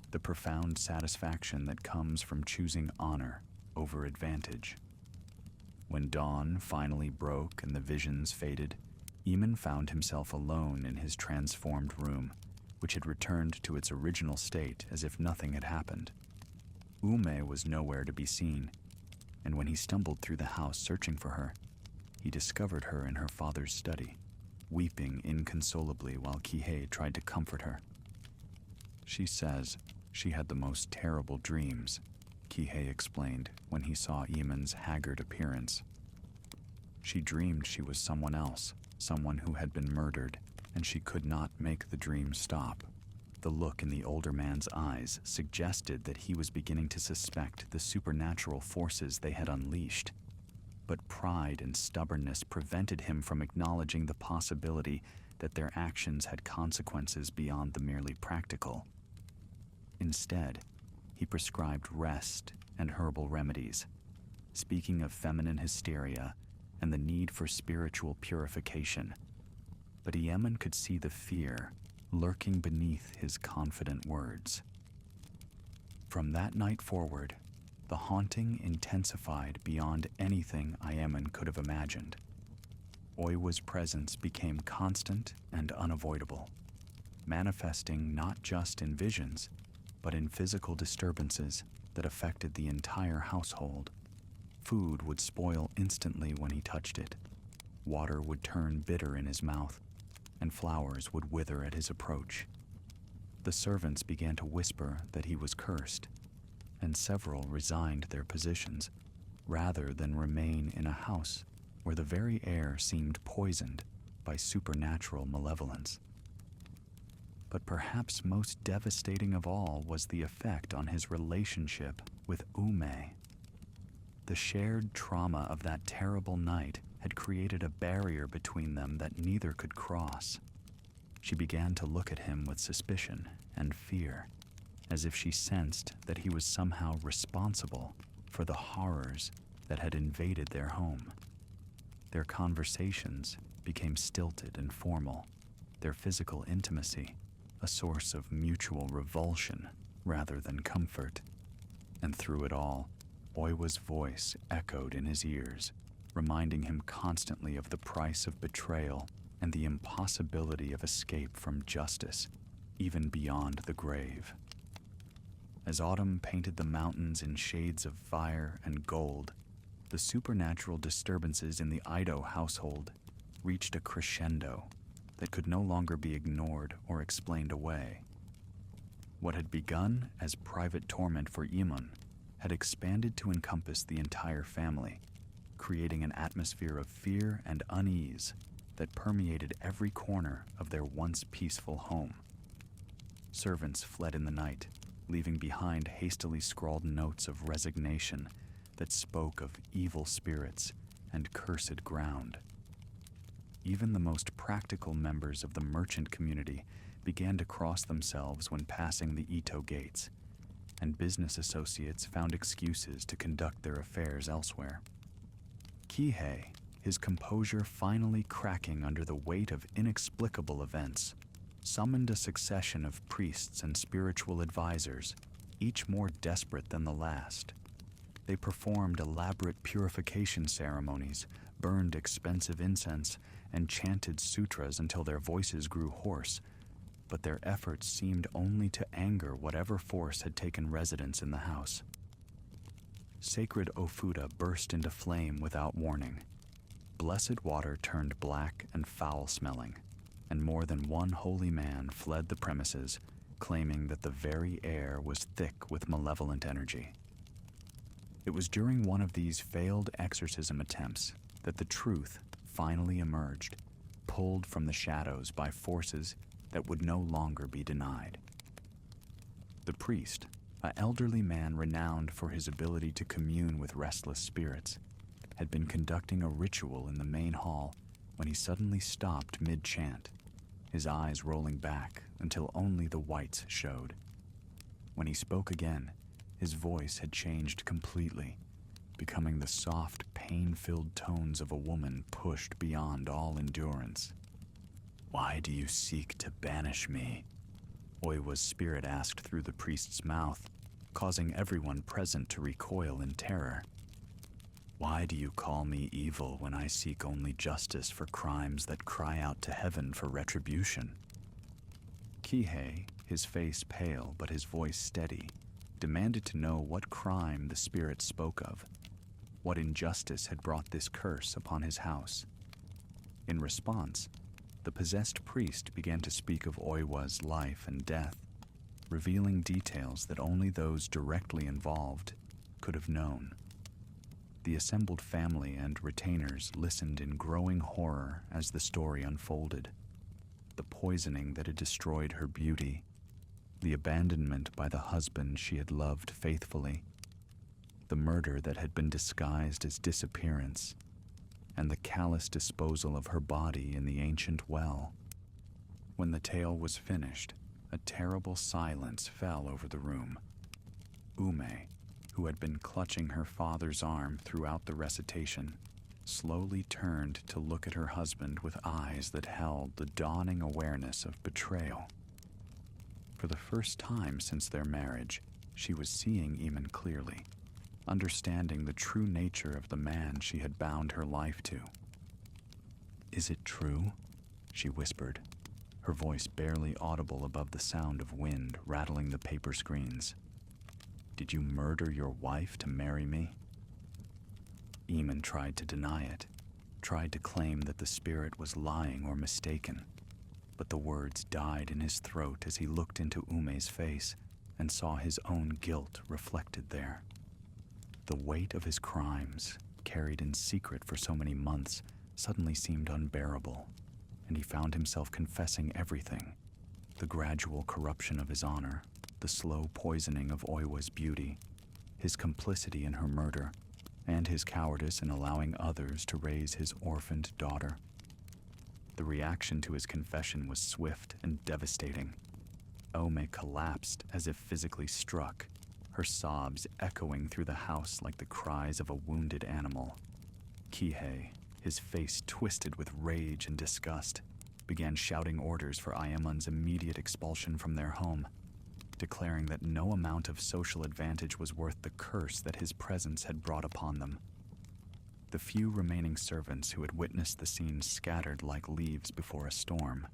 the profound satisfaction that comes from choosing honor over advantage. When dawn finally broke and the visions faded, Eamon found himself alone in his transformed room, which had returned to its original state as if nothing had happened. Ume was nowhere to be seen, and when he stumbled through the house searching for her, he discovered her in her father's study, weeping inconsolably while Kihei tried to comfort her. "She says she had the most terrible dreams," Kihei explained when he saw Eamon's haggard appearance. "She dreamed she was someone else, someone who had been murdered, and she could not make the dream stop." The look in the older man's eyes suggested that he was beginning to suspect the supernatural forces they had unleashed. But pride and stubbornness prevented him from acknowledging the possibility that their actions had consequences beyond the merely practical. Instead, he prescribed rest and herbal remedies, speaking of feminine hysteria and the need for spiritual purification. But Iemen could see the fear lurking beneath his confident words. From that night forward, the haunting intensified beyond anything Iemen could have imagined. Oiwa's presence became constant and unavoidable, manifesting not just in visions, but in physical disturbances that affected the entire household. Food would spoil instantly when he touched it. Water would turn bitter in his mouth, and flowers would wither at his approach. The servants began to whisper that he was cursed, and several resigned their positions rather than remain in a house where the very air seemed poisoned by supernatural malevolence. But perhaps most devastating of all was the effect on his relationship with Ume. The shared trauma of that terrible night had created a barrier between them that neither could cross. She began to look at him with suspicion and fear, as if she sensed that he was somehow responsible for the horrors that had invaded their home. Their conversations became stilted and formal, their physical intimacy a source of mutual revulsion rather than comfort. And through it all, Oiwa's voice echoed in his ears, reminding him constantly of the price of betrayal and the impossibility of escape from justice, even beyond the grave. As autumn painted the mountains in shades of fire and gold, the supernatural disturbances in the Ido household reached a crescendo that could no longer be ignored or explained away. What had begun as private torment for Imun had expanded to encompass the entire family, creating an atmosphere of fear and unease that permeated every corner of their once peaceful home. Servants fled in the night, leaving behind hastily scrawled notes of resignation that spoke of evil spirits and cursed ground. Even the most practical members of the merchant community began to cross themselves when passing the Ito gates, and business associates found excuses to conduct their affairs elsewhere. Kihei, his composure finally cracking under the weight of inexplicable events, summoned a succession of priests and spiritual advisors, each more desperate than the last. They performed elaborate purification ceremonies, burned expensive incense, and chanted sutras until their voices grew hoarse, but their efforts seemed only to anger whatever force had taken residence in the house. Sacred Ofuda burst into flame without warning. Blessed water turned black and foul-smelling, and more than one holy man fled the premises, claiming that the very air was thick with malevolent energy. It was during one of these failed exorcism attempts that the truth finally emerged, pulled from the shadows by forces that would no longer be denied. The priest, an elderly man renowned for his ability to commune with restless spirits, had been conducting a ritual in the main hall when he suddenly stopped mid-chant, his eyes rolling back until only the whites showed. When he spoke again, his voice had changed completely, becoming the soft, pain-filled tones of a woman pushed beyond all endurance. "Why do you seek to banish me?" Oiwa's spirit asked through the priest's mouth, causing everyone present to recoil in terror. "Why do you call me evil when I seek only justice for crimes that cry out to heaven for retribution?" Kihei, his face pale but his voice steady, demanded to know what crime the spirit spoke of, what injustice had brought this curse upon his house. In response, the possessed priest began to speak of Oiwa's life and death, revealing details that only those directly involved could have known. The assembled family and retainers listened in growing horror as the story unfolded. The poisoning that had destroyed her beauty, the abandonment by the husband she had loved faithfully, the murder that had been disguised as disappearance, and the callous disposal of her body in the ancient well. When the tale was finished, a terrible silence fell over the room. Ume, who had been clutching her father's arm throughout the recitation, slowly turned to look at her husband with eyes that held the dawning awareness of betrayal. For the first time since their marriage, she was seeing Eamon clearly, understanding the true nature of the man she had bound her life to. "Is it true?" she whispered, her voice barely audible above the sound of wind rattling the paper screens. "Did you murder your wife to marry me?" Eamon tried to deny it, tried to claim that the spirit was lying or mistaken, but the words died in his throat as he looked into Ume's face and saw his own guilt reflected there. The weight of his crimes, carried in secret for so many months, suddenly seemed unbearable, and he found himself confessing everything: the gradual corruption of his honor, the slow poisoning of Oiwa's beauty, his complicity in her murder, and his cowardice in allowing others to raise his orphaned daughter. The reaction to his confession was swift and devastating. Ome collapsed as if physically struck, her sobs echoing through the house like the cries of a wounded animal. Kihei, his face twisted with rage and disgust, began shouting orders for Ayamun's immediate expulsion from their home, declaring that no amount of social advantage was worth the curse that his presence had brought upon them. The few remaining servants who had witnessed the scene scattered like leaves before a storm,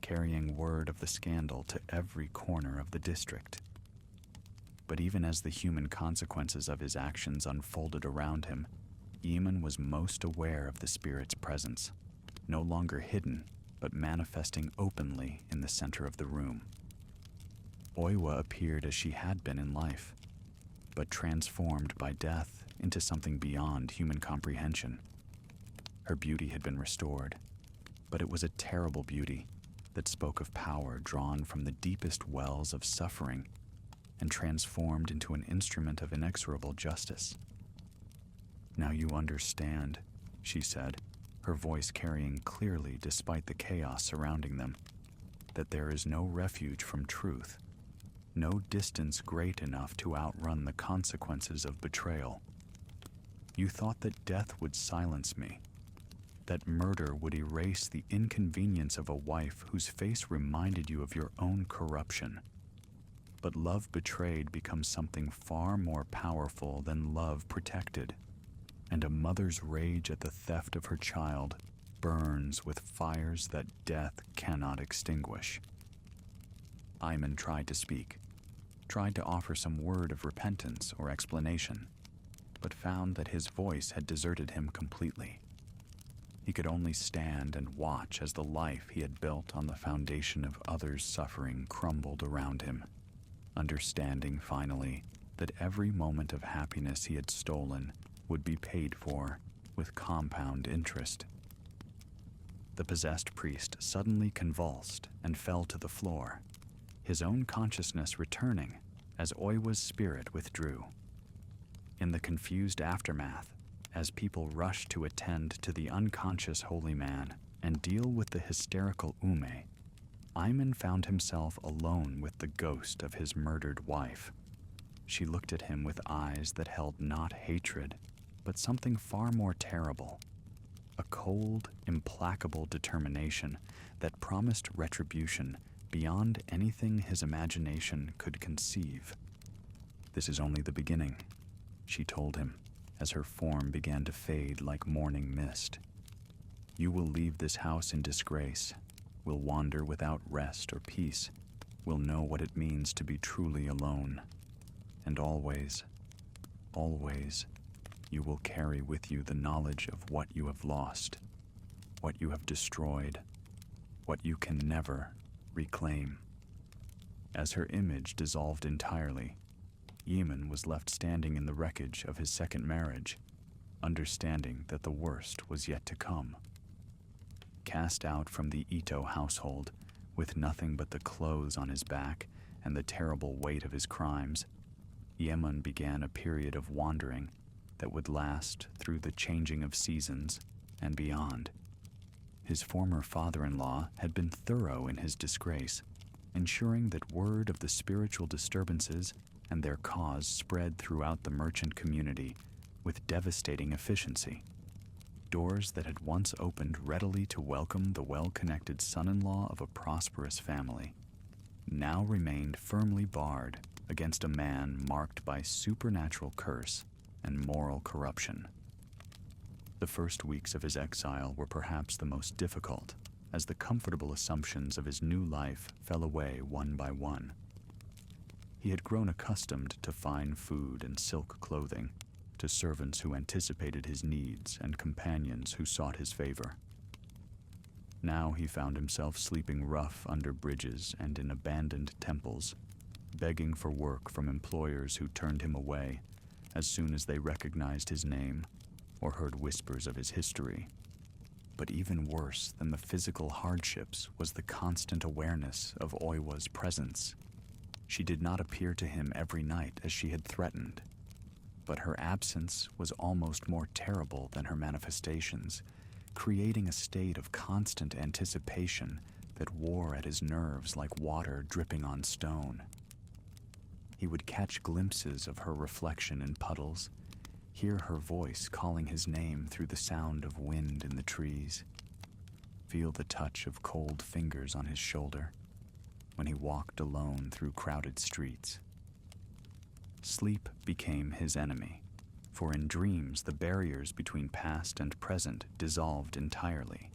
carrying word of the scandal to every corner of the district. But even as the human consequences of his actions unfolded around him, Iemen was most aware of the spirit's presence, no longer hidden, but manifesting openly in the center of the room. Oiwa appeared as she had been in life, but transformed by death into something beyond human comprehension. Her beauty had been restored, but it was a terrible beauty that spoke of power drawn from the deepest wells of suffering and transformed into an instrument of inexorable justice. "Now you understand," she said, her voice carrying clearly despite the chaos surrounding them, "that there is no refuge from truth, no distance great enough to outrun the consequences of betrayal. You thought that death would silence me, that murder would erase the inconvenience of a wife whose face reminded you of your own corruption. But love betrayed becomes something far more powerful than love protected, and a mother's rage at the theft of her child burns with fires that death cannot extinguish." Iemen tried to speak, tried to offer some word of repentance or explanation, but found that his voice had deserted him completely. He could only stand and watch as the life he had built on the foundation of others' suffering crumbled around him, understanding finally that every moment of happiness he had stolen would be paid for with compound interest. The possessed priest suddenly convulsed and fell to the floor, his own consciousness returning as Oiwa's spirit withdrew. In the confused aftermath, as people rushed to attend to the unconscious holy man and deal with the hysterical Ume, Iemen found himself alone with the ghost of his murdered wife. She looked at him with eyes that held not hatred, but something far more terrible, a cold, implacable determination that promised retribution beyond anything his imagination could conceive. "This is only the beginning," she told him, as her form began to fade like morning mist. "You will leave this house in disgrace, will wander without rest or peace, will know what it means to be truly alone. And always, always, you will carry with you the knowledge of what you have lost, what you have destroyed, what you can never reclaim." As her image dissolved entirely, Iemen was left standing in the wreckage of his second marriage, understanding that the worst was yet to come. Cast out from the Ito household, with nothing but the clothes on his back and the terrible weight of his crimes, Iemen began a period of wandering that would last through the changing of seasons and beyond. His former father-in-law had been thorough in his disgrace, ensuring that word of the spiritual disturbances and their cause spread throughout the merchant community with devastating efficiency. Doors that had once opened readily to welcome the well-connected son-in-law of a prosperous family now remained firmly barred against a man marked by supernatural curse and moral corruption. The first weeks of his exile were perhaps the most difficult, as the comfortable assumptions of his new life fell away one by one. He had grown accustomed to fine food and silk clothing, to servants who anticipated his needs and companions who sought his favor. Now he found himself sleeping rough under bridges and in abandoned temples, begging for work from employers who turned him away as soon as they recognized his name or heard whispers of his history. But even worse than the physical hardships was the constant awareness of Oiwa's presence. She did not appear to him every night as she had threatened, but her absence was almost more terrible than her manifestations, creating a state of constant anticipation that wore at his nerves like water dripping on stone. He would catch glimpses of her reflection in puddles, hear her voice calling his name through the sound of wind in the trees, feel the touch of cold fingers on his shoulder when he walked alone through crowded streets. Sleep became his enemy, for in dreams the barriers between past and present dissolved entirely.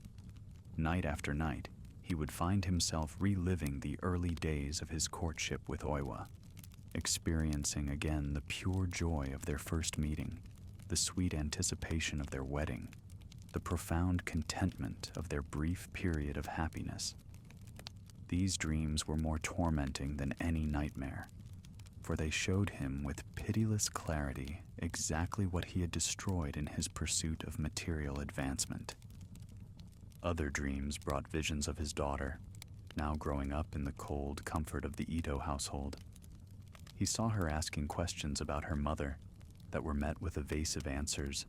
Night after night, he would find himself reliving the early days of his courtship with Oiwa, experiencing again the pure joy of their first meeting, the sweet anticipation of their wedding, the profound contentment of their brief period of happiness. These dreams were more tormenting than any nightmare, for they showed him with pitiless clarity exactly what he had destroyed in his pursuit of material advancement. Other dreams brought visions of his daughter, now growing up in the cold comfort of the Ito household. He saw her asking questions about her mother that were met with evasive answers,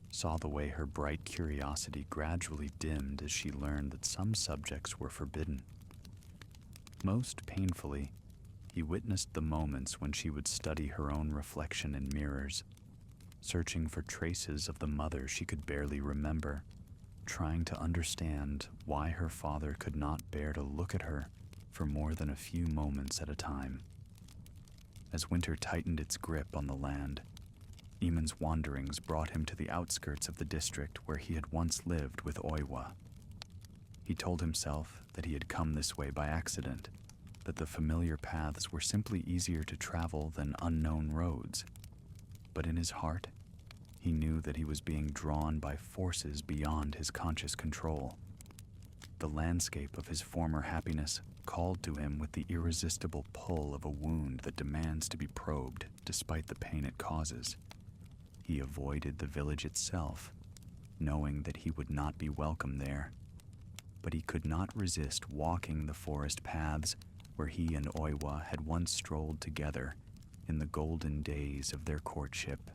saw the way her bright curiosity gradually dimmed as she learned that some subjects were forbidden. Most painfully, he witnessed the moments when she would study her own reflection in mirrors, searching for traces of the mother she could barely remember, trying to understand why her father could not bear to look at her for more than a few moments at a time. As winter tightened its grip on the land, Eamon's wanderings brought him to the outskirts of the district where he had once lived with Oiwa. He told himself that he had come this way by accident, that the familiar paths were simply easier to travel than unknown roads. But in his heart, he knew that he was being drawn by forces beyond his conscious control. The landscape of his former happiness called to him with the irresistible pull of a wound that demands to be probed despite the pain it causes. He avoided the village itself, knowing that he would not be welcome there. But he could not resist walking the forest paths where he and Oiwa had once strolled together in the golden days of their courtship.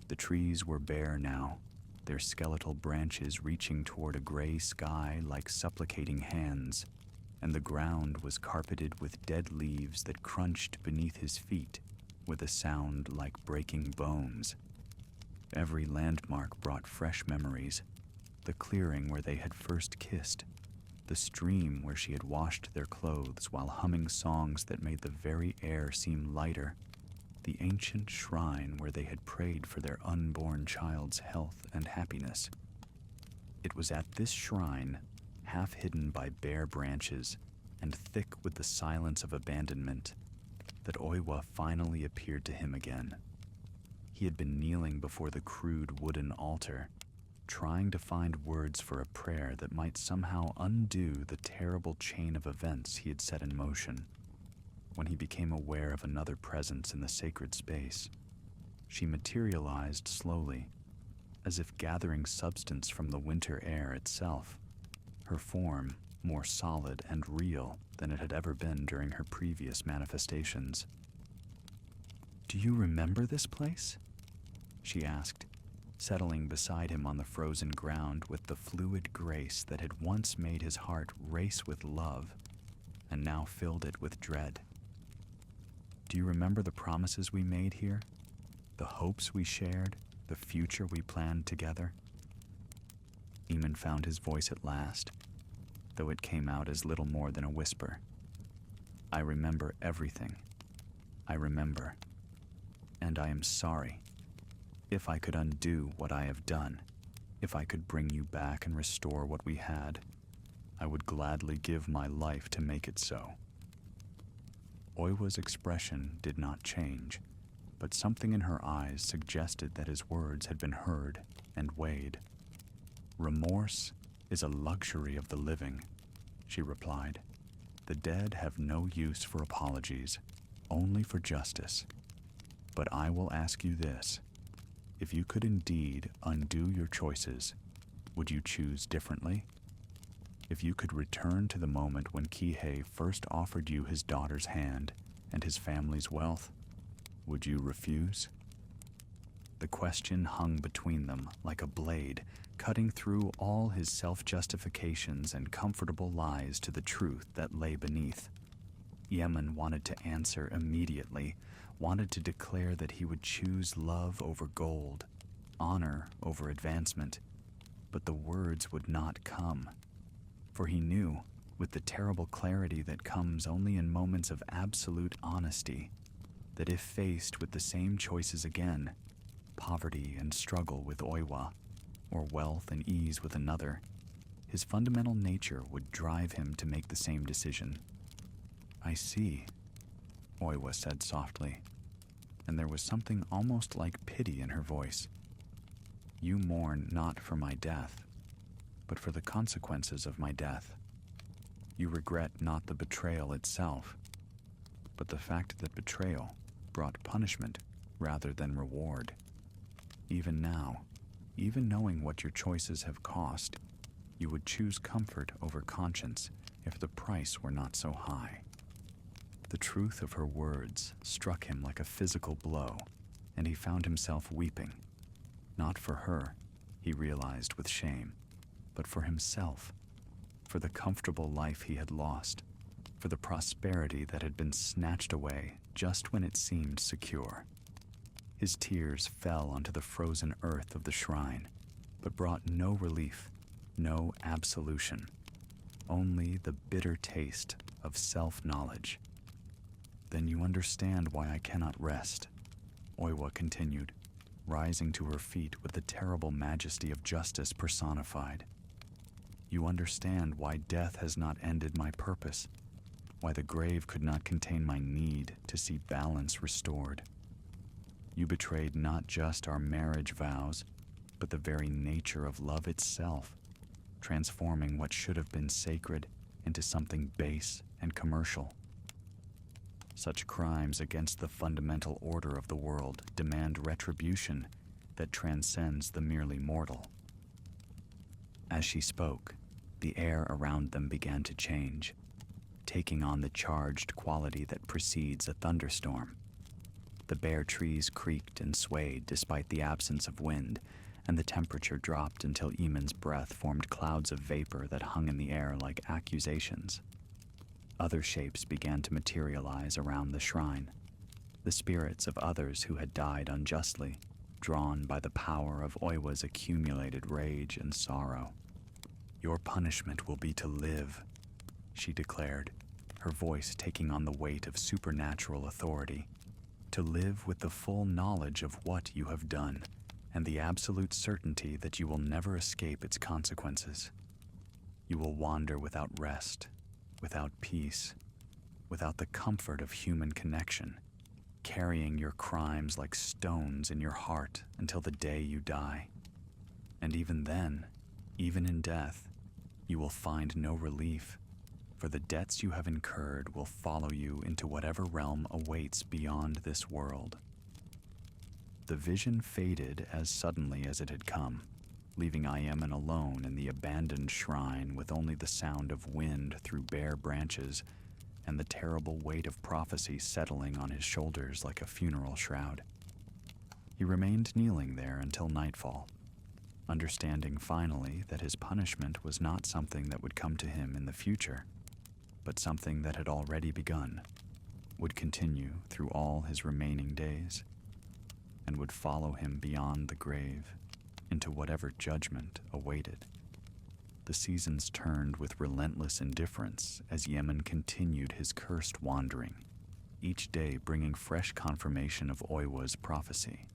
The trees were bare now, their skeletal branches reaching toward a gray sky like supplicating hands, and the ground was carpeted with dead leaves that crunched beneath his feet with a sound like breaking bones. Every landmark brought fresh memories: the clearing where they had first kissed, the stream where she had washed their clothes while humming songs that made the very air seem lighter, the ancient shrine where they had prayed for their unborn child's health and happiness. It was at this shrine, half hidden by bare branches and thick with the silence of abandonment, that Oiwa finally appeared to him again. He had been kneeling before the crude wooden altar, trying to find words for a prayer that might somehow undo the terrible chain of events he had set in motion, when he became aware of another presence in the sacred space. She materialized slowly, as if gathering substance from the winter air itself, her form more solid and real than it had ever been during her previous manifestations. "Do you remember this place?" she asked, settling beside him on the frozen ground with the fluid grace that had once made his heart race with love and now filled it with dread. "Do you remember the promises we made here? The hopes we shared? The future we planned together?" Eamon found his voice at last, though it came out as little more than a whisper. "I remember everything. I remember. And I am sorry. If I could undo what I have done, if I could bring you back and restore what we had, I would gladly give my life to make it so." Oiwa's expression did not change, but something in her eyes suggested that his words had been heard and weighed. "Remorse is a luxury of the living," she replied. "The dead have no use for apologies, only for justice. But I will ask you this: if you could indeed undo your choices, would you choose differently? If you could return to the moment when Kihei first offered you his daughter's hand and his family's wealth, would you refuse?" The question hung between them like a blade, cutting through all his self-justifications and comfortable lies to the truth that lay beneath. Yemen wanted to answer immediately, wanted to declare that he would choose love over gold, honor over advancement, but the words would not come. For he knew, with the terrible clarity that comes only in moments of absolute honesty, that if faced with the same choices again, poverty and struggle with Oiwa, or wealth and ease with another, his fundamental nature would drive him to make the same decision. "I see." Oiwa said softly, and there was something almost like pity in her voice. You mourn not for my death, but for the consequences of my death. You regret not the betrayal itself, but the fact that betrayal brought punishment rather than reward. Even now, even knowing what your choices have cost, you would choose comfort over conscience if the price were not so high. The truth of her words struck him like a physical blow, and he found himself weeping. Not for her, he realized with shame, but for himself, for the comfortable life he had lost, for the prosperity that had been snatched away just when it seemed secure. His tears fell onto the frozen earth of the shrine, but brought no relief, no absolution, only the bitter taste of self-knowledge. Then you understand why I cannot rest, Oiwa continued, rising to her feet with the terrible majesty of justice personified. You understand why death has not ended my purpose, why the grave could not contain my need to see balance restored. You betrayed not just our marriage vows, but the very nature of love itself, transforming what should have been sacred into something base and commercial. Such crimes against the fundamental order of the world demand retribution that transcends the merely mortal. As she spoke, the air around them began to change, taking on the charged quality that precedes a thunderstorm. The bare trees creaked and swayed despite the absence of wind, and the temperature dropped until Eamon's breath formed clouds of vapor that hung in the air like accusations. Other shapes began to materialize around the shrine, the spirits of others who had died unjustly, drawn by the power of Oiwa's accumulated rage and sorrow. Your punishment will be to live, she declared, her voice taking on the weight of supernatural authority, to live with the full knowledge of what you have done, and the absolute certainty that you will never escape its consequences. You will wander without rest, without peace, without the comfort of human connection, carrying your crimes like stones in your heart until the day you die. And even then, even in death, you will find no relief, for the debts you have incurred will follow you into whatever realm awaits beyond this world. The vision faded as suddenly as it had come, leaving Iemen alone in the abandoned shrine with only the sound of wind through bare branches and the terrible weight of prophecy settling on his shoulders like a funeral shroud. He remained kneeling there until nightfall, understanding finally that his punishment was not something that would come to him in the future, but something that had already begun, would continue through all his remaining days, and would follow him beyond the grave into whatever judgment awaited. The seasons turned with relentless indifference as Yemen continued his cursed wandering, each day bringing fresh confirmation of Oiwa's prophecy.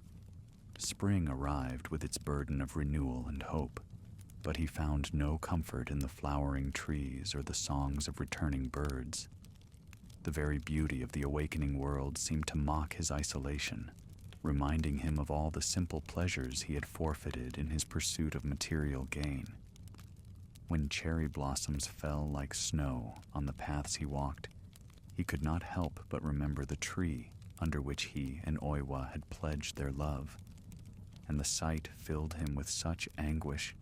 Spring arrived with its burden of renewal and hope, but he found no comfort in the flowering trees or the songs of returning birds. The very beauty of the awakening world seemed to mock his isolation, reminding him of all the simple pleasures he had forfeited in his pursuit of material gain. When cherry blossoms fell like snow on the paths he walked, he could not help but remember the tree under which he and Oiwa had pledged their love, and the sight filled him with such anguish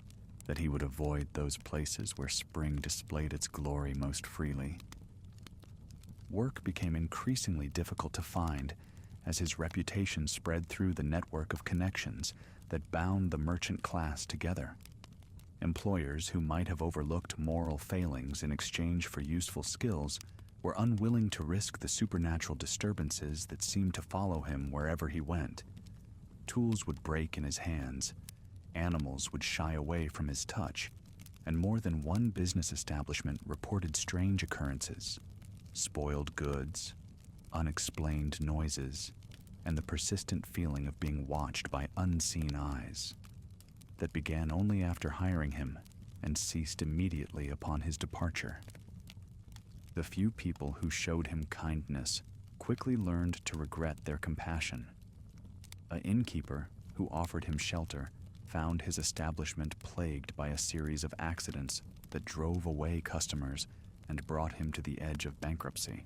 that he would avoid those places where spring displayed its glory most freely. Work became increasingly difficult to find as his reputation spread through the network of connections that bound the merchant class together. Employers who might have overlooked moral failings in exchange for useful skills were unwilling to risk the supernatural disturbances that seemed to follow him wherever he went. Tools would break in his hands, animals would shy away from his touch, and more than one business establishment reported strange occurrences, spoiled goods, unexplained noises, and the persistent feeling of being watched by unseen eyes that began only after hiring him and ceased immediately upon his departure. The few people who showed him kindness quickly learned to regret their compassion. An innkeeper who offered him shelter found his establishment plagued by a series of accidents that drove away customers and brought him to the edge of bankruptcy.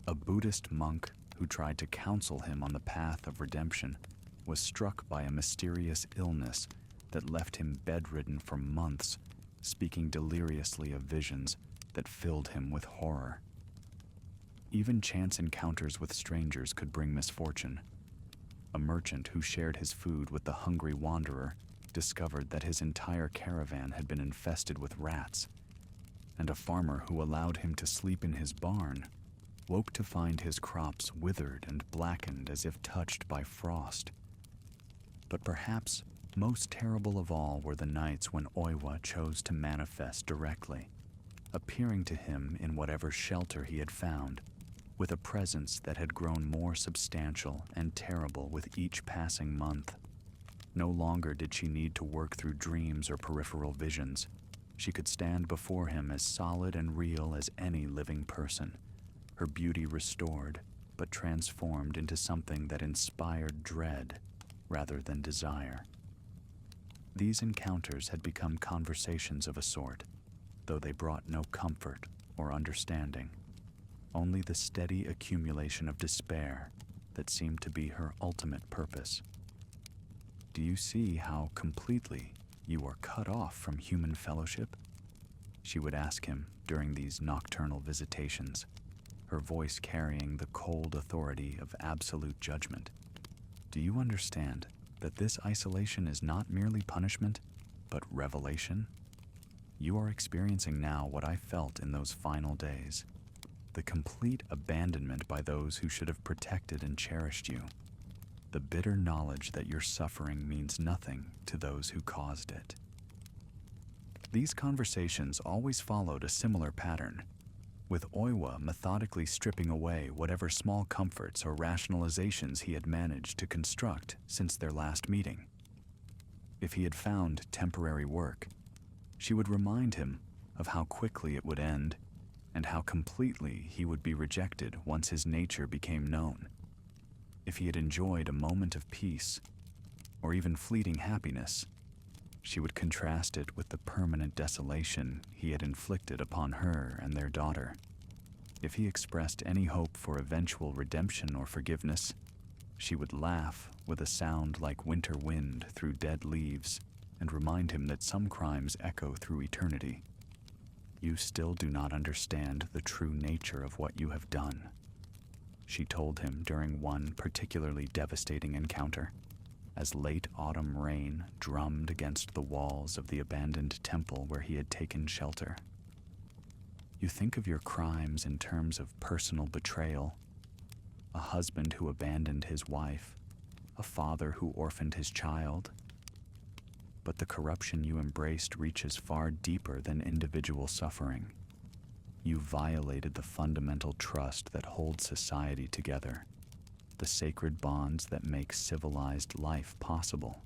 A Buddhist monk who tried to counsel him on the path of redemption was struck by a mysterious illness that left him bedridden for months, speaking deliriously of visions that filled him with horror. Even chance encounters with strangers could bring misfortune. A merchant who shared his food with the hungry wanderer discovered that his entire caravan had been infested with rats, and a farmer who allowed him to sleep in his barn woke to find his crops withered and blackened as if touched by frost. But perhaps most terrible of all were the nights when Oiwa chose to manifest directly, appearing to him in whatever shelter he had found, with a presence that had grown more substantial and terrible with each passing month. No longer did she need to work through dreams or peripheral visions. She could stand before him as solid and real as any living person, her beauty restored, but transformed into something that inspired dread rather than desire. These encounters had become conversations of a sort, though they brought no comfort or understanding, only the steady accumulation of despair that seemed to be her ultimate purpose. Do you see how completely you are cut off from human fellowship? She would ask him during these nocturnal visitations, her voice carrying the cold authority of absolute judgment. Do you understand that this isolation is not merely punishment, but revelation? You are experiencing now what I felt in those final days, the complete abandonment by those who should have protected and cherished you, the bitter knowledge that your suffering means nothing to those who caused it. These conversations always followed a similar pattern, with Oiwa methodically stripping away whatever small comforts or rationalizations he had managed to construct since their last meeting. If he had found temporary work, she would remind him of how quickly it would end and how completely he would be rejected once his nature became known. If he had enjoyed a moment of peace, or even fleeting happiness, she would contrast it with the permanent desolation he had inflicted upon her and their daughter. If he expressed any hope for eventual redemption or forgiveness, she would laugh with a sound like winter wind through dead leaves and remind him that some crimes echo through eternity. You still do not understand the true nature of what you have done, she told him during one particularly devastating encounter, as late autumn rain drummed against the walls of the abandoned temple where he had taken shelter. You think of your crimes in terms of personal betrayal, a husband who abandoned his wife, a father who orphaned his child. But the corruption you embraced reaches far deeper than individual suffering. You violated the fundamental trust that holds society together, the sacred bonds that make civilized life possible.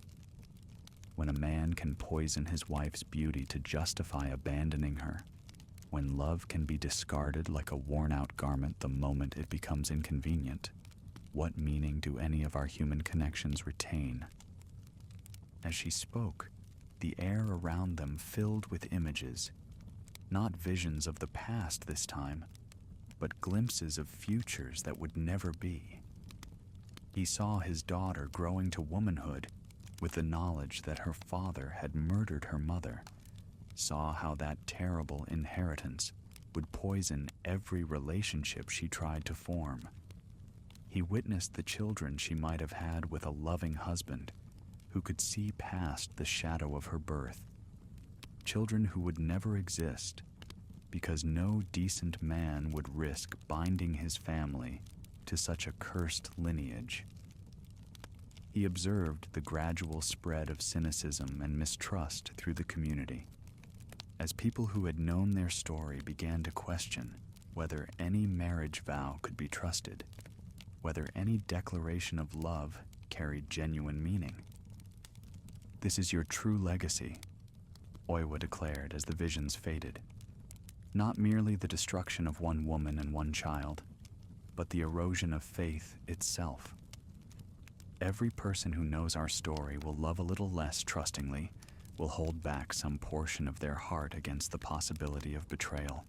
When a man can poison his wife's beauty to justify abandoning her, when love can be discarded like a worn-out garment the moment it becomes inconvenient, what meaning do any of our human connections retain? As she spoke, the air around them filled with images, not visions of the past this time, but glimpses of futures that would never be. He saw his daughter growing to womanhood with the knowledge that her father had murdered her mother, saw how that terrible inheritance would poison every relationship she tried to form. He witnessed the children she might have had with a loving husband who could see past the shadow of her birth, children who would never exist because no decent man would risk binding his family to such a cursed lineage. He observed the gradual spread of cynicism and mistrust through the community, as people who had known their story began to question whether any marriage vow could be trusted, whether any declaration of love carried genuine meaning. "This is your true legacy," Oiwa declared as the visions faded. "Not merely the destruction of one woman and one child, but the erosion of faith itself. Every person who knows our story will love a little less trustingly, will hold back some portion of their heart against the possibility of betrayal.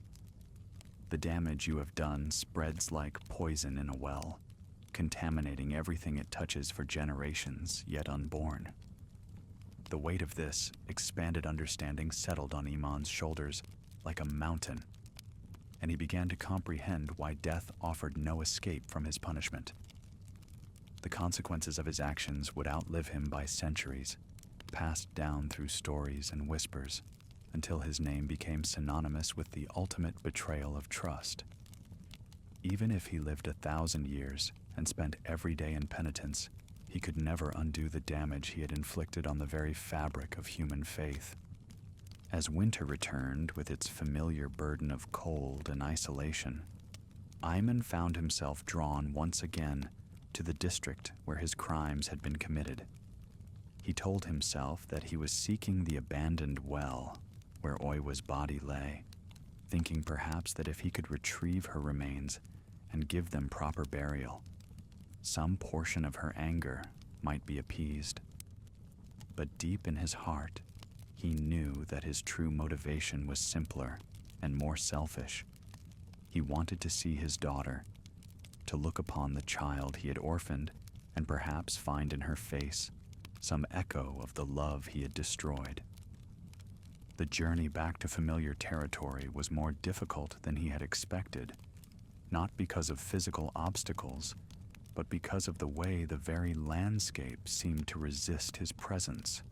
The damage you have done spreads like poison in a well, contaminating everything it touches for generations yet unborn. The weight of this expanded understanding settled on Iman's shoulders like a mountain, and he began to comprehend why death offered no escape from his punishment. The consequences of his actions would outlive him by centuries, passed down through stories and whispers, until his name became synonymous with the ultimate betrayal of trust. Even if he lived 1,000 years and spent every day in penitence, he could never undo the damage he had inflicted on the very fabric of human faith. As winter returned with its familiar burden of cold and isolation, Iman found himself drawn once again to the district where his crimes had been committed. He told himself that he was seeking the abandoned well where Oiwa's body lay, thinking perhaps that if he could retrieve her remains and give them proper burial, some portion of her anger might be appeased. But deep in his heart, he knew that his true motivation was simpler and more selfish. He wanted to see his daughter, to look upon the child he had orphaned, and perhaps find in her face some echo of the love he had destroyed. The journey back to familiar territory was more difficult than he had expected, not because of physical obstacles, but because of the way the very landscape seemed to resist his presence.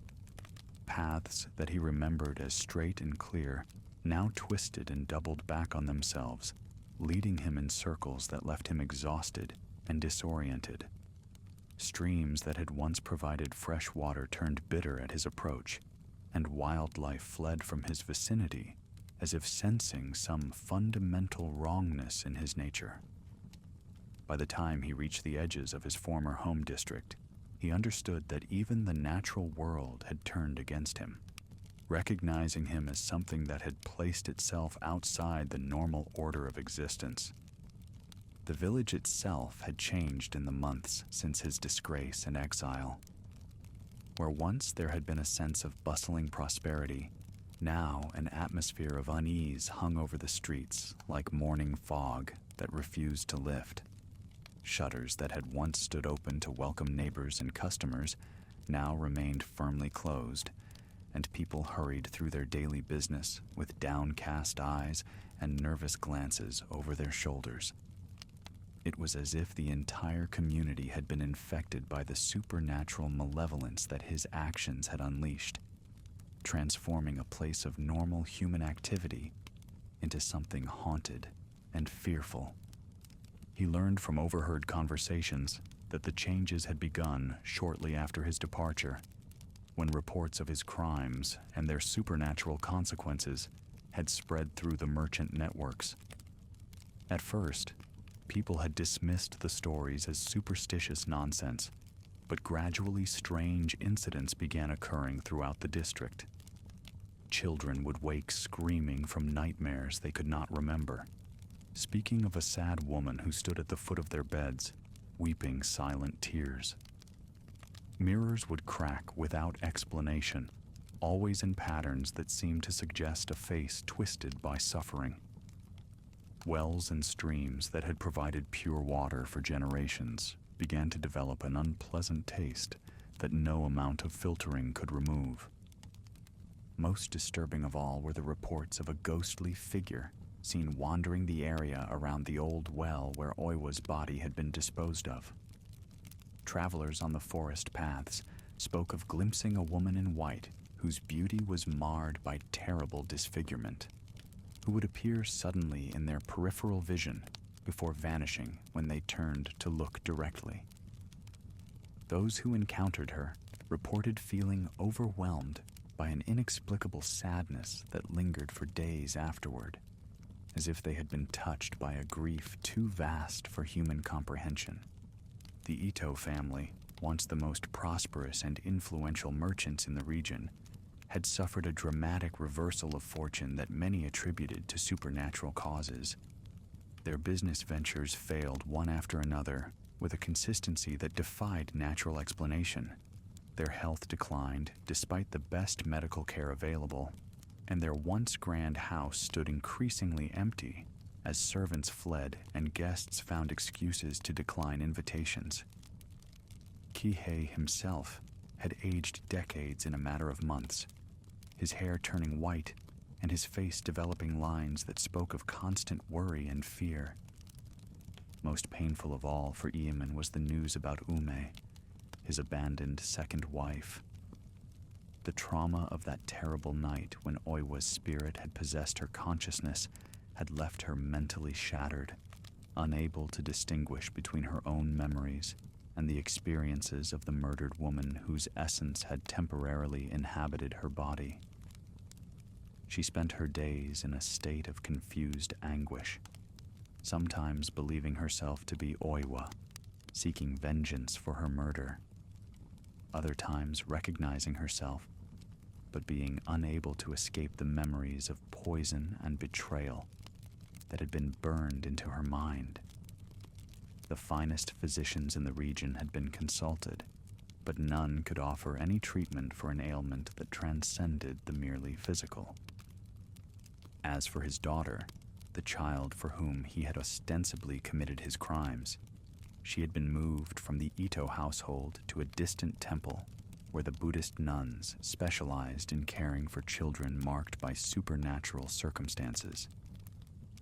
Paths that he remembered as straight and clear now twisted and doubled back on themselves, leading him in circles that left him exhausted and disoriented. Streams that had once provided fresh water turned bitter at his approach, and wildlife fled from his vicinity as if sensing some fundamental wrongness in his nature. By the time he reached the edges of his former home district, he understood that even the natural world had turned against him, recognizing him as something that had placed itself outside the normal order of existence. The village itself had changed in the months since his disgrace and exile. Where once there had been a sense of bustling prosperity, now an atmosphere of unease hung over the streets like morning fog that refused to lift. Shutters that had once stood open to welcome neighbors and customers now remained firmly closed, and people hurried through their daily business with downcast eyes and nervous glances over their shoulders. It was as if the entire community had been infected by the supernatural malevolence that his actions had unleashed, transforming a place of normal human activity into something haunted and fearful. He learned from overheard conversations that the changes had begun shortly after his departure, when reports of his crimes and their supernatural consequences had spread through the merchant networks. At first, people had dismissed the stories as superstitious nonsense, but gradually strange incidents began occurring throughout the district. Children would wake screaming from nightmares they could not remember, speaking of a sad woman who stood at the foot of their beds, weeping silent tears. Mirrors would crack without explanation, always in patterns that seemed to suggest a face twisted by suffering. Wells and streams that had provided pure water for generations began to develop an unpleasant taste that no amount of filtering could remove. Most disturbing of all were the reports of a ghostly figure seen wandering the area around the old well where Oiwa's body had been disposed of. Travelers on the forest paths spoke of glimpsing a woman in white whose beauty was marred by terrible disfigurement, who would appear suddenly in their peripheral vision before vanishing when they turned to look directly. Those who encountered her reported feeling overwhelmed by an inexplicable sadness that lingered for days afterward, as if they had been touched by a grief too vast for human comprehension. The Ito family, once the most prosperous and influential merchants in the region, had suffered a dramatic reversal of fortune that many attributed to supernatural causes. Their business ventures failed one after another with a consistency that defied natural explanation. Their health declined despite the best medical care available, and their once grand house stood increasingly empty as servants fled and guests found excuses to decline invitations. Kihei himself had aged decades in a matter of months, his hair turning white and his face developing lines that spoke of constant worry and fear. Most painful of all for Iemen was the news about Ume, his abandoned second wife. The trauma of that terrible night when Oiwa's spirit had possessed her consciousness had left her mentally shattered, unable to distinguish between her own memories and the experiences of the murdered woman whose essence had temporarily inhabited her body. She spent her days in a state of confused anguish, sometimes believing herself to be Oiwa, seeking vengeance for her murder, other times recognizing herself, but being unable to escape the memories of poison and betrayal that had been burned into her mind. The finest physicians in the region had been consulted, but none could offer any treatment for an ailment that transcended the merely physical. As for his daughter, the child for whom he had ostensibly committed his crimes, she had been moved from the Ito household to a distant temple where the Buddhist nuns specialized in caring for children marked by supernatural circumstances.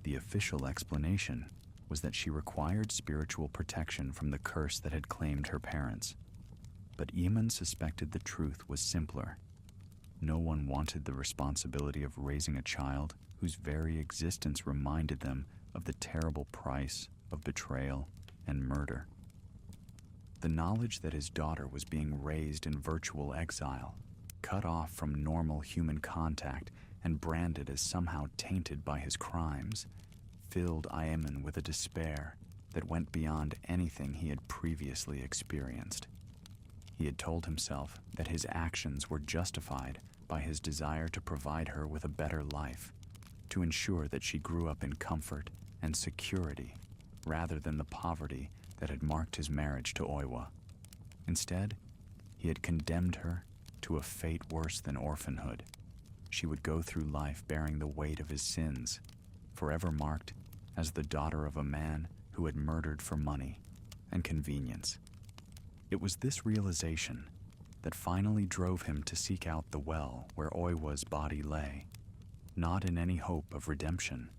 The official explanation was that she required spiritual protection from the curse that had claimed her parents. But Iemen suspected the truth was simpler. No one wanted the responsibility of raising a child whose very existence reminded them of the terrible price of betrayal and murder. The knowledge that his daughter was being raised in virtual exile, cut off from normal human contact and branded as somehow tainted by his crimes, filled Iemen with a despair that went beyond anything he had previously experienced. He had told himself that his actions were justified by his desire to provide her with a better life, to ensure that she grew up in comfort and security rather than the poverty that had marked his marriage to Oiwa. Instead, he had condemned her to a fate worse than orphanhood. She would go through life bearing the weight of his sins, forever marked as the daughter of a man who had murdered for money and convenience. It was this realization that finally drove him to seek out the well where Oiwa's body lay, not in any hope of redemption,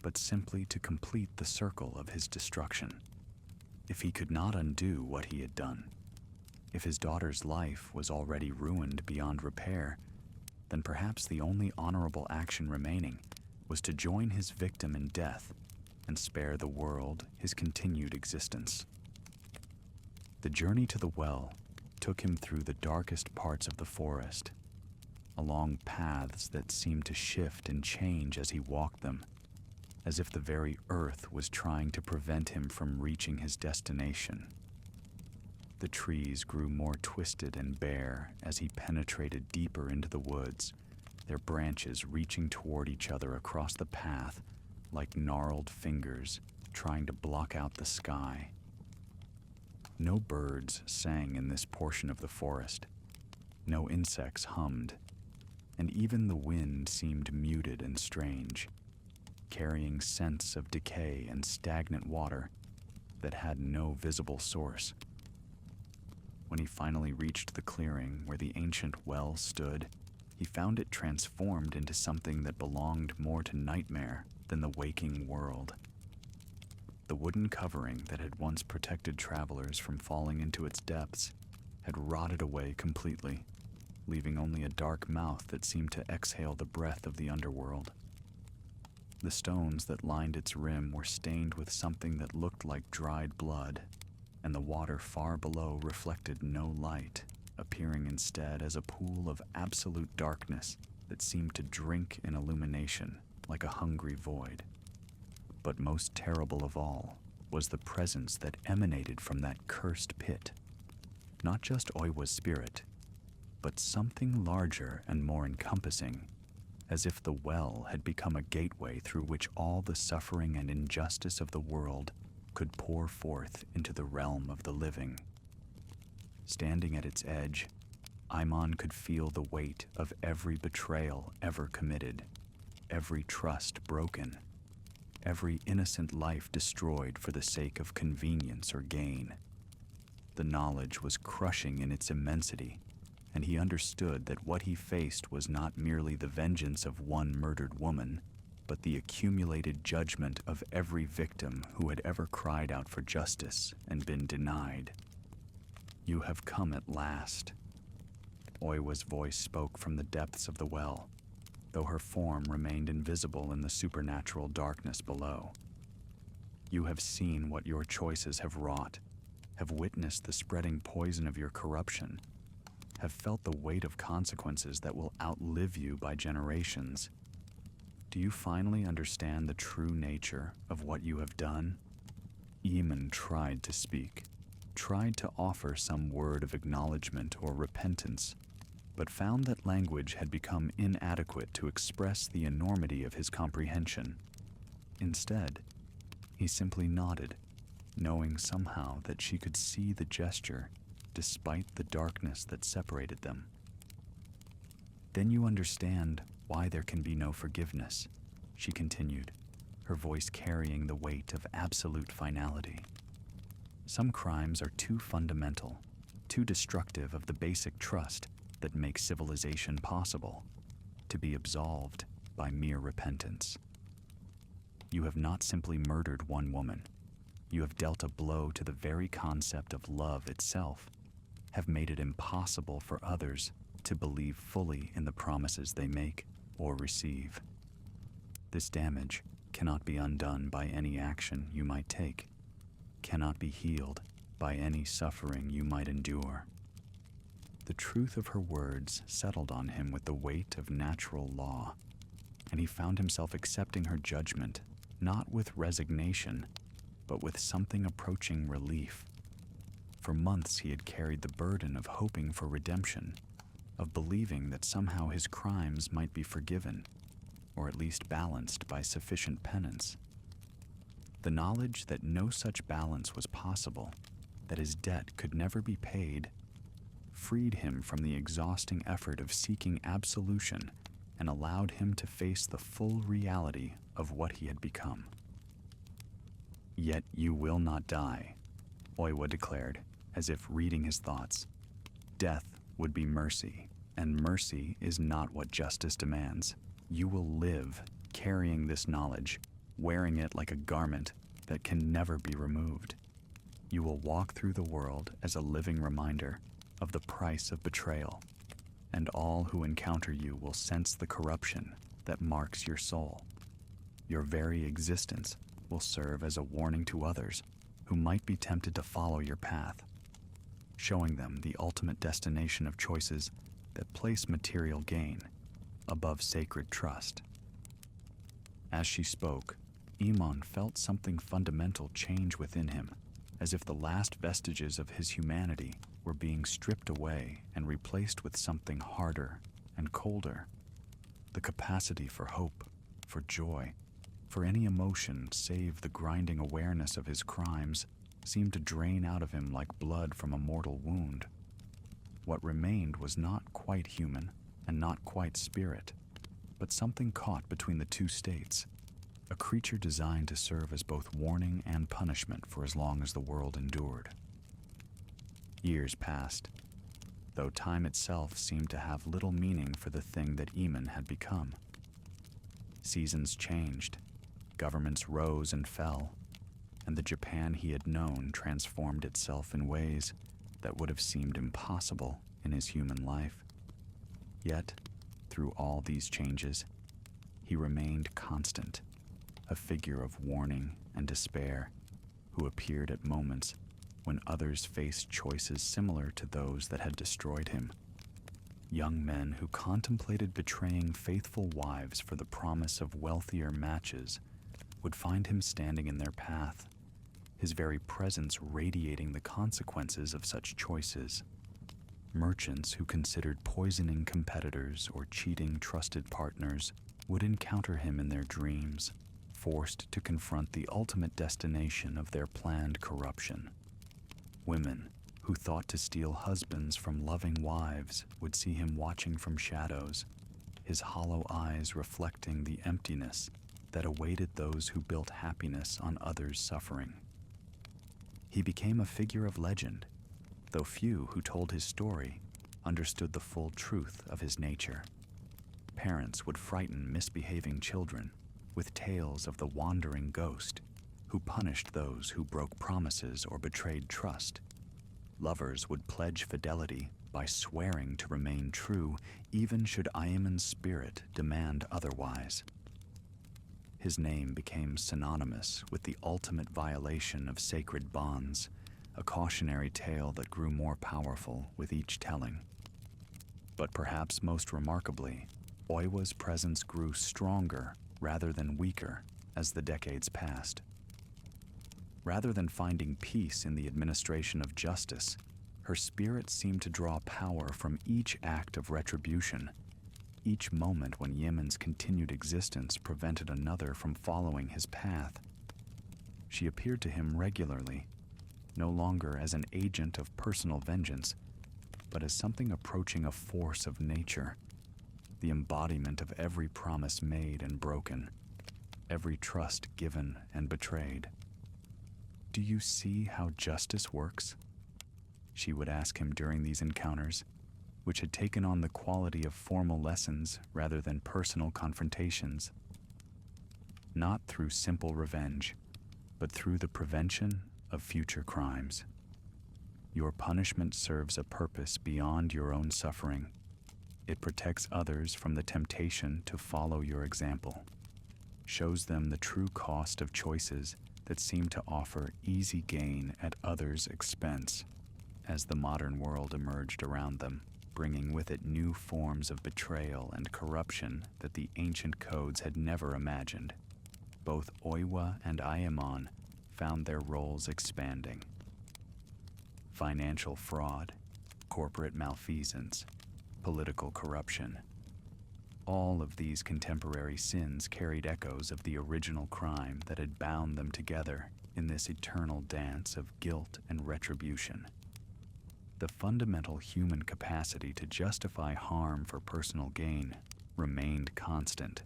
but simply to complete the circle of his destruction. If he could not undo what he had done, if his daughter's life was already ruined beyond repair, then perhaps the only honorable action remaining was to join his victim in death and spare the world his continued existence. The journey to the well took him through the darkest parts of the forest, along paths that seemed to shift and change as he walked them, as if the very earth was trying to prevent him from reaching his destination. The trees grew more twisted and bare as he penetrated deeper into the woods, their branches reaching toward each other across the path like gnarled fingers trying to block out the sky. No birds sang in this portion of the forest. No insects hummed, and even the wind seemed muted and strange, carrying scents of decay and stagnant water that had no visible source. When he finally reached the clearing where the ancient well stood, he found it transformed into something that belonged more to nightmare than the waking world. The wooden covering that had once protected travelers from falling into its depths had rotted away completely, leaving only a dark mouth that seemed to exhale the breath of the underworld. The stones that lined its rim were stained with something that looked like dried blood, and the water far below reflected no light, appearing instead as a pool of absolute darkness that seemed to drink in illumination like a hungry void. But most terrible of all was the presence that emanated from that cursed pit. Not just Oiwa's spirit, but something larger and more encompassing, as if the well had become a gateway through which all the suffering and injustice of the world could pour forth into the realm of the living. Standing at its edge, Imon could feel the weight of every betrayal ever committed, every trust broken, every innocent life destroyed for the sake of convenience or gain. The knowledge was crushing in its immensity, and he understood that what he faced was not merely the vengeance of one murdered woman, but the accumulated judgment of every victim who had ever cried out for justice and been denied. "You have come at last." Oiwa's voice spoke from the depths of the well, though her form remained invisible in the supernatural darkness below. "You have seen what your choices have wrought, have witnessed the spreading poison of your corruption, have felt the weight of consequences that will outlive you by generations. Do you finally understand the true nature of what you have done?" Eamon tried to speak, tried to offer some word of acknowledgement or repentance, but found that language had become inadequate to express the enormity of his comprehension. Instead, he simply nodded, knowing somehow that she could see the gesture despite the darkness that separated them. "Then you understand why there can be no forgiveness," she continued, her voice carrying the weight of absolute finality. "Some crimes are too fundamental, too destructive of the basic trust that makes civilization possible, to be absolved by mere repentance. You have not simply murdered one woman. You have dealt a blow to the very concept of love itself, have made it impossible for others to believe fully in the promises they make or receive. This damage cannot be undone by any action you might take, cannot be healed by any suffering you might endure." The truth of her words settled on him with the weight of natural law, and he found himself accepting her judgment not with resignation, but with something approaching relief. For months he had carried the burden of hoping for redemption, of believing that somehow his crimes might be forgiven, or at least balanced by sufficient penance. The knowledge that no such balance was possible, that his debt could never be paid, freed him from the exhausting effort of seeking absolution and allowed him to face the full reality of what he had become. "Yet you will not die," Oiwa declared, as if reading his thoughts. "Death would be mercy, and mercy is not what justice demands. You will live, carrying this knowledge, wearing it like a garment that can never be removed. You will walk through the world as a living reminder of the price of betrayal, and all who encounter you will sense the corruption that marks your soul. Your very existence will serve as a warning to others who might be tempted to follow your path, showing them the ultimate destination of choices that place material gain above sacred trust." As she spoke, Imon felt something fundamental change within him, as if the last vestiges of his humanity were being stripped away and replaced with something harder and colder. The capacity for hope, for joy, for any emotion save the grinding awareness of his crimes seemed to drain out of him like blood from a mortal wound. What remained was not quite human and not quite spirit, but something caught between the two states, a creature designed to serve as both warning and punishment for as long as the world endured. Years passed, though time itself seemed to have little meaning for the thing that Eamon had become. Seasons changed, governments rose and fell, and the Japan he had known transformed itself in ways that would have seemed impossible in his human life. Yet, through all these changes, he remained constant, a figure of warning and despair, who appeared at moments when others faced choices similar to those that had destroyed him. Young men who contemplated betraying faithful wives for the promise of wealthier matches would find him standing in their path, his very presence radiating the consequences of such choices. Merchants who considered poisoning competitors or cheating trusted partners would encounter him in their dreams, forced to confront the ultimate destination of their planned corruption. Women who thought to steal husbands from loving wives would see him watching from shadows, his hollow eyes reflecting the emptiness that awaited those who built happiness on others' suffering. He became a figure of legend, though few who told his story understood the full truth of his nature. Parents would frighten misbehaving children with tales of the wandering ghost who punished those who broke promises or betrayed trust. Lovers would pledge fidelity by swearing to remain true, even should Ayamon's spirit demand otherwise. His name became synonymous with the ultimate violation of sacred bonds, a cautionary tale that grew more powerful with each telling. But perhaps most remarkably, Oiwa's presence grew stronger rather than weaker as the decades passed. Rather than finding peace in the administration of justice, her spirit seemed to draw power from each act of retribution, each moment when Yemen's continued existence prevented another from following his path. She appeared to him regularly, no longer as an agent of personal vengeance, but as something approaching a force of nature, the embodiment of every promise made and broken, every trust given and betrayed. "Do you see how justice works?" she would ask him during these encounters, which had taken on the quality of formal lessons rather than personal confrontations. Not through simple revenge, but through the prevention of future crimes. Your punishment serves a purpose beyond your own suffering. It protects others from the temptation to follow your example, shows them the true cost of choices that seem to offer easy gain at others' expense. As the modern world emerged around them, bringing with it new forms of betrayal and corruption that the ancient codes had never imagined, both Oiwa and Ayamon found their roles expanding. Financial fraud, corporate malfeasance, political corruption. All of these contemporary sins carried echoes of the original crime that had bound them together in this eternal dance of guilt and retribution. The fundamental human capacity to justify harm for personal gain remained constant,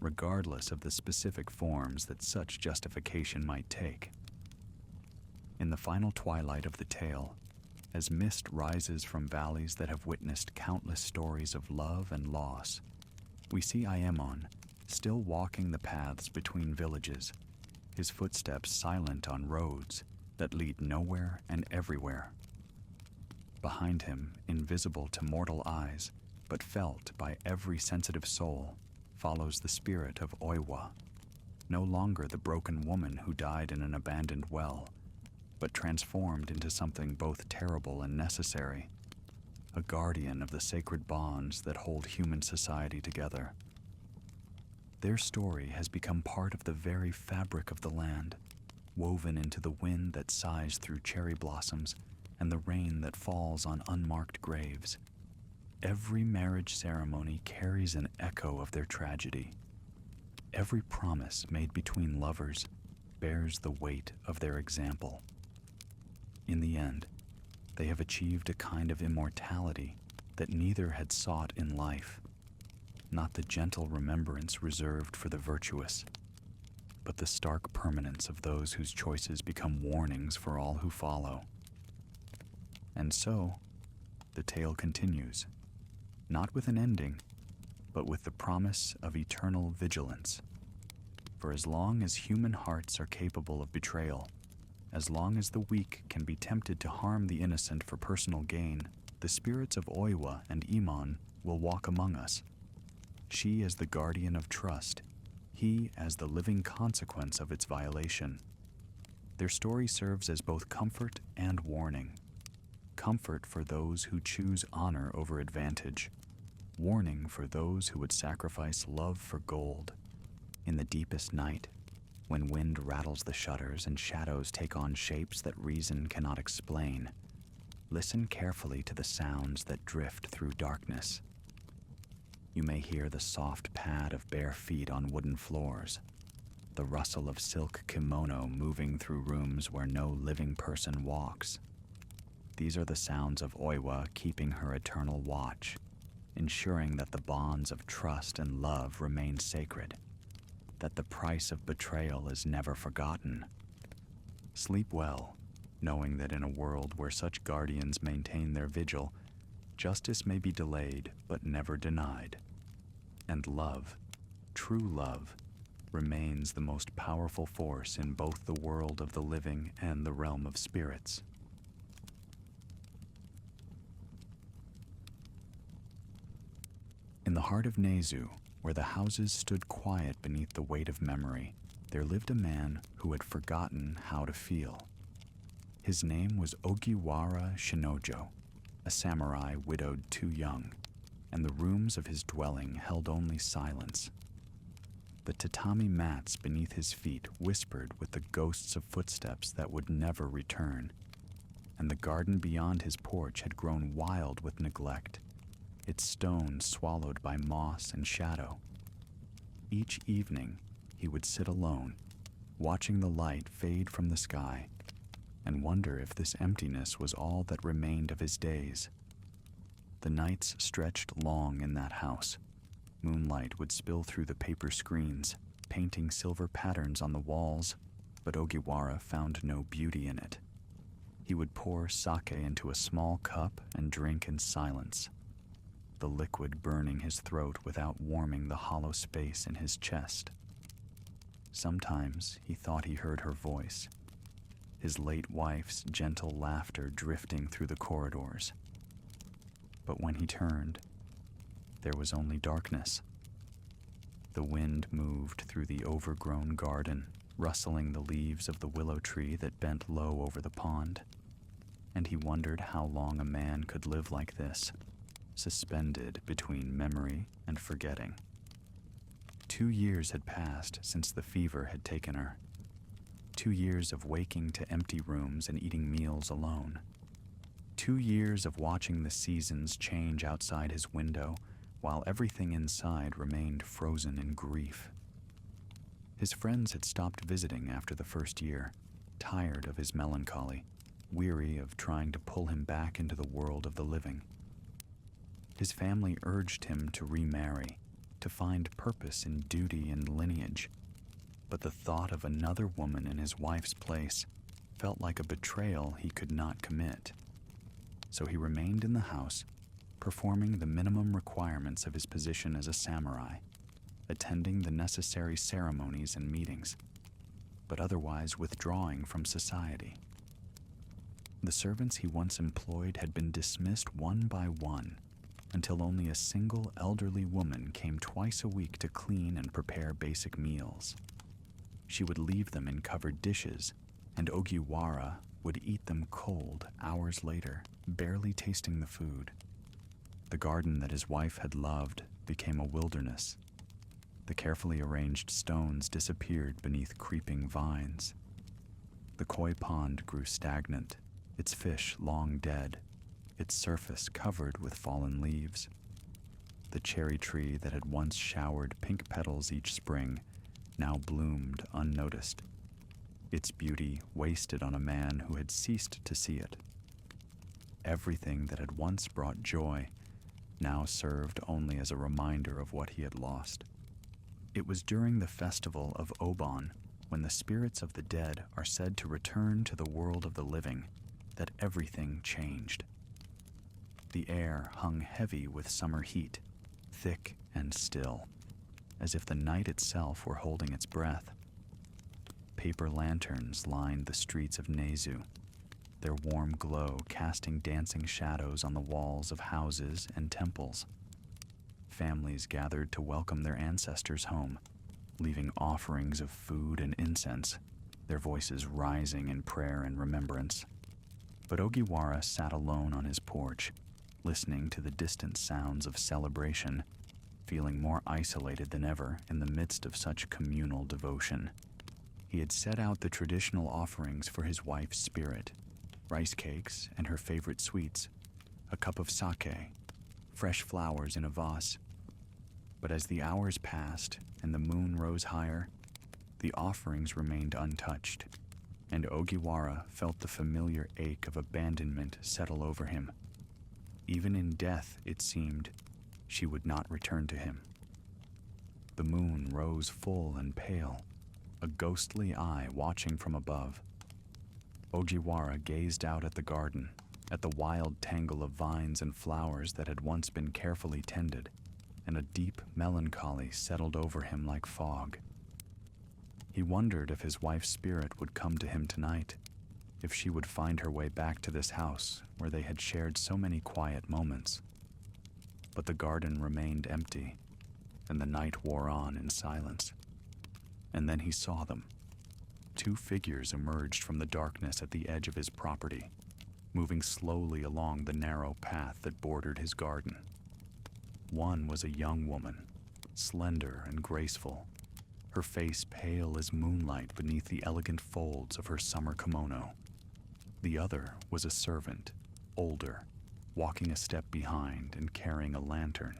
regardless of the specific forms that such justification might take. In the final twilight of the tale, as mist rises from valleys that have witnessed countless stories of love and loss, we see Ayamon still walking the paths between villages, his footsteps silent on roads that lead nowhere and everywhere. Behind him, invisible to mortal eyes, but felt by every sensitive soul, follows the spirit of Oiwa, no longer the broken woman who died in an abandoned well, but transformed into something both terrible and necessary, a guardian of the sacred bonds that hold human society together. Their story has become part of the very fabric of the land, woven into the wind that sighs through cherry blossoms and the rain that falls on unmarked graves. Every marriage ceremony carries an echo of their tragedy. Every promise made between lovers bears the weight of their example. In the end, they have achieved a kind of immortality that neither had sought in life, not the gentle remembrance reserved for the virtuous, but the stark permanence of those whose choices become warnings for all who follow. And so, the tale continues, not with an ending, but with the promise of eternal vigilance. For as long as human hearts are capable of betrayal, as long as the weak can be tempted to harm the innocent for personal gain, the spirits of Oiwa and Iman will walk among us. She as the guardian of trust, he as the living consequence of its violation. Their story serves as both comfort and warning. Comfort for those who choose honor over advantage, warning for those who would sacrifice love for gold. In the deepest night, when wind rattles the shutters and shadows take on shapes that reason cannot explain, listen carefully to the sounds that drift through darkness. You may hear the soft pad of bare feet on wooden floors, the rustle of silk kimono moving through rooms where no living person walks. These are the sounds of Oiwa keeping her eternal watch, ensuring that the bonds of trust and love remain sacred, that the price of betrayal is never forgotten. Sleep well, knowing that in a world where such guardians maintain their vigil, justice may be delayed but never denied. And love, true love, remains the most powerful force in both the world of the living and the realm of spirits. In the heart of Nezu, where the houses stood quiet beneath the weight of memory, there lived a man who had forgotten how to feel. His name was Ogiwara Shinojo, a samurai widowed too young, and the rooms of his dwelling held only silence. The tatami mats beneath his feet whispered with the ghosts of footsteps that would never return, and the garden beyond his porch had grown wild with neglect, its stones swallowed by moss and shadow. Each evening, he would sit alone, watching the light fade from the sky, and wonder if this emptiness was all that remained of his days. The nights stretched long in that house. Moonlight would spill through the paper screens, painting silver patterns on the walls, but Ogiwara found no beauty in it. He would pour sake into a small cup and drink in silence, the liquid burning his throat without warming the hollow space in his chest. Sometimes he thought he heard her voice, his late wife's gentle laughter drifting through the corridors. But when he turned, there was only darkness. The wind moved through the overgrown garden, rustling the leaves of the willow tree that bent low over the pond, and he wondered how long a man could live like this, suspended between memory and forgetting. 2 years had passed since the fever had taken her. 2 years of waking to empty rooms and eating meals alone. 2 years of watching the seasons change outside his window while everything inside remained frozen in grief. His friends had stopped visiting after the first year, tired of his melancholy, weary of trying to pull him back into the world of the living. His family urged him to remarry, to find purpose in duty and lineage, but the thought of another woman in his wife's place felt like a betrayal he could not commit. So he remained in the house, performing the minimum requirements of his position as a samurai, attending the necessary ceremonies and meetings, but otherwise withdrawing from society. The servants he once employed had been dismissed one by one, until only a single elderly woman came twice a week to clean and prepare basic meals. She would leave them in covered dishes, and Ogiwara would eat them cold hours later, barely tasting the food. The garden that his wife had loved became a wilderness. The carefully arranged stones disappeared beneath creeping vines. The koi pond grew stagnant, its fish long dead, its surface covered with fallen leaves. The cherry tree that had once showered pink petals each spring now bloomed unnoticed, its beauty wasted on a man who had ceased to see it. Everything that had once brought joy now served only as a reminder of what he had lost. It was during the festival of Obon, when the spirits of the dead are said to return to the world of the living, that everything changed. The air hung heavy with summer heat, thick and still, as if the night itself were holding its breath. Paper lanterns lined the streets of Nezu, their warm glow casting dancing shadows on the walls of houses and temples. Families gathered to welcome their ancestors home, leaving offerings of food and incense, their voices rising in prayer and remembrance. But Ogiwara sat alone on his porch, listening to the distant sounds of celebration, feeling more isolated than ever in the midst of such communal devotion. He had set out the traditional offerings for his wife's spirit, rice cakes and her favorite sweets, a cup of sake, fresh flowers in a vase. But as the hours passed and the moon rose higher, the offerings remained untouched, and Ogiwara felt the familiar ache of abandonment settle over him. Even in death, it seemed, she would not return to him. The moon rose full and pale, a ghostly eye watching from above. Ogiwara gazed out at the garden, at the wild tangle of vines and flowers that had once been carefully tended, and a deep melancholy settled over him like fog. He wondered if his wife's spirit would come to him tonight, if she would find her way back to this house where they had shared so many quiet moments. But the garden remained empty, and the night wore on in silence. And then he saw them. Two figures emerged from the darkness at the edge of his property, moving slowly along the narrow path that bordered his garden. One was a young woman, slender and graceful, her face pale as moonlight beneath the elegant folds of her summer kimono. The other was a servant, older, walking a step behind and carrying a lantern.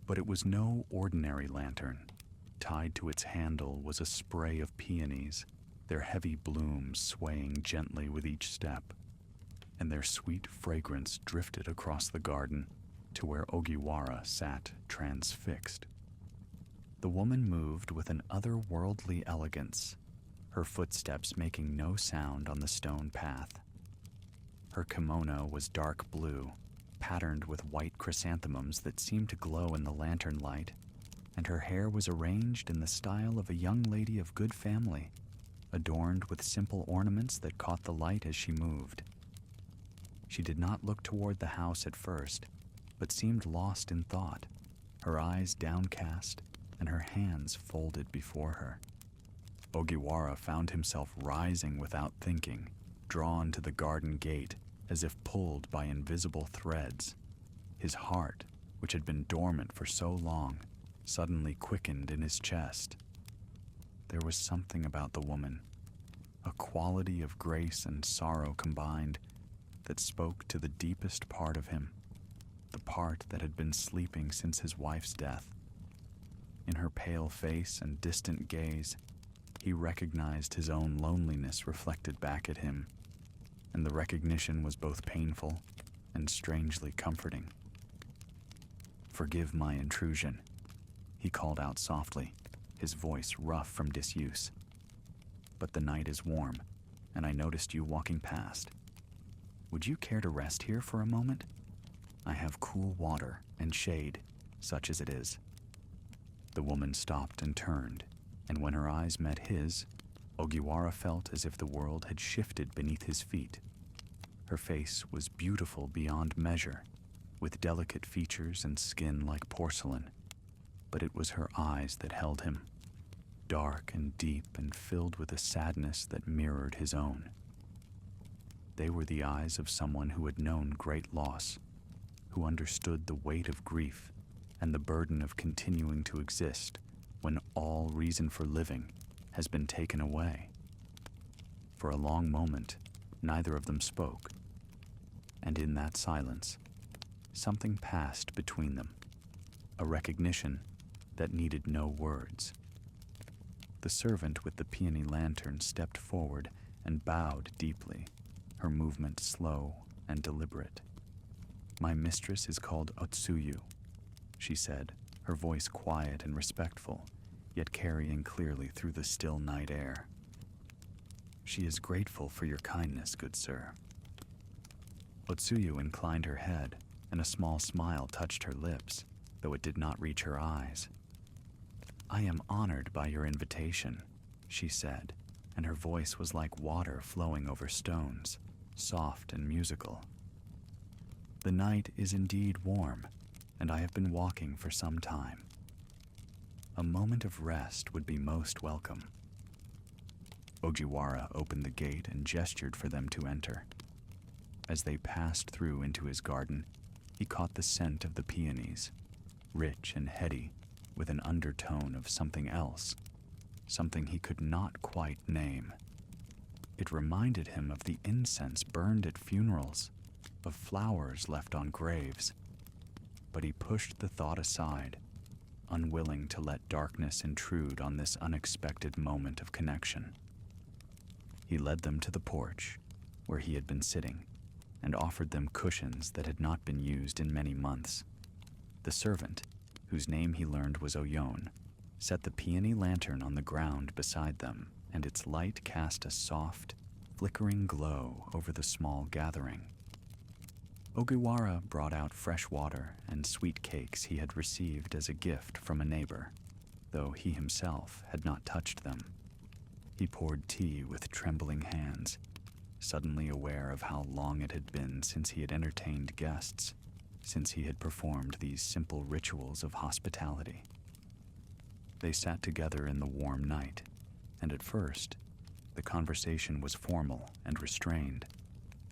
But it was no ordinary lantern. Tied to its handle was a spray of peonies, their heavy blooms swaying gently with each step, and their sweet fragrance drifted across the garden to where Ogiwara sat transfixed. The woman moved with an otherworldly elegance, her footsteps making no sound on the stone path. Her kimono was dark blue, patterned with white chrysanthemums that seemed to glow in the lantern light, and her hair was arranged in the style of a young lady of good family, adorned with simple ornaments that caught the light as she moved. She did not look toward the house at first, but seemed lost in thought, her eyes downcast and her hands folded before her. Ogiwara found himself rising without thinking, drawn to the garden gate as if pulled by invisible threads. His heart, which had been dormant for so long, suddenly quickened in his chest. There was something about the woman, a quality of grace and sorrow combined, that spoke to the deepest part of him, the part that had been sleeping since his wife's death. In her pale face and distant gaze, he recognized his own loneliness reflected back at him, and the recognition was both painful and strangely comforting. "Forgive my intrusion," he called out softly, his voice rough from disuse. "But the night is warm, and I noticed you walking past. Would you care to rest here for a moment? I have cool water and shade, such as it is." The woman stopped and turned, and when her eyes met his, Ogiwara felt as if the world had shifted beneath his feet. Her face was beautiful beyond measure, with delicate features and skin like porcelain, but it was her eyes that held him, dark and deep and filled with a sadness that mirrored his own. They were the eyes of someone who had known great loss, who understood the weight of grief and the burden of continuing to exist when all reason for living has been taken away. For a long moment, neither of them spoke, and in that silence, something passed between them, a recognition that needed no words. The servant with the peony lantern stepped forward and bowed deeply, her movement slow and deliberate. "My mistress is called Otsuyu," she said, her voice quiet and respectful, yet carrying clearly through the still night air. "She is grateful for your kindness, good sir." Otsuyu inclined her head, and a small smile touched her lips, though it did not reach her eyes. "I am honored by your invitation," she said, and her voice was like water flowing over stones, soft and musical. "The night is indeed warm, and I have been walking for some time. A moment of rest would be most welcome." Ogiwara opened the gate and gestured for them to enter. As they passed through into his garden, he caught the scent of the peonies, rich and heady, with an undertone of something else, something he could not quite name. It reminded him of the incense burned at funerals, of flowers left on graves. But he pushed the thought aside, unwilling to let darkness intrude on this unexpected moment of connection. He led them to the porch, where he had been sitting, and offered them cushions that had not been used in many months. The servant, whose name he learned was Oyon, set the peony lantern on the ground beside them, and its light cast a soft, flickering glow over the small gathering. Ogiwara brought out fresh water and sweet cakes he had received as a gift from a neighbor, though he himself had not touched them. He poured tea with trembling hands, suddenly aware of how long it had been since he had entertained guests, since he had performed these simple rituals of hospitality. They sat together in the warm night, and at first, the conversation was formal and restrained,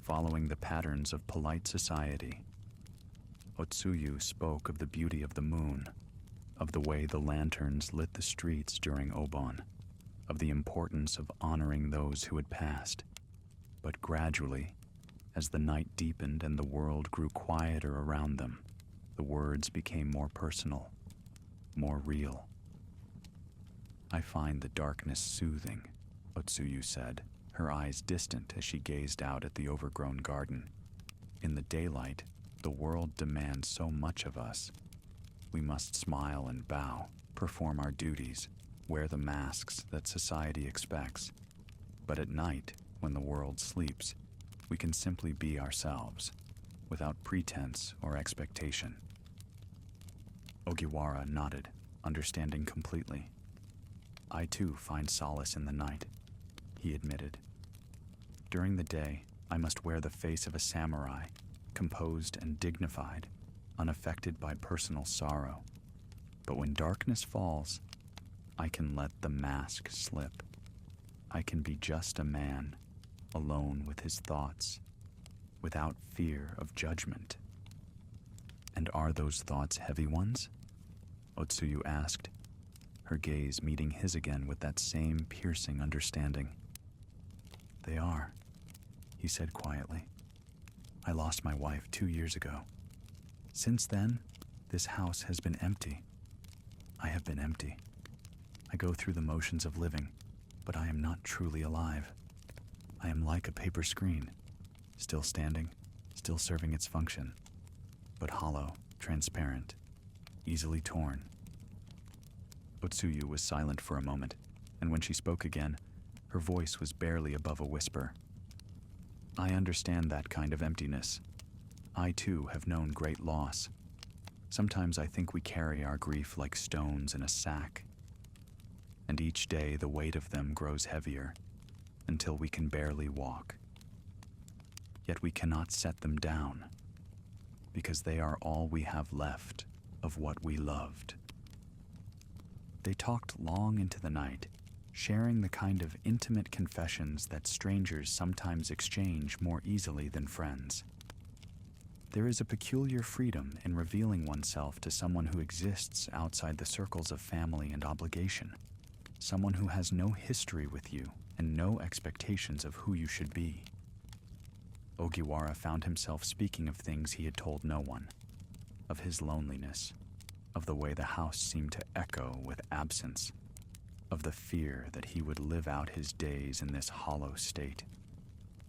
following the patterns of polite society. Otsuyu spoke of the beauty of the moon, of the way the lanterns lit the streets during Obon, of the importance of honoring those who had passed. But gradually, as the night deepened and the world grew quieter around them, the words became more personal, more real. "I find the darkness soothing," Otsuyu said, her eyes distant as she gazed out at the overgrown garden. "In the daylight, the world demands so much of us. We must smile and bow, perform our duties, wear the masks that society expects. But at night, when the world sleeps, we can simply be ourselves, without pretense or expectation." Ogiwara nodded, understanding completely. "I too find solace in the night," he admitted. "During the day, I must wear the face of a samurai, composed and dignified, unaffected by personal sorrow. But when darkness falls, I can let the mask slip. I can be just a man, alone with his thoughts, without fear of judgment." "And are those thoughts heavy ones?" Otsuyu asked, her gaze meeting his again with that same piercing understanding. "They are," he said quietly. "I lost my wife 2 years ago. Since then, this house has been empty. I have been empty. I go through the motions of living, but I am not truly alive. I am like a paper screen, still standing, still serving its function, but hollow, transparent, easily torn." Otsuyu was silent for a moment, and when she spoke again, her voice was barely above a whisper. "I understand that kind of emptiness. I too have known great loss. Sometimes I think we carry our grief like stones in a sack, and each day the weight of them grows heavier, until we can barely walk. Yet we cannot set them down, because they are all we have left of what we loved." They talked long into the night, sharing the kind of intimate confessions that strangers sometimes exchange more easily than friends. There is a peculiar freedom in revealing oneself to someone who exists outside the circles of family and obligation, someone who has no history with you and no expectations of who you should be. Ogiwara found himself speaking of things he had told no one, of his loneliness, of the way the house seemed to echo with absence, of the fear that he would live out his days in this hollow state,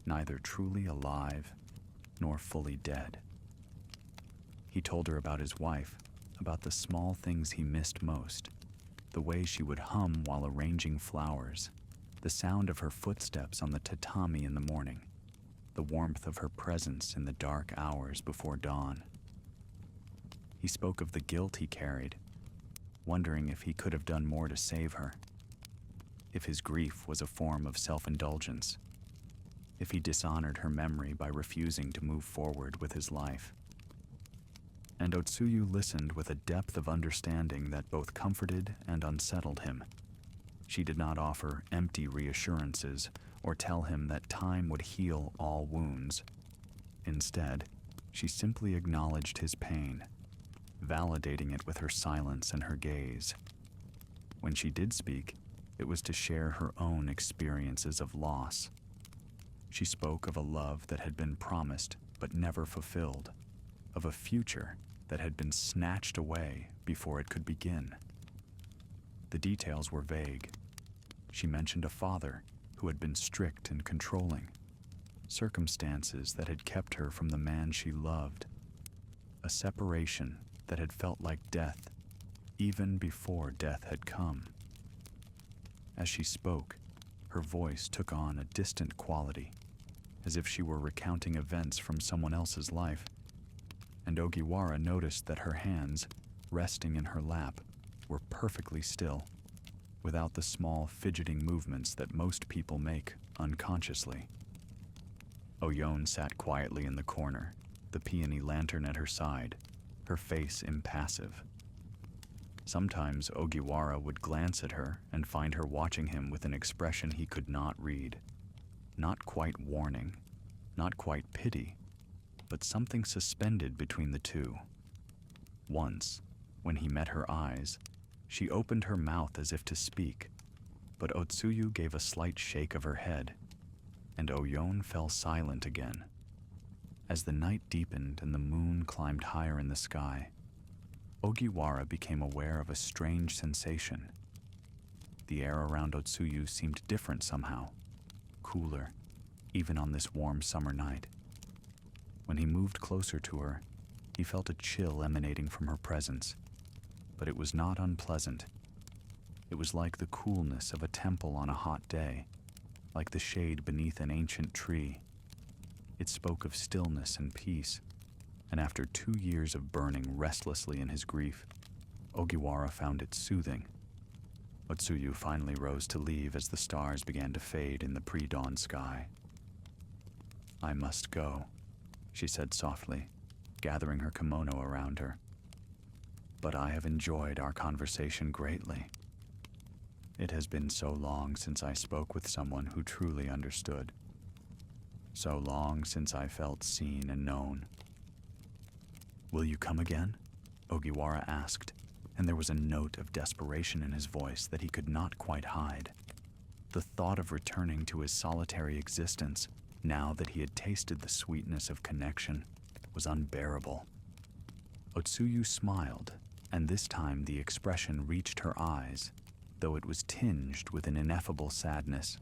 neither truly alive nor fully dead. He told her about his wife, about the small things he missed most, the way she would hum while arranging flowers, the sound of her footsteps on the tatami in the morning, the warmth of her presence in the dark hours before dawn. He spoke of the guilt he carried, wondering if he could have done more to save her, if his grief was a form of self-indulgence, if he dishonored her memory by refusing to move forward with his life. And Otsuyu listened with a depth of understanding that both comforted and unsettled him. She did not offer empty reassurances or tell him that time would heal all wounds. Instead, she simply acknowledged his pain, validating it with her silence and her gaze. When she did speak, it was to share her own experiences of loss, She spoke of a love that had been promised but never fulfilled, of a future that had been snatched away before it could begin. The details were vague. She mentioned a father who had been strict and controlling, circumstances that had kept her from the man she loved, a separation that had felt like death even before death had come. As she spoke, her voice took on a distant quality, as if she were recounting events from someone else's life, and Ogiwara noticed that her hands, resting in her lap, were perfectly still, without the small fidgeting movements that most people make unconsciously. Oyon sat quietly in the corner, the Peony Lantern at her side, her face impassive. Sometimes Ogiwara would glance at her and find her watching him with an expression he could not read. Not quite warning, not quite pity, but something suspended between the two. Once, when he met her eyes, she opened her mouth as if to speak, but Otsuyu gave a slight shake of her head, and Oyon fell silent again. As the night deepened and the moon climbed higher in the sky, Ogiwara became aware of a strange sensation. The air around Otsuyu seemed different somehow, cooler, even on this warm summer night. When he moved closer to her, he felt a chill emanating from her presence, but it was not unpleasant. It was like the coolness of a temple on a hot day, like the shade beneath an ancient tree. It spoke of stillness and peace, and after 2 years of burning restlessly in his grief, Ogiwara found it soothing. Otsuyu finally rose to leave as the stars began to fade in the pre-dawn sky. "I must go," she said softly, gathering her kimono around her. "But I have enjoyed our conversation greatly. It has been so long since I spoke with someone who truly understood. So long since I felt seen and known." "Will you come again?" Ogiwara asked, and there was a note of desperation in his voice that he could not quite hide. The thought of returning to his solitary existence, now that he had tasted the sweetness of connection, was unbearable. Otsuyu smiled, and this time the expression reached her eyes, though it was tinged with an ineffable sadness.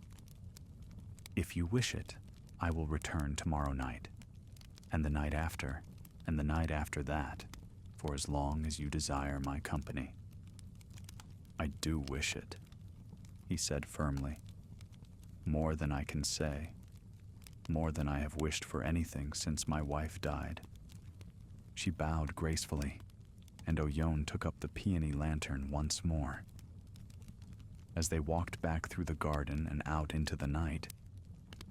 "If you wish it, I will return tomorrow night, and the night after, and the night after that, for as long as you desire my company." "I do wish it," he said firmly. "More than I can say, more than I have wished for anything since my wife died." She bowed gracefully, and Oyon took up the Peony Lantern once more. As they walked back through the garden and out into the night,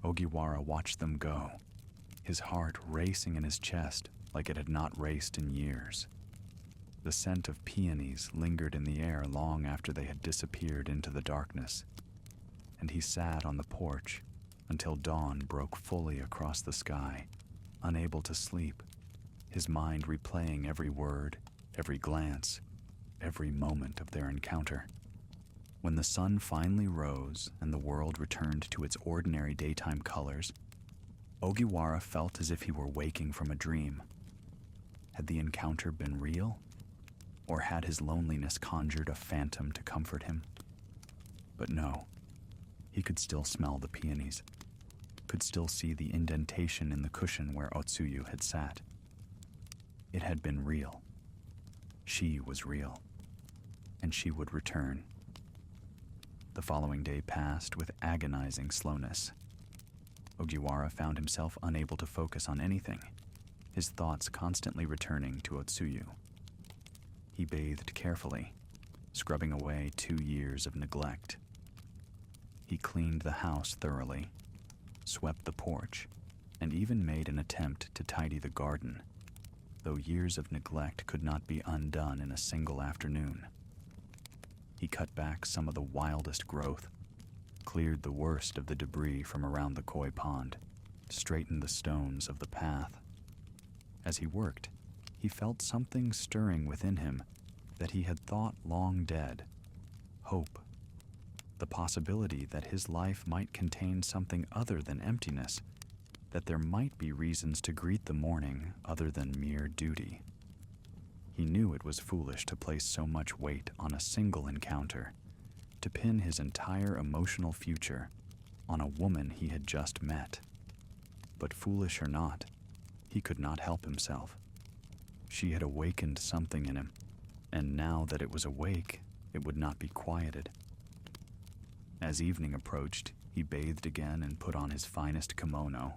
Ogiwara watched them go, his heart racing in his chest like it had not raced in years. The scent of peonies lingered in the air long after they had disappeared into the darkness, and he sat on the porch until dawn broke fully across the sky, unable to sleep, his mind replaying every word, every glance, every moment of their encounter. When the sun finally rose and the world returned to its ordinary daytime colors, Ogiwara felt as if he were waking from a dream. Had the encounter been real? Or had his loneliness conjured a phantom to comfort him? But no, he could still smell the peonies, could still see the indentation in the cushion where Otsuyu had sat. It had been real. She was real, and she would return. The following day passed with agonizing slowness. Ogiwara found himself unable to focus on anything, his thoughts constantly returning to Otsuyu. He bathed carefully, scrubbing away 2 years of neglect. He cleaned the house thoroughly, swept the porch, and even made an attempt to tidy the garden, though years of neglect could not be undone in a single afternoon. He cut back some of the wildest growth, cleared the worst of the debris from around the koi pond, straightened the stones of the path. As he worked, he felt something stirring within him that he had thought long dead: hope. the possibility that his life might contain something other than emptiness, that there might be reasons to greet the morning other than mere duty. He knew it was foolish to place so much weight on a single encounter, to pin his entire emotional future on a woman he had just met. But foolish or not, he could not help himself. She had awakened something in him, and now that it was awake, it would not be quieted. As evening approached, he bathed again and put on his finest kimono,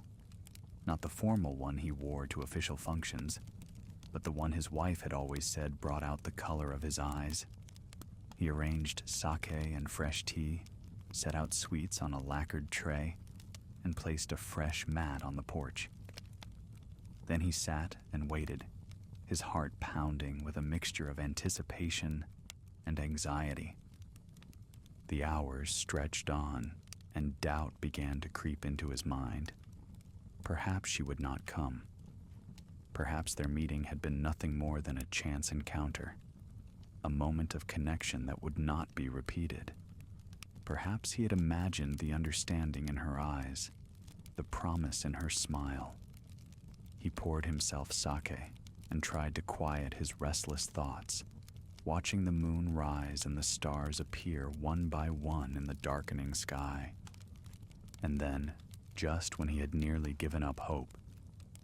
not the formal one he wore to official functions, but the one his wife had always said brought out the color of his eyes. He arranged sake and fresh tea, set out sweets on a lacquered tray, and placed a fresh mat on the porch. Then he sat and waited, his heart pounding with a mixture of anticipation and anxiety. The hours stretched on, and doubt began to creep into his mind. Perhaps she would not come. Perhaps their meeting had been nothing more than a chance encounter, a moment of connection that would not be repeated. Perhaps he had imagined the understanding in her eyes, the promise in her smile. He poured himself sake and tried to quiet his restless thoughts, watching the moon rise and the stars appear one by one in the darkening sky. And then, just when he had nearly given up hope,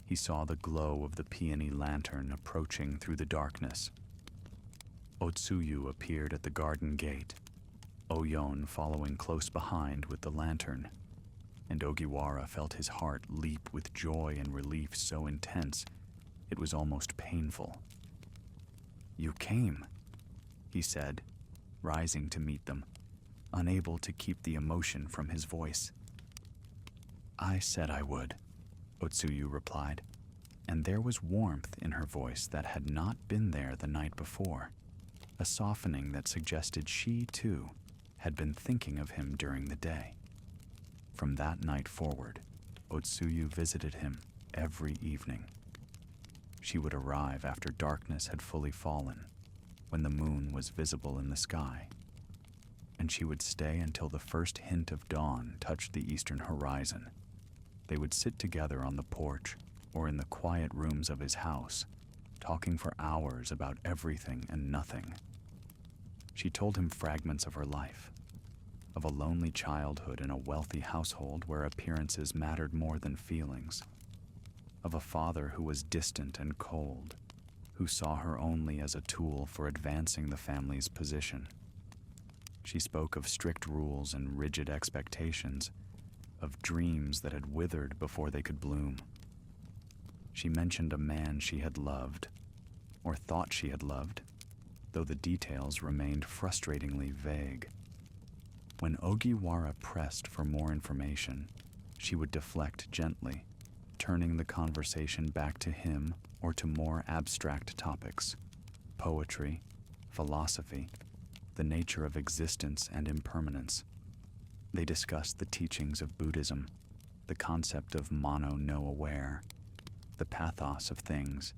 he saw the glow of the Peony Lantern approaching through the darkness. Otsuyu appeared at the garden gate, Oyon following close behind with the lantern, and Ogiwara felt his heart leap with joy and relief so intense it was almost painful. "You came," he said, rising to meet them, unable to keep the emotion from his voice. "I said I would," Otsuyu replied, and there was warmth in her voice that had not been there the night before, a softening that suggested she, too, had been thinking of him during the day. From that night forward, Otsuyu visited him every evening. She would arrive after darkness had fully fallen, when the moon was visible in the sky, and she would stay until the first hint of dawn touched the eastern horizon. They would sit together on the porch or in the quiet rooms of his house, talking for hours about everything and nothing. She told him fragments of her life, of a lonely childhood in a wealthy household where appearances mattered more than feelings, of a father who was distant and cold, who saw her only as a tool for advancing the family's position. She spoke of strict rules and rigid expectations, of dreams that had withered before they could bloom. She mentioned a man she had loved, or thought she had loved, though the details remained frustratingly vague. When Ogiwara pressed for more information, she would deflect gently, turning the conversation back to him or to more abstract topics: poetry, philosophy, the nature of existence and impermanence. They discussed the teachings of Buddhism, the concept of mono-no-aware, the pathos of things,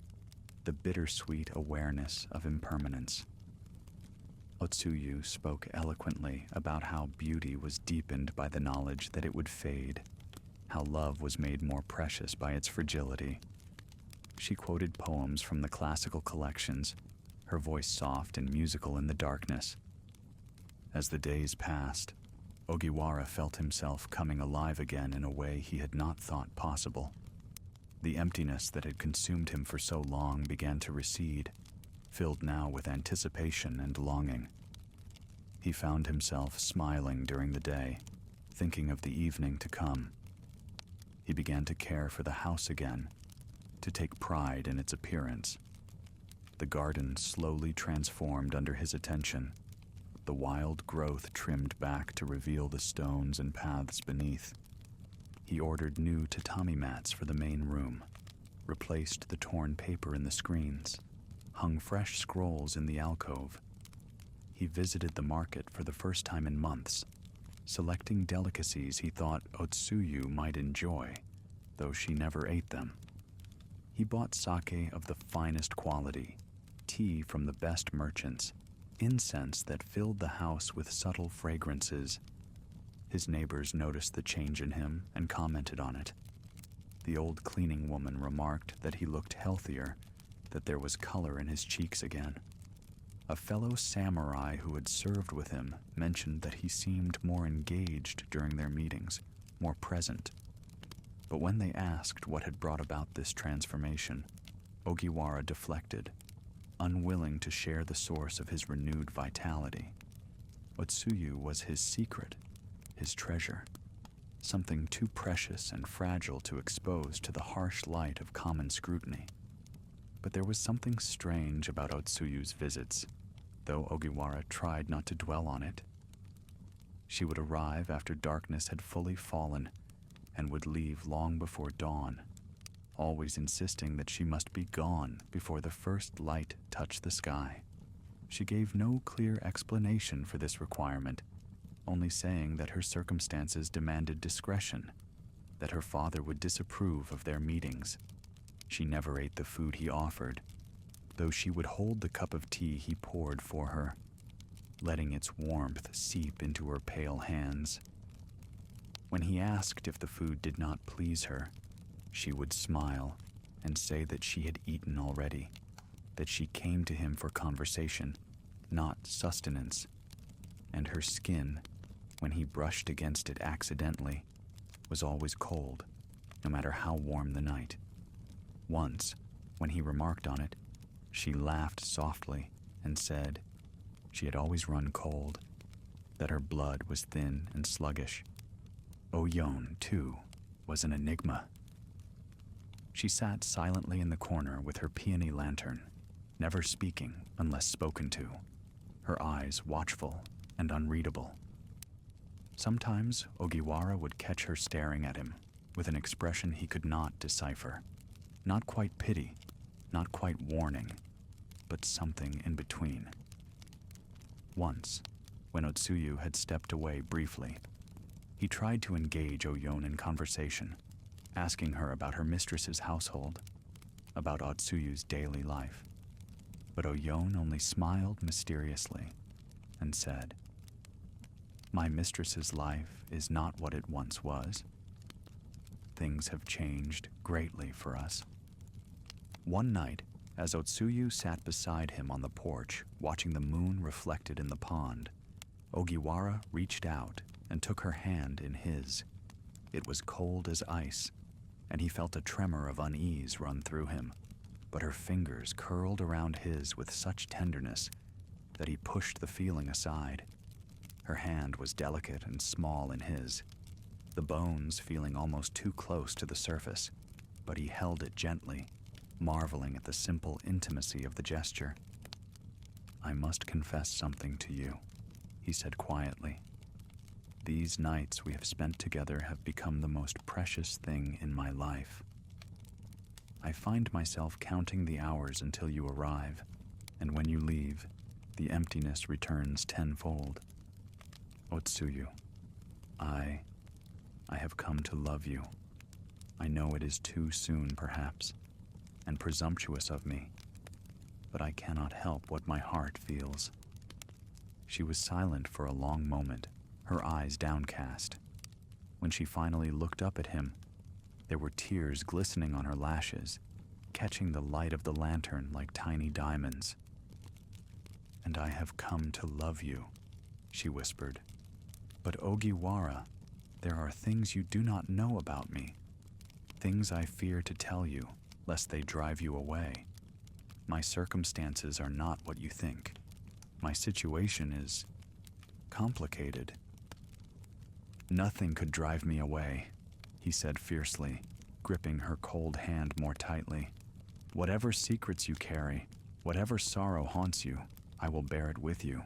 the bittersweet awareness of impermanence. Otsuyu spoke eloquently about how beauty was deepened by the knowledge that it would fade, how love was made more precious by its fragility. She quoted poems from the classical collections, her voice soft and musical in the darkness. As the days passed, Ogiwara felt himself coming alive again in a way he had not thought possible. The emptiness that had consumed him for so long began to recede, filled now with anticipation and longing. He found himself smiling during the day, thinking of the evening to come. He began to care for the house again, to take pride in its appearance. The garden slowly transformed under his attention, the wild growth trimmed back to reveal the stones and paths beneath. He ordered new tatami mats for the main room, replaced the torn paper in the screens, hung fresh scrolls in the alcove. He visited the market for the first time in months, selecting delicacies he thought Otsuyu might enjoy, though she never ate them. He bought sake of the finest quality, tea from the best merchants, incense that filled the house with subtle fragrances. His neighbors noticed the change in him and commented on it. The old cleaning woman remarked that he looked healthier, that there was color in his cheeks again. A fellow samurai who had served with him mentioned that he seemed more engaged during their meetings, more present. But when they asked what had brought about this transformation, Ogiwara deflected, unwilling to share the source of his renewed vitality. Otsuyu was his secret, his treasure, something too precious and fragile to expose to the harsh light of common scrutiny. But there was something strange about Otsuyu's visits, though Ogiwara tried not to dwell on it. She would arrive after darkness had fully fallen and would leave long before dawn, always insisting that she must be gone before the first light touched the sky. She gave no clear explanation for this requirement, only saying that her circumstances demanded discretion, that her father would disapprove of their meetings. She never ate the food he offered, though she would hold the cup of tea he poured for her, letting its warmth seep into her pale hands. When he asked if the food did not please her, she would smile and say that she had eaten already, that she came to him for conversation, not sustenance, and her skin, when he brushed against it accidentally, was always cold, no matter how warm the night. Once, when he remarked on it, she laughed softly and said she had always run cold, that her blood was thin and sluggish. Oyon, too, was an enigma. She sat silently in the corner with her peony lantern, never speaking unless spoken to, her eyes watchful and unreadable. Sometimes Ogiwara would catch her staring at him with an expression he could not decipher. Not quite pity, not quite warning, but something in between. Once, when Otsuyu had stepped away briefly, he tried to engage Oyon in conversation, asking her about her mistress's household, about Otsuyu's daily life. But Oyon only smiled mysteriously and said, "My mistress's life is not what it once was. Things have changed greatly for us." One night, as Otsuyu sat beside him on the porch, watching the moon reflected in the pond, Ogiwara reached out and took her hand in his. It was cold as ice, and he felt a tremor of unease run through him, but her fingers curled around his with such tenderness that he pushed the feeling aside. Her hand was delicate and small in his, the bones feeling almost too close to the surface, but he held it gently, marveling at the simple intimacy of the gesture. "I must confess something to you," he said quietly. "These nights we have spent together have become the most precious thing in my life. I find myself counting the hours until you arrive, and when you leave, the emptiness returns tenfold. Otsuyu, I have come to love you. I know it is too soon, perhaps, and presumptuous of me, but I cannot help what my heart feels." She was silent for a long moment, her eyes downcast. When she finally looked up at him, there were tears glistening on her lashes, catching the light of the lantern like tiny diamonds. "And I have come to love you," she whispered. "But Ogiwara, there are things you do not know about me, things I fear to tell you, lest they drive you away. My circumstances are not what you think. My situation is complicated." "Nothing could drive me away," he said fiercely, gripping her cold hand more tightly. "Whatever secrets you carry, whatever sorrow haunts you, I will bear it with you.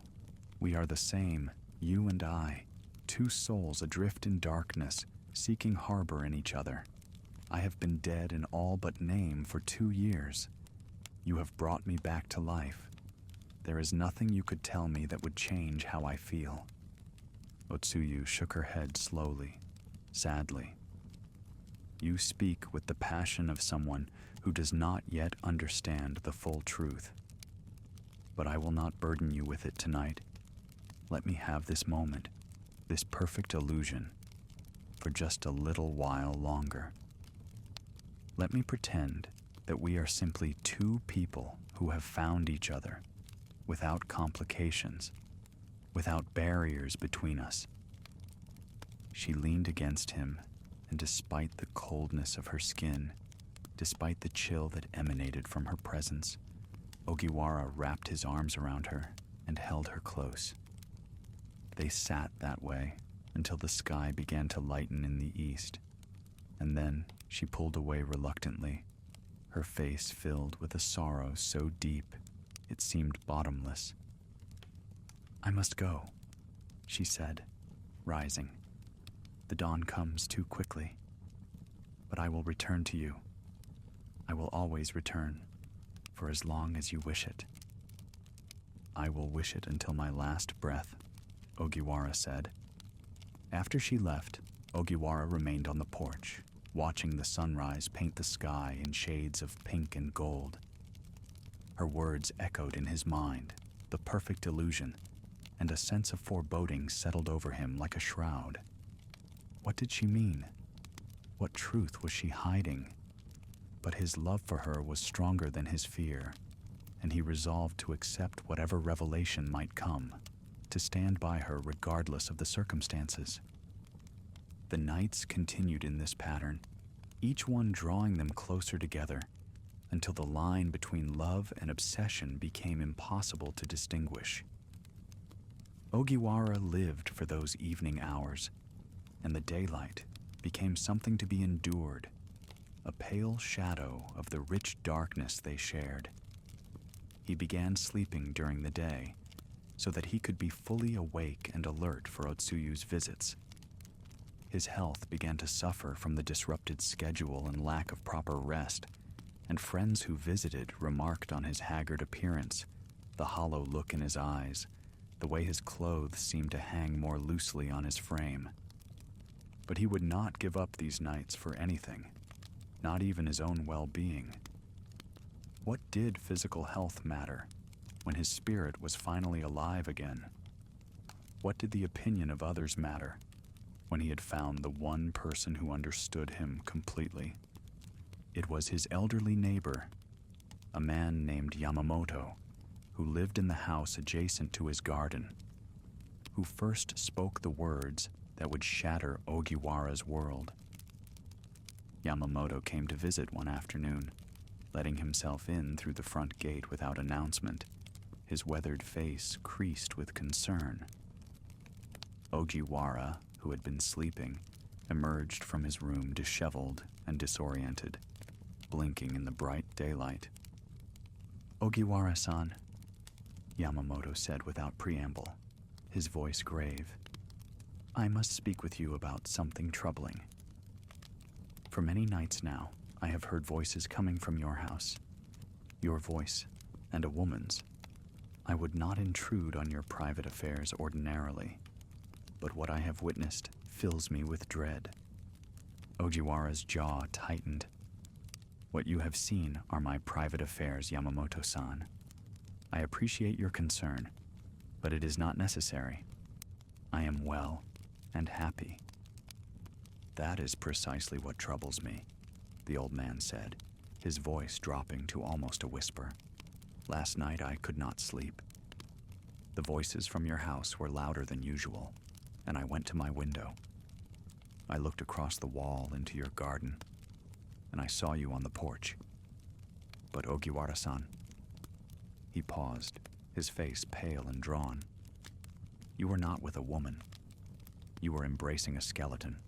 We are the same, you and I, two souls adrift in darkness, seeking harbor in each other. I have been dead in all but name for 2 years. You have brought me back to life. There is nothing you could tell me that would change how I feel." Otsuyu shook her head slowly, sadly. "You speak with the passion of someone who does not yet understand the full truth. but I will not burden you with it tonight. Let me have this moment, this perfect illusion, for just a little while longer. Let me pretend that we are simply two people who have found each other, without complications, without barriers between us. She leaned against him, and despite the coldness of her skin, despite the chill that emanated from her presence, Ogiwara wrapped his arms around her and held her close. They sat that way until the sky began to lighten in the east, and then she pulled away reluctantly, her face filled with a sorrow so deep it seemed bottomless. "I must go," she said, rising. "The dawn comes too quickly. But I will return to you. I will always return, for as long as you wish it." "I will wish it until my last breath," Ogiwara said. After she left, Ogiwara remained on the porch, watching the sunrise paint the sky in shades of pink and gold. Her words echoed in his mind, the perfect illusion, and a sense of foreboding settled over him like a shroud. What did she mean? What truth was she hiding? But his love for her was stronger than his fear, and he resolved to accept whatever revelation might come, to stand by her regardless of the circumstances. The nights continued in this pattern, each one drawing them closer together, until the line between love and obsession became impossible to distinguish. Ogiwara lived for those evening hours, and the daylight became something to be endured, a pale shadow of the rich darkness they shared. He began sleeping during the day, so that he could be fully awake and alert for Otsuyu's visits. His health began to suffer from the disrupted schedule and lack of proper rest, and friends who visited remarked on his haggard appearance, the hollow look in his eyes, the way his clothes seemed to hang more loosely on his frame. But he would not give up these nights for anything, not even his own well-being. What did physical health matter when his spirit was finally alive again? What did the opinion of others matter when he had found the one person who understood him completely? It was his elderly neighbor, a man named Yamamoto, who lived in the house adjacent to his garden, who first spoke the words that would shatter Ogiwara's world. Yamamoto came to visit one afternoon, letting himself in through the front gate without announcement, his weathered face creased with concern. Ogiwara, who had been sleeping, emerged from his room disheveled and disoriented, blinking in the bright daylight. "Ogiwara-san," Yamamoto said without preamble, his voice grave, "I must speak with you about something troubling. For many nights now, I have heard voices coming from your house, your voice and a woman's. I would not intrude on your private affairs ordinarily, but what I have witnessed fills me with dread." Ogiwara's jaw tightened. "What you have seen are my private affairs, Yamamoto-san. I appreciate your concern, but it is not necessary. I am well and happy." "That is precisely what troubles me," the old man said, his voice dropping to almost a whisper. "Last night I could not sleep. The voices from your house were louder than usual, and I went to my window. I looked across the wall into your garden, and I saw you on the porch. But Ogiwara-san," he paused, his face pale and drawn, "you were not with a woman. You were embracing a skeleton,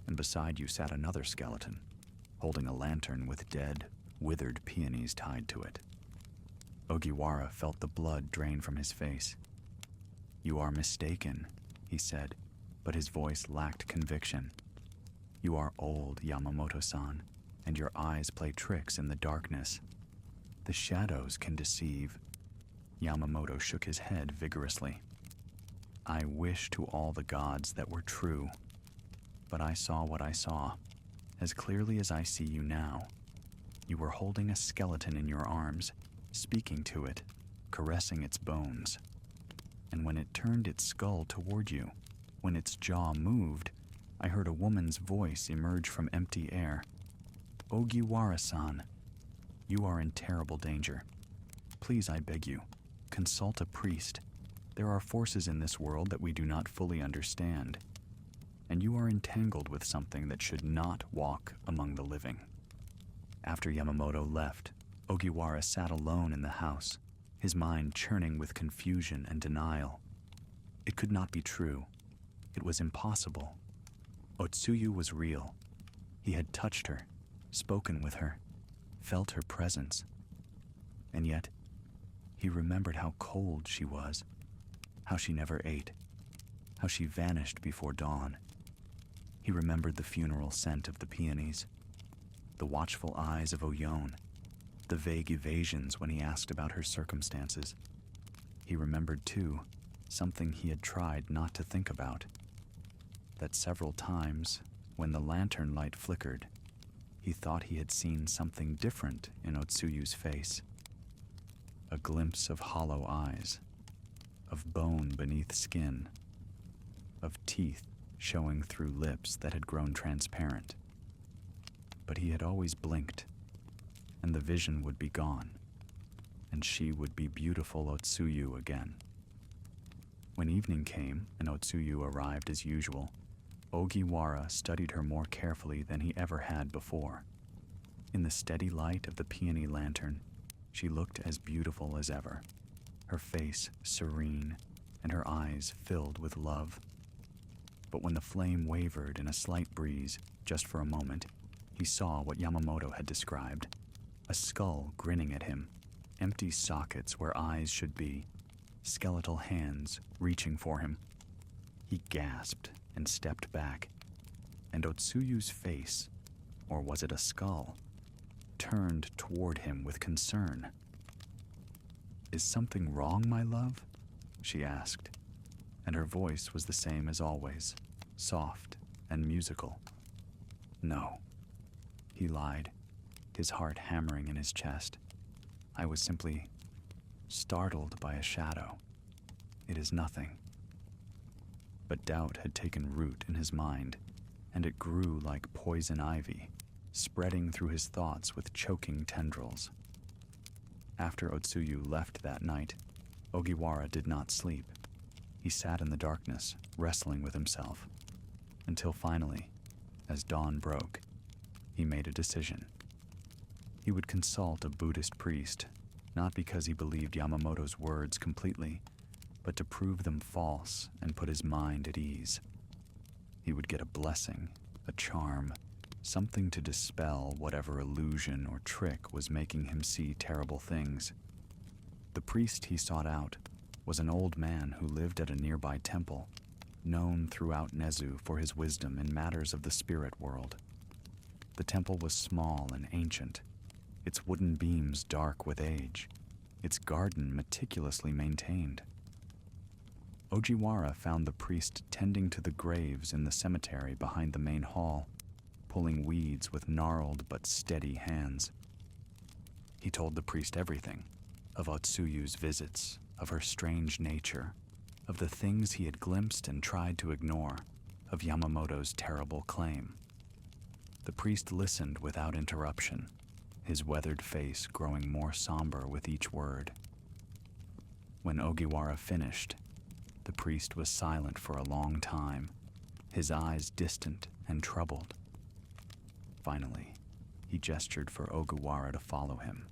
and beside you sat another skeleton, holding a lantern with dead, withered peonies tied to it." Ogiwara felt the blood drain from his face. "You are mistaken," he said, but his voice lacked conviction. "You are old, Yamamoto-san, and your eyes play tricks in the darkness. The shadows can deceive." Yamamoto shook his head vigorously. "I wish to all the gods that were true, but I saw what I saw, as clearly as I see you now. You were holding a skeleton in your arms, speaking to it, caressing its bones. And when it turned its skull toward you, when its jaw moved, I heard a woman's voice emerge from empty air. Ogiwara-san, you are in terrible danger. Please, I beg you, consult a priest. There are forces in this world that we do not fully understand, and you are entangled with something that should not walk among the living. After Yamamoto left, Ogiwara sat alone in the house, his mind churning with confusion and denial. It could not be true. It was impossible. Otsuyu was real. He had touched her, spoken with her, felt her presence. And yet, he remembered how cold she was, how she never ate, how she vanished before dawn. He remembered the funeral scent of the peonies, the watchful eyes of Oyon, the vague evasions when he asked about her circumstances. He remembered, too, something he had tried not to think about, that several times, when the lantern light flickered, he thought he had seen something different in Otsuyu's face. A glimpse of hollow eyes, of bone beneath skin, of teeth showing through lips that had grown transparent. But he had always blinked, and the vision would be gone, and she would be beautiful Otsuyu again. When evening came and Otsuyu arrived as usual, Ogiwara studied her more carefully than he ever had before. In the steady light of the Peony Lantern, she looked as beautiful as ever, her face serene and her eyes filled with love. But when the flame wavered in a slight breeze, just for a moment, he saw what Yamamoto had described, a skull grinning at him, empty sockets where eyes should be, skeletal hands reaching for him. He gasped and stepped back, and Otsuyu's face, or was it a skull, turned toward him with concern. "Is something wrong, my love?" she asked, and her voice was the same as always, soft and musical. "No," he lied, his heart hammering in his chest. "I was simply startled by a shadow. It is nothing." But doubt had taken root in his mind, and it grew like poison ivy, spreading through his thoughts with choking tendrils. After Otsuyu left that night, Ogiwara did not sleep. He sat in the darkness, wrestling with himself, until finally, as dawn broke, he made a decision. He would consult a Buddhist priest, not because he believed Yamamoto's words completely, but to prove them false and put his mind at ease. He would get a blessing, a charm, something to dispel whatever illusion or trick was making him see terrible things. The priest he sought out was an old man who lived at a nearby temple, known throughout Nezu for his wisdom in matters of the spirit world. The temple was small and ancient, its wooden beams dark with age, its garden meticulously maintained. Ogiwara found the priest tending to the graves in the cemetery behind the main hall, pulling weeds with gnarled but steady hands. He told the priest everything, of Otsuyu's visits, of her strange nature, of the things he had glimpsed and tried to ignore, of Yamamoto's terrible claim. The priest listened without interruption, his weathered face growing more somber with each word. When Ogiwara finished, the priest was silent for a long time, his eyes distant and troubled. Finally, he gestured for Ogiwara to follow him.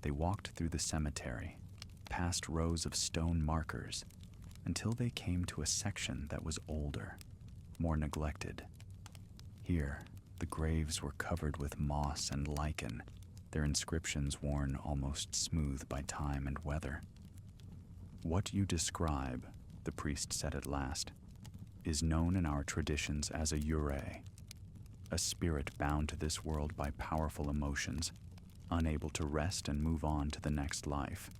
They walked through the cemetery, past rows of stone markers, until they came to a section that was older, more neglected. Here, the graves were covered with moss and lichen, their inscriptions worn almost smooth by time and weather. "What you describe," the priest said at last, "is known in our traditions as a yurei, a spirit bound to this world by powerful emotions, unable to rest and move on to the next life.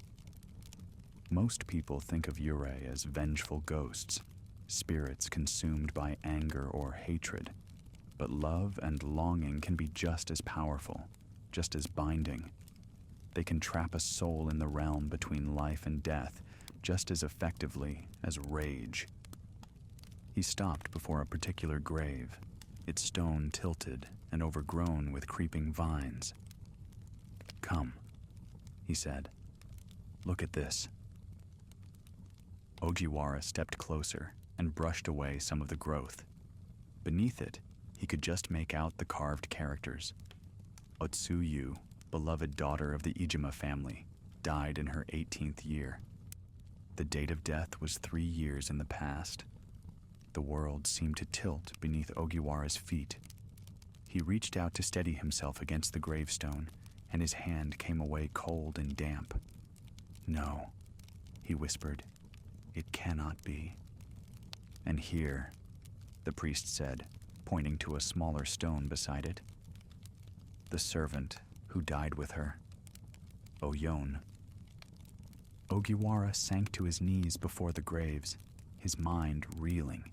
Most people think of yurei as vengeful ghosts, spirits consumed by anger or hatred, but love and longing can be just as powerful, just as binding. They can trap a soul in the realm between life and death just as effectively as rage. He stopped before a particular grave, its stone tilted and overgrown with creeping vines. "Come," he said. "Look at this." Ogiwara stepped closer and brushed away some of the growth. Beneath it, he could just make out the carved characters. Otsuyu, beloved daughter of the Ijima family, died in her 18th year. The date of death was 3 years in the past. The world seemed to tilt beneath Ogiwara's feet. He reached out to steady himself against the gravestone, and his hand came away cold and damp. "No," he whispered, "it cannot be." "And here," the priest said, pointing to a smaller stone beside it, "the servant who died with her, Oyon." Ogiwara sank to his knees before the graves, his mind reeling.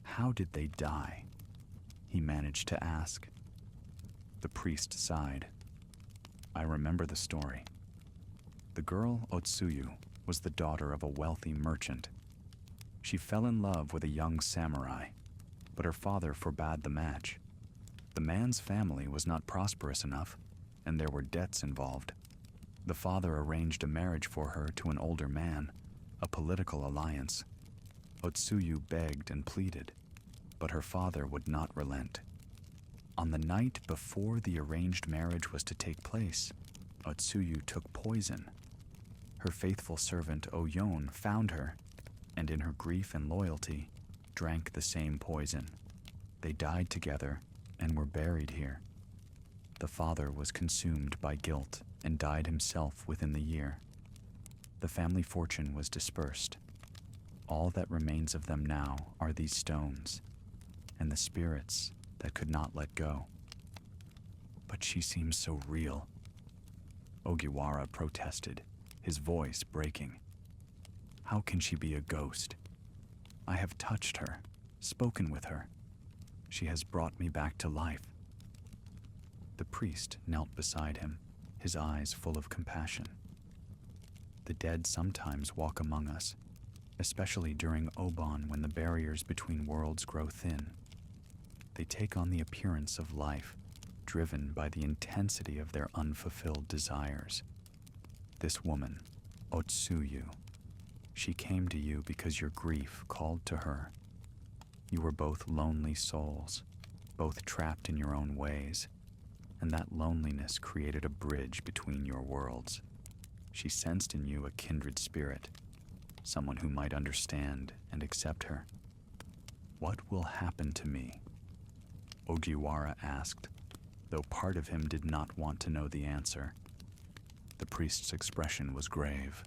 How did they die? He managed to ask. The priest sighed. "I remember the story. The girl, Otsuyu, was the daughter of a wealthy merchant. She fell in love with a young samurai, but her father forbade the match. The man's family was not prosperous enough, and there were debts involved. The father arranged a marriage for her to an older man, a political alliance. Otsuyu begged and pleaded, but her father would not relent. On the night before the arranged marriage was to take place, Otsuyu took poison. Her faithful servant Oyon found her, and in her grief and loyalty, drank the same poison. They died together and were buried here. The father was consumed by guilt and died himself within the year. The family fortune was dispersed. All that remains of them now are these stones, and the spirits that could not let go." "But she seems so real," Ogiwara protested, his voice breaking. "How can she be a ghost? I have touched her, spoken with her. She has brought me back to life." The priest knelt beside him, his eyes full of compassion. "The dead sometimes walk among us, especially during Obon when the barriers between worlds grow thin. They take on the appearance of life, driven by the intensity of their unfulfilled desires. This woman, Otsuyu, she came to you because your grief called to her. You were both lonely souls, both trapped in your own ways, and that loneliness created a bridge between your worlds. She sensed in you a kindred spirit, someone who might understand and accept her. What will happen to me?" Ogiwara asked, though part of him did not want to know the answer. The priest's expression was grave.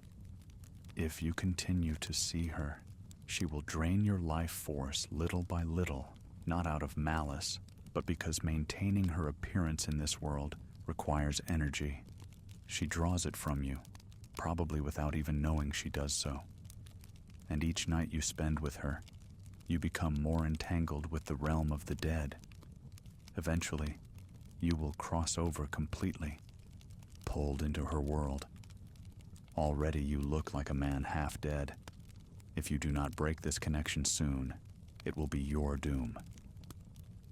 "If you continue to see her, she will drain your life force little by little, not out of malice, but because maintaining her appearance in this world requires energy. She draws it from you, probably without even knowing she does so. And each night you spend with her, you become more entangled with the realm of the dead. Eventually, you will cross over completely, pulled into her world. Already you look like a man half dead. If you do not break this connection soon, it will be your doom."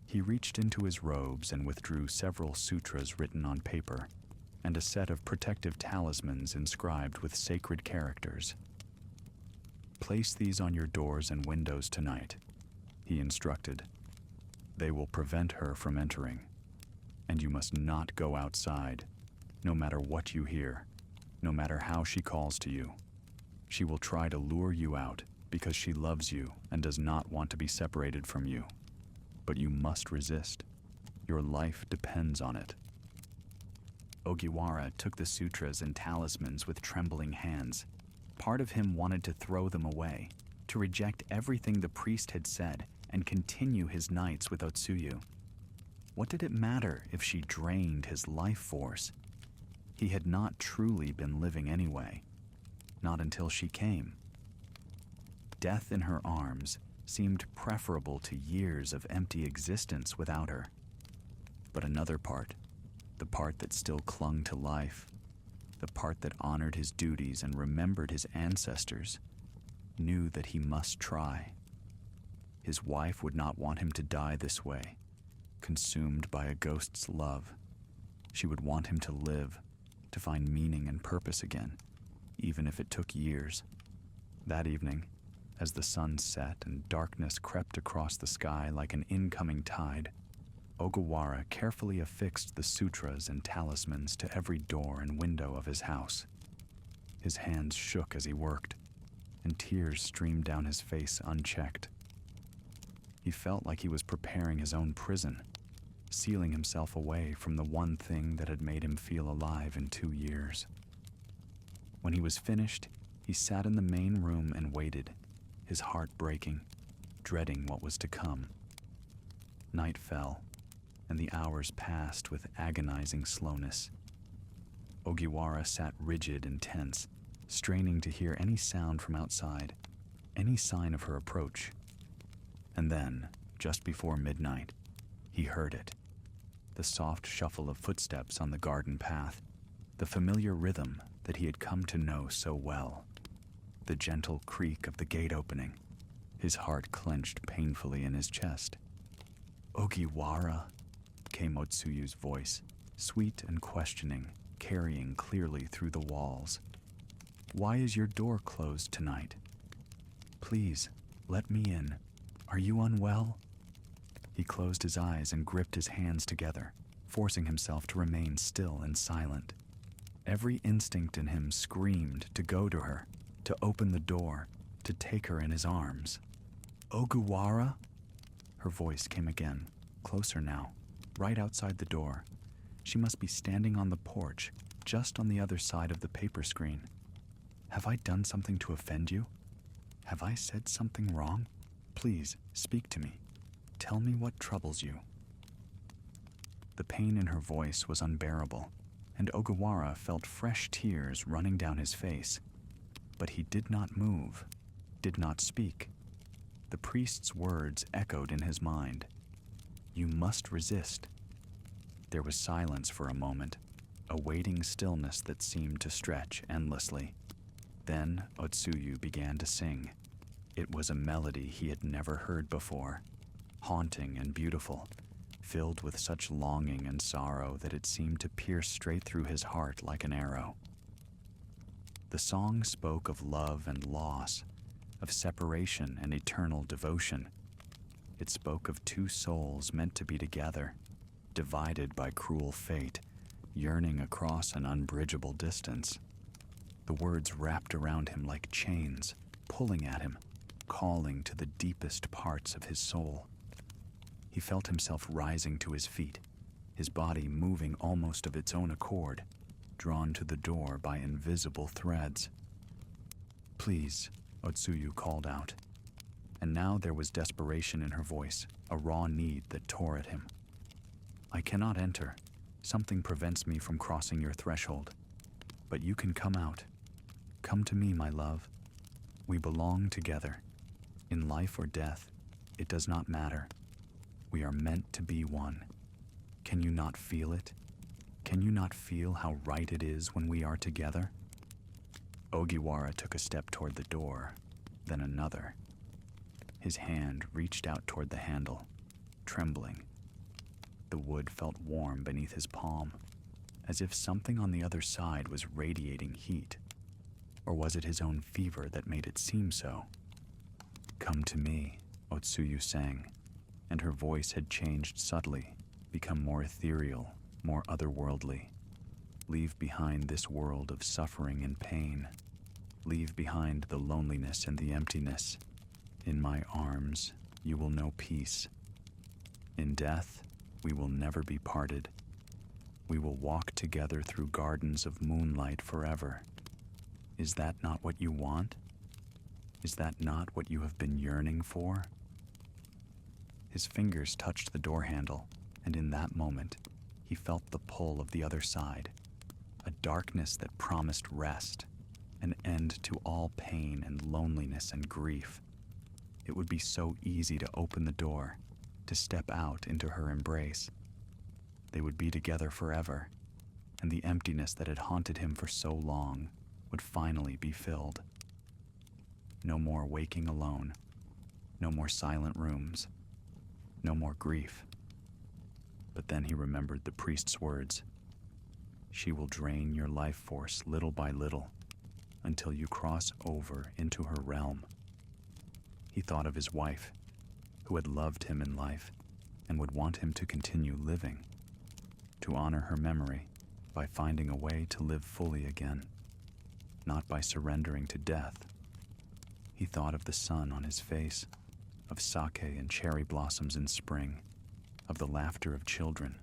He reached into his robes and withdrew several sutras written on paper, and a set of protective talismans inscribed with sacred characters. "Place these on your doors and windows tonight," he instructed. "They will prevent her from entering, and you must not go outside, no matter what you hear, no matter how she calls to you. She will try to lure you out because she loves you and does not want to be separated from you. But you must resist. Your life depends on it." Ogiwara took the sutras and talismans with trembling hands. Part of him wanted to throw them away, to reject everything the priest had said and continue his nights with Otsuyu. What did it matter if she drained his life force? He had not truly been living anyway, not until she came. Death in her arms seemed preferable to years of empty existence without her. But another part, the part that still clung to life, the part that honored his duties and remembered his ancestors, knew that he must try. His wife would not want him to die this way, consumed by a ghost's love. She would want him to live, to find meaning and purpose again, even if it took years. That evening, as the sun set and darkness crept across the sky like an incoming tide, Ogiwara carefully affixed the sutras and talismans to every door and window of his house. His hands shook as he worked, and tears streamed down his face unchecked. He felt like he was preparing his own prison, sealing himself away from the one thing that had made him feel alive in 2 years. When he was finished, he sat in the main room and waited, his heart breaking, dreading what was to come. Night fell, and the hours passed with agonizing slowness. Ogiwara sat rigid and tense, straining to hear any sound from outside, any sign of her approach. And then, just before midnight, he heard it. The soft shuffle of footsteps on the garden path, the familiar rhythm that he had come to know so well. The gentle creak of the gate opening. His heart clenched painfully in his chest. "Ogiwara," came Otsuyu's voice, sweet and questioning, carrying clearly through the walls. "Why is your door closed tonight? Please, let me in. Are you unwell?" He closed his eyes and gripped his hands together, forcing himself to remain still and silent. Every instinct in him screamed to go to her, to open the door, to take her in his arms. "Ogiwara?" Her voice came again, closer now, right outside the door. She must be standing on the porch, just on the other side of the paper screen. "Have I done something to offend you? Have I said something wrong? Please, speak to me. Tell me what troubles you." The pain in her voice was unbearable, and Ogiwara felt fresh tears running down his face. But he did not move, did not speak. The priest's words echoed in his mind. "You must resist." There was silence for a moment, a waiting stillness that seemed to stretch endlessly. Then Otsuyu began to sing. It was a melody he had never heard before, haunting and beautiful, filled with such longing and sorrow that it seemed to pierce straight through his heart like an arrow. The song spoke of love and loss, of separation and eternal devotion. It spoke of two souls meant to be together, divided by cruel fate, yearning across an unbridgeable distance. The words wrapped around him like chains, pulling at him, calling to the deepest parts of his soul. He felt himself rising to his feet, his body moving almost of its own accord, drawn to the door by invisible threads. "Please," Otsuyu called out. And now there was desperation in her voice, a raw need that tore at him. "I cannot enter. Something prevents me from crossing your threshold. But you can come out. Come to me, my love. We belong together. In life or death, it does not matter. We are meant to be one. Can you not feel it? Can you not feel how right it is when we are together?" Ogiwara took a step toward the door, then another. His hand reached out toward the handle, trembling. The wood felt warm beneath his palm, as if something on the other side was radiating heat. Or was it his own fever that made it seem so? "Come to me," Otsuyu sang, and her voice had changed subtly, become more ethereal, more otherworldly. "Leave behind this world of suffering and pain. Leave behind the loneliness and the emptiness. In my arms, you will know peace. In death, we will never be parted. We will walk together through gardens of moonlight forever. Is that not what you want? Is that not what you have been yearning for?" His fingers touched the door handle, and in that moment, he felt the pull of the other side, a darkness that promised rest, an end to all pain and loneliness and grief. It would be so easy to open the door, to step out into her embrace. They would be together forever, and the emptiness that had haunted him for so long would finally be filled. No more waking alone, no more silent rooms, no more grief. But then he remembered the priest's words. She will drain your life force little by little until you cross over into her realm. He thought of his wife, who had loved him in life and would want him to continue living, to honor her memory by finding a way to live fully again, not by surrendering to death. He thought of the sun on his face, of sake and cherry blossoms in spring, of the laughter of children,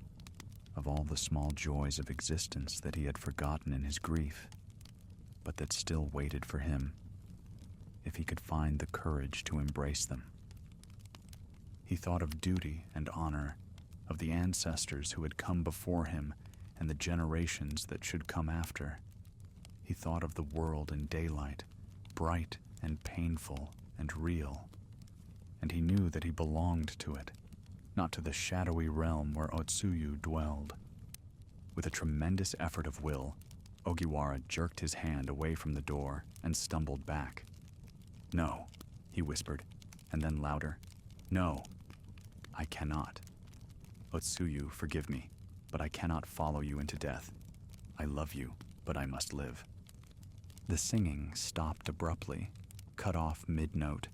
of all the small joys of existence that he had forgotten in his grief, but that still waited for him, if he could find the courage to embrace them. He thought of duty and honor, of the ancestors who had come before him and the generations that should come after. He thought of the world in daylight, bright and painful and real, and he knew that he belonged to it, not to the shadowy realm where Otsuyu dwelled. With a tremendous effort of will, Ogiwara jerked his hand away from the door and stumbled back. "No," he whispered, and then louder, "No, I cannot. Otsuyu, forgive me, but I cannot follow you into death. I love you, but I must live." The singing stopped abruptly, cut off mid-note,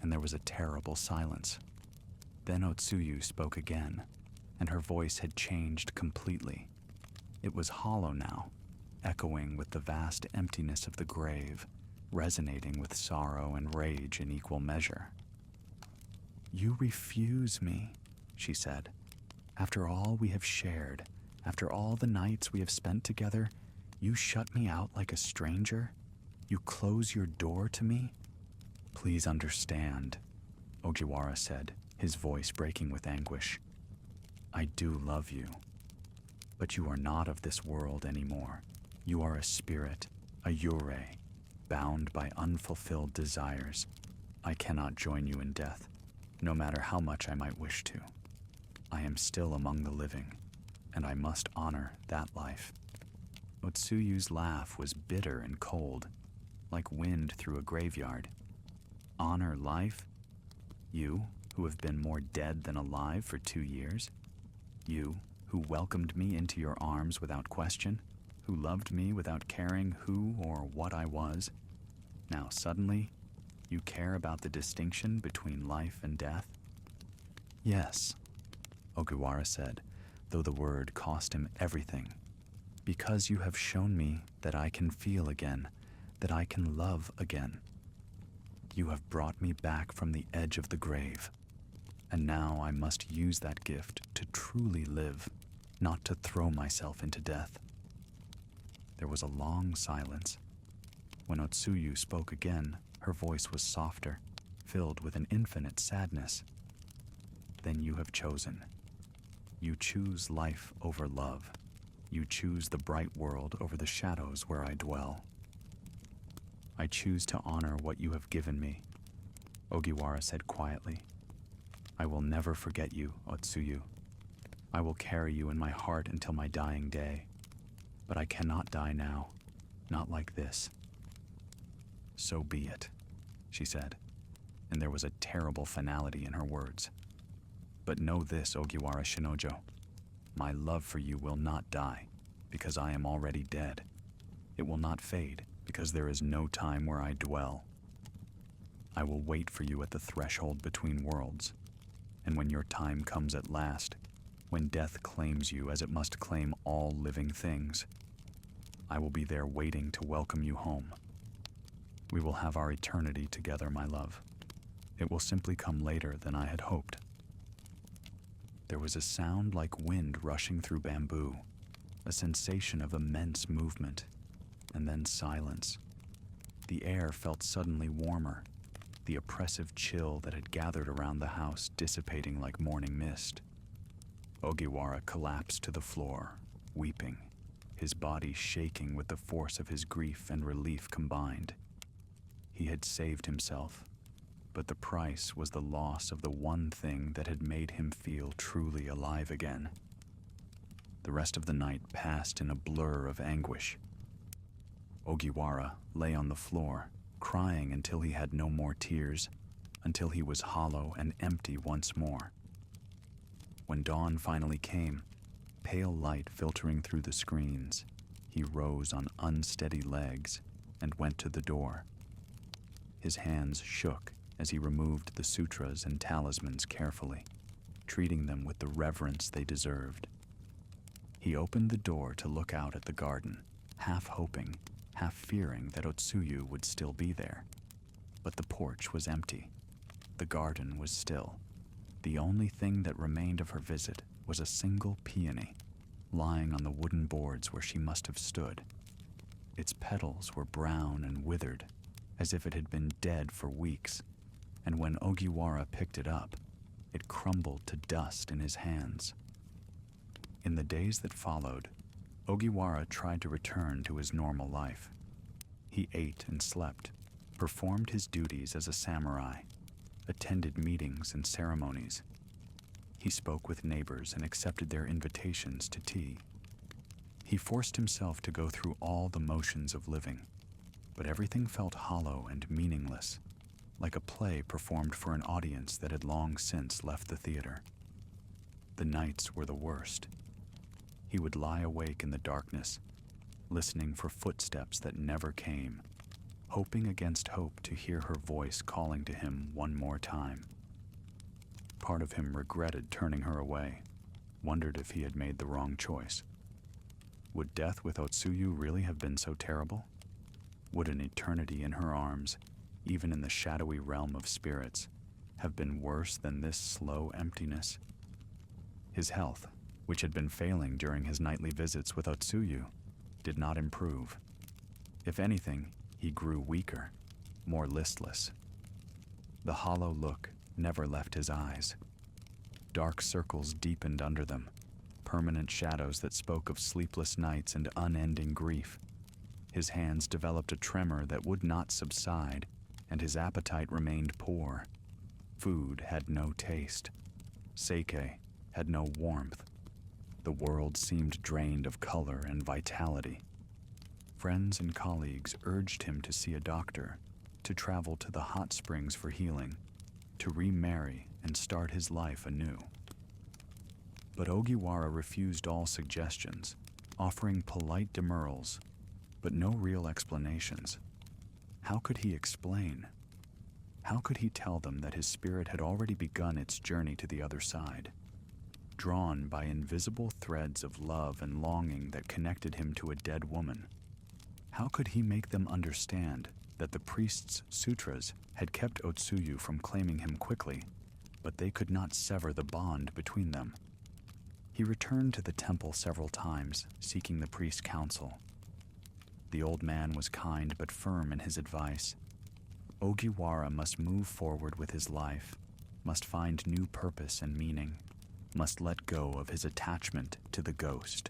and there was a terrible silence. Then Otsuyu spoke again, and her voice had changed completely. It was hollow now, echoing with the vast emptiness of the grave, resonating with sorrow and rage in equal measure. "You refuse me," she said. "After all we have shared, after all the nights we have spent together, you shut me out like a stranger? You close your door to me?" "Please understand," Ogiwara said, his voice breaking with anguish. "I do love you. But you are not of this world anymore. You are a spirit, a yurei, bound by unfulfilled desires. I cannot join you in death, no matter how much I might wish to. I am still among the living, and I must honor that life." Otsuyu's laugh was bitter and cold, like wind through a graveyard. "Honor life? You, who have been more dead than alive for 2 years? You, who welcomed me into your arms without question, who loved me without caring who or what I was? Now suddenly, you care about the distinction between life and death?" "Yes," Ogiwara said, though the word cost him everything. "Because you have shown me that I can feel again, that I can love again. You have brought me back from the edge of the grave, and now I must use that gift to truly live, not to throw myself into death." There was a long silence. When Otsuyu spoke again, her voice was softer, filled with an infinite sadness. "Then you have chosen. You choose life over love. You choose the bright world over the shadows where I dwell. I choose to honor what you have given me," Ogiwara said quietly. "I will never forget you, Otsuyu. I will carry you in my heart until my dying day. But I cannot die now, not like this." "So be it," she said, and there was a terrible finality in her words. "But know this, Ogiwara Shinojo. My love for you will not die, because I am already dead. It will not fade, because there is no time where I dwell. I will wait for you at the threshold between worlds, and when your time comes at last, when death claims you as it must claim all living things, I will be there waiting to welcome you home. We will have our eternity together, my love. It will simply come later than I had hoped." There was a sound like wind rushing through bamboo, a sensation of immense movement, and then silence. The air felt suddenly warmer, the oppressive chill that had gathered around the house dissipating like morning mist. Ogiwara collapsed to the floor, weeping, his body shaking with the force of his grief and relief combined. He had saved himself, but the price was the loss of the one thing that had made him feel truly alive again. The rest of the night passed in a blur of anguish. Ogiwara lay on the floor, crying until he had no more tears, until he was hollow and empty once more. When dawn finally came, pale light filtering through the screens, he rose on unsteady legs and went to the door. His hands shook as he removed the sutras and talismans carefully, treating them with the reverence they deserved. He opened the door to look out at the garden, half hoping, half fearing that Otsuyu would still be there. But the porch was empty. The garden was still. The only thing that remained of her visit was a single peony, lying on the wooden boards where she must have stood. Its petals were brown and withered, as if it had been dead for weeks, and when Ogiwara picked it up, it crumbled to dust in his hands. In the days that followed, Ogiwara tried to return to his normal life. He ate and slept, performed his duties as a samurai, attended meetings and ceremonies. He spoke with neighbors and accepted their invitations to tea. He forced himself to go through all the motions of living, but everything felt hollow and meaningless, like a play performed for an audience that had long since left the theater. The nights were the worst. He would lie awake in the darkness, listening for footsteps that never came, hoping against hope to hear her voice calling to him one more time. Part of him regretted turning her away, wondered if he had made the wrong choice. Would death with Otsuyu really have been so terrible? Would an eternity in her arms, even in the shadowy realm of spirits, have been worse than this slow emptiness? His health, which had been failing during his nightly visits with Otsuyu, did not improve. If anything, he grew weaker, more listless. The hollow look never left his eyes. Dark circles deepened under them, permanent shadows that spoke of sleepless nights and unending grief. His hands developed a tremor that would not subside, and his appetite remained poor. Food had no taste. Sake had no warmth. The world seemed drained of color and vitality. Friends and colleagues urged him to see a doctor, to travel to the hot springs for healing, to remarry and start his life anew. But Ogiwara refused all suggestions, offering polite demurrals, but no real explanations. How could he explain? How could he tell them that his spirit had already begun its journey to the other side, drawn by invisible threads of love and longing that connected him to a dead woman? How could he make them understand that the priest's sutras had kept Otsuyu from claiming him quickly, but they could not sever the bond between them? He returned to the temple several times, seeking the priest's counsel. The old man was kind but firm in his advice. Ogiwara must move forward with his life, must find new purpose and meaning, must let go of his attachment to the ghost.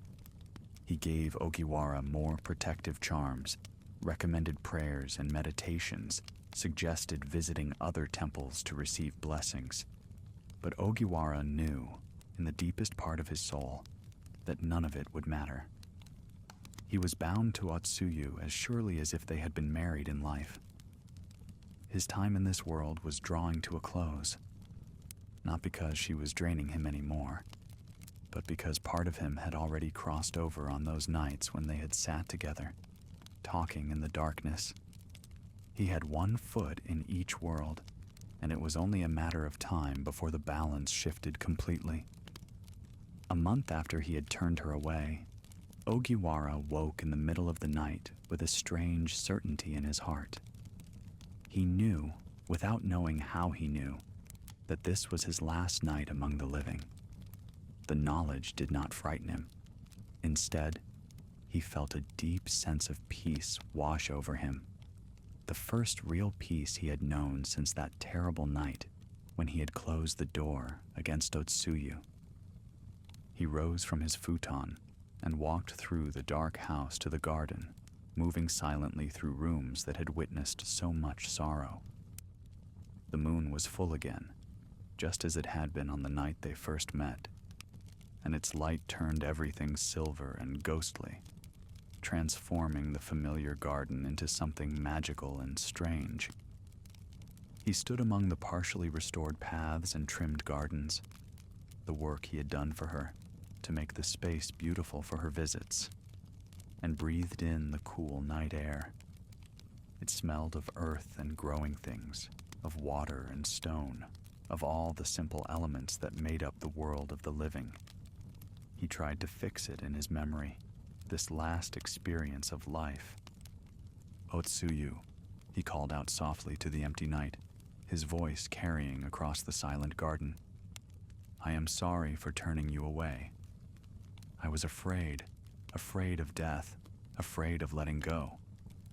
He gave Ogiwara more protective charms, recommended prayers and meditations, suggested visiting other temples to receive blessings. But Ogiwara knew, in the deepest part of his soul, that none of it would matter. He was bound to Otsuyu as surely as if they had been married in life. His time in this world was drawing to a close, not because she was draining him anymore, but because part of him had already crossed over on those nights when they had sat together, talking in the darkness. He had one foot in each world, and it was only a matter of time before the balance shifted completely. A month after he had turned her away, Ogiwara woke in the middle of the night with a strange certainty in his heart. He knew, without knowing how he knew, that this was his last night among the living. The knowledge did not frighten him. Instead, he felt a deep sense of peace wash over him, the first real peace he had known since that terrible night when he had closed the door against Otsuyu. He rose from his futon and walked through the dark house to the garden, moving silently through rooms that had witnessed so much sorrow. The moon was full again, just as it had been on the night they first met. and its light turned everything silver and ghostly, transforming the familiar garden into something magical and strange. He stood among the partially restored paths and trimmed gardens, the work he had done for her to make the space beautiful for her visits, and breathed in the cool night air. It smelled of earth and growing things, of water and stone, of all the simple elements that made up the world of the living. He tried to fix it in his memory, this last experience of life. "Otsuyu," he called out softly to the empty night, his voice carrying across the silent garden. "I am sorry for turning you away. I was afraid of death, afraid of letting go,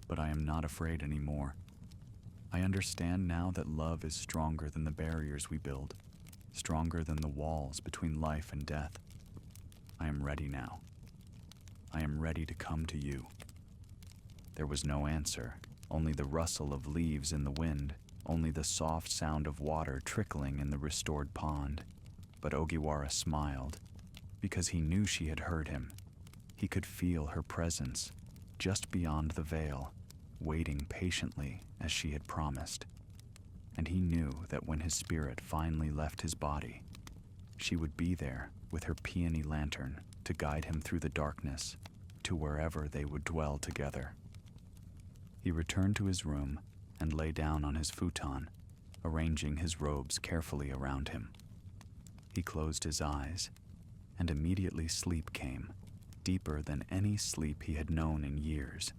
but I am not afraid anymore. I understand now that love is stronger than the barriers we build, stronger than the walls between life and death. I am ready now. I am ready to come to you." There was no answer, only the rustle of leaves in the wind, only the soft sound of water trickling in the restored pond. But Ogiwara smiled, because he knew she had heard him. He could feel her presence, just beyond the veil, waiting patiently as she had promised. And he knew that when his spirit finally left his body, she would be there with her Peony Lantern to guide him through the darkness to wherever they would dwell together. He returned to his room and lay down on his futon, arranging his robes carefully around him. He closed his eyes, and immediately sleep came, deeper than any sleep he had known in years.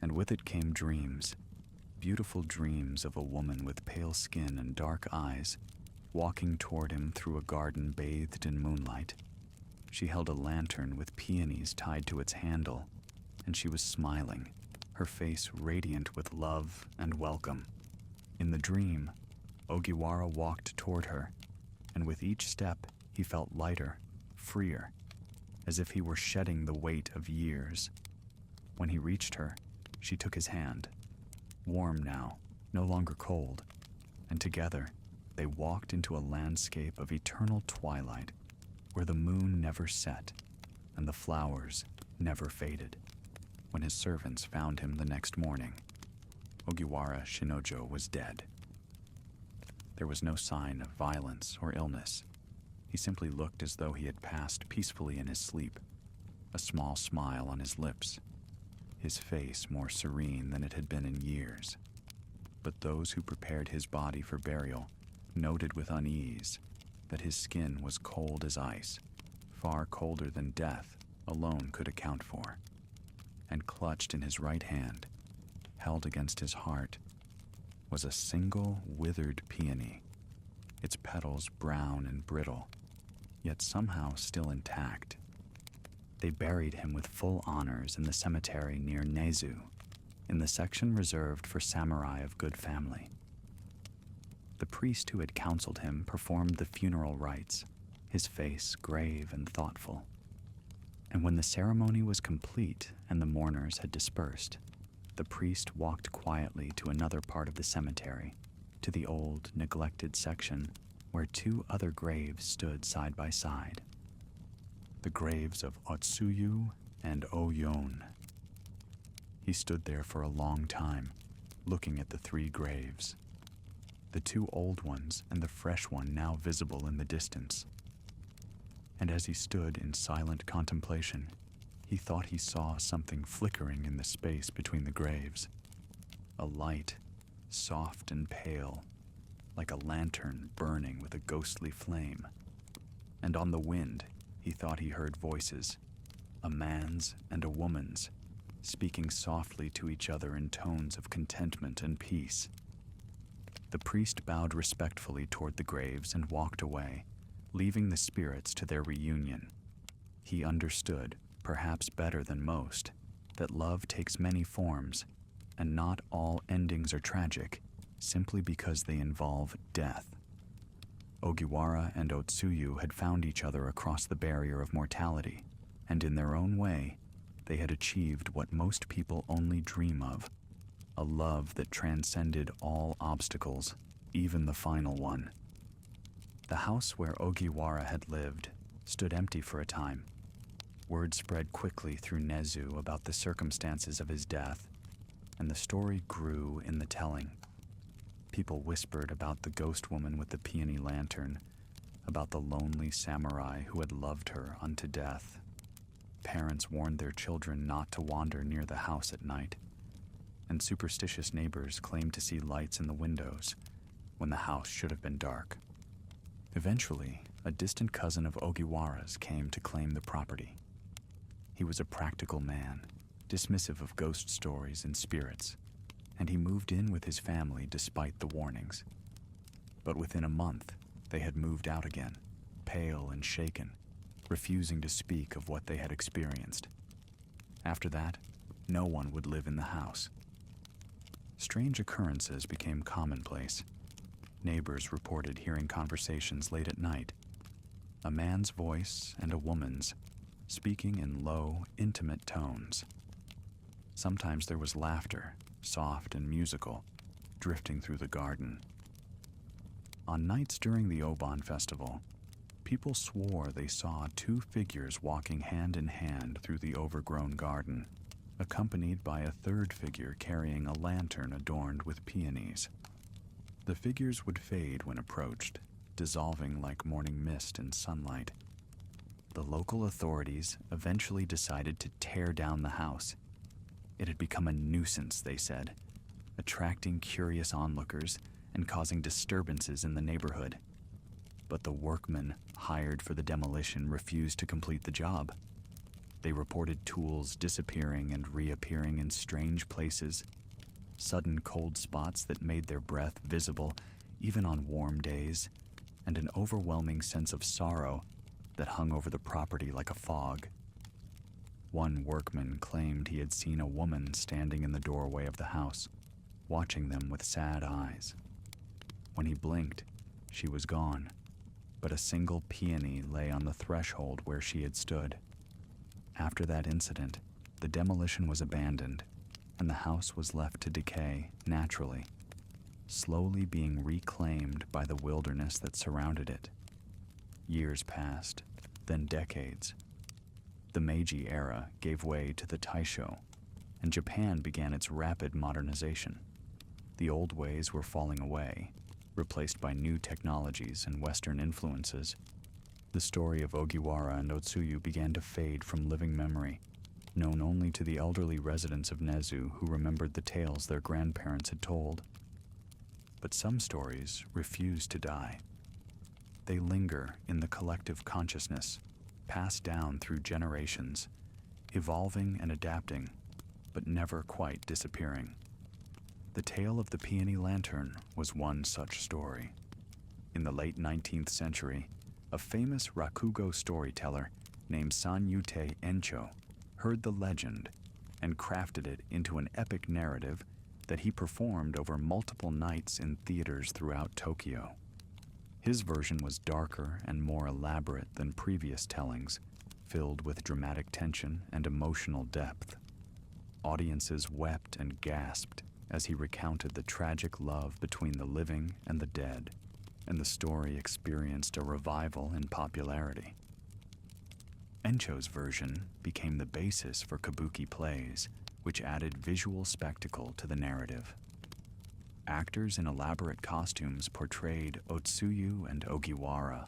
And with it came dreams, beautiful dreams of a woman with pale skin and dark eyes, walking toward him through a garden bathed in moonlight. She held a lantern with peonies tied to its handle, and she was smiling, her face radiant with love and welcome. In the dream, Ogiwara walked toward her, and with each step he felt lighter, freer, as if he were shedding the weight of years. When he reached her, she took his hand, warm now, no longer cold, and together they walked into a landscape of eternal twilight, where the moon never set and the flowers never faded. When his servants found him the next morning, Ogiwara Shinojo was dead. There was no sign of violence or illness. He simply looked as though he had passed peacefully in his sleep, a small smile on his lips, his face more serene than it had been in years. But those who prepared his body for burial noted with unease that his skin was cold as ice, far colder than death alone could account for. And clutched in his right hand, held against his heart, was a single withered peony, its petals brown and brittle, yet somehow still intact. They buried him with full honors in the cemetery near Nezu, in the section reserved for samurai of good family. The priest who had counseled him performed the funeral rites, his face grave and thoughtful. And when the ceremony was complete and the mourners had dispersed, the priest walked quietly to another part of the cemetery, to the old, neglected section where two other graves stood side by side. The graves of Otsuyu and Oyon. He stood there for a long time, looking at the three graves, the two old ones and the fresh one now visible in the distance. And as he stood in silent contemplation, he thought he saw something flickering in the space between the graves. A light, soft and pale, like a lantern burning with a ghostly flame. And on the wind, he thought he heard voices, a man's and a woman's, speaking softly to each other in tones of contentment and peace. The priest bowed respectfully toward the graves and walked away, leaving the spirits to their reunion. He understood, perhaps better than most, that love takes many forms, and not all endings are tragic, simply because they involve death. Ogiwara and Otsuyu had found each other across the barrier of mortality, and in their own way, they had achieved what most people only dream of, a love that transcended all obstacles, even the final one. The house where Ogiwara had lived, stood empty for a time. Word spread quickly through Nezu about the circumstances of his death, and the story grew in the telling. People whispered about the ghost woman with the Peony Lantern, about the lonely samurai who had loved her unto death. Parents warned their children not to wander near the house at night, and superstitious neighbors claimed to see lights in the windows when the house should have been dark. Eventually, a distant cousin of Ogiwara's came to claim the property. He was a practical man, dismissive of ghost stories and spirits, and he moved in with his family despite the warnings. But within a month, they had moved out again, pale and shaken, refusing to speak of what they had experienced. After that, no one would live in the house. Strange occurrences became commonplace. Neighbors reported hearing conversations late at night, a man's voice and a woman's, speaking in low, intimate tones. Sometimes there was laughter, soft and musical, drifting through the garden. On nights during the Oban festival, people swore they saw two figures walking hand in hand through the overgrown garden, accompanied by a third figure carrying a lantern adorned with peonies. The figures would fade when approached, dissolving like morning mist in sunlight. The local authorities eventually decided to tear down the house. It had become a nuisance, they said, attracting curious onlookers and causing disturbances in the neighborhood. But the workmen hired for the demolition refused to complete the job. They reported tools disappearing and reappearing in strange places, sudden cold spots that made their breath visible even on warm days, and an overwhelming sense of sorrow that hung over the property like a fog. One workman claimed he had seen a woman standing in the doorway of the house, watching them with sad eyes. When he blinked, she was gone, but a single peony lay on the threshold where she had stood. After that incident, the demolition was abandoned, and the house was left to decay naturally, slowly being reclaimed by the wilderness that surrounded it. Years passed, then decades. The Meiji era gave way to the Taisho, and Japan began its rapid modernization. The old ways were falling away, replaced by new technologies and Western influences. The story of Ogiwara and Otsuyu began to fade from living memory, known only to the elderly residents of Nezu who remembered the tales their grandparents had told. But some stories refuse to die. They linger in the collective consciousness, passed down through generations, evolving and adapting, but never quite disappearing. The tale of the Peony Lantern was one such story. In the late 19th century, a famous rakugo storyteller named Sanyute Encho heard the legend and crafted it into an epic narrative that he performed over multiple nights in theaters throughout Tokyo. His version was darker and more elaborate than previous tellings, filled with dramatic tension and emotional depth. Audiences wept and gasped as he recounted the tragic love between the living and the dead, and the story experienced a revival in popularity. Encho's version became the basis for kabuki plays, which added visual spectacle to the narrative. Actors in elaborate costumes portrayed Otsuyu and Ogiwara.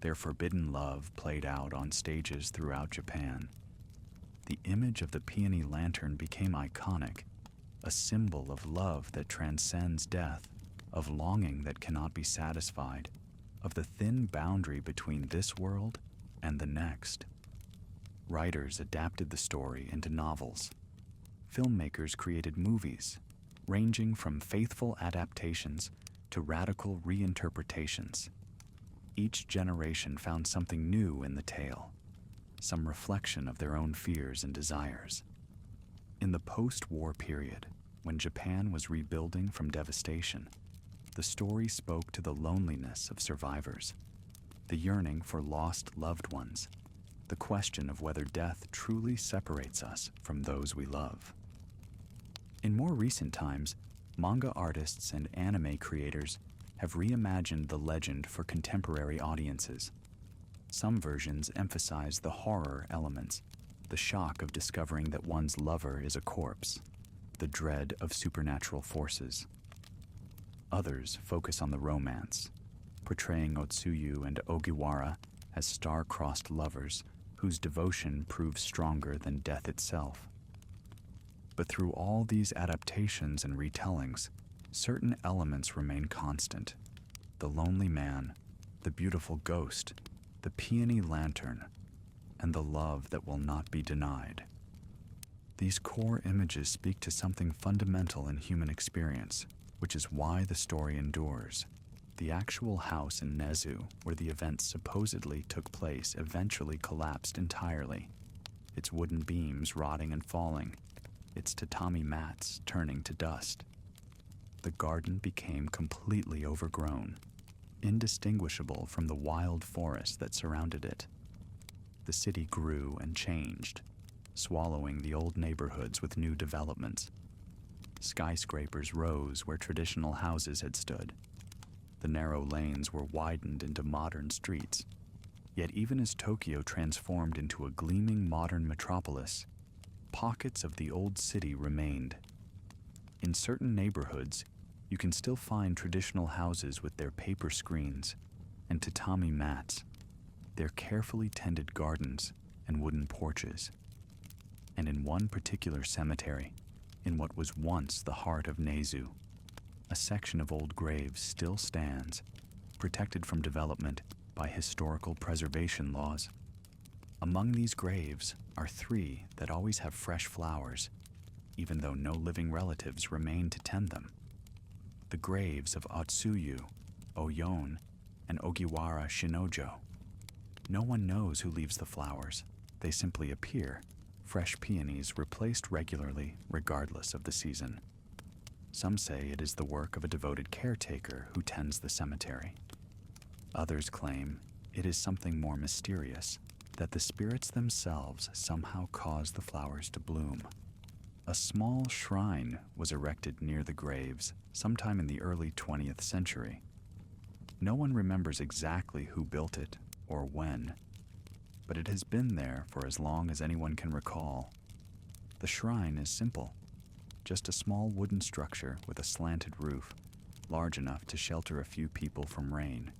Their forbidden love played out on stages throughout Japan. The image of the Peony Lantern became iconic, a symbol of love that transcends death, of longing that cannot be satisfied, of the thin boundary between this world and the next. Writers adapted the story into novels. Filmmakers created movies, ranging from faithful adaptations to radical reinterpretations. Each generation found something new in the tale, some reflection of their own fears and desires. In the post-war period, when Japan was rebuilding from devastation, the story spoke to the loneliness of survivors, the yearning for lost loved ones, the question of whether death truly separates us from those we love. In more recent times, manga artists and anime creators have reimagined the legend for contemporary audiences. Some versions emphasize the horror elements, the shock of discovering that one's lover is a corpse, the dread of supernatural forces. Others focus on the romance, portraying Otsuyu and Ogiwara as star-crossed lovers whose devotion proves stronger than death itself. But through all these adaptations and retellings, certain elements remain constant. The lonely man, the beautiful ghost, the Peony Lantern, and the love that will not be denied. These core images speak to something fundamental in human experience, which is why the story endures. The actual house in Nezu, where the events supposedly took place, eventually collapsed entirely, its wooden beams rotting and falling, its tatami mats turning to dust. The garden became completely overgrown, indistinguishable from the wild forest that surrounded it. The city grew and changed, swallowing the old neighborhoods with new developments. Skyscrapers rose where traditional houses had stood. The narrow lanes were widened into modern streets. Yet even as Tokyo transformed into a gleaming modern metropolis, pockets of the old city remained. In certain neighborhoods, you can still find traditional houses with their paper screens and tatami mats, their carefully tended gardens and wooden porches. And in one particular cemetery, in what was once the heart of Nezu, a section of old graves still stands, protected from development by historical preservation laws. Among these graves are 3 that always have fresh flowers, even though no living relatives remain to tend them. The graves of Otsuyu, Oyon, and Ogiwara Shinojo. No one knows who leaves the flowers. They simply appear, fresh peonies replaced regularly regardless of the season. Some say it is the work of a devoted caretaker who tends the cemetery. Others claim it is something more mysterious, that the spirits themselves somehow cause the flowers to bloom. A small shrine was erected near the graves sometime in the early 20th century. No one remembers exactly who built it or when, but it has been there for as long as anyone can recall. The shrine is simple, just a small wooden structure with a slanted roof, large enough to shelter a few people from rain.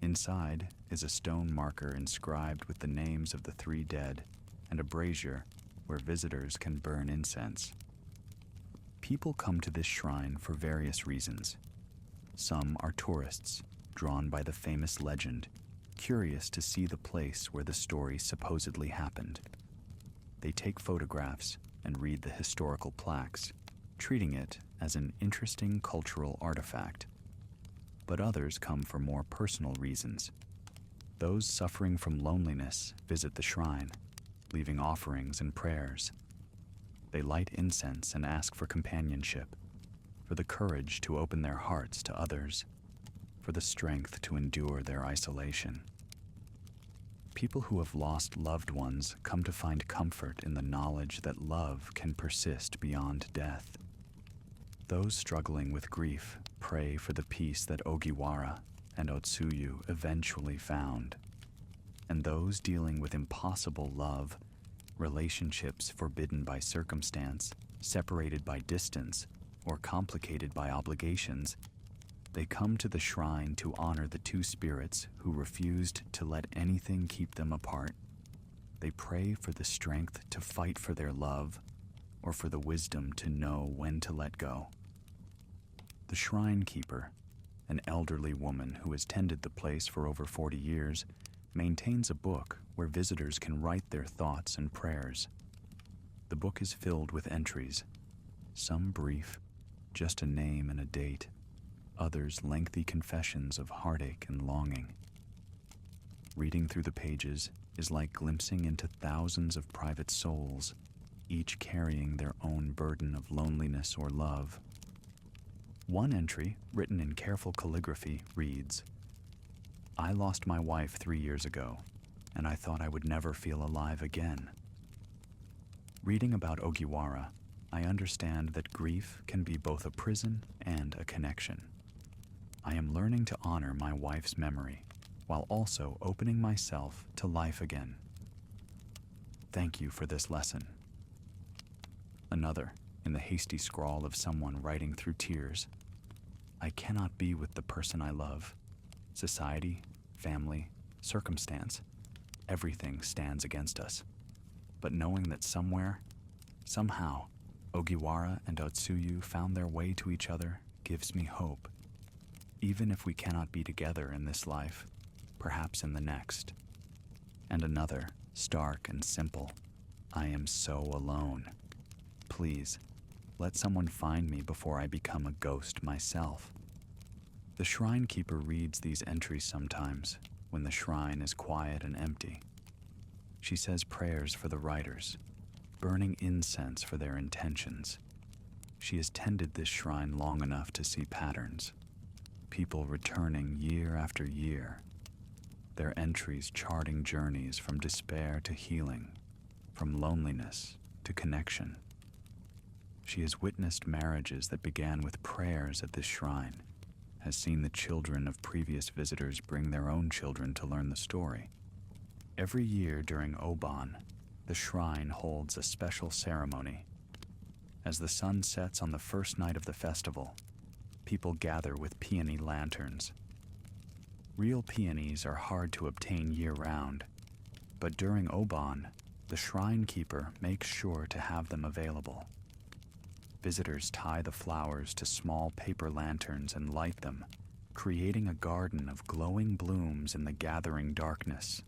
Inside is a stone marker inscribed with the names of the 3 dead and a brazier where visitors can burn incense. People come to this shrine for various reasons. Some are tourists, drawn by the famous legend, curious to see the place where the story supposedly happened. They take photographs and read the historical plaques, treating it as an interesting cultural artifact. But others come for more personal reasons. Those suffering from loneliness visit the shrine, leaving offerings and prayers. They light incense and ask for companionship, for the courage to open their hearts to others, for the strength to endure their isolation. People who have lost loved ones come to find comfort in the knowledge that love can persist beyond death. Those struggling with grief pray for the peace that Ogiwara and Otsuyu eventually found. And those dealing with impossible love, relationships forbidden by circumstance, separated by distance, or complicated by obligations, they come to the shrine to honor the 2 spirits who refused to let anything keep them apart. They pray for the strength to fight for their love, or for the wisdom to know when to let go. The shrine keeper, an elderly woman who has tended the place for over 40 years, maintains a book where visitors can write their thoughts and prayers. The book is filled with entries, some brief, just a name and a date, others lengthy confessions of heartache and longing. Reading through the pages is like glimpsing into thousands of private souls, each carrying their own burden of loneliness or love. One entry, written in careful calligraphy, reads, "I lost my wife 3 years ago, and I thought I would never feel alive again." Reading about Ogiwara, I understand that grief can be both a prison and a connection. I am learning to honor my wife's memory, while also opening myself to life again. Thank you for this lesson. Another, in the hasty scrawl of someone writing through tears. I cannot be with the person I love. Society, family, circumstance, everything stands against us. But knowing that somewhere, somehow, Ogiwara and Otsuyu found their way to each other gives me hope. Even if we cannot be together in this life, perhaps in the next. And another, stark and simple. I am so alone. Please, let someone find me before I become a ghost myself. The shrine keeper reads these entries sometimes when the shrine is quiet and empty. She says prayers for the writers, burning incense for their intentions. She has tended this shrine long enough to see patterns. People returning year after year. Their entries charting journeys from despair to healing, from loneliness to connection. She has witnessed marriages that began with prayers at this shrine, has seen the children of previous visitors bring their own children to learn the story. Every year during Oban, the shrine holds a special ceremony. As the sun sets on the first night of the festival, people gather with peony lanterns. Real peonies are hard to obtain year-round, but during Oban, the shrine keeper makes sure to have them available. Visitors tie the flowers to small paper lanterns and light them, creating a garden of glowing blooms in the gathering darkness.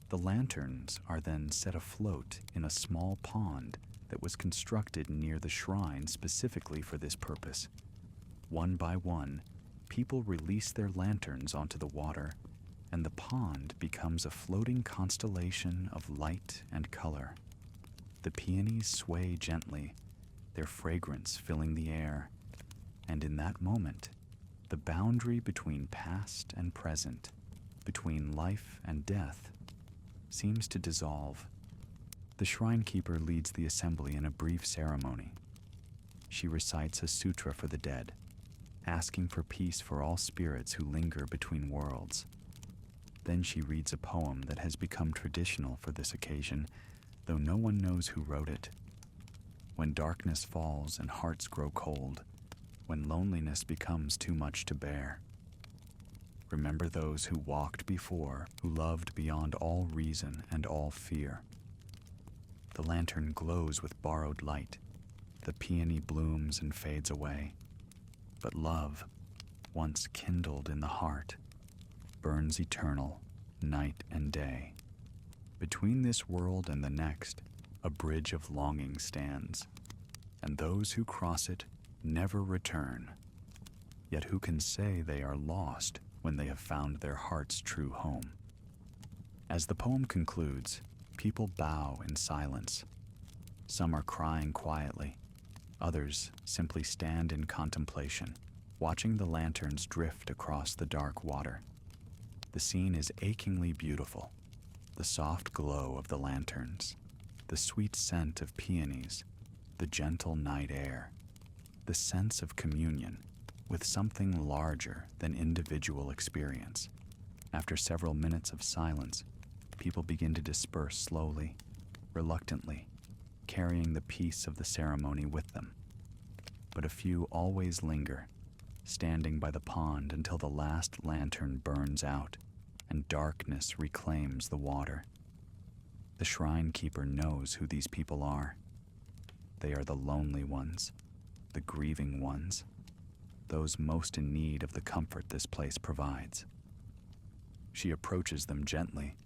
The lanterns are then set afloat in a small pond that was constructed near the shrine specifically for this purpose. One by one, people release their lanterns onto the water, and the pond becomes a floating constellation of light and color. The peonies sway gently, their fragrance filling the air, and in that moment, the boundary between past and present, between life and death, seems to dissolve. The shrine keeper leads the assembly in a brief ceremony. She recites a sutra for the dead, asking for peace for all spirits who linger between worlds. Then she reads a poem that has become traditional for this occasion, though no one knows who wrote it. When darkness falls and hearts grow cold, when loneliness becomes too much to bear. Remember those who walked before, who loved beyond all reason and all fear. The lantern glows with borrowed light. The peony blooms and fades away. But love, once kindled in the heart, burns eternal, night and day. Between this world and the next, a bridge of longing stands, and those who cross it never return. Yet who can say they are lost when they have found their heart's true home? As the poem concludes, people bow in silence. Some are crying quietly. Others simply stand in contemplation, watching the lanterns drift across the dark water. The scene is achingly beautiful. The soft glow of the lanterns, the sweet scent of peonies, the gentle night air, the sense of communion with something larger than individual experience. After several minutes of silence, people begin to disperse slowly, reluctantly, carrying the peace of the ceremony with them. But a few always linger, standing by the pond until the last lantern burns out and darkness reclaims the water. The shrine keeper knows who these people are. They are the lonely ones, the grieving ones, those most in need of the comfort this place provides. She approaches them gently,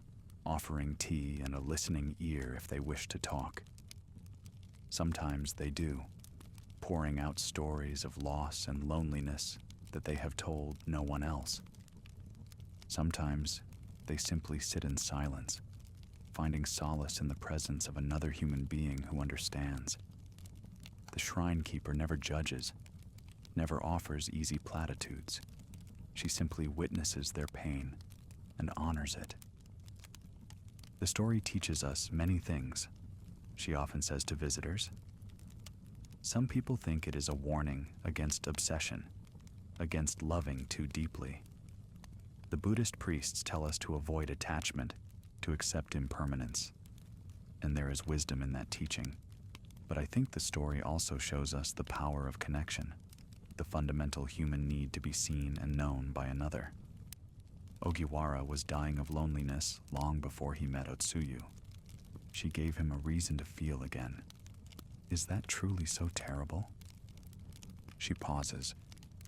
offering tea and a listening ear if they wish to talk. Sometimes they do, pouring out stories of loss and loneliness that they have told no one else. Sometimes they simply sit in silence, finding solace in the presence of another human being who understands. The shrine keeper never judges, never offers easy platitudes. She simply witnesses their pain and honors it. The story teaches us many things, she often says to visitors. Some people think it is a warning against obsession, against loving too deeply. The Buddhist priests tell us to avoid attachment, to accept impermanence. And there is wisdom in that teaching. But I think the story also shows us the power of connection, the fundamental human need to be seen and known by another. Ogiwara was dying of loneliness long before he met Otsuyu. She gave him a reason to feel again. Is that truly so terrible? She pauses,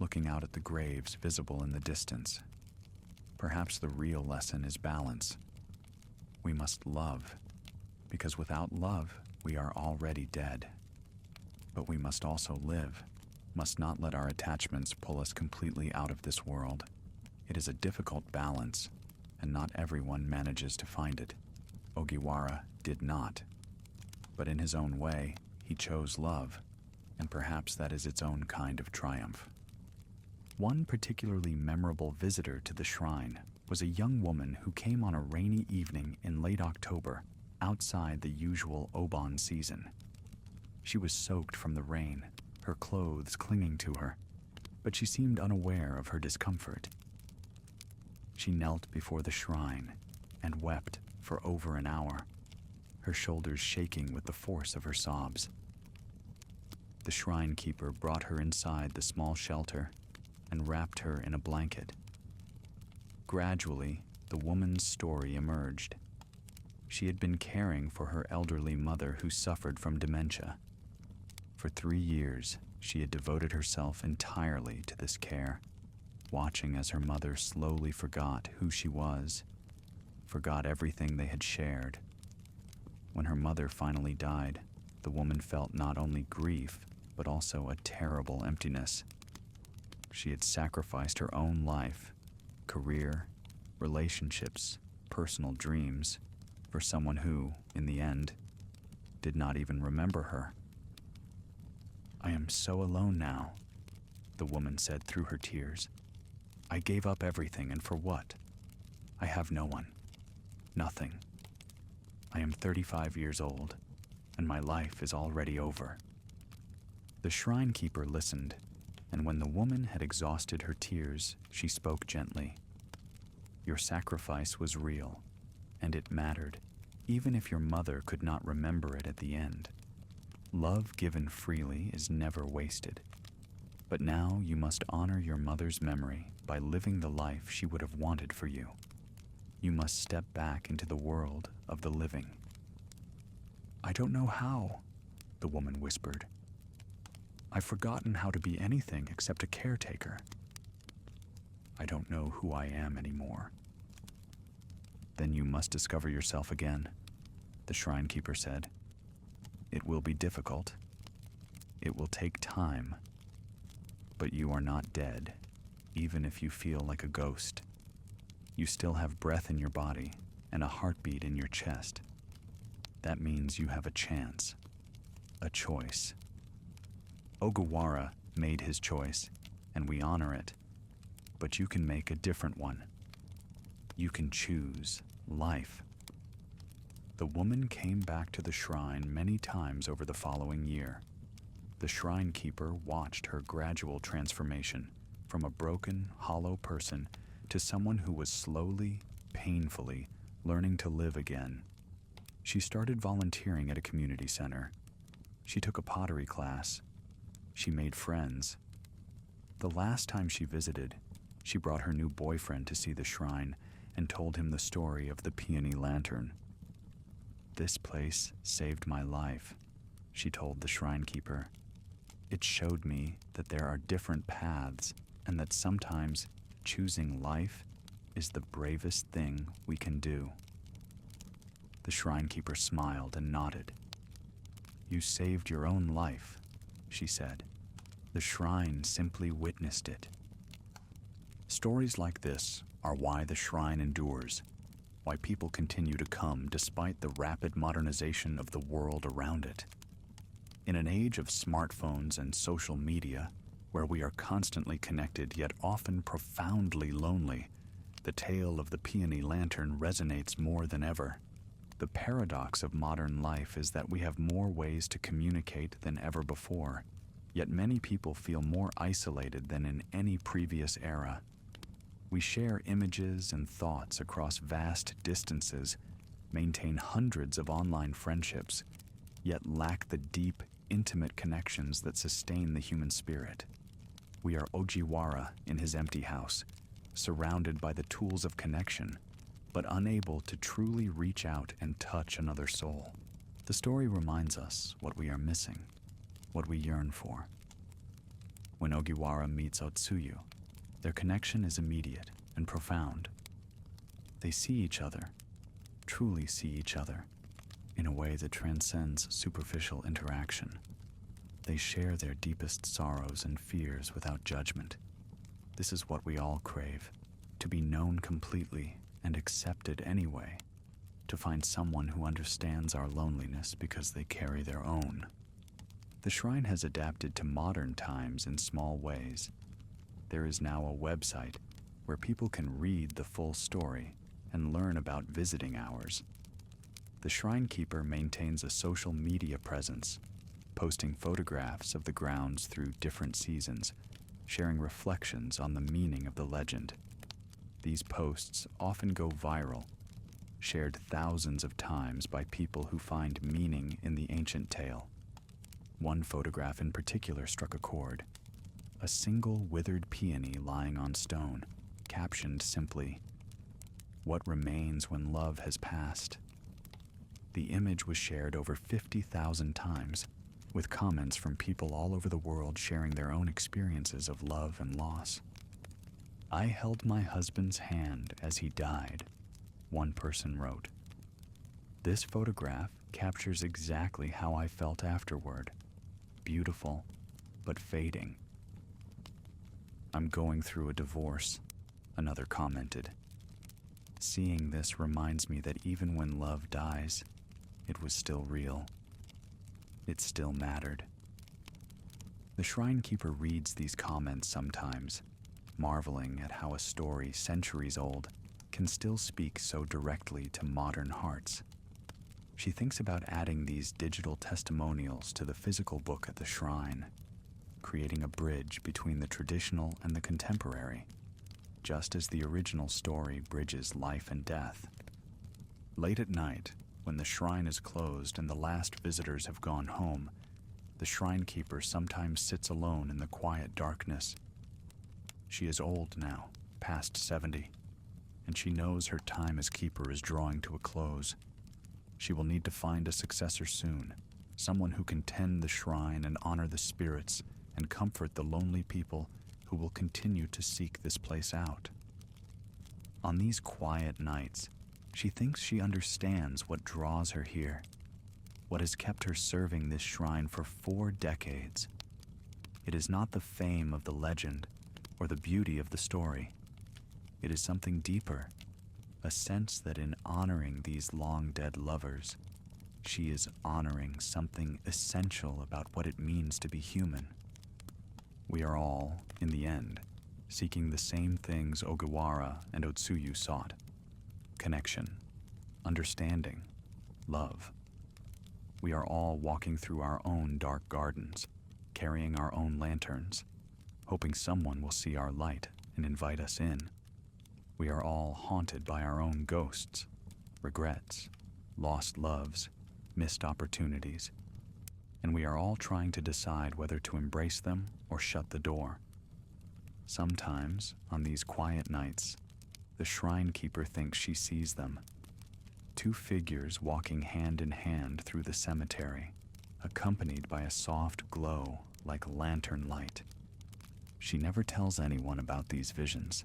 looking out at the graves visible in the distance. Perhaps the real lesson is balance. We must love, because without love, we are already dead. But we must also live, must not let our attachments pull us completely out of this world. It is a difficult balance, and not everyone manages to find it. Ogiwara did not. But in his own way, he chose love, and perhaps that is its own kind of triumph. One particularly memorable visitor to the shrine was a young woman who came on a rainy evening in late October, outside the usual Obon season. She was soaked from the rain, her clothes clinging to her, but she seemed unaware of her discomfort. She knelt before the shrine and wept for over an hour, her shoulders shaking with the force of her sobs. The shrine keeper brought her inside the small shelter and wrapped her in a blanket. Gradually, the woman's story emerged. She had been caring for her elderly mother who suffered from dementia. For 3 years, she had devoted herself entirely to this care, watching as her mother slowly forgot who she was, forgot everything they had shared. When her mother finally died, the woman felt not only grief, but also a terrible emptiness. She had sacrificed her own life, career, relationships, personal dreams, for someone who, in the end, did not even remember her. "I am so alone now," the woman said through her tears. "I gave up everything, and for what? I have no one. Nothing. I am 35 years old, and my life is already over." The shrine keeper listened, and when the woman had exhausted her tears, she spoke gently. "Your sacrifice was real, and it mattered, even if your mother could not remember it at the end. Love given freely is never wasted. But now you must honor your mother's memory by living the life she would have wanted for you. You must step back into the world of the living." "I don't know how," the woman whispered. "I've forgotten how to be anything except a caretaker. I don't know who I am anymore." "Then you must discover yourself again," the shrine keeper said. "It will be difficult. It will take time. But you are not dead, even if you feel like a ghost. You still have breath in your body and a heartbeat in your chest. That means you have a chance, a choice. Ogiwara made his choice, and we honor it. But you can make a different one. You can choose life." The woman came back to the shrine many times over the following year. The shrine keeper watched her gradual transformation from a broken, hollow person to someone who was slowly, painfully learning to live again. She started volunteering at a community center. She took a pottery class. She made friends. The last time she visited, she brought her new boyfriend to see the shrine and told him the story of the Peony Lantern. "This place saved my life," she told the shrine keeper. "It showed me that there are different paths and that sometimes choosing life is the bravest thing we can do." The shrine keeper smiled and nodded. "You saved your own life," she said. "The shrine simply witnessed it." Stories like this are why the shrine endures, why people continue to come despite the rapid modernization of the world around it. In an age of smartphones and social media, where we are constantly connected yet often profoundly lonely, the tale of the Peony Lantern resonates more than ever. The paradox of modern life is that we have more ways to communicate than ever before, yet many people feel more isolated than in any previous era. We share images and thoughts across vast distances, maintain hundreds of online friendships, yet lack the deep, intimate connections that sustain the human spirit. We are Ojiwara in his empty house, surrounded by the tools of connection, but unable to truly reach out and touch another soul. The story reminds us what we are missing, what we yearn for. When Ogiwara meets Otsuyu, their connection is immediate and profound. They see each other, truly see each other, in a way that transcends superficial interaction. They share their deepest sorrows and fears without judgment. This is what we all crave, to be known completely and accepted anyway, to find someone who understands our loneliness because they carry their own. The shrine has adapted to modern times in small ways. There is now a website where people can read the full story and learn about visiting hours. The shrine keeper maintains a social media presence, posting photographs of the grounds through different seasons, sharing reflections on the meaning of the legend. These posts often go viral, shared thousands of times by people who find meaning in the ancient tale. One photograph in particular struck a chord. A single withered peony lying on stone, captioned simply, "What remains when love has passed?" The image was shared over 50,000 times, with comments from people all over the world sharing their own experiences of love and loss. "I held my husband's hand as he died," one person wrote. "This photograph captures exactly how I felt afterward. Beautiful, but fading." "I'm going through a divorce," another commented. "Seeing this reminds me that even when love dies, it was still real. It still mattered." The shrine keeper reads these comments sometimes, marveling at how a story centuries old can still speak so directly to modern hearts. She thinks about adding these digital testimonials to the physical book at the shrine, creating a bridge between the traditional and the contemporary, just as the original story bridges life and death. Late at night, when the shrine is closed and the last visitors have gone home, the shrine keeper sometimes sits alone in the quiet darkness. She is old now, past 70, and she knows her time as keeper is drawing to a close. She will need to find a successor soon, someone who can tend the shrine and honor the spirits and comfort the lonely people who will continue to seek this place out. On these quiet nights, she thinks she understands what draws her here, what has kept her serving this shrine for 4 decades. It is not the fame of the legend or the beauty of the story. It is something deeper, a sense that in honoring these long-dead lovers, she is honoring something essential about what it means to be human. We are all, in the end, seeking the same things Ogiwara and Otsuyu sought: connection, understanding, love. We are all walking through our own dark gardens, carrying our own lanterns, hoping someone will see our light and invite us in. We are all haunted by our own ghosts, regrets, lost loves, missed opportunities, and we are all trying to decide whether to embrace them or shut the door. Sometimes, on these quiet nights, the shrine keeper thinks she sees them. 2 figures walking hand in hand through the cemetery, accompanied by a soft glow like lantern light. She never tells anyone about these visions.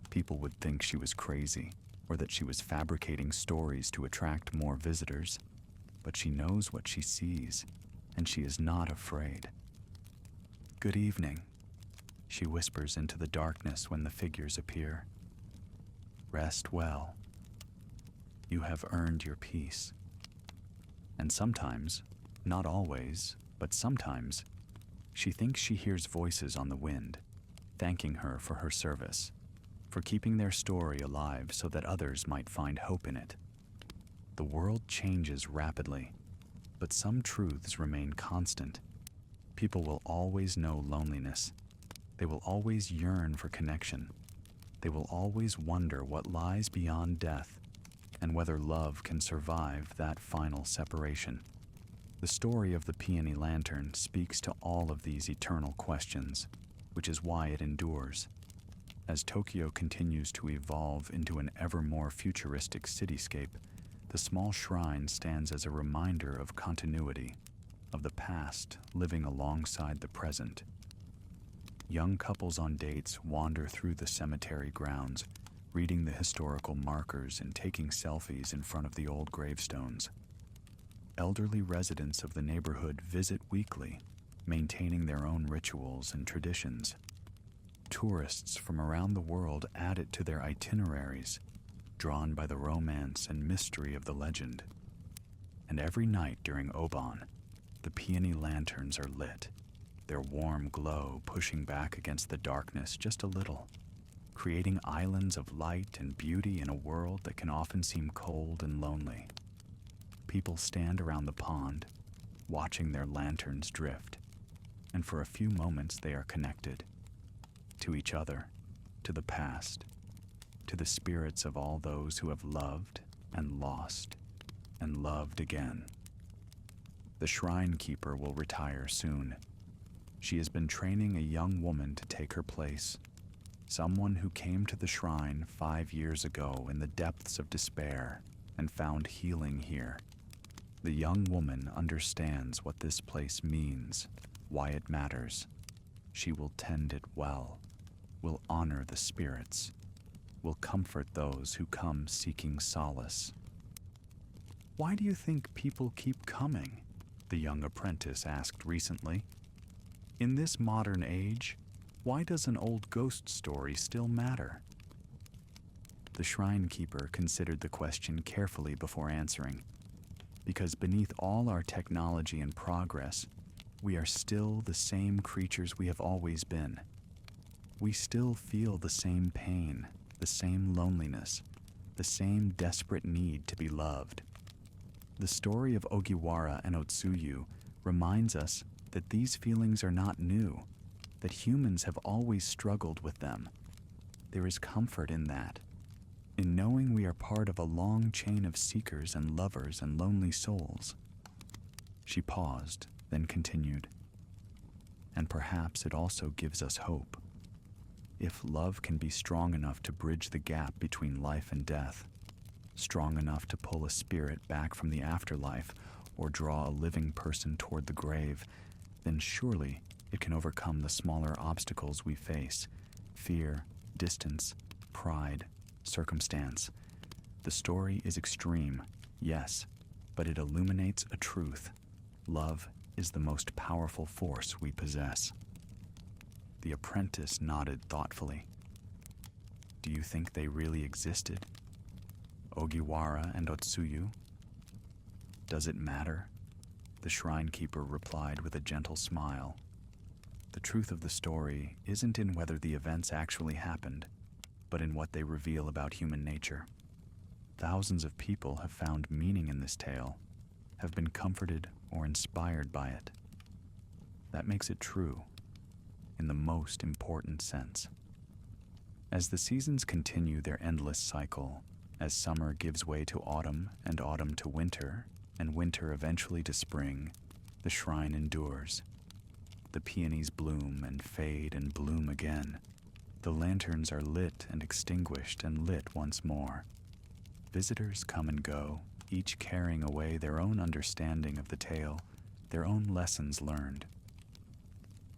People would think she was crazy, or that she was fabricating stories to attract more visitors. But she knows what she sees, and she is not afraid. "Good evening," she whispers into the darkness when the figures appear. "Rest well. You have earned your peace." And sometimes, not always, but sometimes, she thinks she hears voices on the wind, thanking her for her service, for keeping their story alive so that others might find hope in it. The world changes rapidly, but some truths remain constant. People will always know loneliness. They will always yearn for connection. They will always wonder what lies beyond death and whether love can survive that final separation. The story of the Peony Lantern speaks to all of these eternal questions, which is why it endures. As Tokyo continues to evolve into an ever more futuristic cityscape, the small shrine stands as a reminder of continuity, of the past living alongside the present. Young couples on dates wander through the cemetery grounds, reading the historical markers and taking selfies in front of the old gravestones. Elderly residents of the neighborhood visit weekly, maintaining their own rituals and traditions. Tourists from around the world add it to their itineraries, drawn by the romance and mystery of the legend. And every night during Obon, the peony lanterns are lit, their warm glow pushing back against the darkness just a little, creating islands of light and beauty in a world that can often seem cold and lonely. People stand around the pond, watching their lanterns drift, and for a few moments they are connected to each other, to the past, to the spirits of all those who have loved and lost and loved again. The shrine keeper will retire soon. She has been training a young woman to take her place, someone who came to the shrine 5 years ago in the depths of despair and found healing here. The young woman understands what this place means, why it matters. She will tend it well, will honor the spirits, will comfort those who come seeking solace. "Why do you think people keep coming?" the young apprentice asked recently. "In this modern age, why does an old ghost story still matter?" The shrine keeper considered the question carefully before answering, because beneath all our technology and progress, we are still the same creatures we have always been. We still feel the same pain, the same loneliness, the same desperate need to be loved. The story of Ogiwara and Otsuyu reminds us that these feelings are not new, that humans have always struggled with them. There is comfort in that, in knowing we are part of a long chain of seekers and lovers and lonely souls. She paused, then continued. And perhaps it also gives us hope. If love can be strong enough to bridge the gap between life and death, strong enough to pull a spirit back from the afterlife or draw a living person toward the grave, then surely it can overcome the smaller obstacles we face: fear, distance, pride, circumstance. The story is extreme, yes, but it illuminates a truth. Love is the most powerful force we possess. The apprentice nodded thoughtfully. "Do you think they really existed? Ogiwara and Otsuyu?" "Does it matter?" the shrine keeper replied with a gentle smile. "The truth of the story isn't in whether the events actually happened, but in what they reveal about human nature. Thousands of people have found meaning in this tale, have been comforted or inspired by it. That makes it true, in the most important sense." As the seasons continue their endless cycle, as summer gives way to autumn and autumn to winter, and winter eventually to spring, the shrine endures. The peonies bloom and fade and bloom again. The lanterns are lit and extinguished and lit once more. Visitors come and go, each carrying away their own understanding of the tale, their own lessons learned.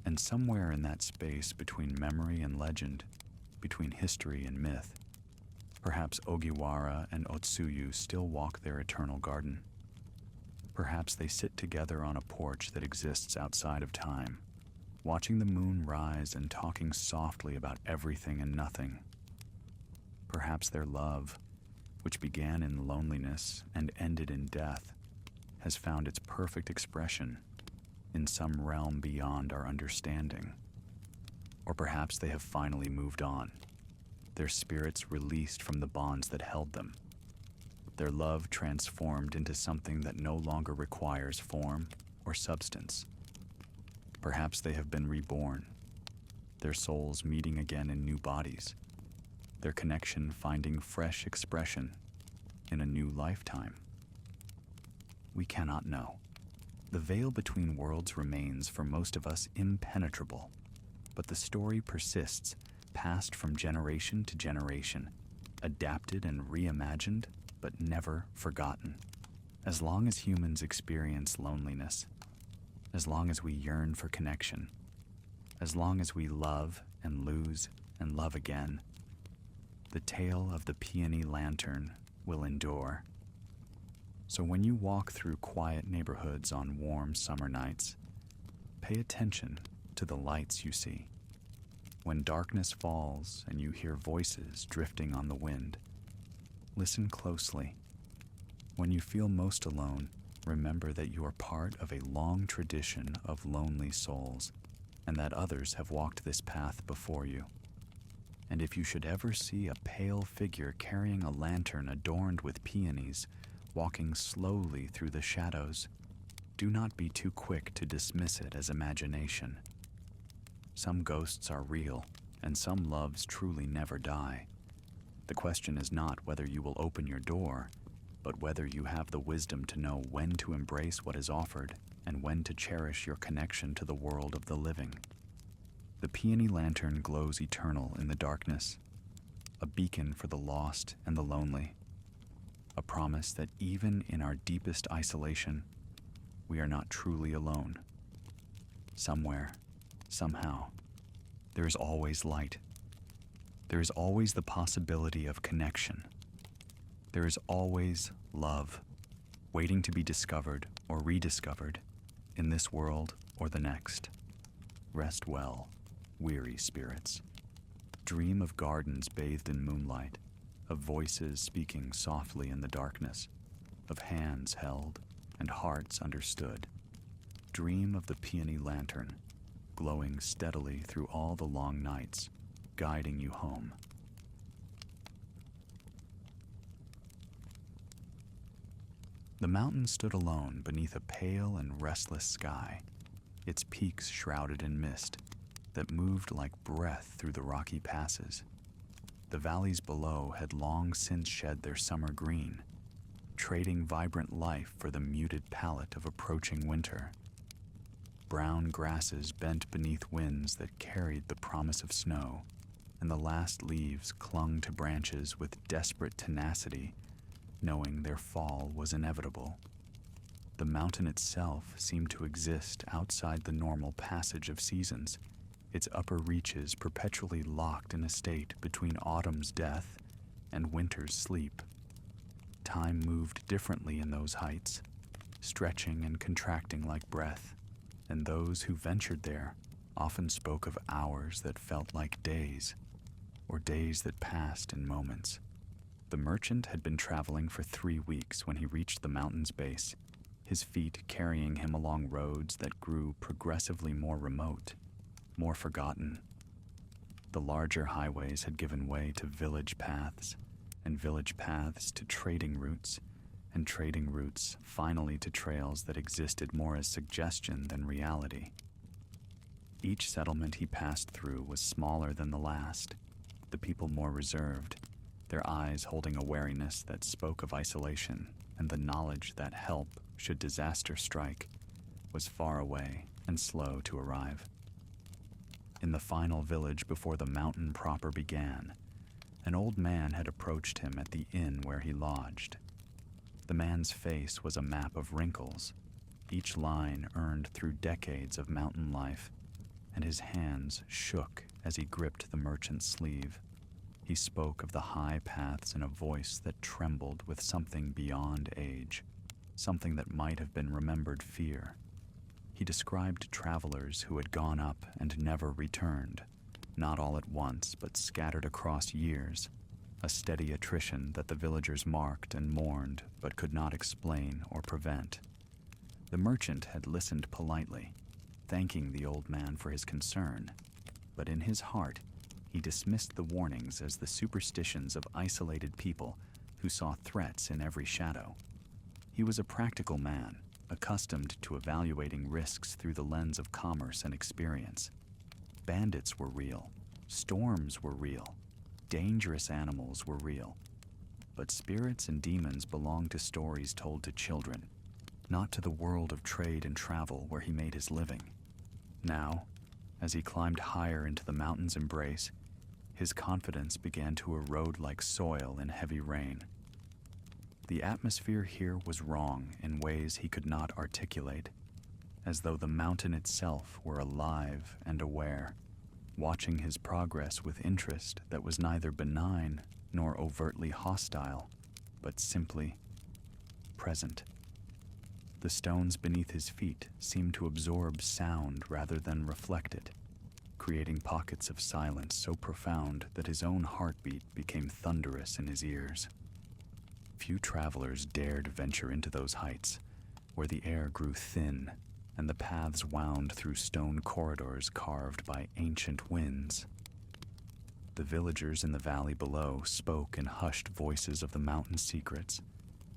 And somewhere in that space between memory and legend, between history and myth, perhaps Ogiwara and Otsuyu still walk their eternal garden. Perhaps they sit together on a porch that exists outside of time, watching the moon rise and talking softly about everything and nothing. Perhaps their love, which began in loneliness and ended in death, has found its perfect expression in some realm beyond our understanding. Or perhaps they have finally moved on, their spirits released from the bonds that held them, their love transformed into something that no longer requires form or substance. Perhaps they have been reborn, their souls meeting again in new bodies. their connection finding fresh expression in a new lifetime? We cannot know. The veil between worlds remains for most of us impenetrable, but the story persists, passed from generation to generation, adapted and reimagined, but never forgotten. As long as humans experience loneliness, as long as we yearn for connection, as long as we love and lose and love again, the tale of the Peony Lantern will endure. So when you walk through quiet neighborhoods on warm summer nights, pay attention to the lights you see. When darkness falls and you hear voices drifting on the wind, listen closely. When you feel most alone, remember that you are part of a long tradition of lonely souls, and that others have walked this path before you. And if you should ever see a pale figure carrying a lantern adorned with peonies, walking slowly through the shadows, do not be too quick to dismiss it as imagination. Some ghosts are real, and some loves truly never die. The question is not whether you will open your door, but whether you have the wisdom to know when to embrace what is offered and when to cherish your connection to the world of the living. The Peony Lantern glows eternal in the darkness, a beacon for the lost and the lonely, a promise that even in our deepest isolation, we are not truly alone. Somewhere, somehow, there is always light. There is always the possibility of connection. There is always love, waiting to be discovered or rediscovered in this world or the next. Rest well, weary spirits. Dream of gardens bathed in moonlight, of voices speaking softly in the darkness, of hands held and hearts understood. Dream of the Peony Lantern, glowing steadily through all the long nights, guiding you home. The mountain stood alone beneath a pale and restless sky, its peaks shrouded in mist that moved like breath through the rocky passes. The valleys below had long since shed their summer green, trading vibrant life for the muted palette of approaching winter. Brown grasses bent beneath winds that carried the promise of snow, and the last leaves clung to branches with desperate tenacity, knowing their fall was inevitable. The mountain itself seemed to exist outside the normal passage of seasons, its upper reaches perpetually locked in a state between autumn's death and winter's sleep. Time moved differently in those heights, stretching and contracting like breath, and those who ventured there often spoke of hours that felt like days, or days that passed in moments. The merchant had been traveling for 3 weeks when he reached the mountain's base, his feet carrying him along roads that grew progressively more remote, more forgotten. The larger highways had given way to village paths, and village paths to trading routes, and trading routes finally to trails that existed more as suggestion than reality. Each settlement he passed through was smaller than the last, the people more reserved, their eyes holding a wariness that spoke of isolation and the knowledge that help, should disaster strike, was far away and slow to arrive. In the final village before the mountain proper began, an old man had approached him at the inn where he lodged. The man's face was a map of wrinkles, each line earned through decades of mountain life, and his hands shook as he gripped the merchant's sleeve. He spoke of the high paths in a voice that trembled with something beyond age, something that might have been remembered fear. He described travelers who had gone up and never returned, not all at once, but scattered across years, a steady attrition that the villagers marked and mourned but could not explain or prevent. The merchant had listened politely, thanking the old man for his concern, but in his heart he dismissed the warnings as the superstitions of isolated people who saw threats in every shadow. He was a practical man, accustomed to evaluating risks through the lens of commerce and experience. Bandits were real, storms were real, dangerous animals were real. But spirits and demons belonged to stories told to children, not to the world of trade and travel where he made his living. Now, as he climbed higher into the mountain's embrace, his confidence began to erode like soil in heavy rain. The atmosphere here was wrong in ways he could not articulate, as though the mountain itself were alive and aware, watching his progress with interest that was neither benign nor overtly hostile, but simply present. The stones beneath his feet seemed to absorb sound rather than reflect it, creating pockets of silence so profound that his own heartbeat became thunderous in his ears. Few travelers dared venture into those heights, where the air grew thin and the paths wound through stone corridors carved by ancient winds. The villagers in the valley below spoke in hushed voices of the mountain's secrets,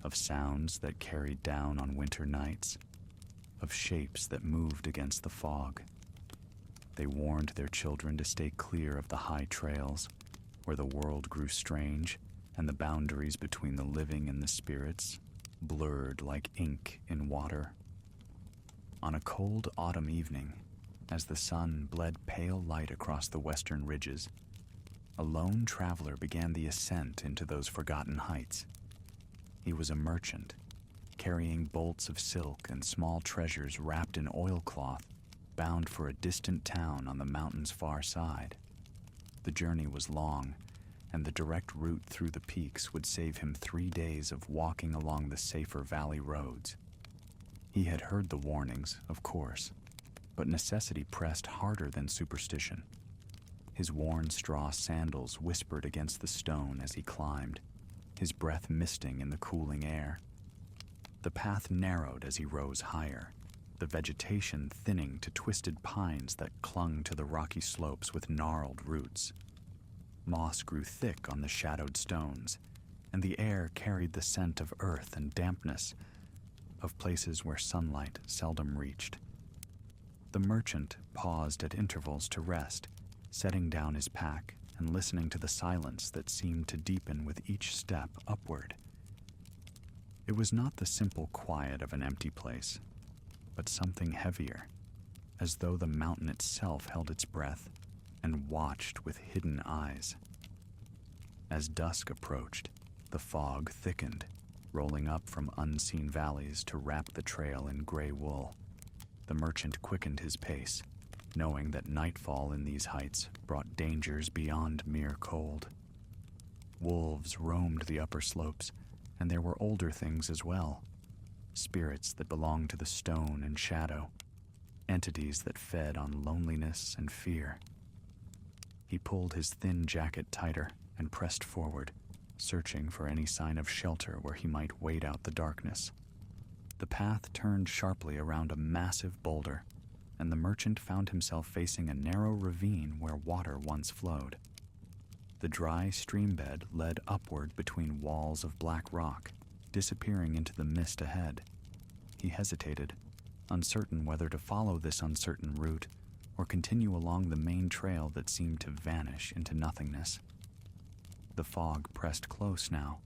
of sounds that carried down on winter nights, of shapes that moved against the fog. They warned their children to stay clear of the high trails, where the world grew strange and the boundaries between the living and the spirits blurred like ink in water. On a cold autumn evening, as the sun bled pale light across the western ridges, a lone traveler began the ascent into those forgotten heights. He was a merchant, carrying bolts of silk and small treasures wrapped in oilcloth, bound for a distant town on the mountain's far side. The journey was long, and the direct route through the peaks would save him 3 days of walking along the safer valley roads. He had heard the warnings, of course, but necessity pressed harder than superstition. His worn straw sandals whispered against the stone as he climbed, his breath misting in the cooling air. The path narrowed as he rose higher, the vegetation thinning to twisted pines that clung to the rocky slopes with gnarled roots. Moss grew thick on the shadowed stones, and the air carried the scent of earth and dampness, of places where sunlight seldom reached. The merchant paused at intervals to rest, setting down his pack and listening to the silence that seemed to deepen with each step upward. It was not the simple quiet of an empty place, but something heavier, as though the mountain itself held its breath and watched with hidden eyes. As dusk approached, the fog thickened, rolling up from unseen valleys to wrap the trail in gray wool. The merchant quickened his pace, knowing that nightfall in these heights brought dangers beyond mere cold. Wolves roamed the upper slopes, and there were older things as well, spirits that belonged to the stone and shadow, entities that fed on loneliness and fear. He pulled his thin jacket tighter and pressed forward, searching for any sign of shelter where he might wait out the darkness. The path turned sharply around a massive boulder, and the merchant found himself facing a narrow ravine where water once flowed. The dry stream bed led upward between walls of black rock, disappearing into the mist ahead. He hesitated, uncertain whether to follow this uncertain route or continue along the main trail that seemed to vanish into nothingness. The fog pressed close now,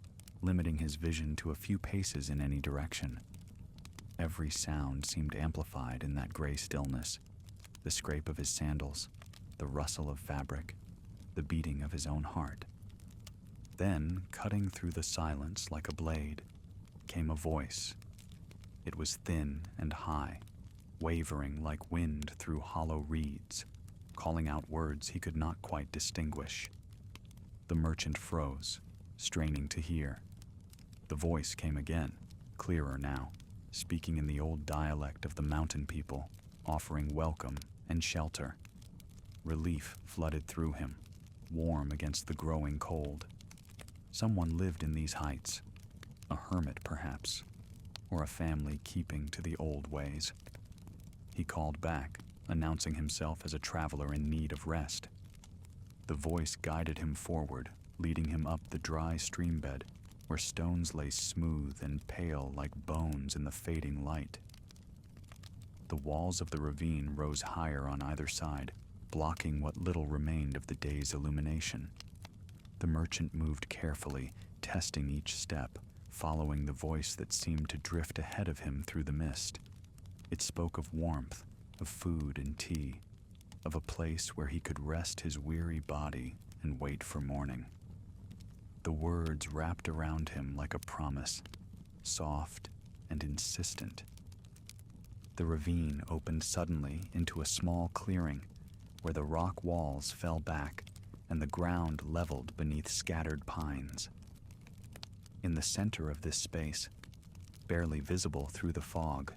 limiting his vision to a few paces in any direction. Every sound seemed amplified in that gray stillness, the scrape of his sandals, the rustle of fabric, the beating of his own heart. Then, cutting through the silence like a blade, came a voice. It was thin and high, wavering like wind through hollow reeds, calling out words he could not quite distinguish. The merchant froze, straining to hear. The voice came again, clearer now, speaking in the old dialect of the mountain people, offering welcome and shelter. Relief flooded through him, warm against the growing cold. Someone lived in these heights, a hermit perhaps, or a family keeping to the old ways. He called back, announcing himself as a traveler in need of rest. The voice guided him forward, leading him up the dry stream bed, where stones lay smooth and pale like bones in the fading light. The walls of the ravine rose higher on either side, blocking what little remained of the day's illumination. The merchant moved carefully, testing each step, following the voice that seemed to drift ahead of him through the mist. It spoke of warmth, of food and tea, of a place where he could rest his weary body and wait for morning. The words wrapped around him like a promise, soft and insistent. The ravine opened suddenly into a small clearing where the rock walls fell back and the ground leveled beneath scattered pines. In the center of this space, barely visible through the fog,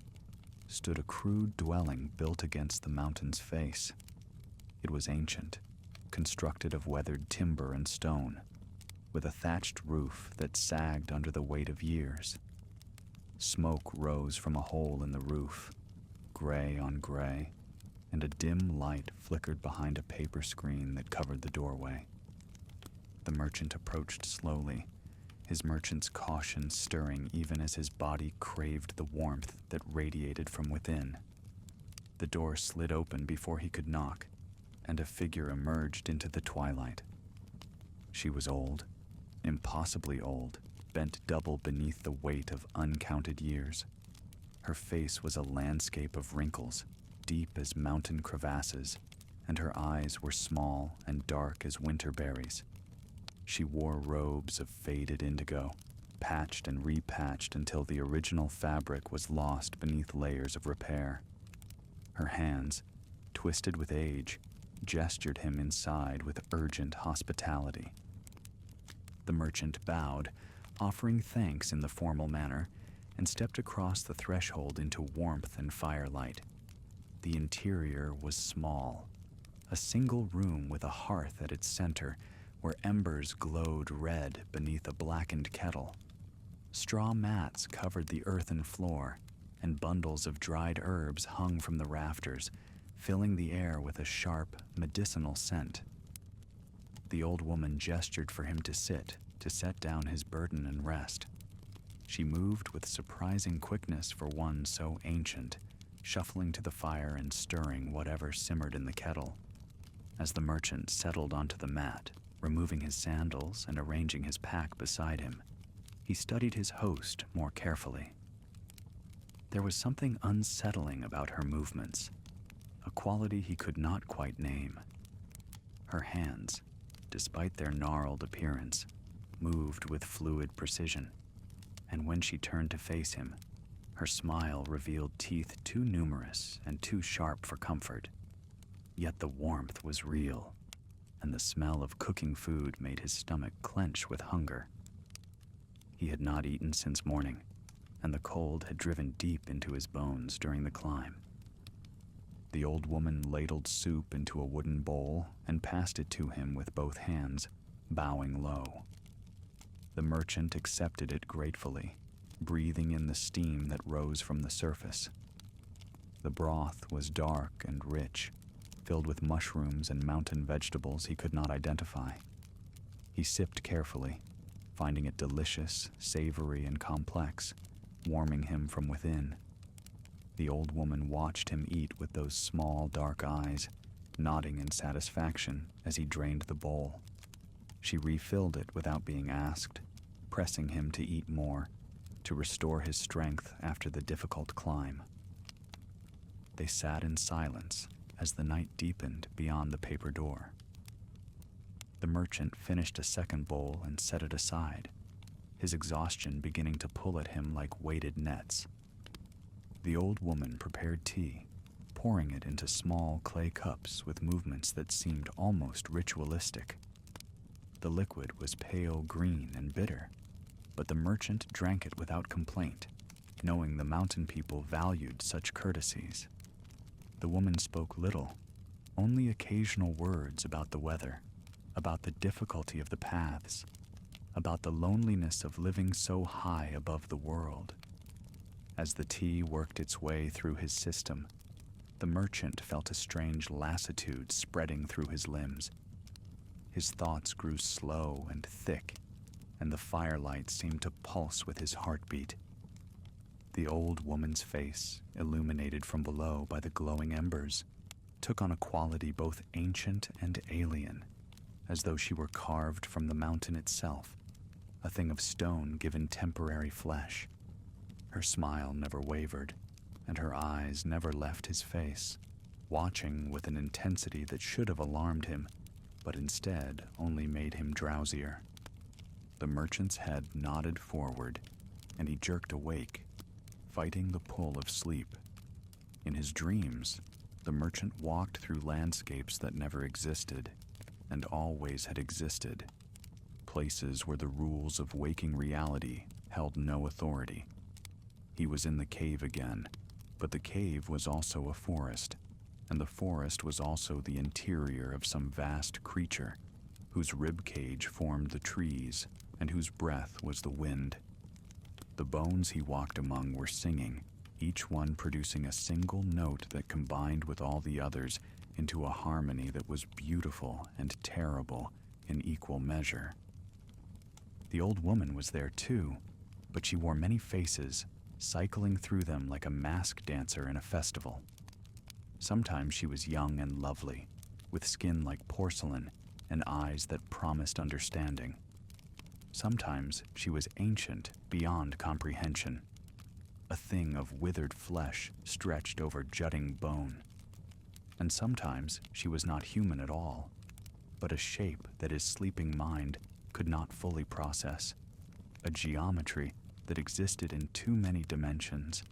stood a crude dwelling built against the mountain's face. It was ancient, constructed of weathered timber and stone, with a thatched roof that sagged under the weight of years. Smoke rose from a hole in the roof, gray on gray, and a dim light flickered behind a paper screen that covered the doorway. The merchant approached slowly, his merchant's caution stirring even as his body craved the warmth that radiated from within. The door slid open before he could knock, and a figure emerged into the twilight. She was old, impossibly old, bent double beneath the weight of uncounted years. Her face was a landscape of wrinkles, deep as mountain crevasses, and her eyes were small and dark as winter berries. She wore robes of faded indigo, patched and repatched until the original fabric was lost beneath layers of repair. Her hands, twisted with age, gestured him inside with urgent hospitality. The merchant bowed, offering thanks in the formal manner, and stepped across the threshold into warmth and firelight. The interior was small, a single room with a hearth at its center where embers glowed red beneath a blackened kettle. Straw mats covered the earthen floor, and bundles of dried herbs hung from the rafters, filling the air with a sharp, medicinal scent. The old woman gestured for him to set down his burden and rest. She moved with surprising quickness for one so ancient, shuffling to the fire and stirring whatever simmered in the kettle. As the merchant settled onto the mat, removing his sandals and arranging his pack beside him, he studied his host more carefully. There was something unsettling about her movements, a quality he could not quite name. Her hands, despite their gnarled appearance, moved with fluid precision, and when she turned to face him, her smile revealed teeth too numerous and too sharp for comfort. Yet the warmth was real, and the smell of cooking food made his stomach clench with hunger. He had not eaten since morning, and the cold had driven deep into his bones during the climb. The old woman ladled soup into a wooden bowl and passed it to him with both hands, bowing low. The merchant accepted it gratefully, breathing in the steam that rose from the surface. The broth was dark and rich, filled with mushrooms and mountain vegetables he could not identify. He sipped carefully, finding it delicious, savory, and complex, warming him from within. The old woman watched him eat with those small, dark eyes, nodding in satisfaction as he drained the bowl. She refilled it without being asked, pressing him to eat more, to restore his strength after the difficult climb. They sat in silence as the night deepened beyond the paper door. The merchant finished a second bowl and set it aside, his exhaustion beginning to pull at him like weighted nets. The old woman prepared tea, pouring it into small clay cups with movements that seemed almost ritualistic. The liquid was pale green and bitter, but the merchant drank it without complaint, knowing the mountain people valued such courtesies. The woman spoke little, only occasional words about the weather, about the difficulty of the paths, about the loneliness of living so high above the world. As the tea worked its way through his system, the merchant felt a strange lassitude spreading through his limbs. His thoughts grew slow and thick, and the firelight seemed to pulse with his heartbeat. The old woman's face, illuminated from below by the glowing embers, took on a quality both ancient and alien, as though she were carved from the mountain itself, a thing of stone given temporary flesh. Her smile never wavered, and her eyes never left his face, watching with an intensity that should have alarmed him, but instead only made him drowsier. The merchant's head nodded forward, and he jerked awake, fighting the pull of sleep. In his dreams, the merchant walked through landscapes that never existed, and always had existed, places where the rules of waking reality held no authority. He was in the cave again, but the cave was also a forest, and the forest was also the interior of some vast creature, whose rib cage formed the trees, and whose breath was the wind. The bones he walked among were singing, each one producing a single note that combined with all the others into a harmony that was beautiful and terrible in equal measure. The old woman was there too, but she wore many faces, cycling through them like a masked dancer in a festival. Sometimes she was young and lovely, with skin like porcelain and eyes that promised understanding. Sometimes she was ancient beyond comprehension, a thing of withered flesh stretched over jutting bone. And sometimes she was not human at all, but a shape that his sleeping mind could not fully process, a geometry that existed in too many dimensions,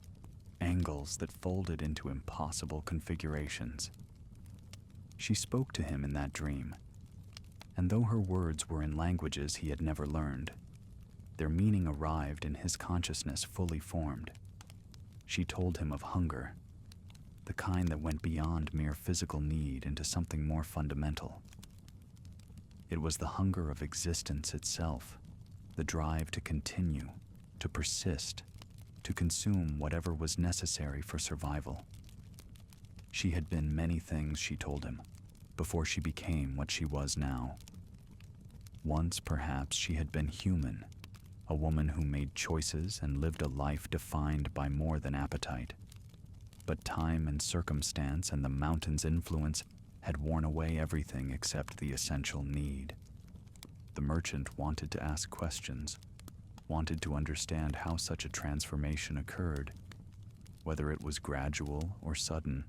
angles that folded into impossible configurations. She spoke to him in that dream, and though her words were in languages he had never learned, their meaning arrived in his consciousness fully formed. She told him of hunger, the kind that went beyond mere physical need into something more fundamental. It was the hunger of existence itself, the drive to continue, to persist, to consume whatever was necessary for survival. She had been many things, she told him, before she became what she was now. Once, perhaps, she had been human, a woman who made choices and lived a life defined by more than appetite. But time and circumstance and the mountain's influence had worn away everything except the essential need. The merchant wanted to ask questions, wanted to understand how such a transformation occurred, whether it was gradual or sudden,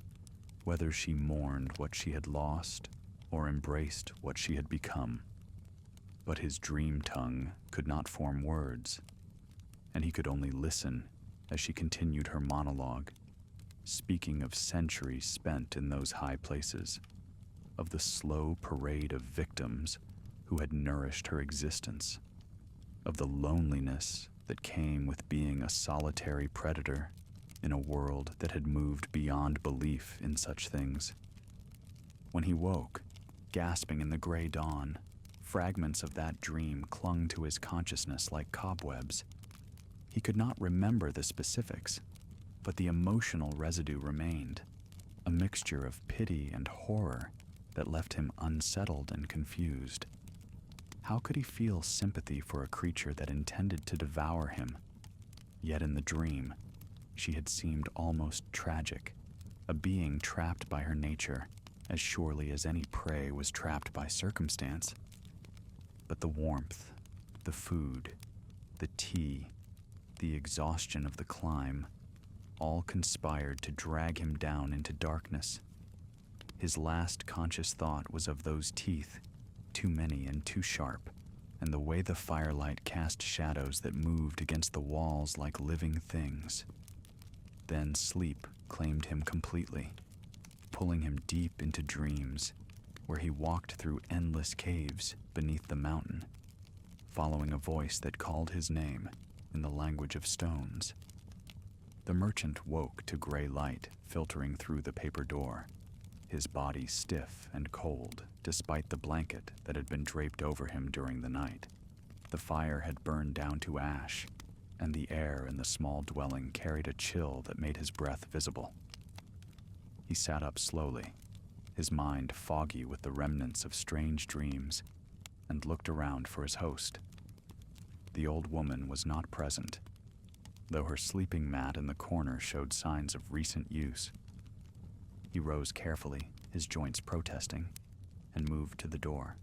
whether she mourned what she had lost or embraced what she had become. But his dream tongue could not form words, and he could only listen as she continued her monologue, speaking of centuries spent in those high places, of the slow parade of victims who had nourished her existence, of the loneliness that came with being a solitary predator in a world that had moved beyond belief in such things. When he woke, gasping in the gray dawn, fragments of that dream clung to his consciousness like cobwebs. He could not remember the specifics, but the emotional residue remained, a mixture of pity and horror that left him unsettled and confused. How could he feel sympathy for a creature that intended to devour him? Yet in the dream, she had seemed almost tragic, a being trapped by her nature, as surely as any prey was trapped by circumstance. But the warmth, the food, the tea, the exhaustion of the climb, all conspired to drag him down into darkness. His last conscious thought was of those teeth, too many and too sharp, and the way the firelight cast shadows that moved against the walls like living things. Then sleep claimed him completely, pulling him deep into dreams, where he walked through endless caves beneath the mountain, following a voice that called his name in the language of stones. The merchant woke to gray light filtering through the paper door, his body stiff and cold despite the blanket that had been draped over him during the night. The fire had burned down to ash, and the air in the small dwelling carried a chill that made his breath visible. He sat up slowly, his mind foggy with the remnants of strange dreams, and looked around for his host. The old woman was not present, though her sleeping mat in the corner showed signs of recent use. He rose carefully, his joints protesting, and moved to the door.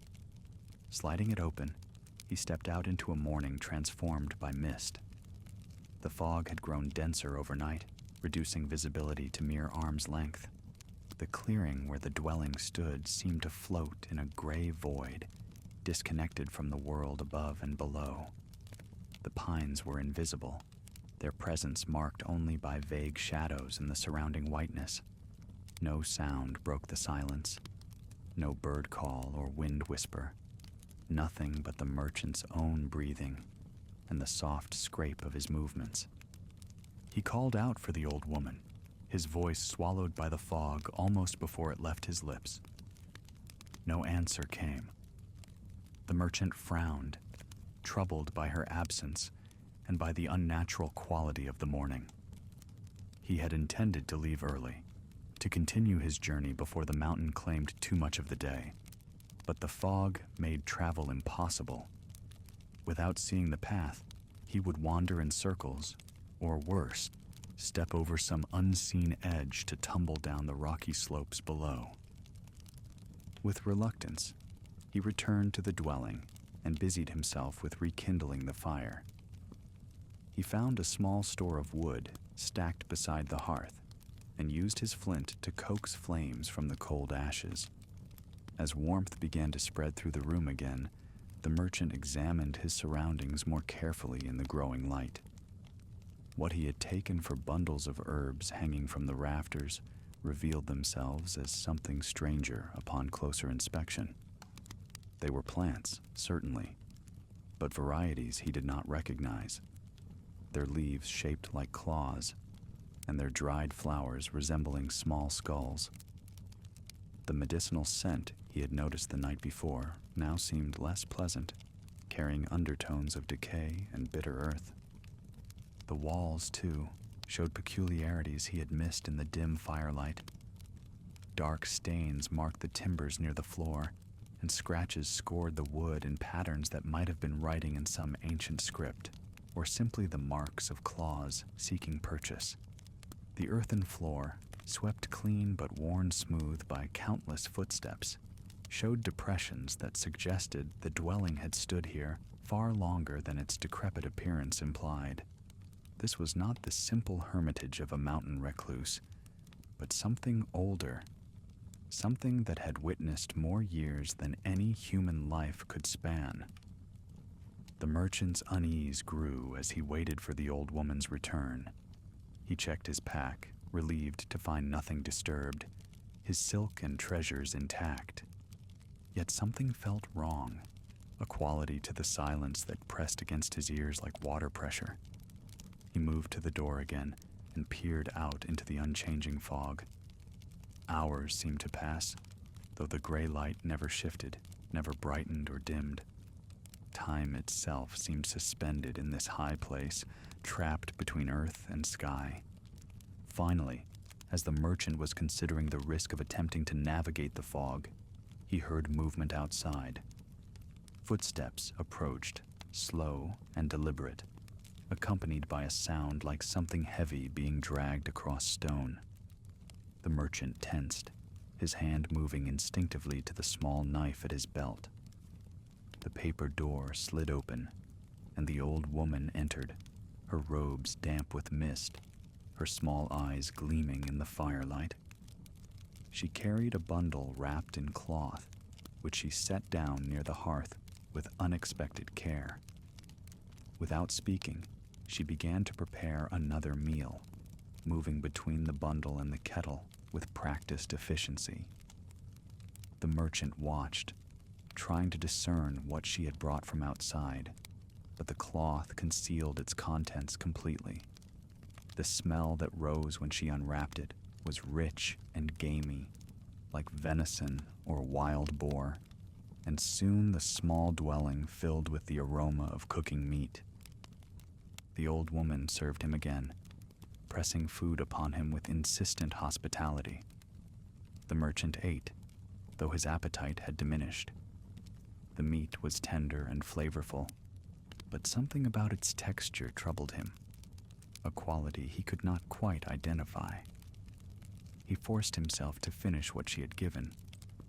Sliding it open, he stepped out into a morning transformed by mist. The fog had grown denser overnight, reducing visibility to mere arm's length. The clearing where the dwelling stood seemed to float in a gray void, disconnected from the world above and below. The pines were invisible, their presence marked only by vague shadows in the surrounding whiteness. No sound broke the silence, no bird call or wind whisper, nothing but the merchant's own breathing and the soft scrape of his movements. He called out for the old woman, his voice swallowed by the fog almost before it left his lips. No answer came. The merchant frowned, troubled by her absence and by the unnatural quality of the morning. He had intended to leave early, to continue his journey before the mountain claimed too much of the day, but the fog made travel impossible. Without seeing the path, he would wander in circles, or worse, step over some unseen edge to tumble down the rocky slopes below. With reluctance, he returned to the dwelling and busied himself with rekindling the fire. He found a small store of wood stacked beside the hearth and used his flint to coax flames from the cold ashes. As warmth began to spread through the room again, the merchant examined his surroundings more carefully in the growing light. What he had taken for bundles of herbs hanging from the rafters revealed themselves as something stranger upon closer inspection. They were plants, certainly, but varieties he did not recognize. Their leaves shaped like claws, and their dried flowers resembling small skulls. The medicinal scent he had noticed the night before now seemed less pleasant, carrying undertones of decay and bitter earth. The walls, too, showed peculiarities he had missed in the dim firelight. Dark stains marked the timbers near the floor, and scratches scored the wood in patterns that might have been writing in some ancient script, or simply the marks of claws seeking purchase. The earthen floor, swept clean but worn smooth by countless footsteps, showed depressions that suggested the dwelling had stood here far longer than its decrepit appearance implied. This was not the simple hermitage of a mountain recluse, but something older, something that had witnessed more years than any human life could span. The merchant's unease grew as he waited for the old woman's return. He checked his pack, relieved to find nothing disturbed, his silk and treasures intact. Yet something felt wrong, a quality to the silence that pressed against his ears like water pressure. He moved to the door again and peered out into the unchanging fog. Hours seemed to pass, though the gray light never shifted, never brightened or dimmed. Time itself seemed suspended in this high place, trapped between earth and sky. Finally, as the merchant was considering the risk of attempting to navigate the fog, he heard movement outside. Footsteps approached, slow and deliberate, accompanied by a sound like something heavy being dragged across stone. The merchant tensed, his hand moving instinctively to the small knife at his belt. The paper door slid open, and the old woman entered, her robes damp with mist, her small eyes gleaming in the firelight. She carried a bundle wrapped in cloth, which she set down near the hearth with unexpected care. Without speaking, she began to prepare another meal, moving between the bundle and the kettle with practiced efficiency. The merchant watched, trying to discern what she had brought from outside, but the cloth concealed its contents completely. The smell that rose when she unwrapped it was rich and gamey, like venison or wild boar, and soon the small dwelling filled with the aroma of cooking meat. The old woman served him again, pressing food upon him with insistent hospitality. The merchant ate, though his appetite had diminished. The meat was tender and flavorful, but something about its texture troubled him, a quality he could not quite identify. He forced himself to finish what she had given,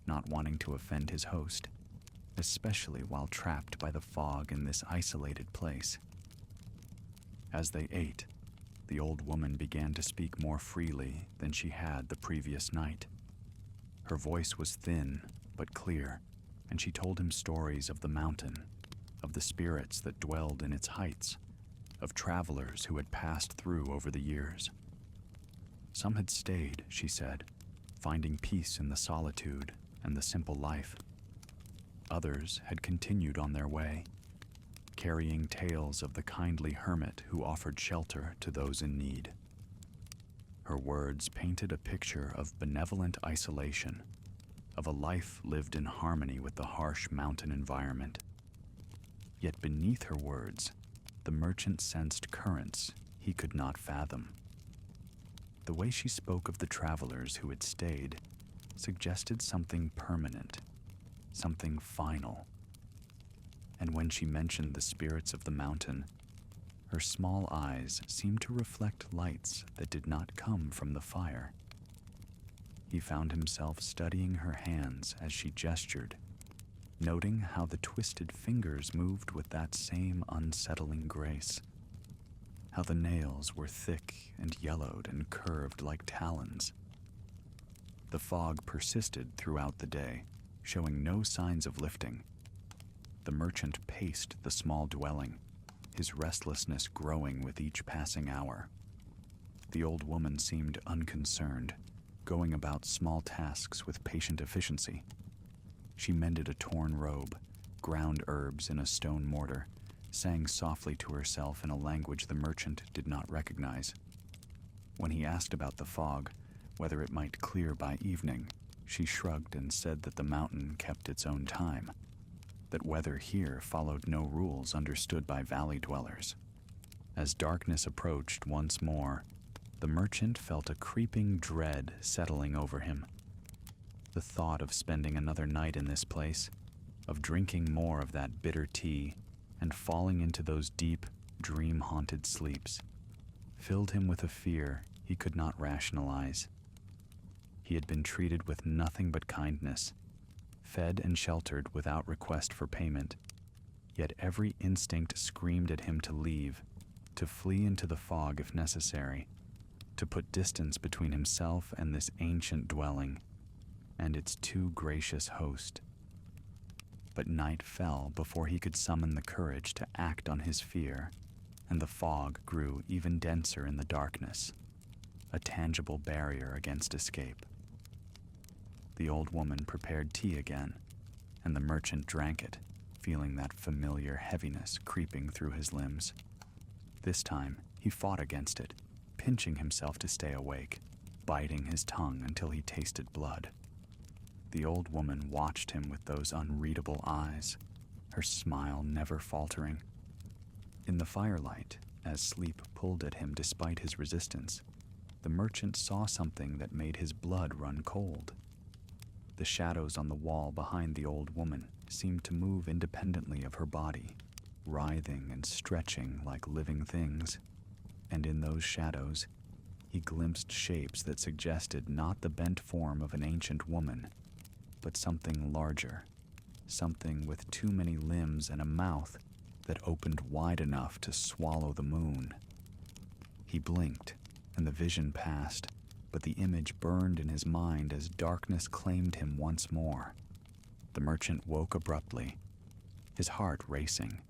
not wanting to offend his host. especially while trapped by the fog in this isolated place. As they ate, the old woman began to speak more freely than she had the previous night. Her voice was thin but clear, and she told him stories of the mountain, of the spirits that dwelled in its heights, of travelers who had passed through over the years. Some had stayed, she said, finding peace in the solitude and the simple life. Others had continued on their way, carrying tales of the kindly hermit who offered shelter to those in need. Her words painted a picture of benevolent isolation, of a life lived in harmony with the harsh mountain environment. Yet beneath her words, the merchant sensed currents he could not fathom. The way she spoke of the travelers who had stayed suggested something permanent, something final. And when she mentioned the spirits of the mountain, her small eyes seemed to reflect lights that did not come from the fire. He found himself studying her hands as she gestured, noting how the twisted fingers moved with that same unsettling grace, how the nails were thick and yellowed and curved like talons. The fog persisted throughout the day, showing no signs of lifting. The merchant paced the small dwelling, his restlessness growing with each passing hour. The old woman seemed unconcerned, going about small tasks with patient efficiency. She mended a torn robe, ground herbs in a stone mortar, sang softly to herself in a language the merchant did not recognize. When he asked about the fog, whether it might clear by evening, she shrugged and said that the mountain kept its own time, that weather here followed no rules understood by valley dwellers. As darkness approached once more, the merchant felt a creeping dread settling over him. The thought of spending another night in this place, of drinking more of that bitter tea, and falling into those deep, dream-haunted sleeps, filled him with a fear he could not rationalize. He had been treated with nothing but kindness, fed and sheltered without request for payment, yet every instinct screamed at him to leave, to flee into the fog if necessary, to put distance between himself and this ancient dwelling and its too gracious host. But night fell before he could summon the courage to act on his fear, and the fog grew even denser in the darkness, a tangible barrier against escape. The old woman prepared tea again, and the merchant drank it, feeling that familiar heaviness creeping through his limbs. This time, he fought against it, pinching himself to stay awake, biting his tongue until he tasted blood. The old woman watched him with those unreadable eyes, her smile never faltering. In the firelight, as sleep pulled at him despite his resistance, the merchant saw something that made his blood run cold. The shadows on the wall behind the old woman seemed to move independently of her body, writhing and stretching like living things. And in those shadows, he glimpsed shapes that suggested not the bent form of an ancient woman, but something larger, something with too many limbs and a mouth that opened wide enough to swallow the moon. He blinked, and the vision passed, but the image burned in his mind as darkness claimed him once more. The merchant woke abruptly, his heart racing,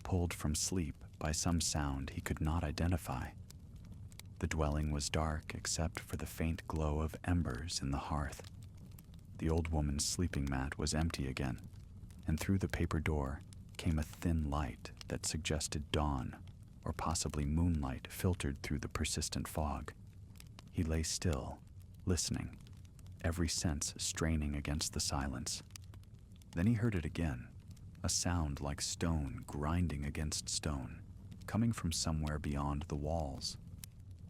pulled from sleep by some sound he could not identify. The dwelling was dark except for the faint glow of embers in the hearth. The old woman's sleeping mat was empty again, and through the paper door came a thin light that suggested dawn, or possibly moonlight filtered through the persistent fog. He lay still, listening, every sense straining against the silence. Then he heard it again, a sound like stone grinding against stone, coming from somewhere beyond the walls.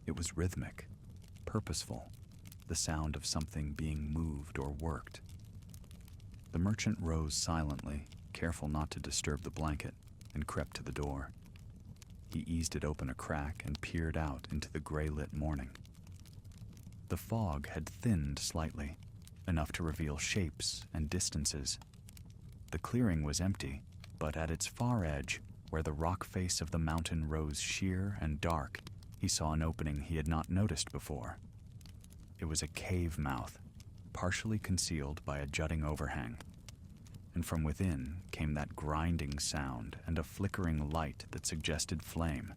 It was rhythmic, purposeful, the sound of something being moved or worked. The merchant rose silently, careful not to disturb the blanket, and crept to the door. He eased it open a crack and peered out into the gray-lit morning. The fog had thinned slightly, enough to reveal shapes and distances. The clearing was empty, but at its far edge, where the rock face of the mountain rose sheer and dark, he saw an opening he had not noticed before. It was a cave mouth, partially concealed by a jutting overhang, and from within came that grinding sound and a flickering light that suggested flame.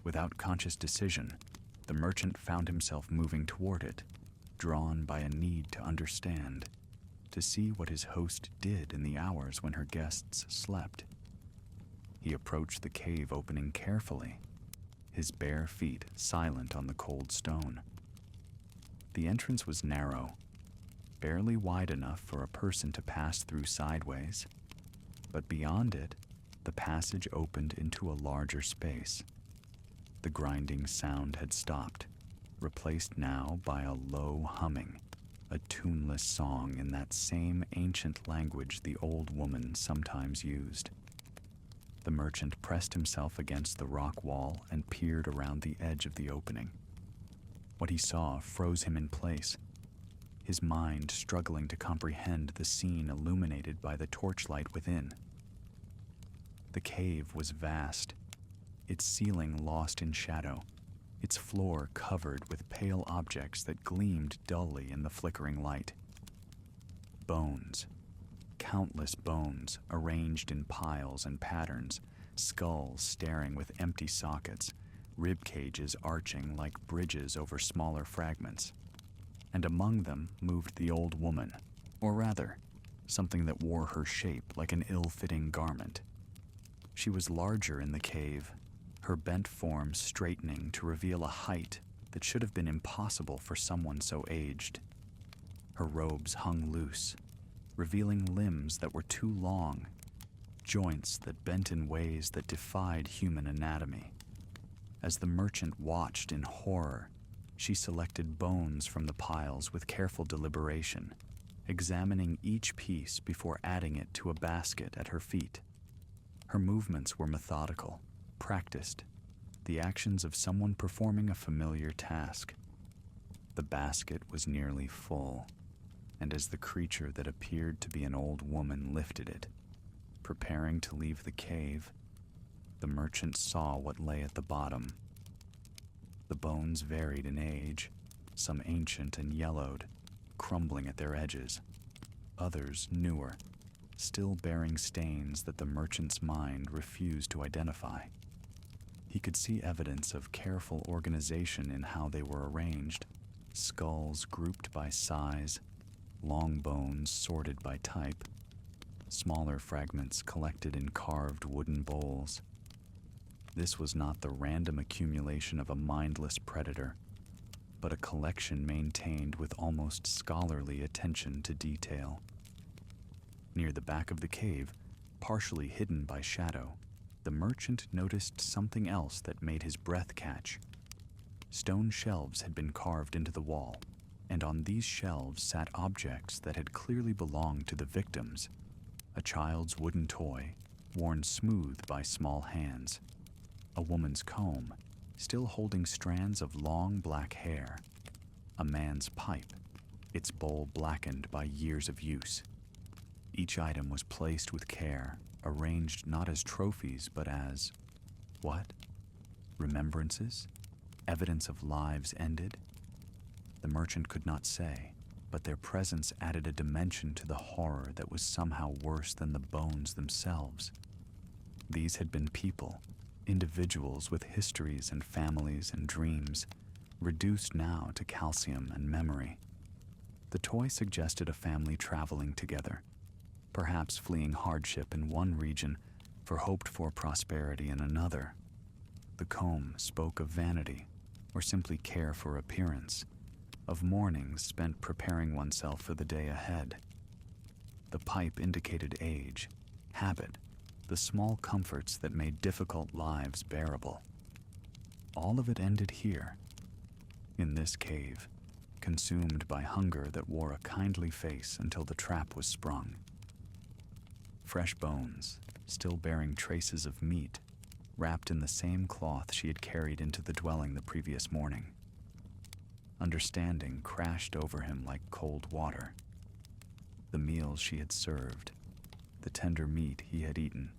Without conscious decision, the merchant found himself moving toward it, drawn by a need to understand, to see what his host did in the hours when her guests slept. He approached the cave opening carefully, his bare feet silent on the cold stone. The entrance was narrow, barely wide enough for a person to pass through sideways, but beyond it, the passage opened into a larger space. The grinding sound had stopped, replaced now by a low humming, a tuneless song in that same ancient language the old woman sometimes used. The merchant pressed himself against the rock wall and peered around the edge of the opening. What he saw froze him in place, his mind struggling to comprehend the scene illuminated by the torchlight within. The cave was vast, its ceiling lost in shadow, its floor covered with pale objects that gleamed dully in the flickering light. Bones, countless bones arranged in piles and patterns, skulls staring with empty sockets, rib cages arching like bridges over smaller fragments. And among them moved the old woman, or rather, something that wore her shape like an ill-fitting garment. She was larger in the cave, her bent form straightening to reveal a height that should have been impossible for someone so aged. Her robes hung loose, revealing limbs that were too long, joints that bent in ways that defied human anatomy. As the merchant watched in horror, she selected bones from the piles with careful deliberation, examining each piece before adding it to a basket at her feet. Her movements were methodical, practiced, the actions of someone performing a familiar task. The basket was nearly full, and as the creature that appeared to be an old woman lifted it, preparing to leave the cave, the merchant saw what lay at the bottom. The bones varied in age, some ancient and yellowed, crumbling at their edges, others newer, still bearing stains that the merchant's mind refused to identify. He could see evidence of careful organization in how they were arranged, skulls grouped by size, long bones sorted by type, smaller fragments collected in carved wooden bowls. This was not the random accumulation of a mindless predator, but a collection maintained with almost scholarly attention to detail. Near the back of the cave, partially hidden by shadow, the merchant noticed something else that made his breath catch. Stone shelves had been carved into the wall, and on these shelves sat objects that had clearly belonged to the victims. A child's wooden toy, worn smooth by small hands. A woman's comb, still holding strands of long black hair. A man's pipe, its bowl blackened by years of use. Each item was placed with care, arranged not as trophies but as, what? Remembrances? Evidence of lives ended? The merchant could not say, but their presence added a dimension to the horror that was somehow worse than the bones themselves. These had been people, individuals with histories and families and dreams, reduced now to calcium and memory. The toy suggested a family traveling together, perhaps fleeing hardship in one region for hoped-for prosperity in another. The comb spoke of vanity, or simply care for appearance, of mornings spent preparing oneself for the day ahead. The pipe indicated age, habit, the small comforts that made difficult lives bearable. All of it ended here, in this cave, consumed by hunger that wore a kindly face until the trap was sprung. Fresh bones, still bearing traces of meat, wrapped in the same cloth she had carried into the dwelling the previous morning. Understanding crashed over him like cold water. The meals she had served, the tender meat he had eaten,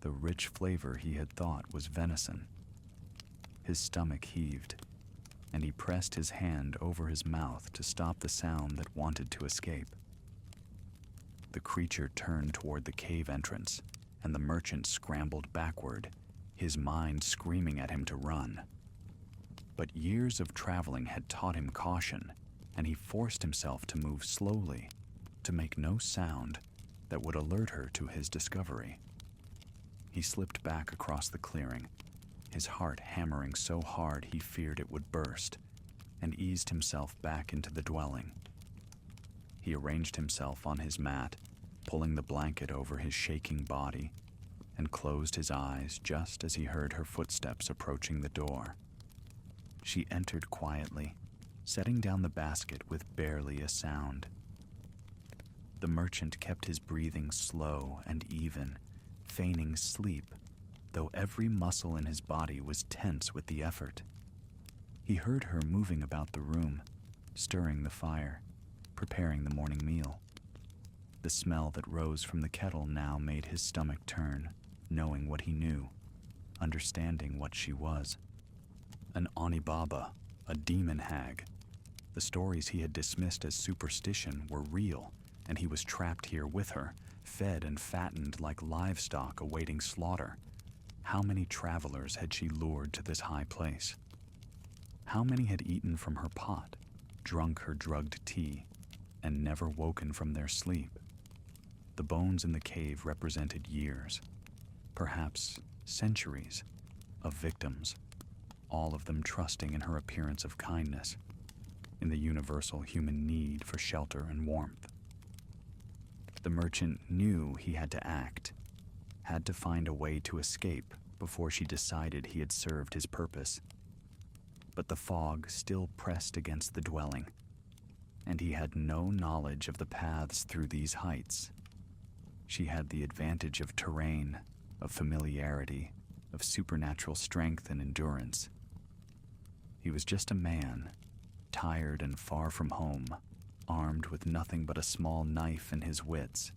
the rich flavor he had thought was venison. His stomach heaved, and he pressed his hand over his mouth to stop the sound that wanted to escape. The creature turned toward the cave entrance, and the merchant scrambled backward, his mind screaming at him to run. But years of traveling had taught him caution, and he forced himself to move slowly, to make no sound that would alert her to his discovery. He slipped back across the clearing, his heart hammering so hard he feared it would burst, and eased himself back into the dwelling. He arranged himself on his mat, pulling the blanket over his shaking body, and closed his eyes just as he heard her footsteps approaching the door. She entered quietly, setting down the basket with barely a sound. The merchant kept his breathing slow and even, feigning sleep, though every muscle in his body was tense with the effort. He heard her moving about the room, stirring the fire, preparing the morning meal. The smell that rose from the kettle now made his stomach turn, knowing what he knew, understanding what she was. An Onibaba, a demon hag. The stories he had dismissed as superstition were real, and he was trapped here with her, fed and fattened like livestock awaiting slaughter. How many travelers had she lured to this high place? How many had eaten from her pot, drunk her drugged tea, and never woken from their sleep? The bones in the cave represented years, perhaps centuries, of victims, all of them trusting in her appearance of kindness, in the universal human need for shelter and warmth. The merchant knew he had to act, had to find a way to escape before she decided he had served his purpose. But the fog still pressed against the dwelling, and he had no knowledge of the paths through these heights. She had the advantage of terrain, of familiarity, of supernatural strength and endurance. He was just a man, tired and far from home, armed with nothing but a small knife and his wits.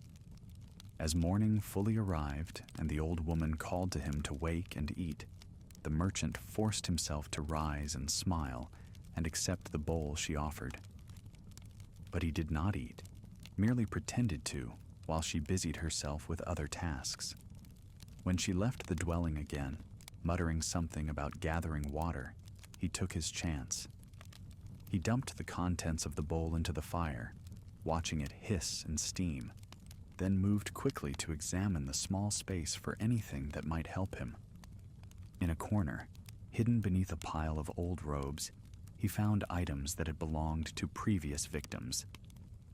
As morning fully arrived and the old woman called to him to wake and eat, the merchant forced himself to rise and smile and accept the bowl she offered. But he did not eat, merely pretended to, while she busied herself with other tasks. When she left the dwelling again, muttering something about gathering water, he took his chance. He dumped the contents of the bowl into the fire, watching it hiss and steam, then moved quickly to examine the small space for anything that might help him. In a corner, hidden beneath a pile of old robes, he found items that had belonged to previous victims.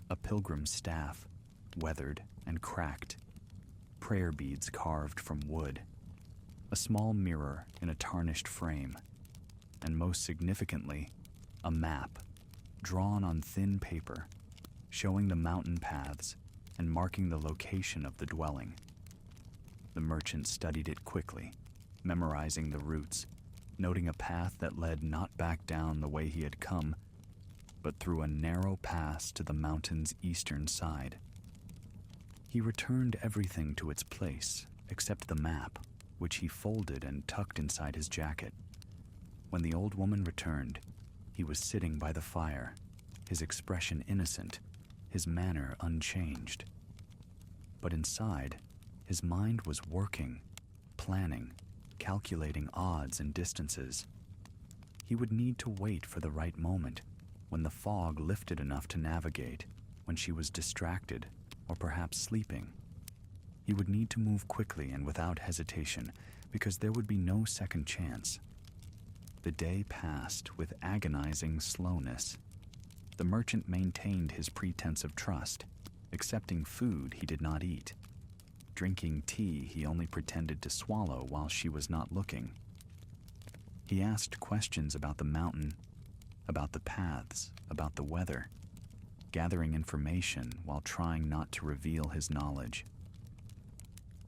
A pilgrim's staff, weathered and cracked, prayer beads carved from wood, a small mirror in a tarnished frame, and most significantly, a map, drawn on thin paper, showing the mountain paths and marking the location of the dwelling. The merchant studied it quickly, memorizing the routes, noting a path that led not back down the way he had come, but through a narrow pass to the mountain's eastern side. He returned everything to its place, except the map, which he folded and tucked inside his jacket. When the old woman returned, he was sitting by the fire, his expression innocent, his manner unchanged. But inside, his mind was working, planning, calculating odds and distances. He would need to wait for the right moment, when the fog lifted enough to navigate, when she was distracted or perhaps sleeping. He would need to move quickly and without hesitation, because there would be no second chance. The day passed with agonizing slowness. The merchant maintained his pretense of trust, accepting food he did not eat, drinking tea he only pretended to swallow while she was not looking. He asked questions about the mountain, about the paths, about the weather, gathering information while trying not to reveal his knowledge.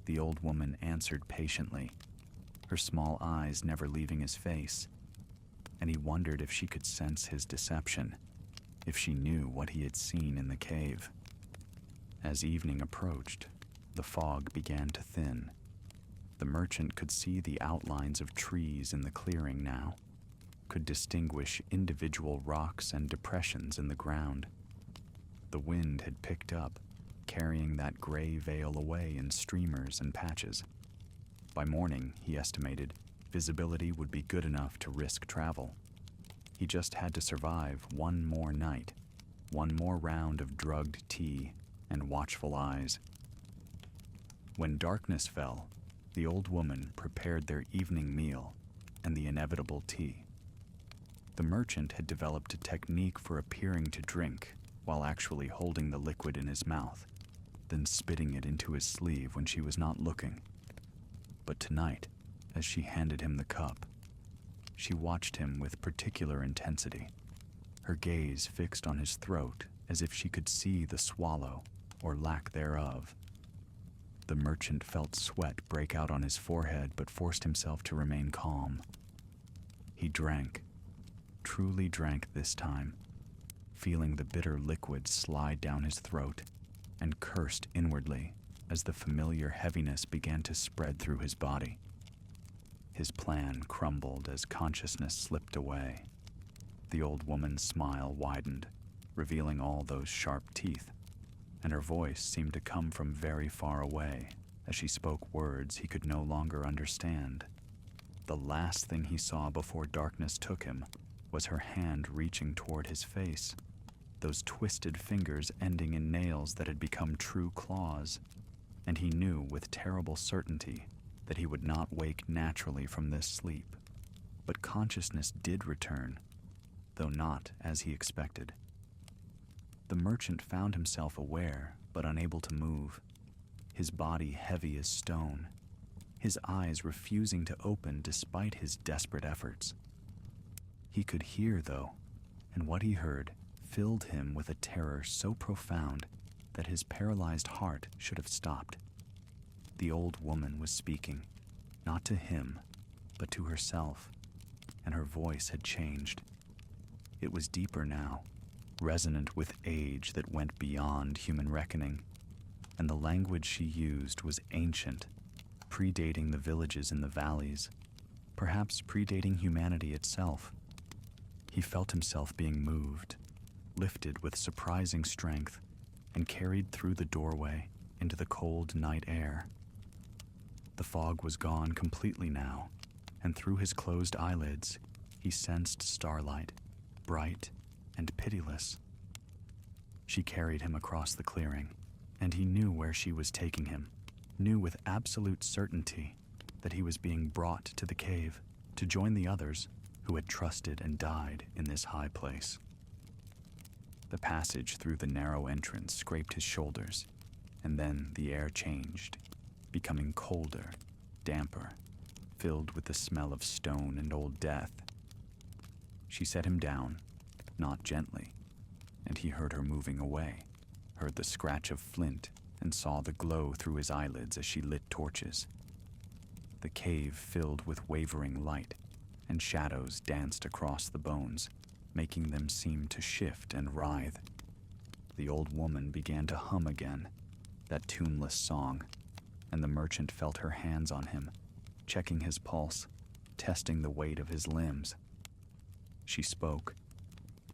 The old woman answered patiently, her small eyes never leaving his face, and he wondered if she could sense his deception, if she knew what he had seen in the cave. As evening approached, the fog began to thin. The merchant could see the outlines of trees in the clearing now, could distinguish individual rocks and depressions in the ground. The wind had picked up, carrying that gray veil away in streamers and patches. By morning, he estimated, visibility would be good enough to risk travel. He just had to survive one more night, one more round of drugged tea and watchful eyes. When darkness fell, the old woman prepared their evening meal and the inevitable tea. The merchant had developed a technique for appearing to drink while actually holding the liquid in his mouth, then spitting it into his sleeve when she was not looking. But tonight, as she handed him the cup, she watched him with particular intensity, her gaze fixed on his throat as if she could see the swallow or lack thereof. The merchant felt sweat break out on his forehead but forced himself to remain calm. He drank, truly drank this time, feeling the bitter liquid slide down his throat, and cursed inwardly as the familiar heaviness began to spread through his body. His plan crumbled as consciousness slipped away. The old woman's smile widened, revealing all those sharp teeth, and her voice seemed to come from very far away as she spoke words he could no longer understand. The last thing he saw before darkness took him was her hand reaching toward his face, those twisted fingers ending in nails that had become true claws, and he knew with terrible certainty that he would not wake naturally from this sleep. But consciousness did return, though not as he expected. The merchant found himself aware but unable to move, his body heavy as stone, his eyes refusing to open despite his desperate efforts. He could hear, though, and what he heard filled him with a terror so profound that his paralyzed heart should have stopped. The old woman was speaking, not to him, but to herself, and her voice had changed. It was deeper now, resonant with age that went beyond human reckoning, and the language she used was ancient, predating the villages in the valleys, perhaps predating humanity itself. He felt himself being moved, lifted with surprising strength, and carried through the doorway into the cold night air. The fog was gone completely now, and through his closed eyelids, he sensed starlight, bright and pitiless. She carried him across the clearing, and he knew where she was taking him, knew with absolute certainty that he was being brought to the cave to join the others who had trusted and died in this high place. The passage through the narrow entrance scraped his shoulders, and then the air changed, becoming colder, damper, filled with the smell of stone and old death. She set him down, not gently, and he heard her moving away, heard the scratch of flint, and saw the glow through his eyelids as she lit torches. The cave filled with wavering light, and shadows danced across the bones, making them seem to shift and writhe. The old woman began to hum again, that tuneless song, and the merchant felt her hands on him, checking his pulse, testing the weight of his limbs. She spoke,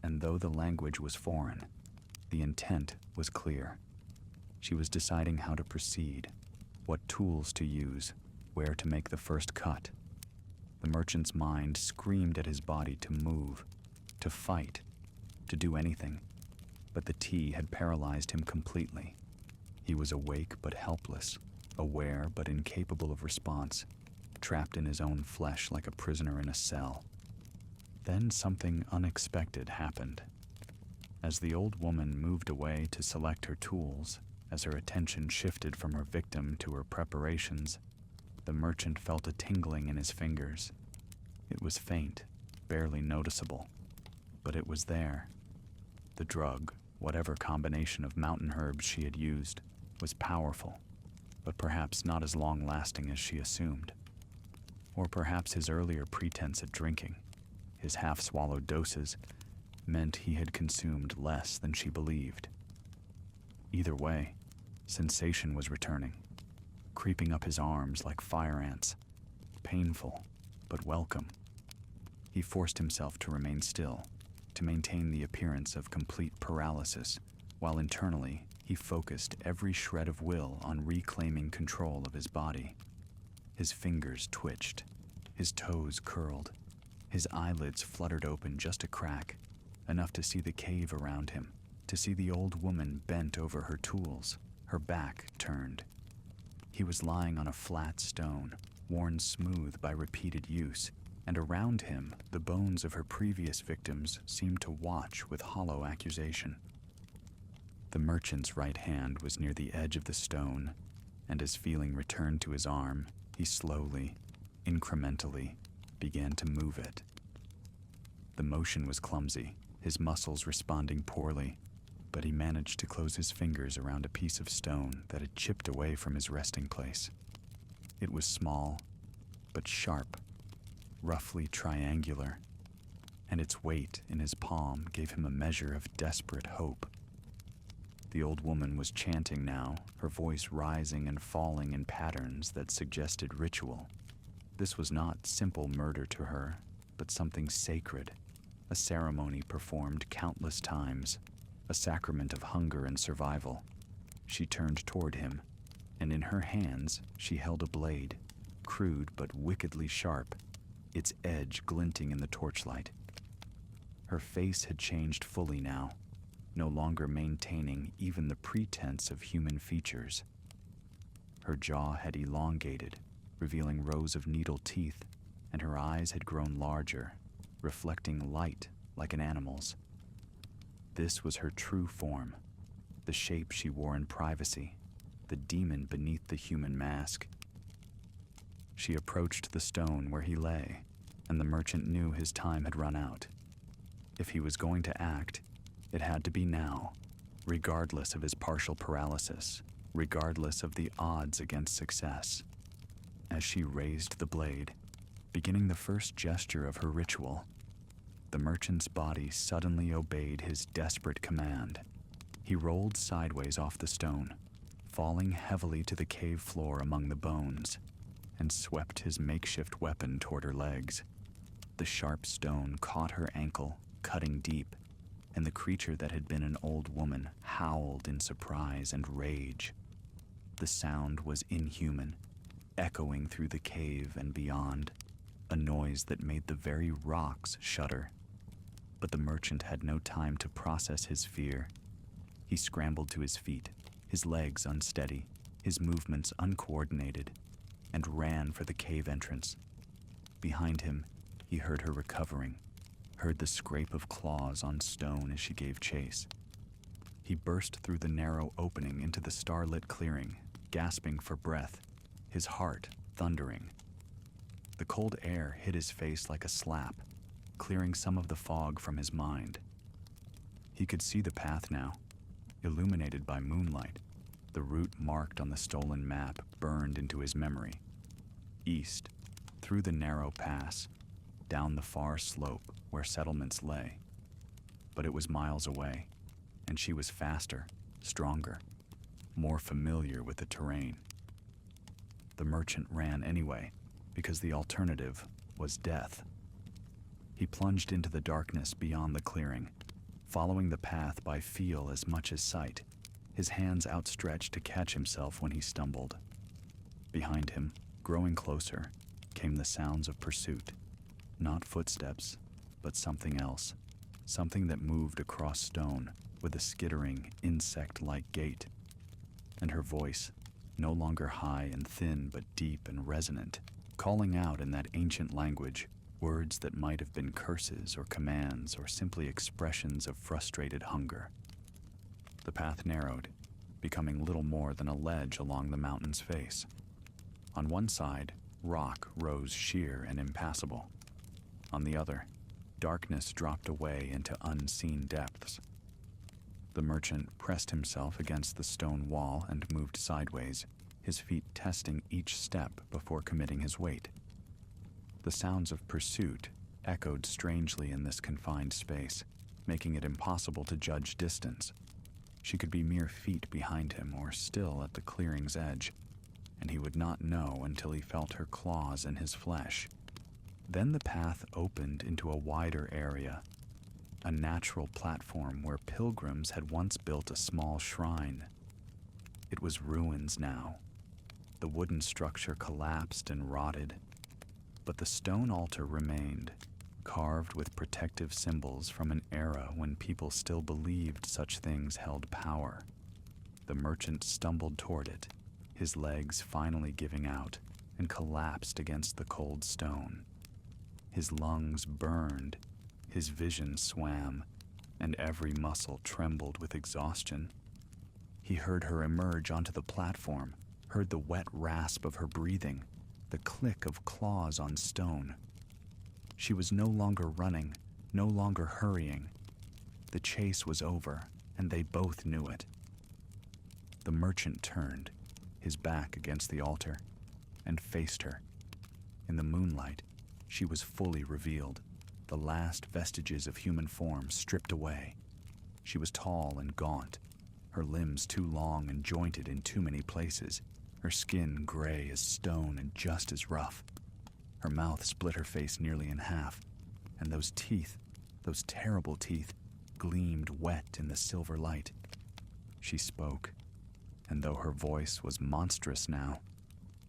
and though the language was foreign, the intent was clear. She was deciding how to proceed, what tools to use, where to make the first cut. The merchant's mind screamed at his body to move, to fight, to do anything, but the tea had paralyzed him completely. He was awake but helpless, aware but incapable of response, trapped in his own flesh like a prisoner in a cell. Then something unexpected happened. As the old woman moved away to select her tools, as her attention shifted from her victim to her preparations, the merchant felt a tingling in his fingers. It was faint, barely noticeable, but it was there. The drug, whatever combination of mountain herbs she had used, was powerful, but perhaps not as long-lasting as she assumed. Or perhaps his earlier pretense at drinking, his half-swallowed doses, meant he had consumed less than she believed. Either way, sensation was returning, creeping up his arms like fire ants. Painful, but welcome. He forced himself to remain still, to maintain the appearance of complete paralysis, while internally he focused every shred of will on reclaiming control of his body. His fingers twitched, his toes curled, his eyelids fluttered open just a crack, enough to see the cave around him, to see the old woman bent over her tools, her back turned. He was lying on a flat stone, worn smooth by repeated use, and around him the bones of her previous victims seemed to watch with hollow accusation. The merchant's right hand was near the edge of the stone, and as feeling returned to his arm, he slowly, incrementally, began to move it. The motion was clumsy, his muscles responding poorly, but he managed to close his fingers around a piece of stone that had chipped away from his resting place. It was small, but sharp, roughly triangular, and its weight in his palm gave him a measure of desperate hope. The old woman was chanting now, her voice rising and falling in patterns that suggested ritual. This was not simple murder to her, but something sacred, a ceremony performed countless times, a sacrament of hunger and survival. She turned toward him, and in her hands she held a blade, crude but wickedly sharp, its edge glinting in the torchlight. Her face had changed fully now, no longer maintaining even the pretense of human features. Her jaw had elongated, revealing rows of needle teeth, and her eyes had grown larger, reflecting light like an animal's. This was her true form, the shape she wore in privacy, the demon beneath the human mask. She approached the stone where he lay, and the merchant knew his time had run out. If he was going to act, it had to be now, regardless of his partial paralysis, regardless of the odds against success. As she raised the blade, beginning the first gesture of her ritual, the merchant's body suddenly obeyed his desperate command. He rolled sideways off the stone, falling heavily to the cave floor among the bones, and swept his makeshift weapon toward her legs. The sharp stone caught her ankle, cutting deep, and the creature that had been an old woman howled in surprise and rage. The sound was inhuman, echoing through the cave and beyond, a noise that made the very rocks shudder. But the merchant had no time to process his fear. He scrambled to his feet, his legs unsteady, his movements uncoordinated, and ran for the cave entrance. Behind him, he heard her recovering, heard the scrape of claws on stone as she gave chase. He burst through the narrow opening into the starlit clearing, gasping for breath, his heart thundering. The cold air hit his face like a slap, clearing some of the fog from his mind. He could see the path now, illuminated by moonlight, the route marked on the stolen map burned into his memory. East, through the narrow pass, down the far slope where settlements lay. But it was miles away, and she was faster, stronger, more familiar with the terrain. The merchant ran anyway, because the alternative was death. He plunged into the darkness beyond the clearing, following the path by feel as much as sight, his hands outstretched to catch himself when he stumbled. Behind him, growing closer, came the sounds of pursuit. Not footsteps, but something else, something that moved across stone with a skittering, insect-like gait. And her voice, no longer high and thin but deep and resonant, calling out in that ancient language, words that might have been curses or commands or simply expressions of frustrated hunger. The path narrowed, becoming little more than a ledge along the mountain's face. On one side, rock rose sheer and impassable. On the other, darkness dropped away into unseen depths. The merchant pressed himself against the stone wall and moved sideways, his feet testing each step before committing his weight. The sounds of pursuit echoed strangely in this confined space, making it impossible to judge distance. She could be mere feet behind him or still at the clearing's edge. and he would not know until he felt her claws in his flesh. Then the path opened into a wider area, a natural platform where pilgrims had once built a small shrine. It was ruins now. The wooden structure collapsed and rotted, but the stone altar remained, carved with protective symbols from an era when people still believed such things held power. The merchant stumbled toward it, his legs finally giving out, and collapsed against the cold stone. His lungs burned, his vision swam, and every muscle trembled with exhaustion. He heard her emerge onto the platform, heard the wet rasp of her breathing, the click of claws on stone. She was no longer running, no longer hurrying. The chase was over, and they both knew it. The merchant turned, his back against the altar, and faced her. In the moonlight, she was fully revealed, the last vestiges of human form stripped away. She was tall and gaunt, her limbs too long and jointed in too many places, her skin gray as stone and just as rough. Her mouth split her face nearly in half, and those teeth, those terrible teeth, gleamed wet in the silver light. She spoke, and though her voice was monstrous now,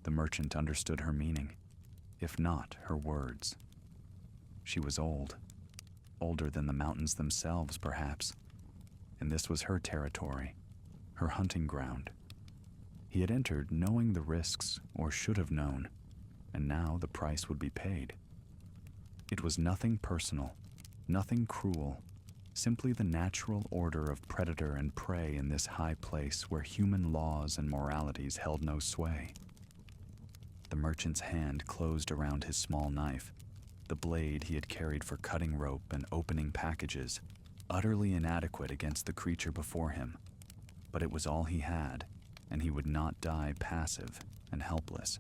the merchant understood her meaning, if not her words. She was old, older than the mountains themselves, perhaps, and this was her territory, her hunting ground. He had entered knowing the risks, or should have known, and now the price would be paid. It was nothing personal, nothing cruel, simply the natural order of predator and prey in this high place where human laws and moralities held no sway. The merchant's hand closed around his small knife, the blade he had carried for cutting rope and opening packages, utterly inadequate against the creature before him. But it was all he had, and he would not die passive and helpless.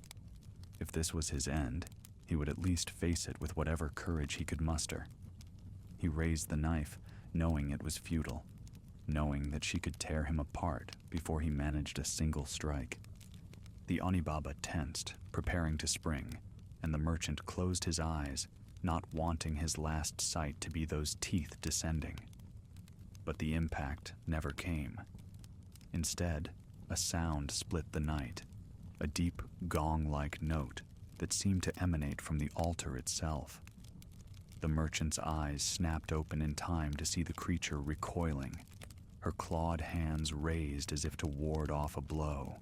If this was his end, he would at least face it with whatever courage he could muster. He raised the knife, knowing it was futile, knowing that she could tear him apart before he managed a single strike. The Onibaba tensed, preparing to spring, and the merchant closed his eyes, not wanting his last sight to be those teeth descending. But the impact never came. Instead, a sound split the night, a deep gong-like note that seemed to emanate from the altar itself. The merchant's eyes snapped open in time to see the creature recoiling, her clawed hands raised as if to ward off a blow.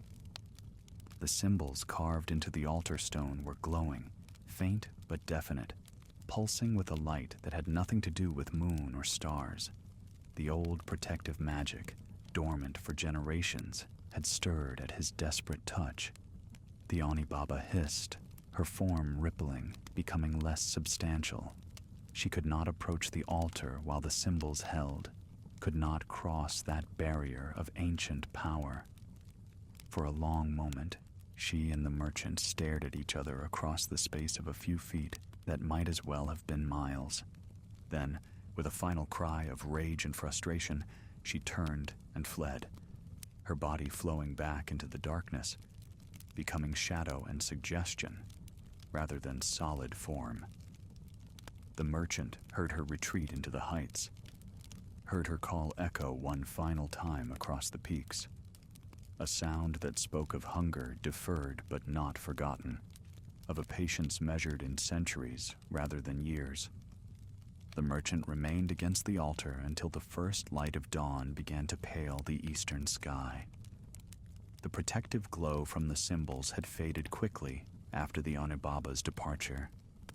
The symbols carved into the altar stone were glowing, faint but definite, pulsing with a light that had nothing to do with moon or stars. The old protective magic, dormant for generations, had stirred at his desperate touch. The Onibaba hissed, her form rippling, becoming less substantial. She could not approach the altar while the symbols held, could not cross that barrier of ancient power. For a long moment, she and the merchant stared at each other across the space of a few feet that might as well have been miles. Then, with a final cry of rage and frustration, she turned and fled, her body flowing back into the darkness, becoming shadow and suggestion rather than solid form. The merchant heard her retreat into the heights, heard her call echo one final time across the peaks, a sound that spoke of hunger deferred but not forgotten, of a patience measured in centuries rather than years. The merchant remained against the altar until the first light of dawn began to pale the eastern sky. The protective glow from the symbols had faded quickly after the Onibaba's departure,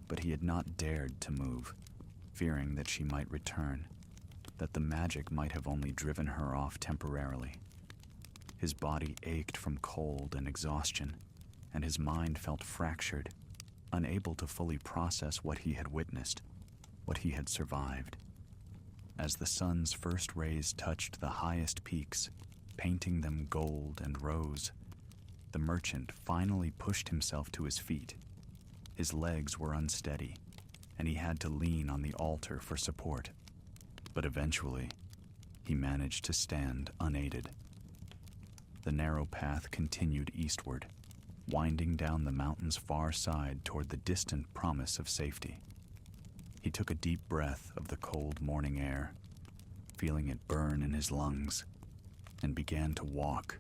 but he had not dared to move, fearing that she might return, that the magic might have only driven her off temporarily. His body ached from cold and exhaustion, and his mind felt fractured, unable to fully process what he had witnessed, what he had survived. As the sun's first rays touched the highest peaks, painting them gold and rose, the merchant finally pushed himself to his feet. His legs were unsteady, and he had to lean on the altar for support. But eventually, he managed to stand unaided. The narrow path continued eastward, winding down the mountain's far side toward the distant promise of safety. He took a deep breath of the cold morning air, feeling it burn in his lungs, and began to walk.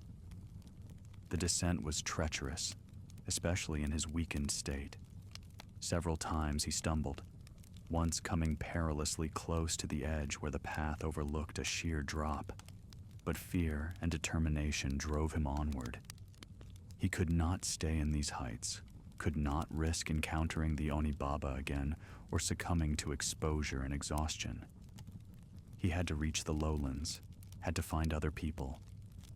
The descent was treacherous, especially in his weakened state. Several times he stumbled, once coming perilously close to the edge where the path overlooked a sheer drop. But fear and determination drove him onward. He could not stay in these heights, could not risk encountering the Onibaba again or succumbing to exposure and exhaustion. He had to reach the lowlands, had to find other people,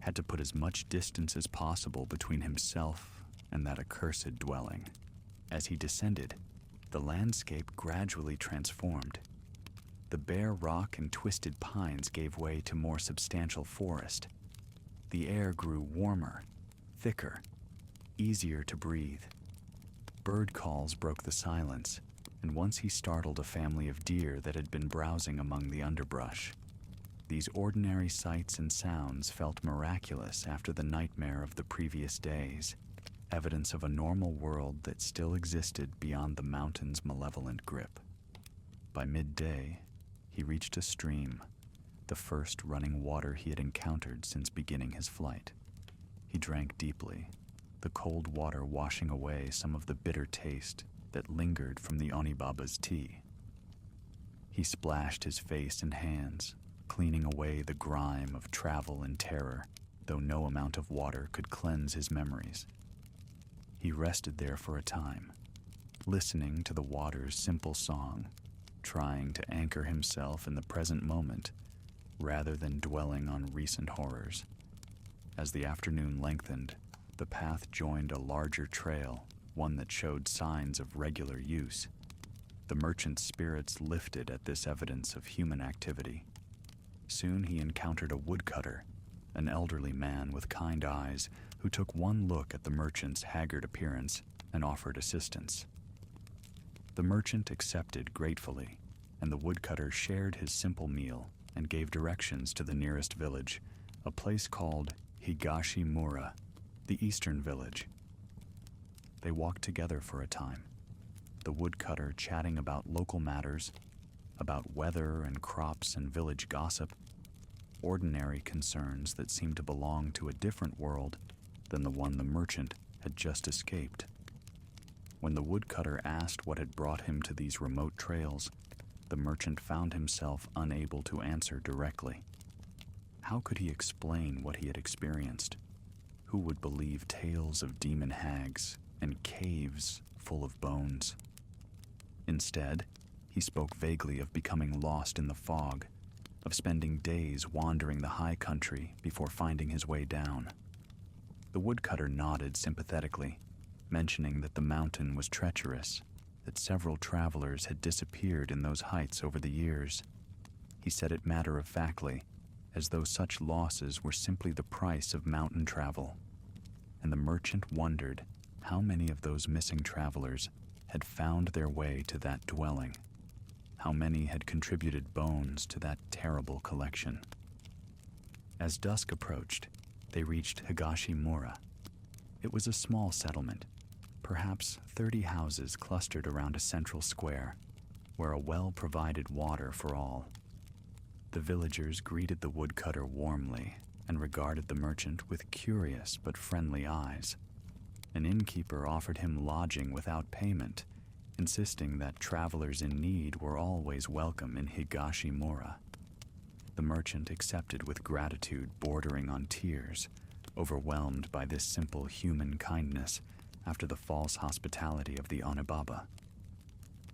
had to put as much distance as possible between himself and that accursed dwelling. As he descended, the landscape gradually transformed. The bare rock and twisted pines gave way to more substantial forest. The air grew warmer, thicker, easier to breathe. Bird calls broke the silence, and once he startled a family of deer that had been browsing among the underbrush. These ordinary sights and sounds felt miraculous after the nightmare of the previous days, evidence of a normal world that still existed beyond the mountain's malevolent grip. By midday, he reached a stream, the first running water he had encountered since beginning his flight. He drank deeply, the cold water washing away some of the bitter taste that lingered from the Onibaba's tea. He splashed his face and hands, cleaning away the grime of travel and terror, though no amount of water could cleanse his memories. He rested there for a time, listening to the water's simple song, trying to anchor himself in the present moment rather than dwelling on recent horrors. As the afternoon lengthened, the path joined a larger trail, one that showed signs of regular use. The merchant's spirits lifted at this evidence of human activity. Soon he encountered a woodcutter, an elderly man with kind eyes who took one look at the merchant's haggard appearance and offered assistance. The merchant accepted gratefully, and the woodcutter shared his simple meal and gave directions to the nearest village, a place called Higashimura, the eastern village. They walked together for a time, the woodcutter chatting about local matters, about weather and crops and village gossip, ordinary concerns that seemed to belong to a different world than the one the merchant had just escaped. When the woodcutter asked what had brought him to these remote trails, the merchant found himself unable to answer directly. How could he explain what he had experienced? Who would believe tales of demon hags and caves full of bones? Instead, he spoke vaguely of becoming lost in the fog, of spending days wandering the high country before finding his way down. The woodcutter nodded sympathetically, mentioning that the mountain was treacherous, that several travelers had disappeared in those heights over the years. He said it matter-of-factly, as though such losses were simply the price of mountain travel. And the merchant wondered how many of those missing travelers had found their way to that dwelling, how many had contributed bones to that terrible collection. As dusk approached, they reached Higashimura. It was a small settlement, perhaps 30 houses clustered around a central square, where a well provided water for all. The villagers greeted the woodcutter warmly and regarded the merchant with curious but friendly eyes. An innkeeper offered him lodging without payment, insisting that travelers in need were always welcome in Higashimura. The merchant accepted with gratitude bordering on tears, overwhelmed by this simple human kindness after the false hospitality of the Onibaba.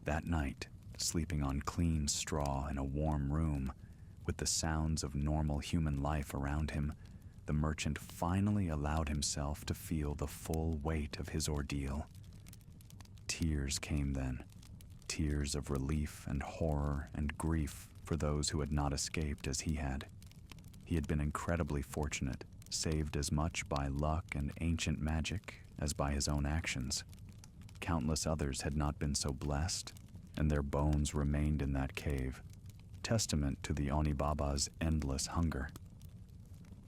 That night, sleeping on clean straw in a warm room, with the sounds of normal human life around him, the merchant finally allowed himself to feel the full weight of his ordeal. Tears came then, tears of relief and horror and grief for those who had not escaped as he had. He had been incredibly fortunate, saved as much by luck and ancient magic as by his own actions. Countless others had not been so blessed, and their bones remained in that cave, testament to the Onibaba's endless hunger.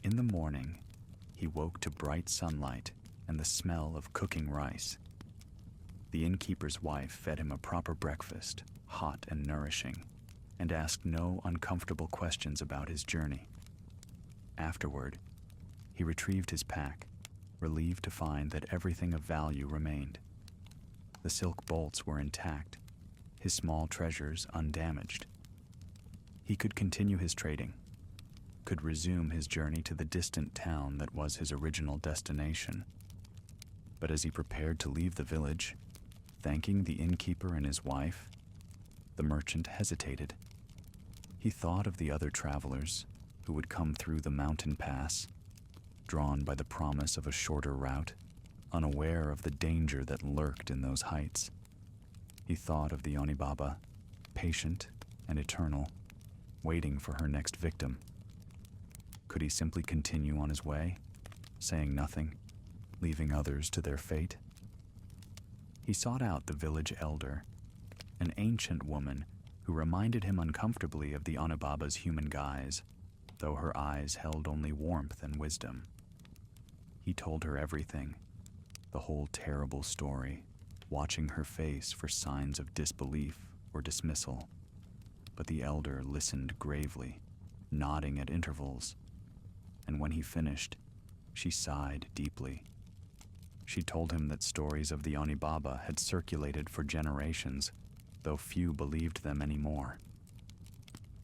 In the morning, he woke to bright sunlight and the smell of cooking rice. The innkeeper's wife fed him a proper breakfast, hot and nourishing, and asked no uncomfortable questions about his journey. Afterward, he retrieved his pack, relieved to find that everything of value remained. The silk bolts were intact, his small treasures undamaged. He could continue his trading, could resume his journey to the distant town that was his original destination. But as he prepared to leave the village, thanking the innkeeper and his wife, the merchant hesitated. He thought of the other travelers who would come through the mountain pass, drawn by the promise of a shorter route, unaware of the danger that lurked in those heights. He thought of the Onibaba, patient and eternal, waiting for her next victim. Could he simply continue on his way, saying nothing, leaving others to their fate? He sought out the village elder, an ancient woman who reminded him uncomfortably of the Onibaba's human guise, though her eyes held only warmth and wisdom. He told her everything, the whole terrible story, watching her face for signs of disbelief or dismissal. But the elder listened gravely, nodding at intervals, and when he finished, she sighed deeply. She told him that stories of the Onibaba had circulated for generations, though few believed them anymore.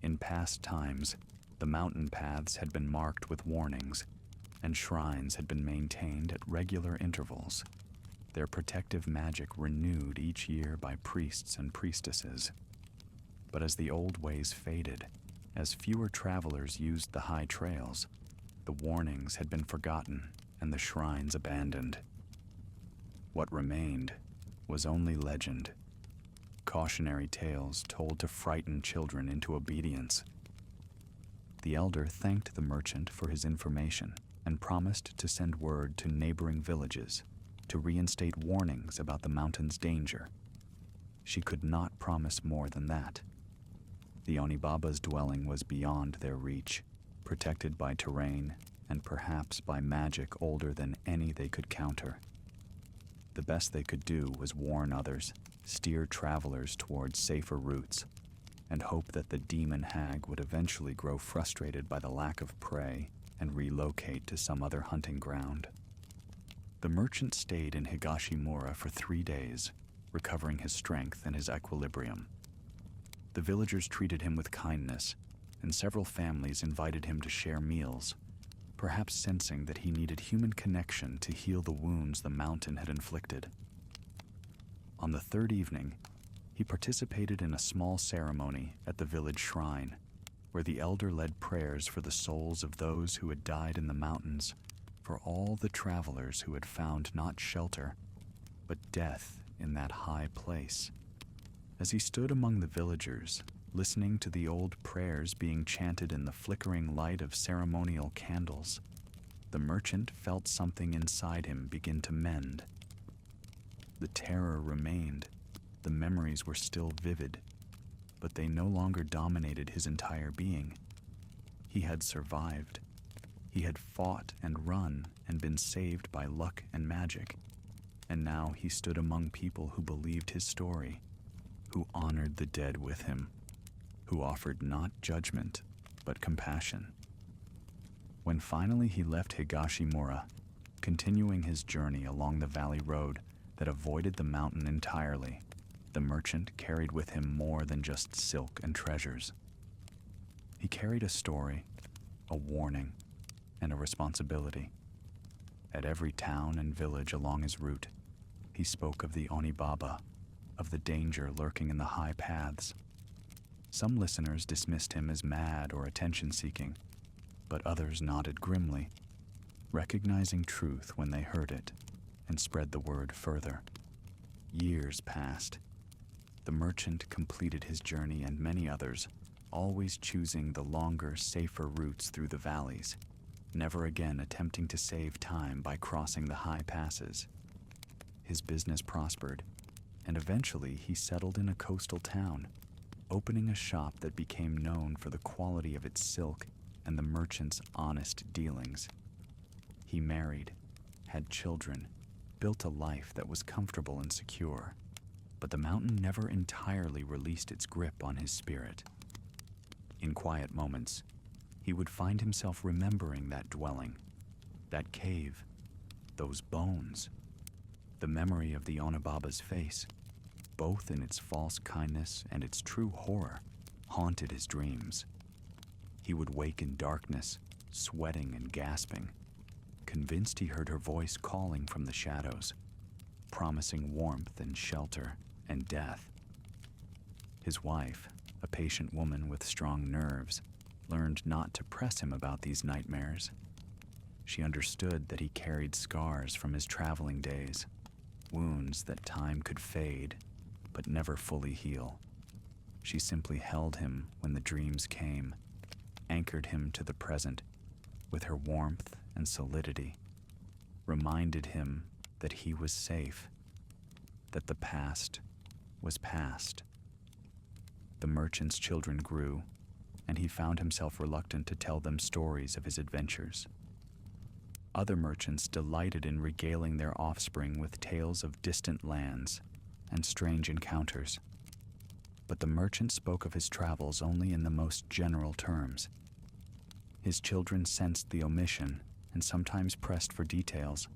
In past times, the mountain paths had been marked with warnings, and shrines had been maintained at regular intervals, their protective magic renewed each year by priests and priestesses. But as the old ways faded, as fewer travelers used the high trails, the warnings had been forgotten and the shrines abandoned. What remained was only legend, cautionary tales told to frighten children into obedience. The elder thanked the merchant for his information and promised to send word to neighboring villages to reinstate warnings about the mountain's danger. She could not promise more than that. The Onibaba's dwelling was beyond their reach, protected by terrain and perhaps by magic older than any they could counter. The best they could do was warn others, steer travelers towards safer routes, and hope that the demon hag would eventually grow frustrated by the lack of prey and relocate to some other hunting ground. The merchant stayed in Higashimura for 3 days, recovering his strength and his equilibrium. The villagers treated him with kindness, and several families invited him to share meals, perhaps sensing that he needed human connection to heal the wounds the mountain had inflicted. On the 3rd evening, he participated in a small ceremony at the village shrine, where the elder led prayers for the souls of those who had died in the mountains, for all the travelers who had found not shelter, but death in that high place. As he stood among the villagers, listening to the old prayers being chanted in the flickering light of ceremonial candles, the merchant felt something inside him begin to mend. The terror remained, the memories were still vivid, but they no longer dominated his entire being. He had survived. He had fought and run and been saved by luck and magic, and now he stood among people who believed his story, who honored the dead with him, who offered not judgment, but compassion. When finally he left Higashimura, continuing his journey along the valley road that avoided the mountain entirely, the merchant carried with him more than just silk and treasures. He carried a story, a warning, and a responsibility. At every town and village along his route, he spoke of the Onibaba, of the danger lurking in the high paths. Some listeners dismissed him as mad or attention-seeking, but others nodded grimly, recognizing truth when they heard it, and spread the word further. Years passed. The merchant completed his journey, and many others, always choosing the longer, safer routes through the valleys, never again attempting to save time by crossing the high passes. His business prospered, and eventually he settled in a coastal town, opening a shop that became known for the quality of its silk and the merchant's honest dealings. He married, had children, built a life that was comfortable and secure, but the mountain never entirely released its grip on his spirit. In quiet moments, he would find himself remembering that dwelling, that cave, those bones, the memory of the Onibaba's face, both in its false kindness and its true horror, haunted his dreams. He would wake in darkness, sweating and gasping, convinced he heard her voice calling from the shadows, promising warmth and shelter and death. His wife, a patient woman with strong nerves, learned not to press him about these nightmares. She understood that he carried scars from his traveling days, wounds that time could fade but never fully heal. She simply held him when the dreams came, anchored him to the present with her warmth and solidity, reminded him that he was safe, that the past was past. The merchant's children grew, and he found himself reluctant to tell them stories of his adventures. Other merchants delighted in regaling their offspring with tales of distant lands and strange encounters. But the merchant spoke of his travels only in the most general terms. His children sensed the omission and sometimes pressed for details,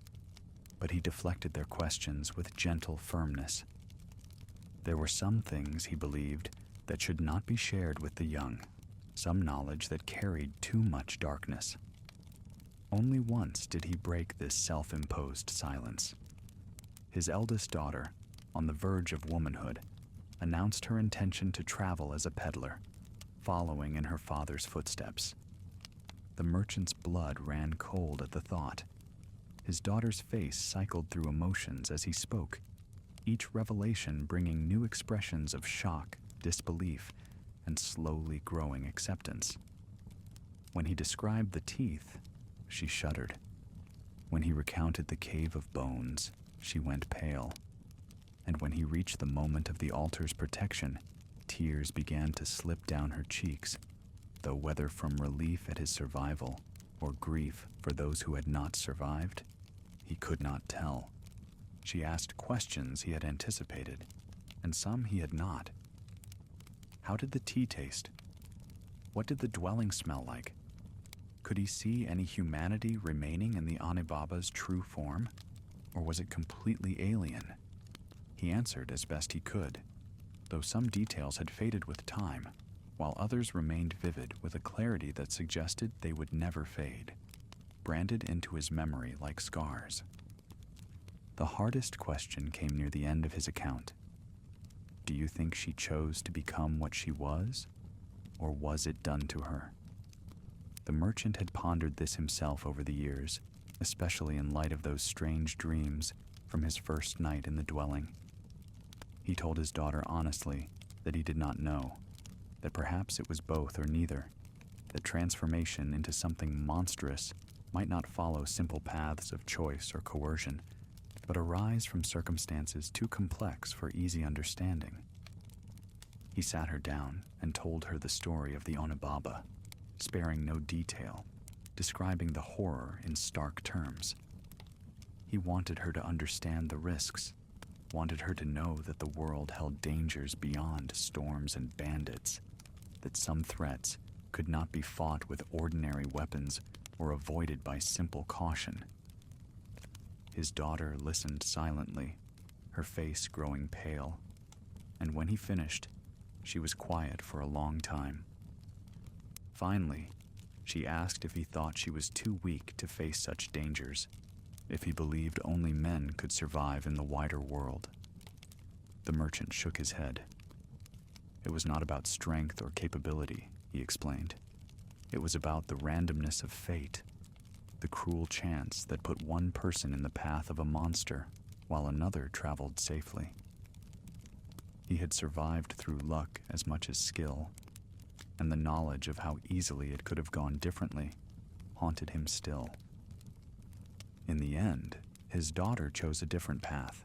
but he deflected their questions with gentle firmness. There were some things, he believed, that should not be shared with the young, some knowledge that carried too much darkness. Only once did he break this self-imposed silence. His eldest daughter, on the verge of womanhood, announced her intention to travel as a peddler, following in her father's footsteps. The merchant's blood ran cold at the thought. His daughter's face cycled through emotions as he spoke, each revelation bringing new expressions of shock, disbelief, and slowly growing acceptance. When he described the teeth, she shuddered. When he recounted the cave of bones, she went pale. And when he reached the moment of the altar's protection, tears began to slip down her cheeks, though whether from relief at his survival or grief for those who had not survived, he could not tell. She asked questions he had anticipated, and some he had not. How did the tea taste? What did the dwelling smell like? Could he see any humanity remaining in the Onibaba's true form, or was it completely alien? He answered as best he could, though some details had faded with time, while others remained vivid with a clarity that suggested they would never fade, branded into his memory like scars. The hardest question came near the end of his account. Do you think she chose to become what she was, or was it done to her? The merchant had pondered this himself over the years, especially in light of those strange dreams from his first night in the dwelling. He told his daughter honestly that he did not know, that perhaps it was both or neither, that transformation into something monstrous might not follow simple paths of choice or coercion, but arise from circumstances too complex for easy understanding. He sat her down and told her the story of the Onibaba, sparing no detail, describing the horror in stark terms. He wanted her to understand the risks, wanted her to know that the world held dangers beyond storms and bandits, that some threats could not be fought with ordinary weapons or avoided by simple caution. His daughter listened silently, her face growing pale, and when he finished, she was quiet for a long time. Finally, she asked if he thought she was too weak to face such dangers, if he believed only men could survive in the wider world. The merchant shook his head. It was not about strength or capability, he explained. It was about the randomness of fate, the cruel chance that put one person in the path of a monster while another traveled safely. He had survived through luck as much as skill, and the knowledge of how easily it could have gone differently haunted him still. In the end, his daughter chose a different path.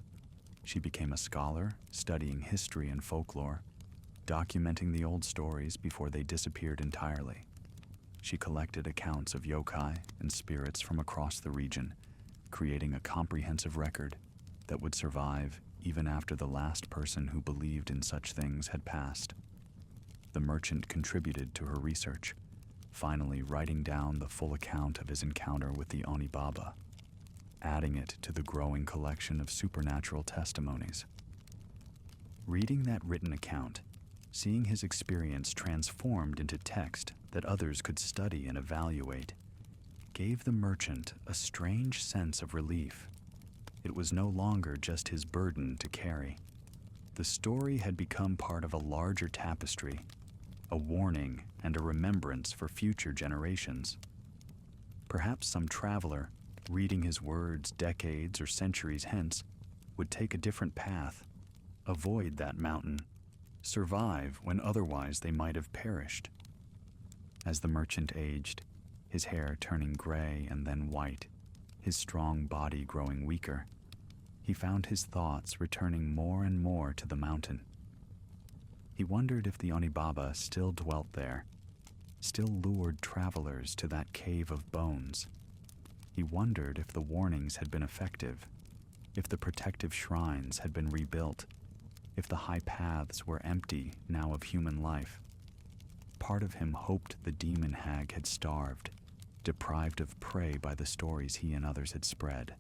She became a scholar, studying history and folklore, documenting the old stories before they disappeared entirely. She collected accounts of yokai and spirits from across the region, creating a comprehensive record that would survive even after the last person who believed in such things had passed. The merchant contributed to her research, finally writing down the full account of his encounter with the Onibaba, adding it to the growing collection of supernatural testimonies. Reading that written account, seeing his experience transformed into text that others could study and evaluate, gave the merchant a strange sense of relief. It was no longer just his burden to carry. The story had become part of a larger tapestry, a warning and a remembrance for future generations. Perhaps some traveler, reading his words decades or centuries hence, would take a different path, avoid that mountain, survive when otherwise they might have perished. As the merchant aged, his hair turning gray and then white, his strong body growing weaker, he found his thoughts returning more and more to the mountain. He wondered if the Onibaba still dwelt there, still lured travelers to that cave of bones. He wondered if the warnings had been effective, if the protective shrines had been rebuilt, if the high paths were empty now of human life. Part of him hoped the demon hag had starved, deprived of prey by the stories he and others had spread.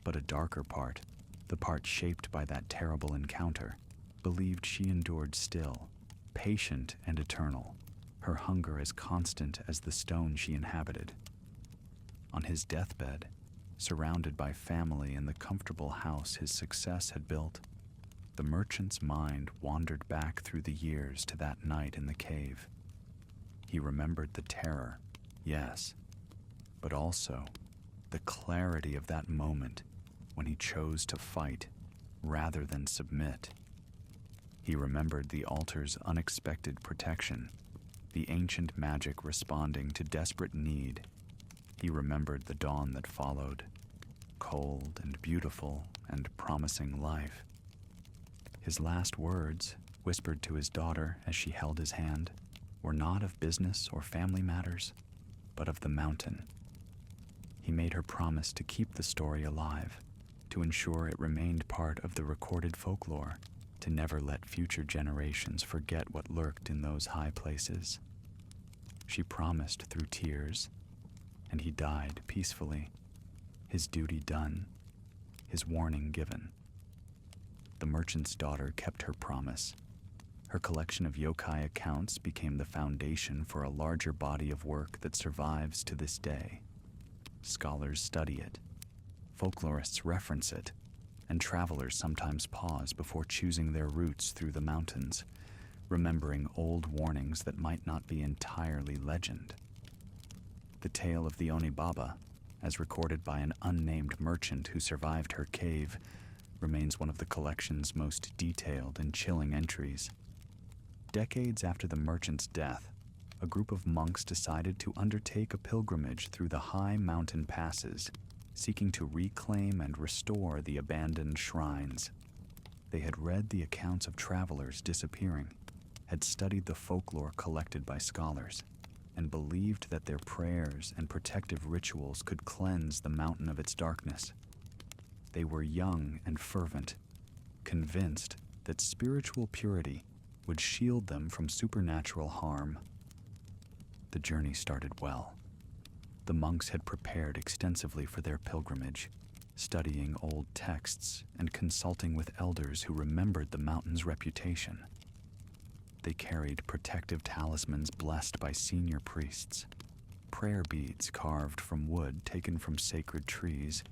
But a darker part, the part shaped by that terrible encounter, believed she endured still, patient and eternal, her hunger as constant as the stone she inhabited. On his deathbed, surrounded by family and the comfortable house his success had built, the merchant's mind wandered back through the years to that night in the cave. He remembered the terror, yes, but also the clarity of that moment when he chose to fight rather than submit. He remembered the altar's unexpected protection, the ancient magic responding to desperate need. He remembered the dawn that followed, cold and beautiful and promising life. His last words, whispered to his daughter as she held his hand, were not of business or family matters, but of the mountain. He made her promise to keep the story alive, to ensure it remained part of the recorded folklore, to never let future generations forget what lurked in those high places. She promised through tears, and he died peacefully, his duty done, his warning given. The merchant's daughter kept her promise. Her collection of yokai accounts became the foundation for a larger body of work that survives to this day. Scholars study it, folklorists reference it, and travelers sometimes pause before choosing their routes through the mountains, remembering old warnings that might not be entirely legend. The tale of the Onibaba, as recorded by an unnamed merchant who survived her cave, remains one of the collection's most detailed and chilling entries. Decades after the merchant's death, a group of monks decided to undertake a pilgrimage through the high mountain passes, seeking to reclaim and restore the abandoned shrines. They had read the accounts of travelers disappearing, had studied the folklore collected by scholars, and believed that their prayers and protective rituals could cleanse the mountain of its darkness. They were young and fervent, convinced that spiritual purity would shield them from supernatural harm. The journey started well. The monks had prepared extensively for their pilgrimage, studying old texts and consulting with elders who remembered the mountain's reputation. They carried protective talismans blessed by senior priests, prayer beads carved from wood taken from sacred trees,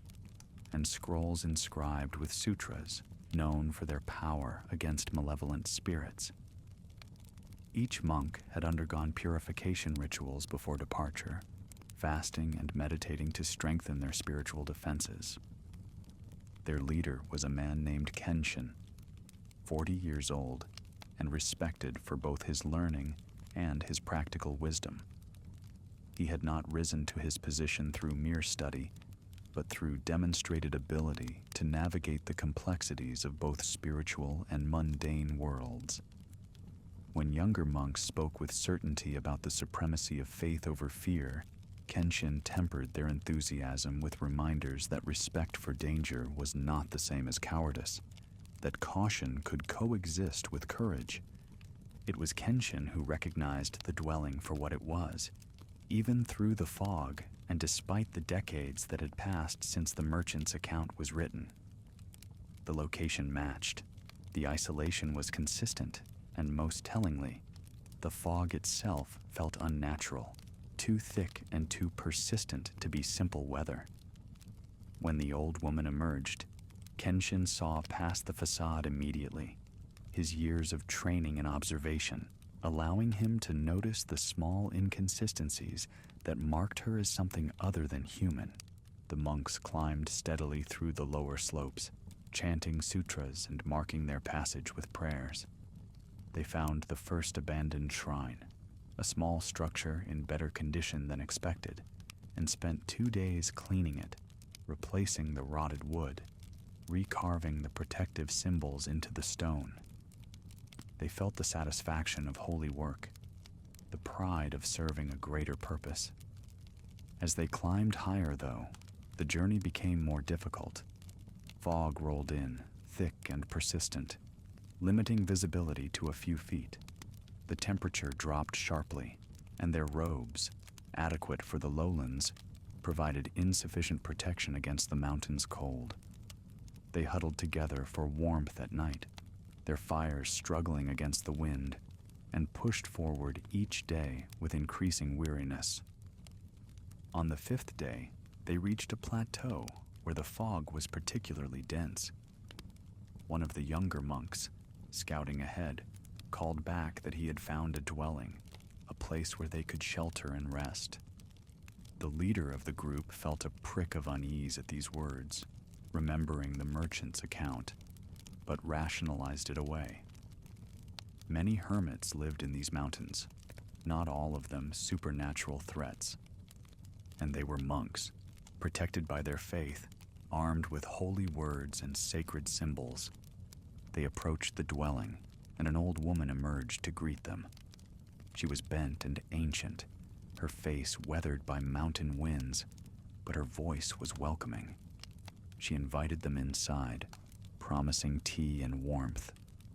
and scrolls inscribed with sutras known for their power against malevolent spirits. Each monk had undergone purification rituals before departure, fasting and meditating to strengthen their spiritual defenses. Their leader was a man named Kenshin, 40 years old, and respected for both his learning and his practical wisdom. He had not risen to his position through mere study, but through demonstrated ability to navigate the complexities of both spiritual and mundane worlds. When younger monks spoke with certainty about the supremacy of faith over fear, Kenshin tempered their enthusiasm with reminders that respect for danger was not the same as cowardice, that caution could coexist with courage. It was Kenshin who recognized the dwelling for what it was, even through the fog and despite the decades that had passed since the merchant's account was written. The location matched, the isolation was consistent, and most tellingly, the fog itself felt unnatural, too thick and too persistent to be simple weather. When the old woman emerged, Kenshin saw past the facade immediately, his years of training and observation allowing him to notice the small inconsistencies that marked her as something other than human. The monks climbed steadily through the lower slopes, chanting sutras and marking their passage with prayers. They found the first abandoned shrine, a small structure in better condition than expected, and spent 2 days cleaning it, replacing the rotted wood, recarving the protective symbols into the stone. They felt the satisfaction of holy work, the pride of serving a greater purpose. As they climbed higher, though, the journey became more difficult. Fog rolled in, thick and persistent, limiting visibility to a few feet. The temperature dropped sharply, and their robes, adequate for the lowlands, provided insufficient protection against the mountain's cold. They huddled together for warmth at night, their fires struggling against the wind, and pushed forward each day with increasing weariness. On the 5th day, they reached a plateau where the fog was particularly dense. One of the younger monks, scouting ahead, called back that he had found a dwelling, a place where they could shelter and rest. The leader of the group felt a prick of unease at these words, remembering the merchant's account, but rationalized it away. Many hermits lived in these mountains, not all of them supernatural threats. And they were monks, protected by their faith, armed with holy words and sacred symbols. They approached the dwelling, and an old woman emerged to greet them. She was bent and ancient, her face weathered by mountain winds, but her voice was welcoming. She invited them inside, promising tea and warmth,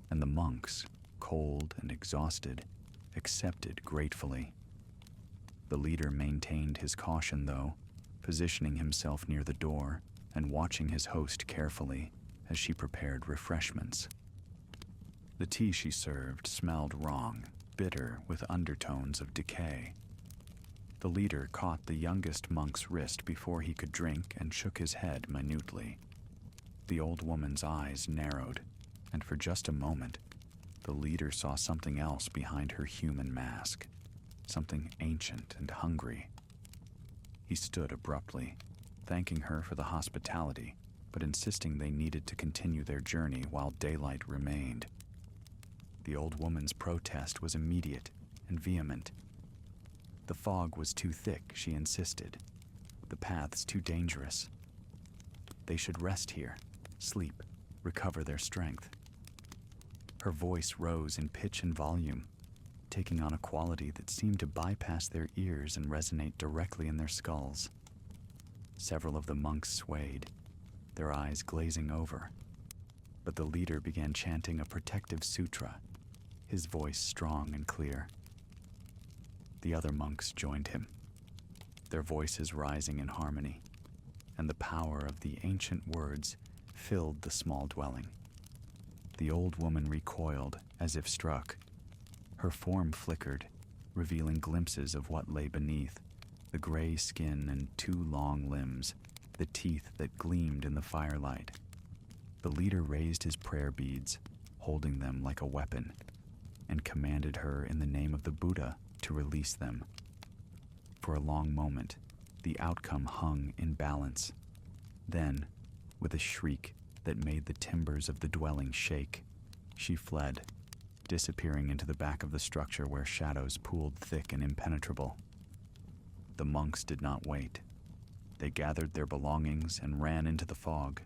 and the monks, cold and exhausted, accepted gratefully. The leader maintained his caution, though, positioning himself near the door and watching his host carefully as she prepared refreshments. The tea she served smelled wrong, bitter with undertones of decay. The leader caught the youngest monk's wrist before he could drink and shook his head minutely. The old woman's eyes narrowed, and for just a moment, the leader saw something else behind her human mask, something ancient and hungry. He stood abruptly, thanking her for the hospitality, but insisting they needed to continue their journey while daylight remained. The old woman's protest was immediate and vehement. The fog was too thick, she insisted. The paths too dangerous. They should rest here, sleep, recover their strength. Her voice rose in pitch and volume, taking on a quality that seemed to bypass their ears and resonate directly in their skulls. Several of the monks swayed, their eyes glazing over, but the leader began chanting a protective sutra, his voice strong and clear. The other monks joined him, their voices rising in harmony, and the power of the ancient words filled the small dwelling. The old woman recoiled as if struck. Her form flickered, revealing glimpses of what lay beneath, the gray skin and 2 long limbs, the teeth that gleamed in the firelight. The leader raised his prayer beads, holding them like a weapon, and commanded her in the name of the Buddha to release them. For a long moment, the outcome hung in balance. Then, with a shriek that made the timbers of the dwelling shake, she fled, disappearing into the back of the structure where shadows pooled thick and impenetrable. The monks did not wait. They gathered their belongings and ran into the fog,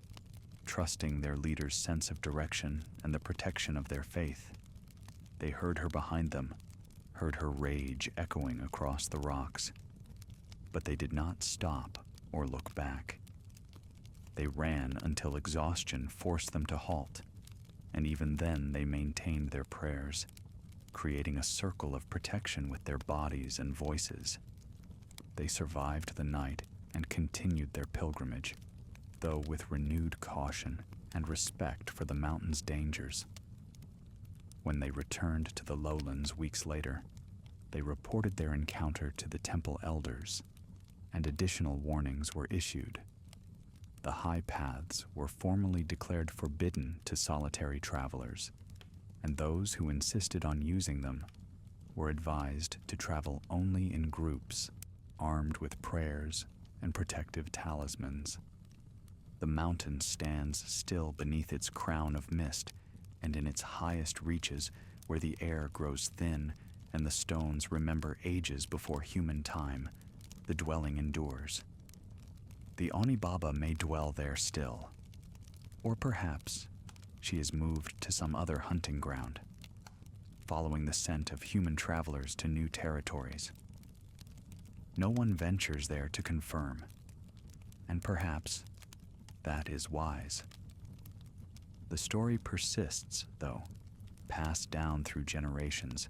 trusting their leader's sense of direction and the protection of their faith. They heard her behind them, heard her rage echoing across the rocks. But they did not stop or look back. They ran until exhaustion forced them to halt, and even then they maintained their prayers, creating a circle of protection with their bodies and voices. They survived the night and continued their pilgrimage, though with renewed caution and respect for the mountain's dangers. When they returned to the lowlands weeks later, they reported their encounter to the temple elders, and additional warnings were issued. The high paths were formally declared forbidden to solitary travelers, and those who insisted on using them were advised to travel only in groups, armed with prayers and protective talismans. The mountain stands still beneath its crown of mist, and in its highest reaches, where the air grows thin and the stones remember ages before human time, the dwelling endures. The Oni Baba may dwell there still, or perhaps she is moved to some other hunting ground, following the scent of human travelers to new territories. No one ventures there to confirm, and perhaps that is wise. The story persists, though, passed down through generations,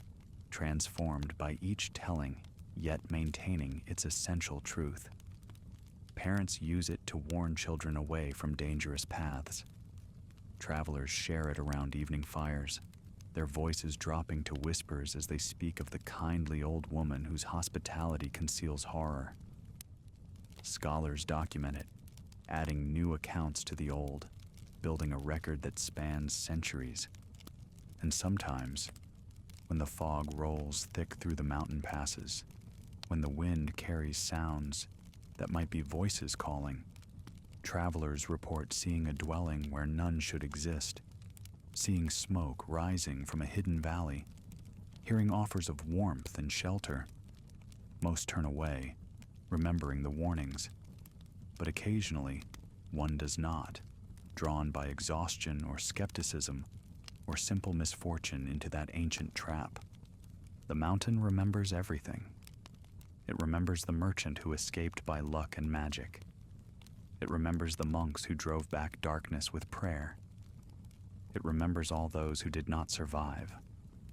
transformed by each telling, yet maintaining its essential truth. Parents use it to warn children away from dangerous paths. Travelers share it around evening fires, their voices dropping to whispers as they speak of the kindly old woman whose hospitality conceals horror. Scholars document it, adding new accounts to the old, building a record that spans centuries. And sometimes, when the fog rolls thick through the mountain passes, when the wind carries sounds that might be voices calling, travelers report seeing a dwelling where none should exist, seeing smoke rising from a hidden valley, hearing offers of warmth and shelter. Most turn away, remembering the warnings, but occasionally one does not, drawn by exhaustion or skepticism or simple misfortune into that ancient trap. The mountain remembers everything. It remembers the merchant who escaped by luck and magic. It remembers the monks who drove back darkness with prayer. It remembers all those who did not survive,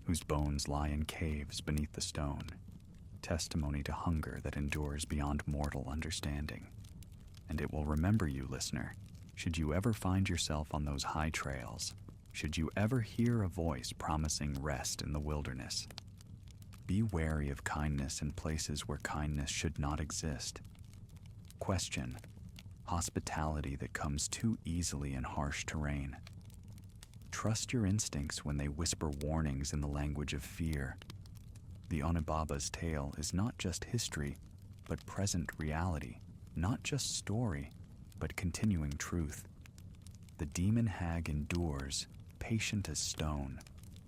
whose bones lie in caves beneath the stone, testimony to hunger that endures beyond mortal understanding. And it will remember you, listener, should you ever find yourself on those high trails, should you ever hear a voice promising rest in the wilderness. Be wary of kindness in places where kindness should not exist. Question hospitality that comes too easily in harsh terrain. Trust your instincts when they whisper warnings in the language of fear. The Onibaba's tale is not just history, but present reality, not just story, but continuing truth. The demon hag endures, patient as stone,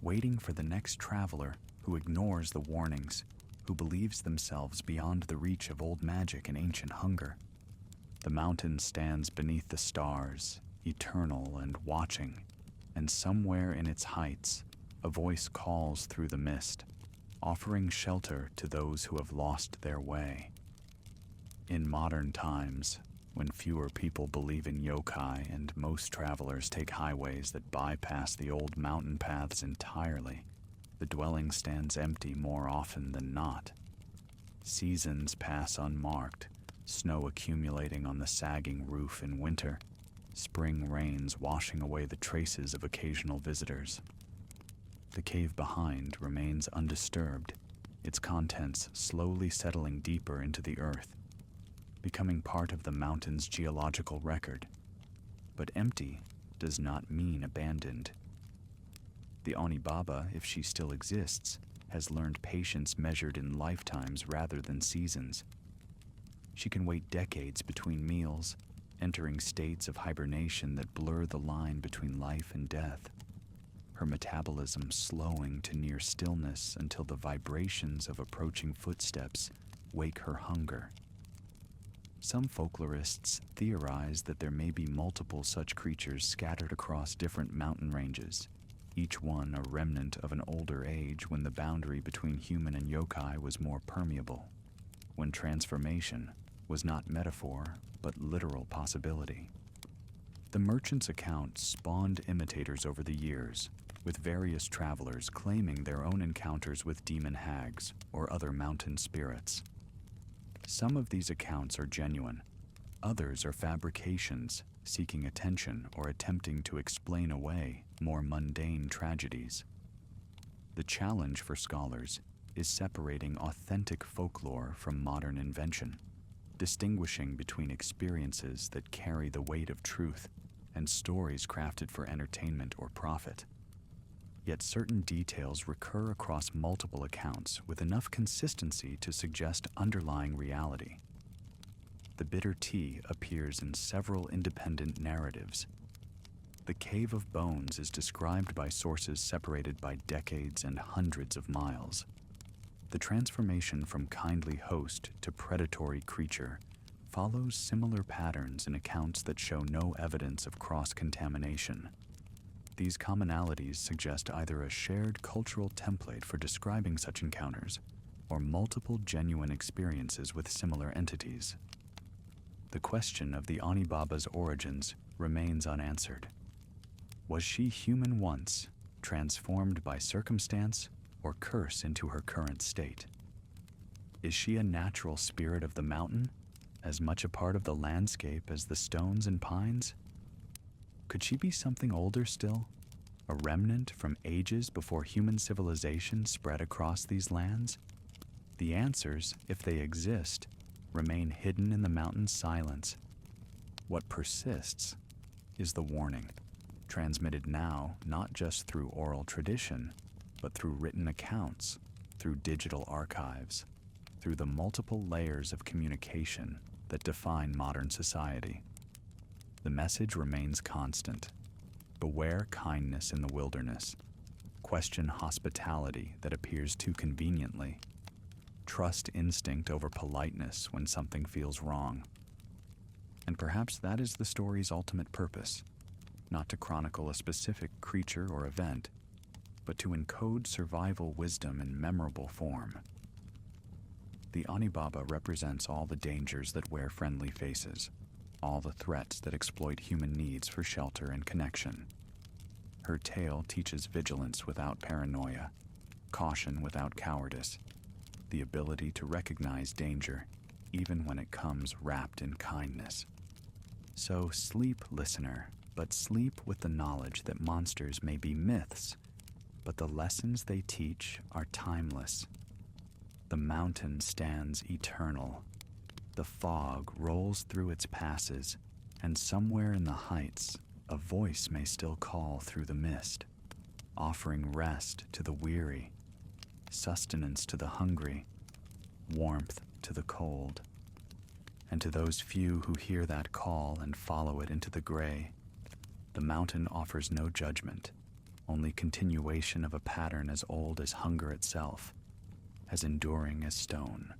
waiting for the next traveler who ignores the warnings, who believes themselves beyond the reach of old magic and ancient hunger. The mountain stands beneath the stars, eternal and watching, and somewhere in its heights, a voice calls through the mist, offering shelter to those who have lost their way. In modern times, when fewer people believe in yokai and most travelers take highways that bypass the old mountain paths entirely, the dwelling stands empty more often than not. Seasons pass unmarked, snow accumulating on the sagging roof in winter, spring rains washing away the traces of occasional visitors. The cave behind remains undisturbed, its contents slowly settling deeper into the earth, becoming part of the mountain's geological record. But empty does not mean abandoned. The Oni Baba, if she still exists, has learned patience measured in lifetimes rather than seasons. She can wait decades between meals, entering states of hibernation that blur the line between life and death, her metabolism slowing to near stillness until the vibrations of approaching footsteps wake her hunger. Some folklorists theorize that there may be multiple such creatures scattered across different mountain ranges, each one a remnant of an older age when the boundary between human and yokai was more permeable. when transformation was not metaphor but literal possibility. The merchant's account spawned imitators over the years, with various travelers claiming their own encounters with demon hags or other mountain spirits. Some of these accounts are genuine, others are fabrications seeking attention or attempting to explain away more mundane tragedies. The challenge for scholars is separating authentic folklore from modern invention, distinguishing between experiences that carry the weight of truth and stories crafted for entertainment or profit. Yet certain details recur across multiple accounts with enough consistency to suggest underlying reality. The bitter tea appears in several independent narratives. The Cave of Bones is described by sources separated by decades and hundreds of miles. The transformation from kindly host to predatory creature follows similar patterns in accounts that show no evidence of cross-contamination. These commonalities suggest either a shared cultural template for describing such encounters or multiple genuine experiences with similar entities. The question of the Onibaba's origins remains unanswered. Was she human once, transformed by circumstance, or curse into her current state? Is she a natural spirit of the mountain, as much a part of the landscape as the stones and pines? Could she be something older still, a remnant from ages before human civilization spread across these lands? The answers, if they exist, remain hidden in the mountain's silence. What persists is the warning, transmitted now not just through oral tradition, but through written accounts, through digital archives, through the multiple layers of communication that define modern society. The message remains constant. Beware kindness in the wilderness. Question hospitality that appears too conveniently. Trust instinct over politeness when something feels wrong. And perhaps that is the story's ultimate purpose, not to chronicle a specific creature or event, but to encode survival wisdom in memorable form. The Onibaba represents all the dangers that wear friendly faces, all the threats that exploit human needs for shelter and connection. Her tale teaches vigilance without paranoia, caution without cowardice, the ability to recognize danger even when it comes wrapped in kindness. So sleep, listener, but sleep with the knowledge that monsters may be myths, but the lessons they teach are timeless. The mountain stands eternal. The fog rolls through its passes, and somewhere in the heights, a voice may still call through the mist, offering rest to the weary, sustenance to the hungry, warmth to the cold. And to those few who hear that call and follow it into the gray, the mountain offers no judgment, only continuation of a pattern as old as hunger itself, as enduring as stone.